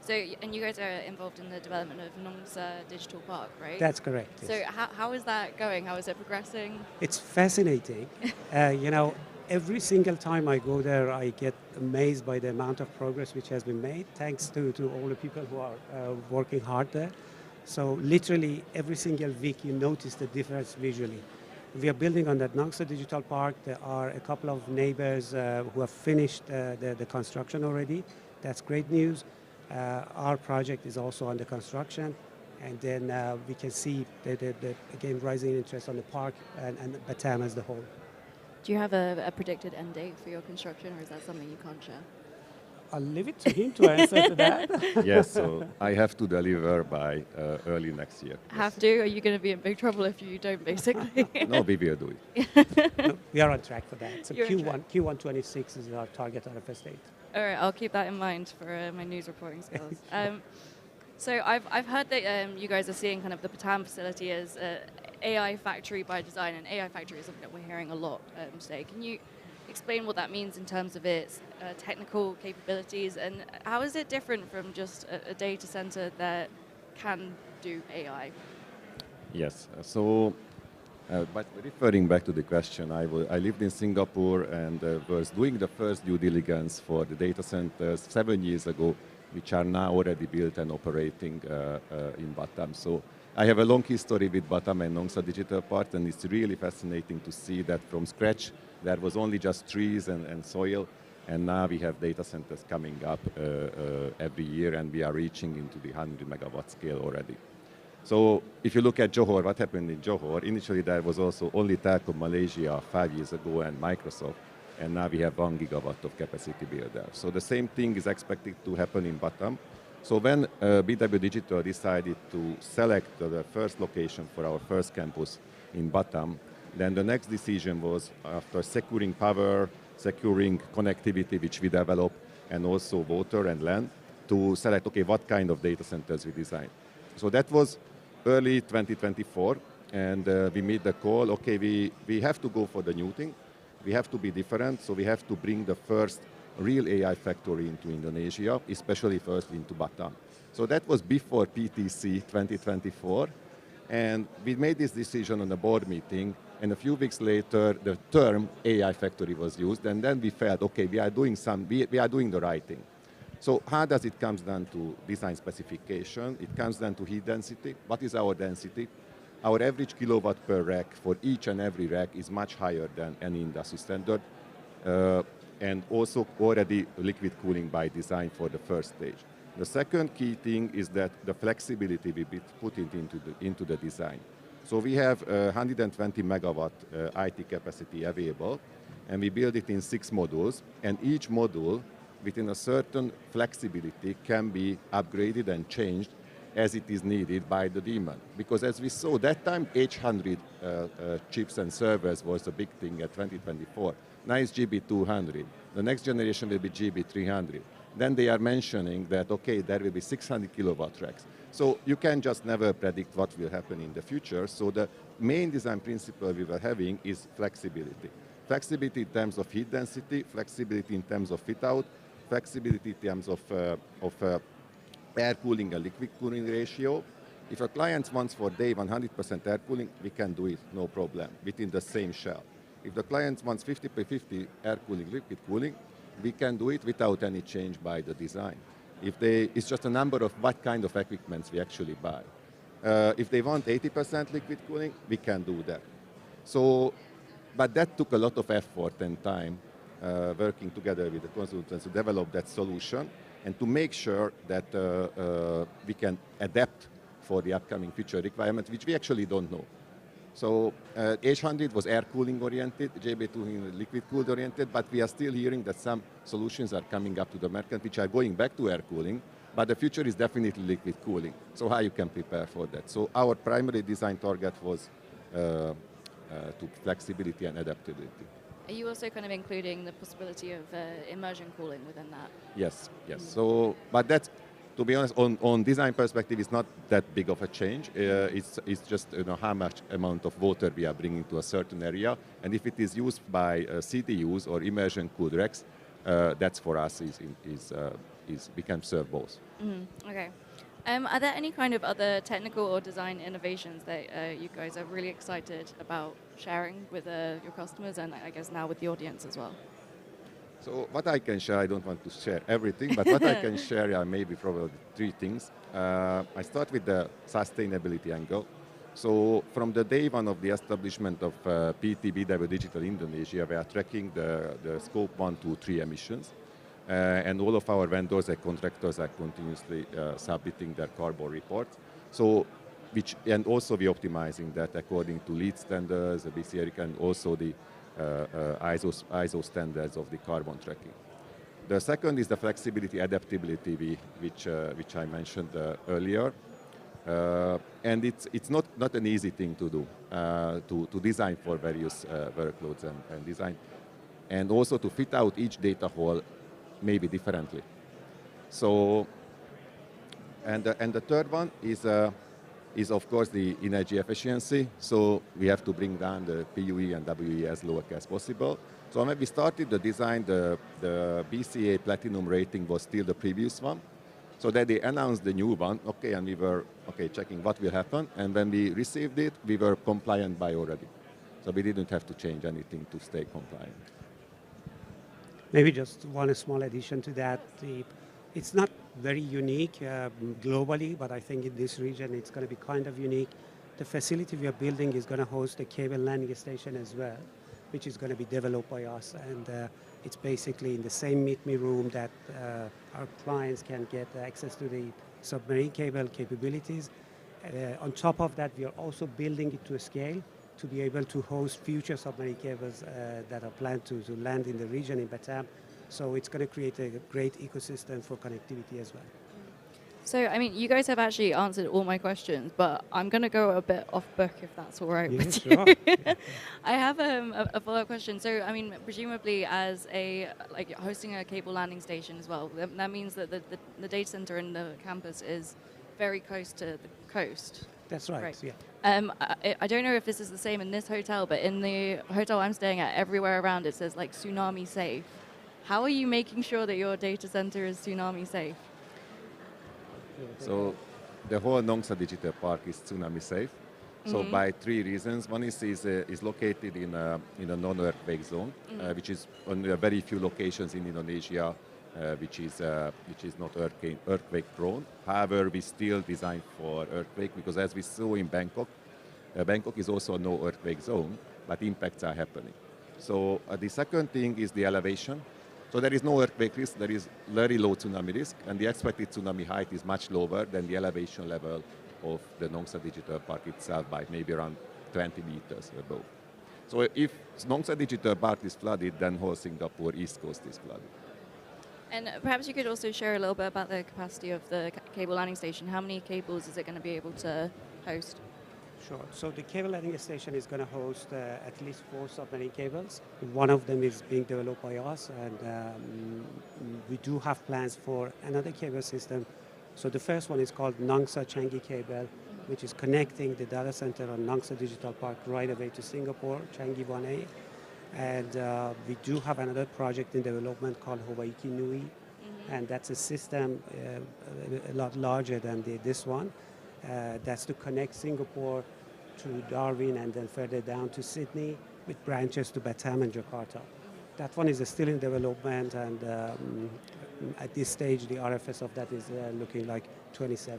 So, and you guys are involved in the development of Nongsa Digital Park, right? That's correct. So how is that going? How is it progressing? It's fascinating. You know, every single time I go there, I get amazed by the amount of progress which has been made, thanks to all the people who are working hard there. So literally every single week you notice the difference visually. We are building on that Nongsa Digital Park. There are a couple of neighbors who have finished the construction already. That's great news. Our project is also under construction. And then we can see the again, rising interest on the park and Batam as the whole. Do you have a predicted end date for your construction, or is that something you can't share? I'll leave it to him to answer to that. Yes, so I have to deliver by early next year. Have to? Are you going to be in big trouble if you don't, basically? No, we will do it. No, we are on track for that. So You're Q1 26 is our target RFS date. All right, I'll keep that in mind for my news reporting skills. So I've heard that you guys are seeing kind of the Batam facility as AI factory by design, and AI factory is something that we're hearing a lot today. Can you explain what that means in terms of its technical capabilities, and how is it different from just a data center that can do AI? Yes, so but referring back to the question, I lived in Singapore and was doing the first due diligence for the data centers 7 years ago, which are now already built and operating in Batam. So I have a long history with Batam and Nongsa Digital Park, and it's really fascinating to see that from scratch there was only just trees and soil, and now we have data centers coming up every year, and we are reaching into the 100 megawatt scale already. So if you look at Johor, what happened in Johor, initially there was also only Telkom Malaysia 5 years ago and Microsoft, and now we have 1 gigawatt of capacity built there. So the same thing is expected to happen in Batam. So when BW Digital decided to select the first location for our first campus in Batam, then the next decision was, after securing power, securing connectivity, which we developed, and also water and land, to select, okay, what kind of data centers we design. So that was early 2024, and we made the call, okay, we have to go for the new thing. We have to be different, so we have to bring the first real AI factory into Indonesia, especially first into Batam. So that was before PTC 2024, and we made this decision on a board meeting, and a few weeks later, the term AI factory was used, and then we felt, okay, we are doing the right thing. So how does it come down to design specification? It comes down to heat density. What is our density? Our average kilowatt per rack for each and every rack is much higher than any industry standard, and also already liquid cooling by design for the first stage. The second key thing is that the flexibility we put into the design. So we have 120 megawatt IT capacity available, and we build it in 6 modules, and each module within a certain flexibility can be upgraded and changed as it is needed by the demand. Because as we saw that time, H100 chips and servers was a big thing at 2024. Now it's GB200. The next generation will be GB300. Then they are mentioning that, okay, there will be 600 kilowatt racks. So you can just never predict what will happen in the future. So the main design principle we were having is flexibility. Flexibility in terms of heat density, flexibility in terms of fit out, flexibility in terms of air cooling and liquid cooling ratio. If a client wants for day 100% air cooling, we can do it, no problem, within the same shell. If the client wants 50/50 air cooling, liquid cooling, we can do it without any change by the design. It's just a number of what kind of equipments we actually buy. If they want 80% liquid cooling, we can do that. So, but that took a lot of effort and time working together with the consultants to develop that solution and to make sure that we can adapt for the upcoming future requirements, which we actually don't know. So H100 was air cooling oriented, JB200 liquid cooled oriented, but we are still hearing that some solutions are coming up to the market which are going back to air cooling, but the future is definitely liquid cooling. So how you can prepare for that? So our primary design target was to flexibility and adaptability. Are you also kind of including the possibility of immersion cooling within that? Yes, yes. So, but that's, to be honest, on design perspective, it's not that big of a change. It's just how much amount of water we are bringing to a certain area, and if it is used by CDUs or immersion cooled racks, that's for us we can serve both. Okay. Are there any kind of other technical or design innovations that you guys are really excited about sharing with your customers and I guess now with the audience as well? So what I can share, I don't want to share everything, but what I can share are maybe probably 3 things. I start with the sustainability angle. So from the day one of the establishment of PTBW Digital Indonesia, we are tracking the scope 1, 2, 3 emissions. And all of our vendors and contractors are continuously submitting their carbon reports. So, and also we're optimizing that according to LEED standards, the BCR, and also the ISO standards of the carbon tracking. The second is the flexibility, adaptability, which I mentioned earlier. And it's not an easy thing to do, to design for various workloads and design. And also to fit out each data hall maybe differently. So, and the third one is of course the energy efficiency. So we have to bring down the PUE and WE as low as possible. So when we started the design, the BCA Platinum rating was still the previous one. So then they announced the new one, okay, and we were checking what will happen. And when we received it, we were compliant by already. So we didn't have to change anything to stay compliant. Maybe just one small addition to that. It's not very unique globally, but I think in this region it's going to be kind of unique. The facility we are building is going to host a cable landing station as well, which is going to be developed by us. And it's basically in the same meet-me room that our clients can get access to the submarine cable capabilities. On top of that, we are also building it to a scale to be able to host future submarine cables that are planned to land in the region in Batam. So it's going to create a great ecosystem for connectivity as well. So, I mean, you guys have actually answered all my questions, but I'm going to go a bit off book if that's all right Yeah, with sure. you. Yeah. I have a follow-up question. So, I mean, presumably as like hosting a cable landing station as well, that means that the data center in the campus is very close to the coast. That's right. Yeah. I don't know if this is the same in this hotel, but in the hotel I'm staying at, everywhere around it says like tsunami safe. How are you making sure that your data center is tsunami safe? So the whole Nongsa Digital Park is tsunami safe. So by 3 reasons. One is located in a non-earthquake zone, which is on very few locations in Indonesia, which is not earthquake prone. However, we still design for earthquake because as we saw in Bangkok, Bangkok is also a no earthquake zone, but impacts are happening. So the second thing is the elevation. So there is no earthquake risk, there is very low tsunami risk, and the expected tsunami height is much lower than the elevation level of the Nongsa Digital Park itself by maybe around 20 meters above. So if Nongsa Digital Park is flooded, then whole Singapore East Coast is flooded. And perhaps you could also share a little bit about the capacity of the cable landing station. How many cables is it going to be able to host? Sure. So the cable landing station is going to host at least 4 submarine cables. One of them is being developed by us, and we do have plans for another cable system. So the first one is called Nongsa Changi cable, which is connecting the data center on Nongsa Digital Park right away to Singapore, Changi 1A. And we do have another project in development called Hawaiki Nui, and that's a system a lot larger than this one. That's to connect Singapore to Darwin and then further down to Sydney with branches to Batam and Jakarta. That one is still in development, and at this stage the RFS of that is looking like 27.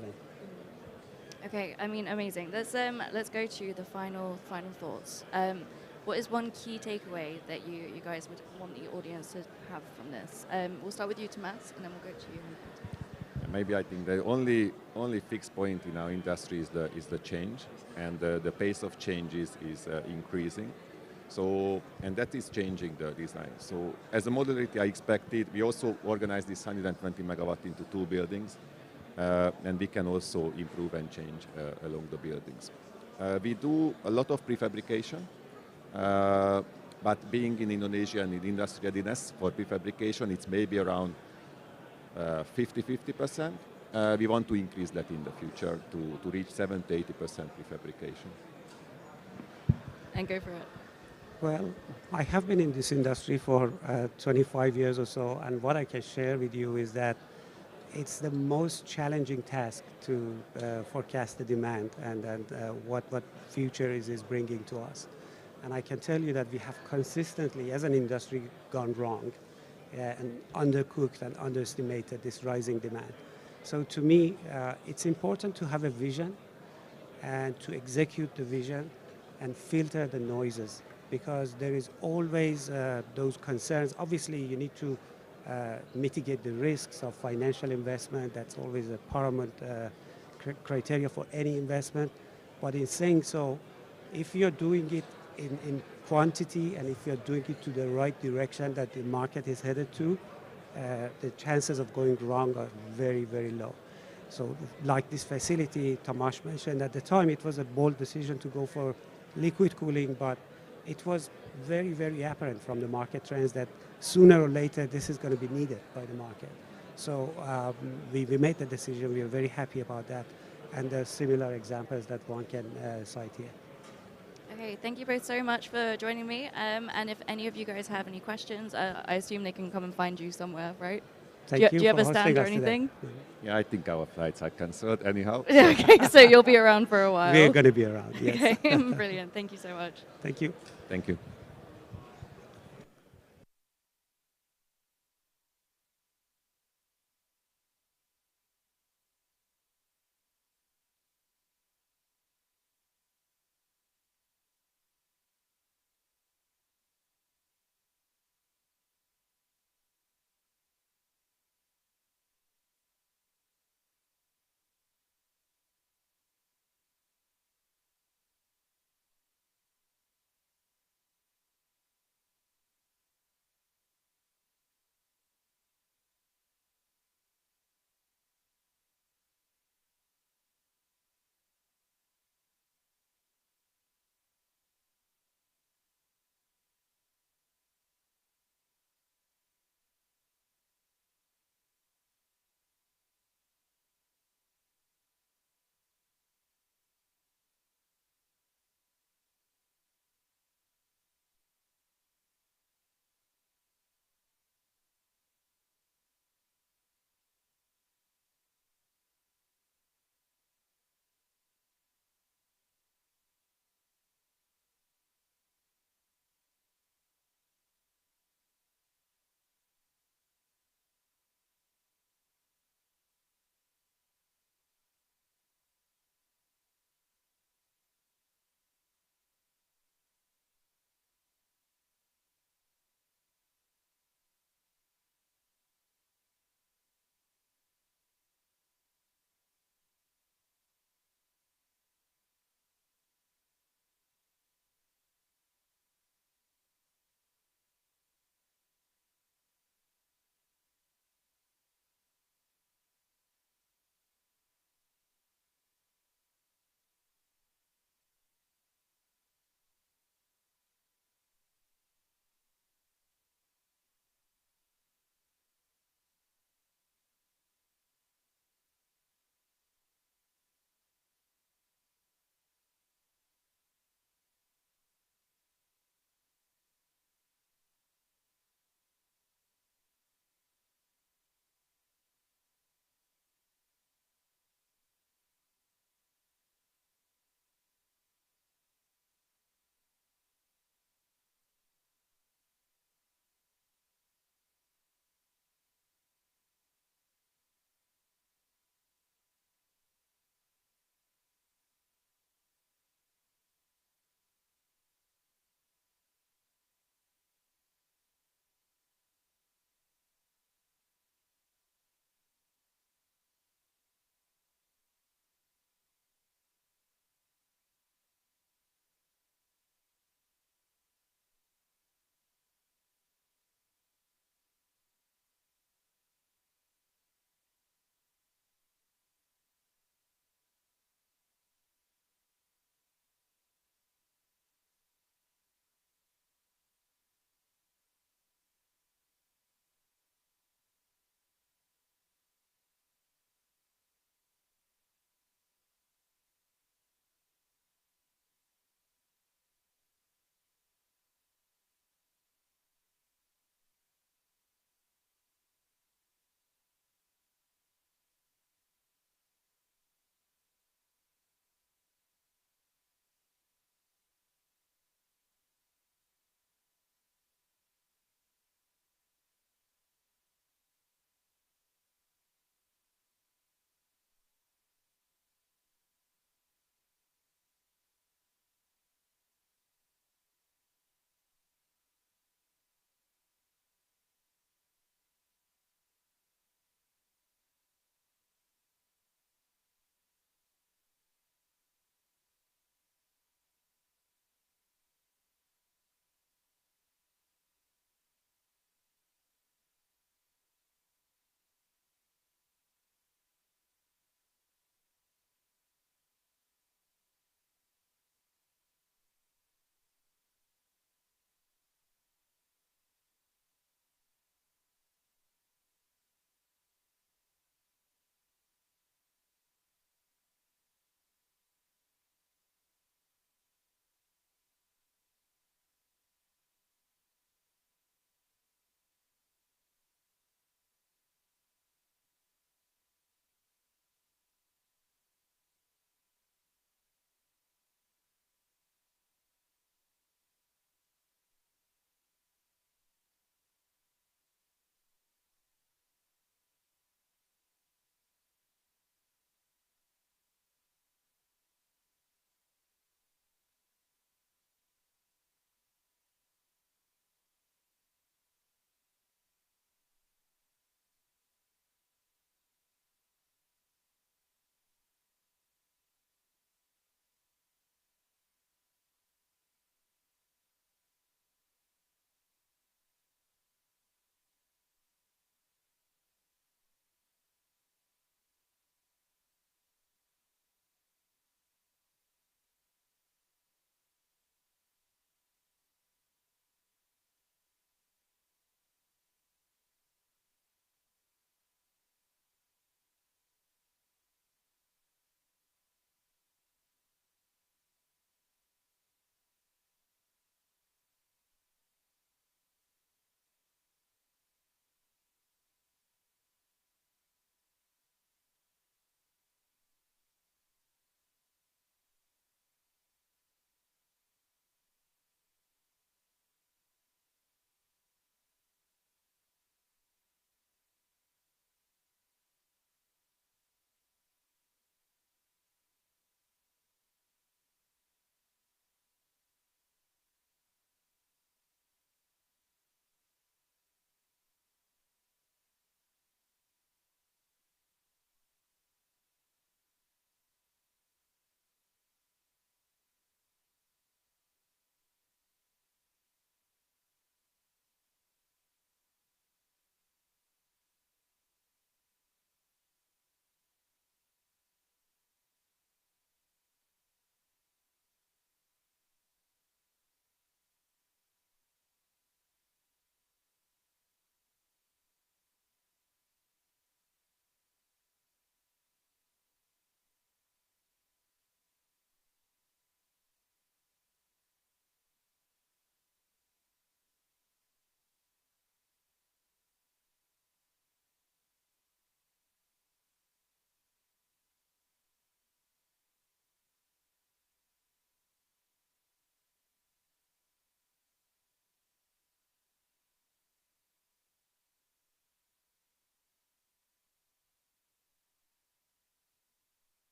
Okay, I mean, amazing. Let's go to the final thoughts. What is one key takeaway that you guys would want the audience to have from this? We'll start with you, Tomas, and then we'll go to you. Maybe I think the only fixed point in our industry is the change, and the pace of change is increasing. So, and that is changing the design. So as a modularity I expected, we also organized this 120 megawatt into 2 buildings, and we can also improve and change along the buildings. We do a lot of prefabrication, but being in Indonesia and in industry readiness for prefabrication, it's maybe around 50-50%. We want to increase that in the future to reach 70-80% prefabrication. And go for it. Well, I have been in this industry for 25 years or so, and what I can share with you is that it's the most challenging task to forecast the demand and what future is bringing to us. And I can tell you that we have consistently, as an industry, gone wrong and undercooked and underestimated this rising demand. So to me, it's important to have a vision and to execute the vision and filter the noises, because there is always those concerns. Obviously, you need to mitigate the risks of financial investment. That's always a paramount criteria for any investment. But in saying so, if you're doing it in quantity and if you're doing it to the right direction that the market is headed to, the chances of going wrong are very, very low. So like this facility Tomas mentioned, at the time it was a bold decision to go for liquid cooling, but it was very, very apparent from the market trends that sooner or later this is going to be needed by the market. So we made the decision. We are very happy about that. And there are similar examples that one can cite here. Okay, thank you both so much for joining me. And if any of you guys have any questions, I assume they can come and find you somewhere, right? Do you have a stand or anything? Yeah, I think our flights are cancelled anyhow. Okay, so you'll be around for a while. We're going to be around, yes. Okay, brilliant. Thank you so much. Thank you. Thank you.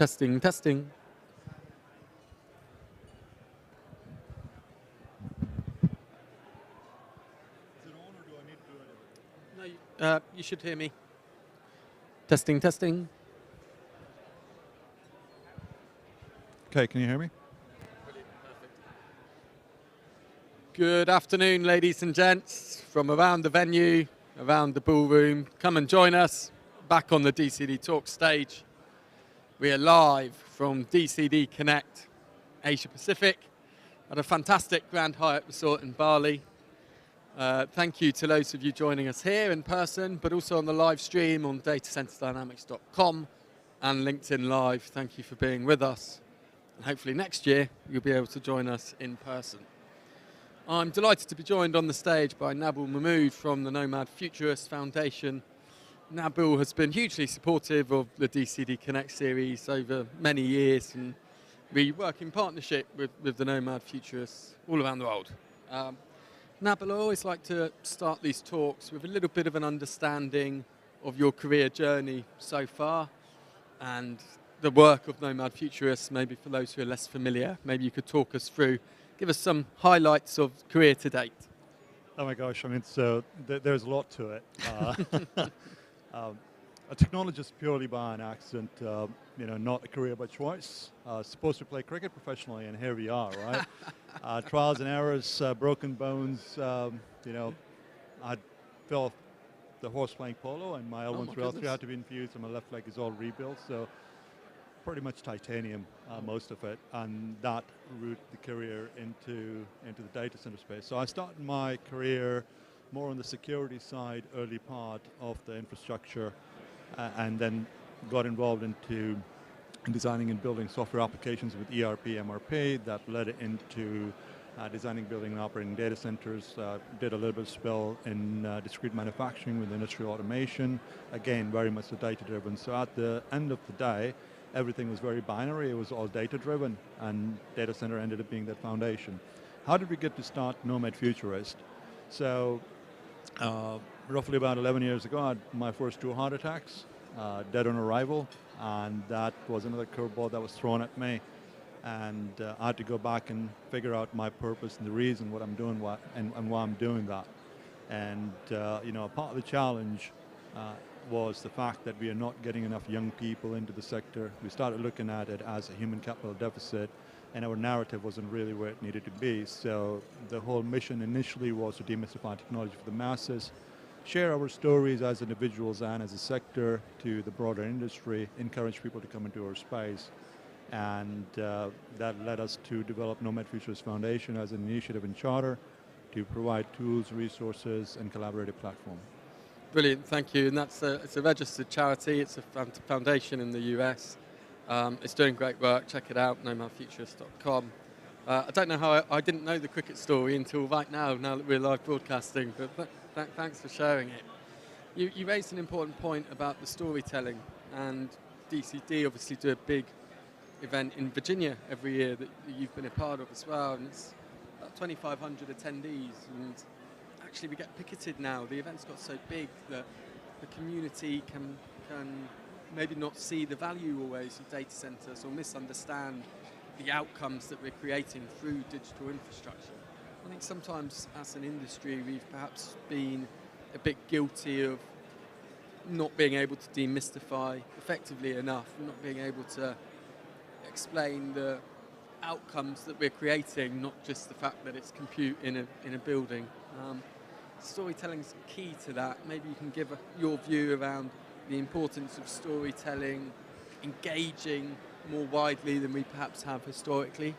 Testing, testing. No, you should hear me. Testing, testing. Okay, can you hear me? Good afternoon, ladies and gents, from around the venue, around the ballroom. Come and join us back on the DCD Talk stage. We are live from DCD Connect Asia Pacific at a fantastic Grand Hyatt Resort in Bali. Thank you to those of you joining us here in person, but also on the live stream on datacenterdynamics.com and LinkedIn Live. Thank you for being with us. And hopefully next year you'll be able to join us in person. I'm delighted to be joined on the stage by Nabil Mahmood from the Nomad Futurist Foundation. Nabil has been hugely supportive of the DCD Connect series over many years, and we work in partnership with the Nomad Futurists all around the world. Nabil, I always like to start these talks with a little bit of an understanding of your career journey so far and the work of Nomad Futurists. Maybe for those who are less familiar, maybe you could talk us through, give us some highlights of career to date. Oh my gosh, I mean, so there's a lot to it. A technologist purely by an accident, not a career by choice. Supposed to play cricket professionally, and here we are, right? Trials and errors, broken bones. I fell off the horse playing polo, and my L1 through L3 had to be infused, and my left leg is all rebuilt. So pretty much titanium, most of it, and that route the career into the data center space. So I started my career more on the security side, early part of the infrastructure, and then got involved into designing and building software applications with ERP, MRP, that led into designing, building, and operating data centers. Did a little bit of spell in discrete manufacturing with industrial automation. Again, very much data-driven. So at the end of the day, everything was very binary. It was all data-driven, and data center ended up being that foundation. How did we get to start Nomad Futurist? So roughly about 11 years ago, I had my first 2 heart attacks, dead on arrival, and that was another curveball that was thrown at me. And I had to go back and figure out my purpose and the reason what I'm doing, and why I'm doing that. And part of the challenge was the fact that we are not getting enough young people into the sector. We started looking at it as a human capital deficit, and our narrative wasn't really where it needed to be. So the whole mission initially was to demystify technology for the masses, share our stories as individuals and as a sector to the broader industry, encourage people to come into our space. And that led us to develop Nomad Futures Foundation as an initiative and charter to provide tools, resources, and collaborative platform. Brilliant, thank you. And it's a registered charity. It's a foundation in the US. It's doing great work. Check it out, nomadfuturist.com. I don't know how I didn't know the cricket story until right now that we're live broadcasting, but thanks for sharing it. You raised an important point about the storytelling, and DCD obviously do a big event in Virginia every year that you've been a part of as well, and it's about 2,500 attendees, and actually we get picketed now. The event's got so big that the community can maybe not see the value always of data centers or misunderstand the outcomes that we're creating through digital infrastructure. I think sometimes as an industry we've perhaps been a bit guilty of not being able to demystify effectively enough, not being able to explain the outcomes that we're creating, not just the fact that it's compute in a building. Storytelling is key to that. Maybe you can give your view around the importance of storytelling, engaging more widely than we perhaps have historically,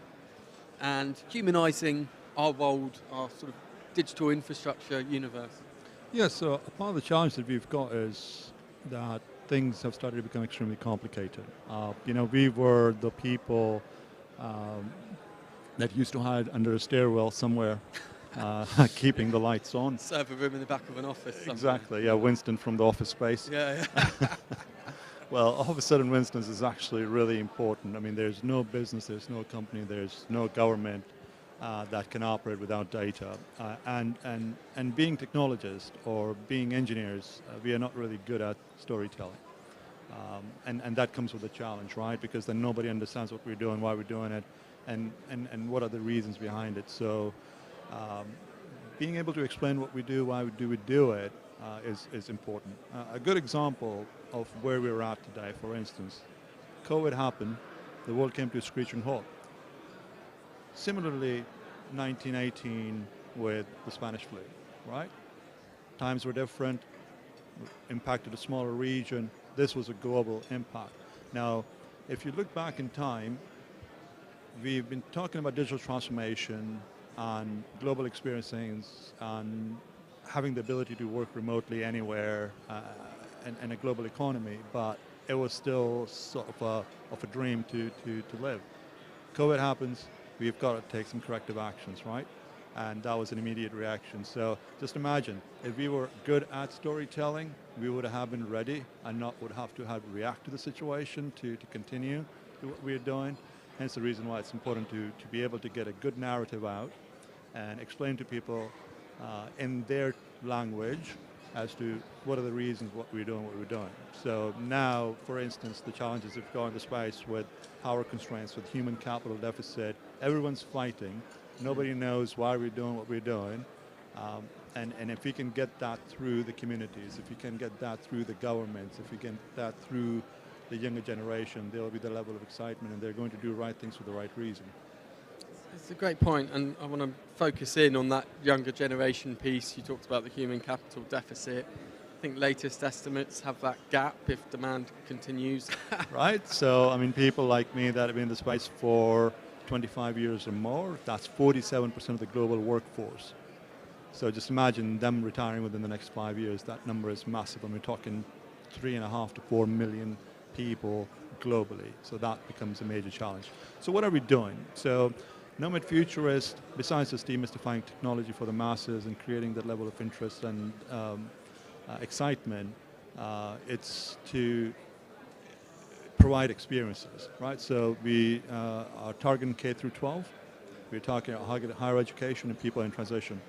and humanising our world, our sort of digital infrastructure universe. Yeah, so a part of the challenge that we've got is that things have started to become extremely complicated. We were the people that used to hide under a stairwell somewhere, keeping the lights on. Server room in the back of an office somewhere. Exactly, yeah, Winston from the Office Space. Yeah. Well, all of a sudden Winston's is actually really important. I mean, there's no business, there's no company, there's no government that can operate without data. And being technologists or being engineers, we are not really good at storytelling. And that comes with a challenge, right? Because then nobody understands what we're doing, why we're doing it, and what are the reasons behind it. So being able to explain what we do, why we do it, is important. A good example of where we're at today, for instance, COVID happened, the world came to a screeching halt. Similarly, 1918 with the Spanish flu, right? Times were different, impacted a smaller region. This was a global impact. Now, if you look back in time, we've been talking about digital transformation and global experiences and having the ability to work remotely anywhere and a global economy, but it was still sort of a dream to live. COVID happens, we've got to take some corrective actions, right? And that was an immediate reaction. So just imagine, if we were good at storytelling, we would have been ready and not would have to react to the situation to continue to what we're doing. Hence the reason why it's important to be able to get a good narrative out and explain to people in their language as to what are the reasons what we're doing. So now, for instance, the challenges we've got in the space with power constraints, with human capital deficit, everyone's fighting. Nobody knows why we're doing what we're doing. And if we can get that through the communities, if we can get that through the governments, if we can get that through the younger generation, there will be the level of excitement and they're going to do right things for the right reason. It's a great point, and I want to focus in on that younger generation piece. You talked about the human capital deficit. I think latest estimates have that gap if demand continues. Right, so I mean, people like me that have been in the space for 25 years or more, that's 47% of the global workforce. So just imagine them retiring within the next 5 years. That number is massive, and we're talking 3.5 to 4 million people globally. So that becomes a major challenge. So what are we doing? So Nomad Futurist, besides just demystifying technology for the masses and creating that level of interest and excitement, it's to provide experiences, right? So we are targeting K through 12. We're talking about higher education and people in transition.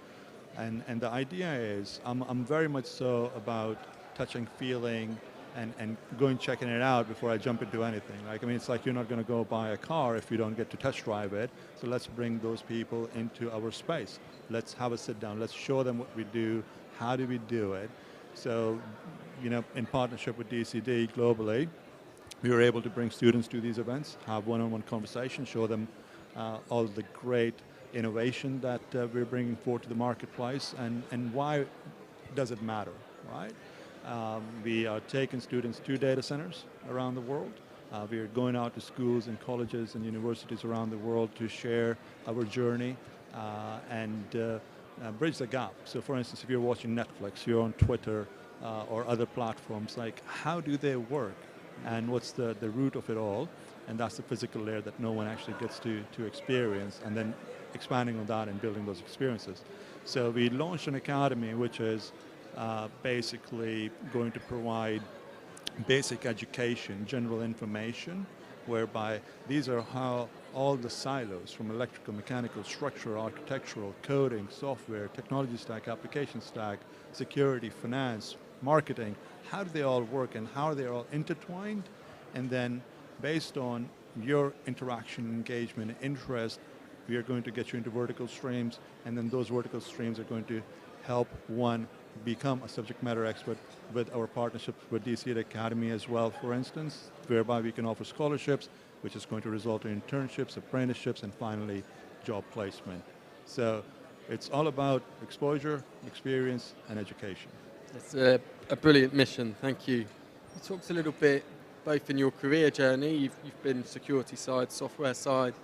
And the idea is, I'm very much so about touching, feeling, and going checking it out before I jump into anything. Like, I mean, it's like you're not going to go buy a car if you don't get to test drive it. So let's bring those people into our space. Let's have a sit down. Let's show them what we do. How do we do it? So, you know, in partnership with DCD globally, we were able to bring students to these events, have one-on-one conversations, show them all the great innovation that we're bringing forward to the marketplace and why does it matter, right? We are taking students to data centers around the world. We are going out to schools and colleges and universities around the world to share our journey and bridge the gap. So for instance, if you're watching Netflix, you're on Twitter or other platforms, like how do they work? And what's the root of it all? And that's the physical layer that no one actually gets to experience, and then expanding on that and building those experiences. So we launched an academy which is basically going to provide basic education, general information, whereby these are how all the silos from electrical, mechanical, structural, architectural, coding, software, technology stack, application stack, security, finance, marketing, how do they all work and how are they all intertwined? And then based on your interaction, engagement, interest, we are going to get you into vertical streams, and then those vertical streams are going to help one become a subject matter expert with our partnerships with DCD Academy as well, for instance, whereby we can offer scholarships, which is going to result in internships, apprenticeships, and finally job placement. So it's all about exposure, experience, and education. It's a brilliant mission, thank you. You talked a little bit, both in your career journey, you've been security side, software side,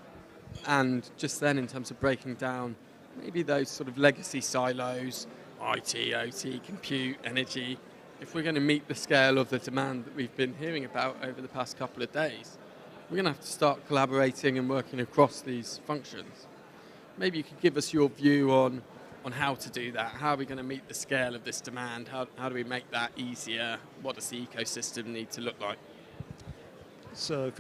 and just then in terms of breaking down maybe those sort of legacy silos, IT, OT, compute, energy. If we're going to meet the scale of the demand that we've been hearing about over the past couple of days, we're going to have to start collaborating and working across these functions. Maybe you could give us your view on how to do that. How are we going to meet the scale of this demand? How do we make that easier? What does the ecosystem need to look like? So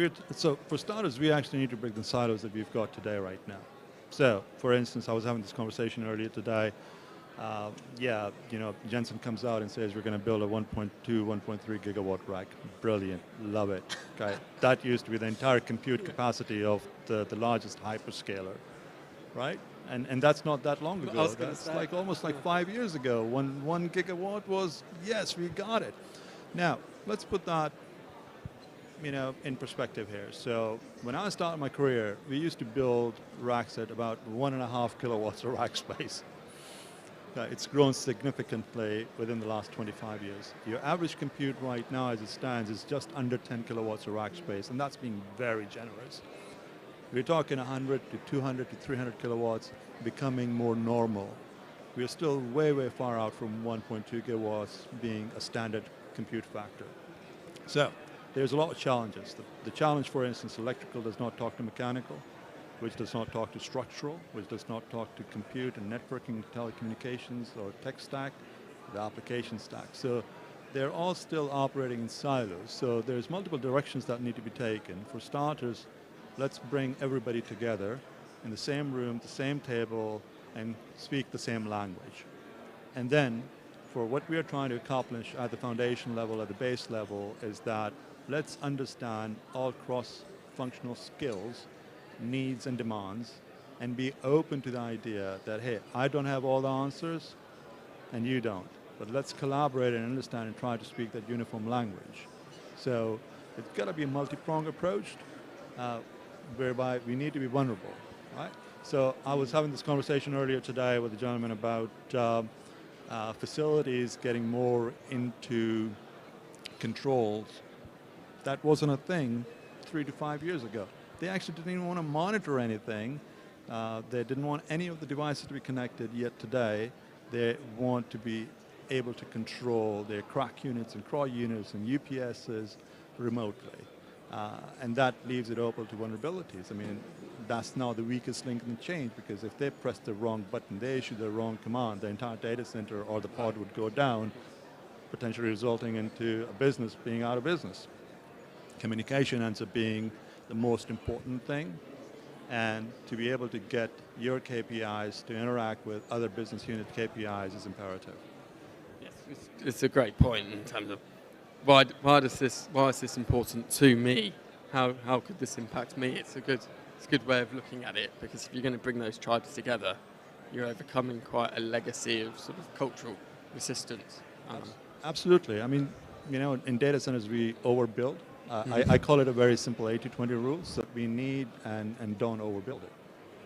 for starters, we actually need to break the silos that we've got today right now. So for instance, I was having this conversation earlier today. Yeah, Jensen comes out and says we're going to build a 1.2, 1.3 gigawatt rack. Brilliant, love it. Okay, that used to be the entire compute capacity of the largest hyperscaler, right? And that's not that long ago. That's like almost like 5 years ago when 1 gigawatt was, yes, we got it. Now, let's put that in perspective here. So when I started my career, we used to build racks at about 1.5 kilowatts of rack space. It's grown significantly within the last 25 years. Your average compute right now as it stands is just under 10 kilowatts of rack space, and that's being very generous. We're talking 100 to 200 to 300 kilowatts becoming more normal. We're still way, way far out from 1.2 gigawatts being a standard compute factor. So there's a lot of challenges. The challenge, for instance, electrical does not talk to mechanical, which does not talk to structural, which does not talk to compute and networking, telecommunications, or tech stack, the application stack. So they're all still operating in silos. So there's multiple directions that need to be taken. For starters, let's bring everybody together in the same room, the same table, and speak the same language. And then, for what we are trying to accomplish at the foundation level, at the base level, is that let's understand all cross-functional skills, needs and demands, and be open to the idea that, hey, I don't have all the answers, and you don't. But let's collaborate and understand and try to speak that uniform language. So it's got to be a multi-pronged approach, whereby we need to be vulnerable, right? So I was having this conversation earlier today with a gentleman about facilities getting more into controls. That wasn't a thing 3 to 5 years ago. They actually didn't even want to monitor anything. They didn't want any of the devices to be connected, yet today they want to be able to control their crack units and crawl units and UPSs remotely. And that leaves it open to vulnerabilities. I mean, that's now the weakest link in the chain, because if they press the wrong button, they issue the wrong command, the entire data center or the pod would go down, potentially resulting into a business being out of business. Communication ends up being the most important thing, and to be able to get your KPIs to interact with other business unit KPIs is imperative. Yes, it's a great point in terms of why is this important to me? How could this impact me? It's a good way of looking at it, because if you're going to bring those tribes together, you're overcoming quite a legacy of sort of cultural resistance. Absolutely. I mean, in data centers we overbuild. I call it a very simple 80-20 rule. So we need and don't overbuild it.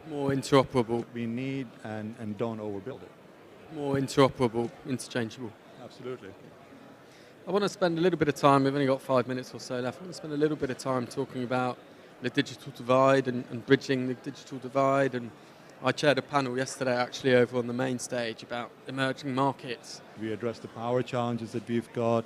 More interoperable. We need and don't overbuild it. More interoperable, interchangeable. Absolutely. I want to spend a little bit of time, we've only got 5 minutes or so left, I want to spend a little bit of time talking about the digital divide and bridging the digital divide. And I chaired a panel yesterday actually over on the main stage about emerging markets. We address the power challenges that we've got,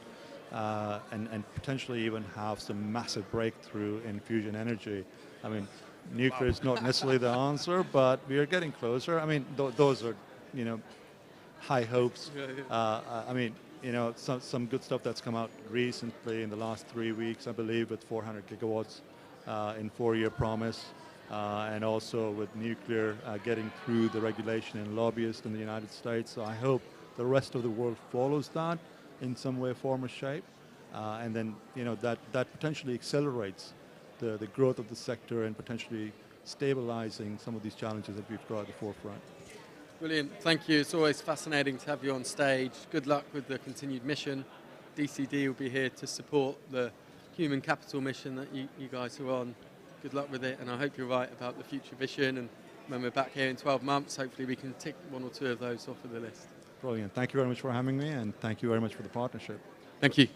and potentially even have some massive breakthrough in fusion energy. I mean, nuclear is not necessarily the answer, but we are getting closer. I mean, those are, high hopes. I mean, some good stuff that's come out recently in the last 3 weeks, I believe, with 400 gigawatts in 4-year promise, and also with nuclear getting through the regulation and lobbyists in the United States. So I hope the rest of the world follows that in some way, form, or shape, and then that potentially accelerates the growth of the sector and potentially stabilizing some of these challenges that we've got at the forefront. Brilliant, thank you. It's always fascinating to have you on stage. Good luck with the continued mission. DCD will be here to support the human capital mission that you guys are on. Good luck with it, and I hope you're right about the future vision, and when we're back here in 12 months, hopefully we can tick 1 or 2 of those off of the list. Brilliant. Thank you very much for having me, and thank you very much for the partnership. Thank you.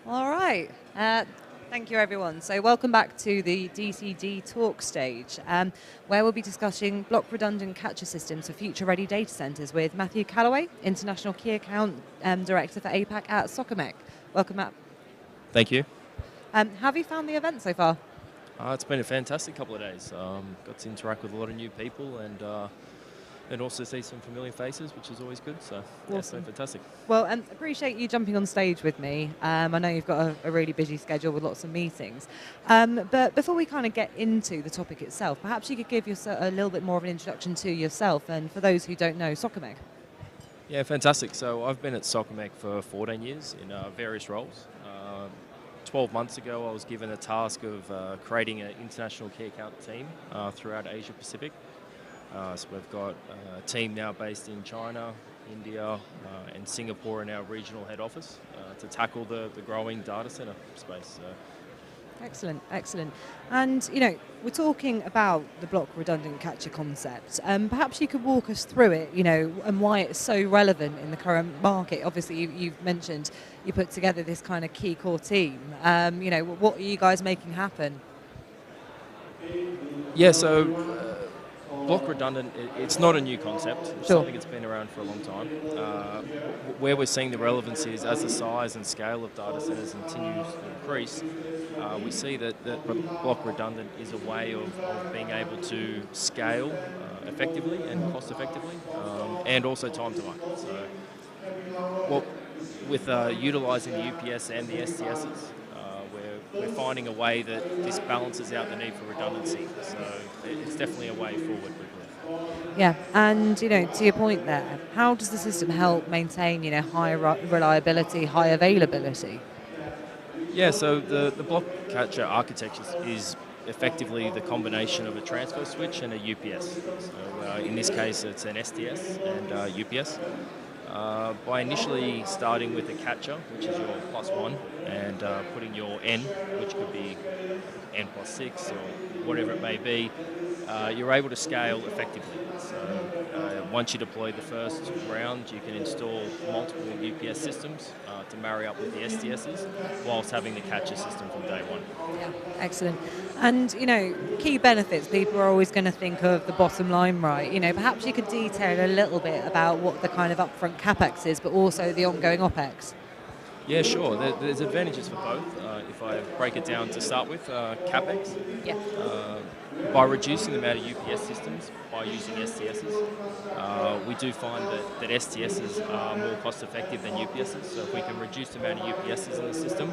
All right. Thank you, everyone. So welcome back to the DCD talk stage, where we'll be discussing block redundant catcher systems for future-ready data centers with Matthew Calloway, International Key Account Director for APAC at Socomec. Welcome, Matt. Thank you. How have you found the event so far? It's been a fantastic couple of days. Got to interact with a lot of new people and also see some familiar faces, which is always good. So yeah, it's been fantastic. Well, appreciate you jumping on stage with me. I know you've got a really busy schedule with lots of meetings. But before we kind of get into the topic itself, perhaps you could give us a little bit more of an introduction to yourself and for those who don't know Socomec. Yeah, fantastic. So I've been at Socomec for 14 years in various roles. 12 months ago, I was given a task of creating an international key account team throughout Asia Pacific. So we've got a team now based in China, India, and Singapore in our regional head office to tackle the growing data center space. Excellent, excellent. And, we're talking about the block redundant catcher concept. Perhaps you could walk us through it, and why it's so relevant in the current market. Obviously, you've mentioned you put together this kind of key core team. What are you guys making happen? Yeah, so block redundant, it's not a new concept. It's something that's been around for a long time. Where we're seeing the relevance is as the size and scale of data centers continues to increase, we see that block redundant is a way of being able to scale effectively and cost effectively, and also time to market. So with utilising the UPS and the STSs, we're finding a way that this balances out the need for redundancy. So it's definitely a way forward, we believe. Yeah, and to your point there, how does the system help maintain high reliability, high availability? Yeah, so the block catcher architecture is effectively the combination of a transfer switch and a UPS. So in this case, it's an STS and UPS. By initially starting with a catcher, which is your +1, and putting your N, which could be N +6 or whatever it may be, you're able to scale effectively. So once you deploy the first round, you can install multiple UPS systems to marry up with the STSs, whilst having the catcher system from day one. Yeah, excellent. And, key benefits, people are always going to think of the bottom line, right? Perhaps you could detail a little bit about what the kind of upfront CapEx is, but also the ongoing OpEx. Yeah, sure. There's advantages for both. If I break it down to start with, CapEx. Yeah. By reducing the amount of UPS systems by using STSs, we do find that STSs are more cost effective than UPSs. So if we can reduce the amount of UPSs in the system,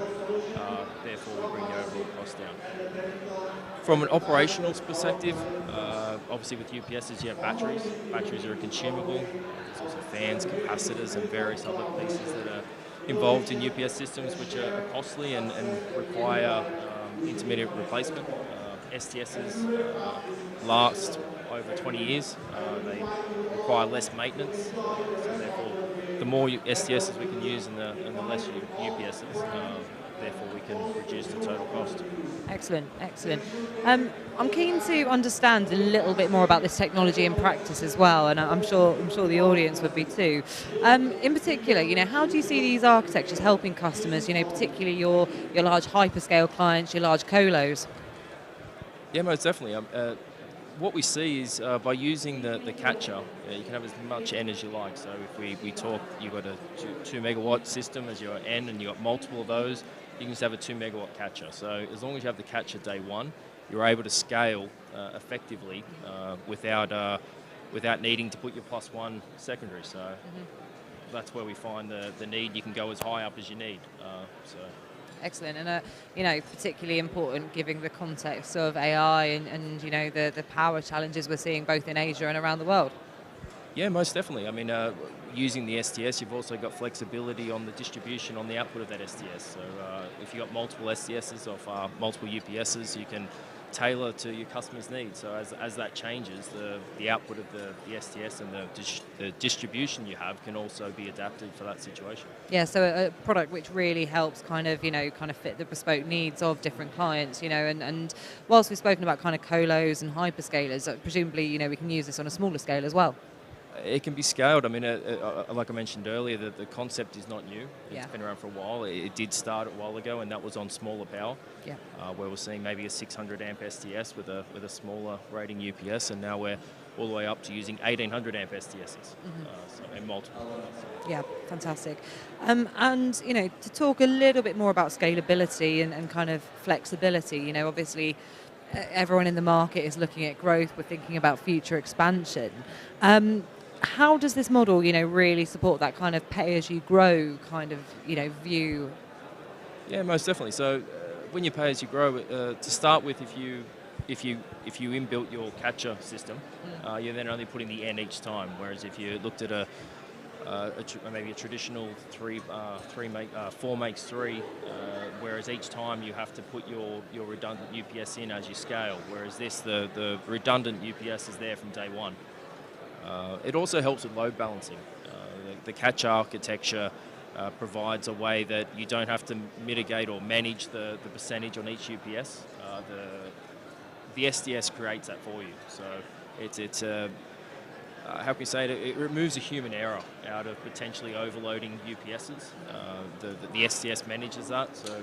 therefore we bring the overall cost down. From an operational perspective, obviously with UPSs you have batteries. Batteries are a consumable. There's also fans, capacitors, and various other pieces that are involved in UPS systems, which are costly and require intermediate replacement. STSs last over 20 years. They require less maintenance, so therefore the more STSs we can use and the less UPSs, therefore we can reduce the total cost. Excellent, excellent. I'm keen to understand a little bit more about this technology in practice as well, and I'm sure the audience would be too. In particular, how do you see these architectures helping customers? Particularly your large hyperscale clients, your large colos. Yeah, most definitely. What we see is by using the catcher, you can have as much N as you like. So if we talk, you've got a 2 megawatt system as your N, and you've got multiple of those, you can just have a 2 megawatt catcher. So as long as you have the catcher day one, you're able to scale effectively without needing to put your +1 secondary. So that's where we find the need. You can go as high up as you need. Excellent, and particularly important given the context of AI and the power challenges we're seeing both in Asia and around the world. Yeah, most definitely. I mean, using the STS, you've also got flexibility on the distribution on the output of that STS. So if you've got multiple STSs or multiple UPSs, you can tailor to your customer's needs. So as that changes, the output of the STS and the distribution you have can also be adapted for that situation. Yeah, so a product which really helps kind of fit the bespoke needs of different clients, and whilst we've spoken about kind of colos and hyperscalers, presumably, we can use this on a smaller scale as well. It can be scaled. I mean, like I mentioned earlier, the concept is not new. It's been around for a while. It did start a while ago, and that was on smaller power. Yeah. Where we're seeing maybe a 600 amp STS with a smaller rating UPS, and now we're all the way up to using 1800 amp STSs. So in multiple. Yeah, fantastic. And, you know, to talk a little bit more about scalability and kind of flexibility, you know, obviously everyone in the market is looking at growth. We're thinking about future expansion. How does this model, you know, really support that kind of pay-as-you-grow kind of, you know, view? Yeah, most definitely. So when you pay as you grow, to start with, if you inbuilt your catcher system, you're then only putting the N each time. Whereas if you looked at maybe a traditional 4 makes 3, whereas each time you have to put your redundant UPS in as you scale. Whereas this, the redundant UPS is there from day one. It also helps with load balancing. The catcher architecture provides a way that you don't have to mitigate or manage the percentage on each UPS. The SDS creates that for you. So it's how can you say it? It removes a human error out of potentially overloading UPSs. The SDS manages that. So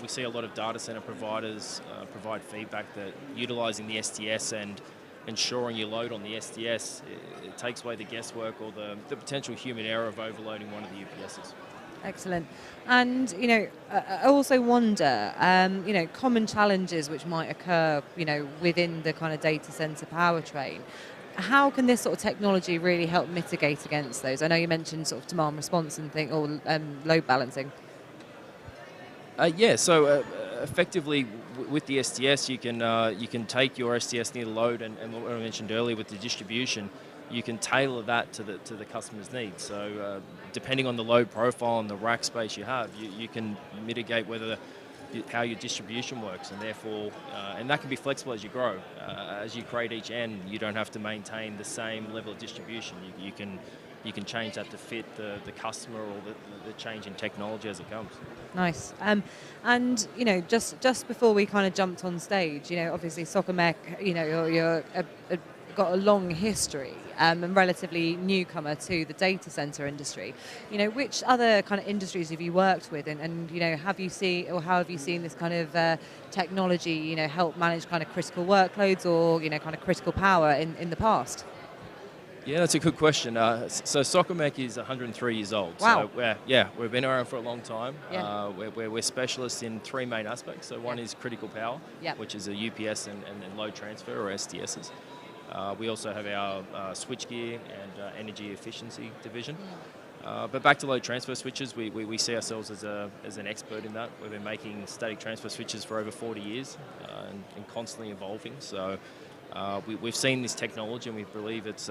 we see a lot of data center providers provide feedback that utilizing the SDS and ensuring you load on the SDS, it takes away the guesswork or the potential human error of overloading one of the UPSs. Excellent. And, you know, I also wonder, you know, common challenges which might occur, you know, within the kind of data center powertrain. How can this sort of technology really help mitigate against those? I know you mentioned sort of demand response and load balancing. So effectively with the SDS, you can take your SDS near the load, and what I mentioned earlier with the distribution, you can tailor that to the customer's needs. So depending on the load profile and the rack space you have, you can mitigate how your distribution works, and therefore, and that can be flexible as you grow. As you create each end, you don't have to maintain the same level of distribution. You can change that to fit the customer or the change in technology as it comes. Nice. And, you know, just before we kind of jumped on stage, you know, obviously Socomec, you know, you're got a long history and relatively newcomer to the data center industry. You know, which other kind of industries have you worked with, and you know, how have you seen this kind of technology, you know, help manage kind of critical workloads or, you know, kind of critical power in the past? Yeah, that's a good question. So Socomec is 103 years old. Wow. So we've been around for a long time. Yeah. We're specialists in 3 main aspects. So one is critical power, which is a UPS and load transfer, or STSs. We also have our switchgear and energy efficiency division. But back to load transfer switches, we see ourselves as an expert in that. We've been making static transfer switches for over 40 years and constantly evolving. So we've seen this technology, and we believe it's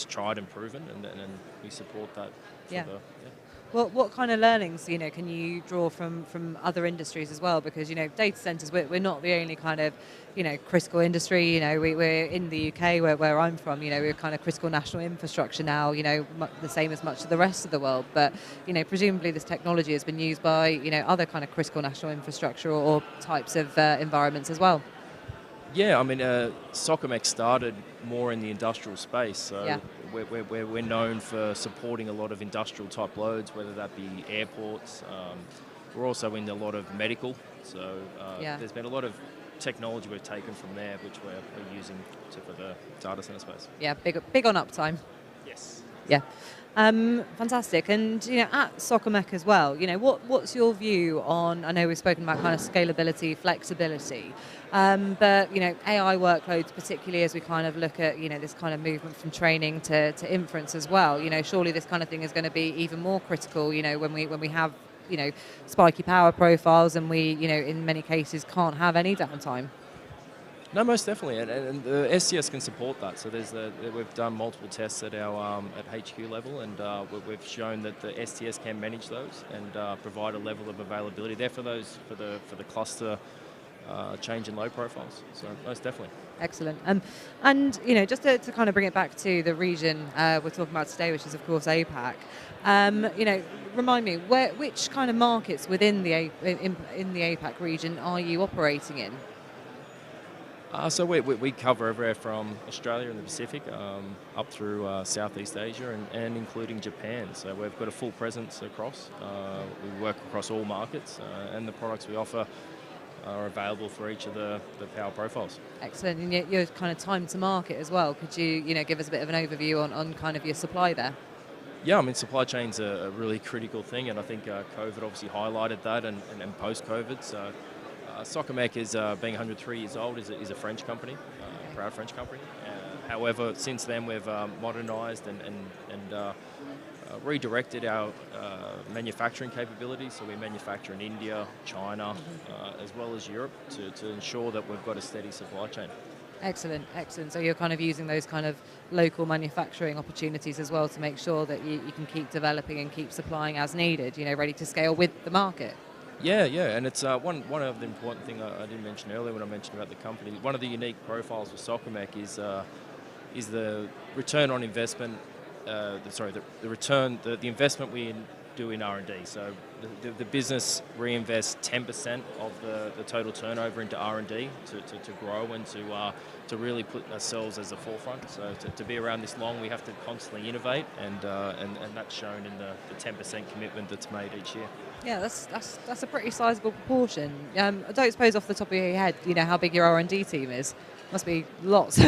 tried and proven, and we support that. Well, what kind of learnings, you know, can you draw from other industries as well? Because, you know, data centers, we're not the only kind of, you know, critical industry. You know, we're in the UK, where I'm from. You know, we're kind of critical national infrastructure now. You know, the same as much of the rest of the world. But, you know, presumably this technology has been used by, you know, other kind of critical national infrastructure or types of environments as well. Yeah, I mean, Socomec started more in the industrial space, so we're known for supporting a lot of industrial type loads, whether that be airports. We're also in a lot of medical, so there's been a lot of technology we've taken from there, which we're using for the data center space. Yeah, big on uptime. Yes. Yeah. Fantastic. And, you know, at Socomec as well, you know, what's your view on, I know we've spoken about kind of scalability, flexibility, but, you know, AI workloads, particularly as we kind of look at, you know, this kind of movement from training to inference as well, you know, surely this kind of thing is going to be even more critical, you know, when we have, you know, spiky power profiles and we, you know, in many cases can't have any downtime. No, most definitely, and the STS can support that. So we've done multiple tests at our at HQ level, and we've shown that the STS can manage those and provide a level of availability there for the cluster change in load profiles. So most definitely. Excellent. And you know, just to kind of bring it back to the region we're talking about today, which is of course APAC. You know, remind me, which kind of markets within the APAC region are you operating in? So we cover everywhere from Australia and the Pacific up through Southeast Asia and including Japan. So we've got a full presence across. We work across all markets and the products we offer are available for each of the power profiles. Excellent. And your kind of time to market as well. Could you give us a bit of an overview on kind of your supply there? Yeah, I mean, supply chain's a really critical thing, and I think COVID obviously highlighted that, and post-COVID. So Socomec is being 103 years old, is a French company, a proud French company. However, since then we've modernised and redirected our manufacturing capabilities. So we manufacture in India, China, as well as Europe to ensure that we've got a steady supply chain. Excellent, excellent. So you're kind of using those kind of local manufacturing opportunities as well to make sure that you can keep developing and keep supplying as needed, ready to scale with the market. Yeah, and it's one of the important thing I didn't mention earlier when I mentioned about the company. One of the unique profiles for Socomec is the return on investment. The investment we do in R&D. So the business reinvests 10% of the total turnover into R&D to grow and to really put ourselves as the forefront. So to be around this long, we have to constantly innovate, and that's shown in the 10% commitment that's made each year. Yeah, that's a pretty sizable proportion. I don't suppose off the top of your head, how big your R&D team is. Must be lots.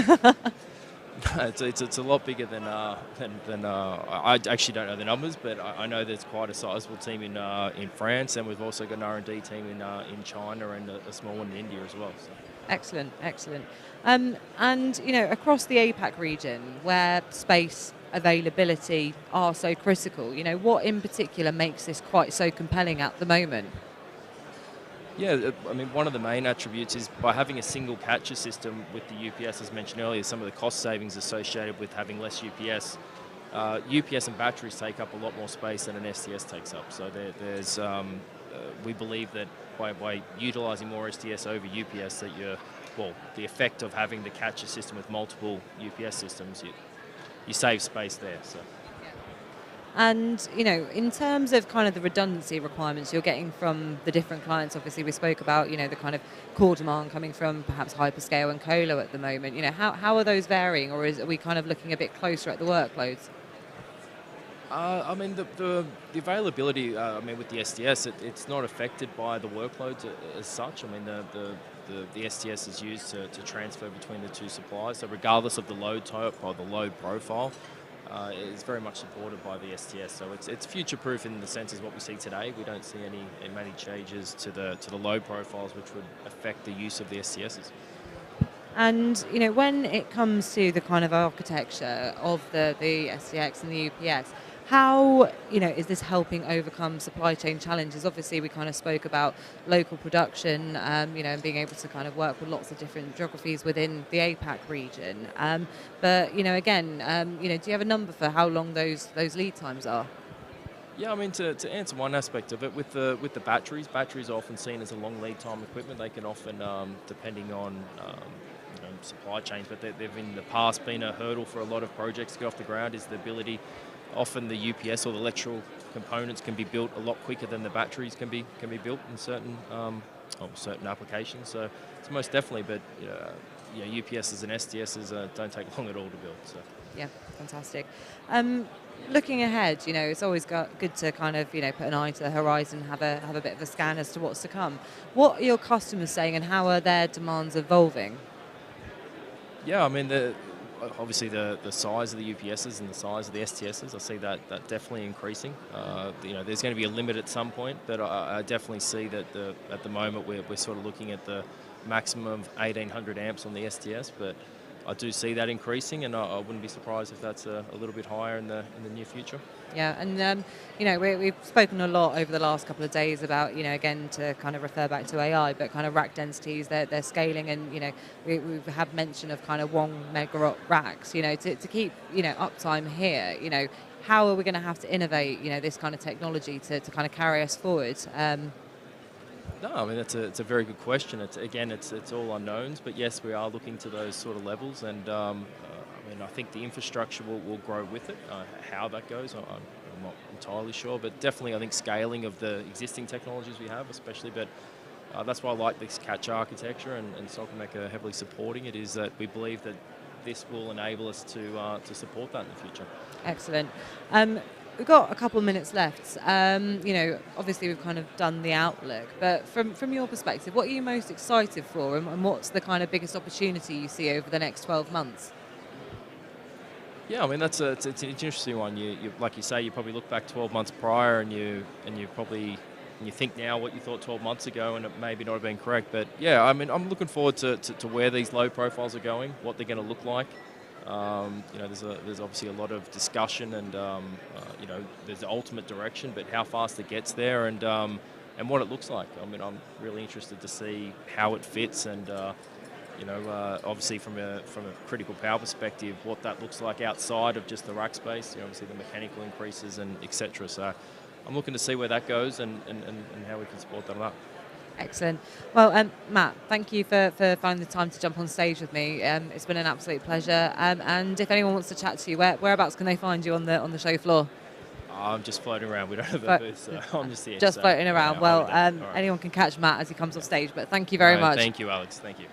It's a lot bigger than I actually don't know the numbers, but I know there's quite a sizable team in France, and we've also got an R&D team in China and a small one in India as well. So. Excellent. And across the APAC region, where space availability are so critical, what in particular makes this quite so compelling at the moment? Yeah, I mean, one of the main attributes is by having a single catcher system with the UPS, as mentioned earlier, some of the cost savings associated with having less UPS. UPS and batteries take up a lot more space than an STS takes up. So there's, we believe that by utilising more STS over UPS, that the effect of having the catcher system with multiple UPS systems, you save space there. So. And, in terms of kind of the redundancy requirements you're getting from the different clients, obviously we spoke about, the kind of core demand coming from perhaps hyperscale and colo at the moment. How are those varying, or are we kind of looking a bit closer at the workloads? I mean, the availability, with the STS, it's not affected by the workloads as such. I mean, the STS is used to transfer between the two suppliers. So regardless of the load type or the load profile, is very much supported by the STS. So it's future-proof in the sense as what we see today. We don't see many changes to the load profiles which would affect the use of the STSs. And, when it comes to the kind of architecture of the STX and the UPS, how, is this helping overcome supply chain challenges? Obviously, we kind of spoke about local production, and being able to kind of work with lots of different geographies within the APAC region. But, again, do you have a number for how long those lead times are? Yeah, I mean, to answer one aspect of it, with the batteries are often seen as a long lead time equipment. They can often, depending on supply chains, but they've in the past been a hurdle for a lot of projects to get off the ground, is the ability. Often the UPS or the electrical components can be built a lot quicker than the batteries can be built in certain applications. So it's most definitely, but UPSs and STSs don't take long at all to build. So. Yeah, fantastic. Looking ahead, it's always good to kind of put an eye to the horizon, have a bit of a scan as to what's to come. What are your customers saying, and how are their demands evolving? Yeah, I mean obviously the size of the UPSs and the size of the STSs, I see that definitely increasing. There's going to be a limit at some point, but I definitely see that at the moment we're sort of looking at the maximum of 1800 amps on the STS, but I do see that increasing, and I wouldn't be surprised if that's a little bit higher in the near future. Yeah, and we've spoken a lot over the last couple of days about again to kind of refer back to AI, but kind of rack densities, they're scaling, and we have mention of kind of 1 megawatt racks. To keep uptime here. How are we going to have to innovate this kind of technology to kind of carry us forward? No, I mean it's a very good question. It's all unknowns, but yes, we are looking to those sort of levels, and I think the infrastructure will grow with it. How that goes, I'm not entirely sure, but definitely I think scaling of the existing technologies we have, especially, but That's why I like this catch architecture, and Soccermec are heavily supporting it, is that we believe that this will enable us to support that in the future. Excellent. We've got a couple of minutes left. You know, obviously we've kind of done the outlook, but from your perspective, what are you most excited for, and what's the kind of biggest opportunity you see over the next 12 months? Yeah, I mean it's an interesting one. You like you say, you probably look back 12 months prior, and you think now what you thought 12 months ago, and it maybe not have been correct. But yeah, I mean, I'm looking forward to where these low profiles are going, what they're going to look like. You know, there's obviously a lot of discussion, and you know, there's the ultimate direction, but how fast it gets there, and what it looks like. I mean, I'm really interested to see how it fits, and you know, obviously from a critical power perspective, what that looks like outside of just the rack space. You know, obviously the mechanical increases and etc. So I'm looking to see where that goes, and how we can support that up. Excellent. Well, Matt, thank you for finding the time to jump on stage with me. It's been an absolute pleasure. And if anyone wants to chat to you, whereabouts can they find you on the show floor? I'm just floating around. We don't have a booth, so I'm just here. Just floating around. Yeah, well, right. anyone can catch Matt as he comes off stage. But thank you very much. Thank you, Alex. Thank you.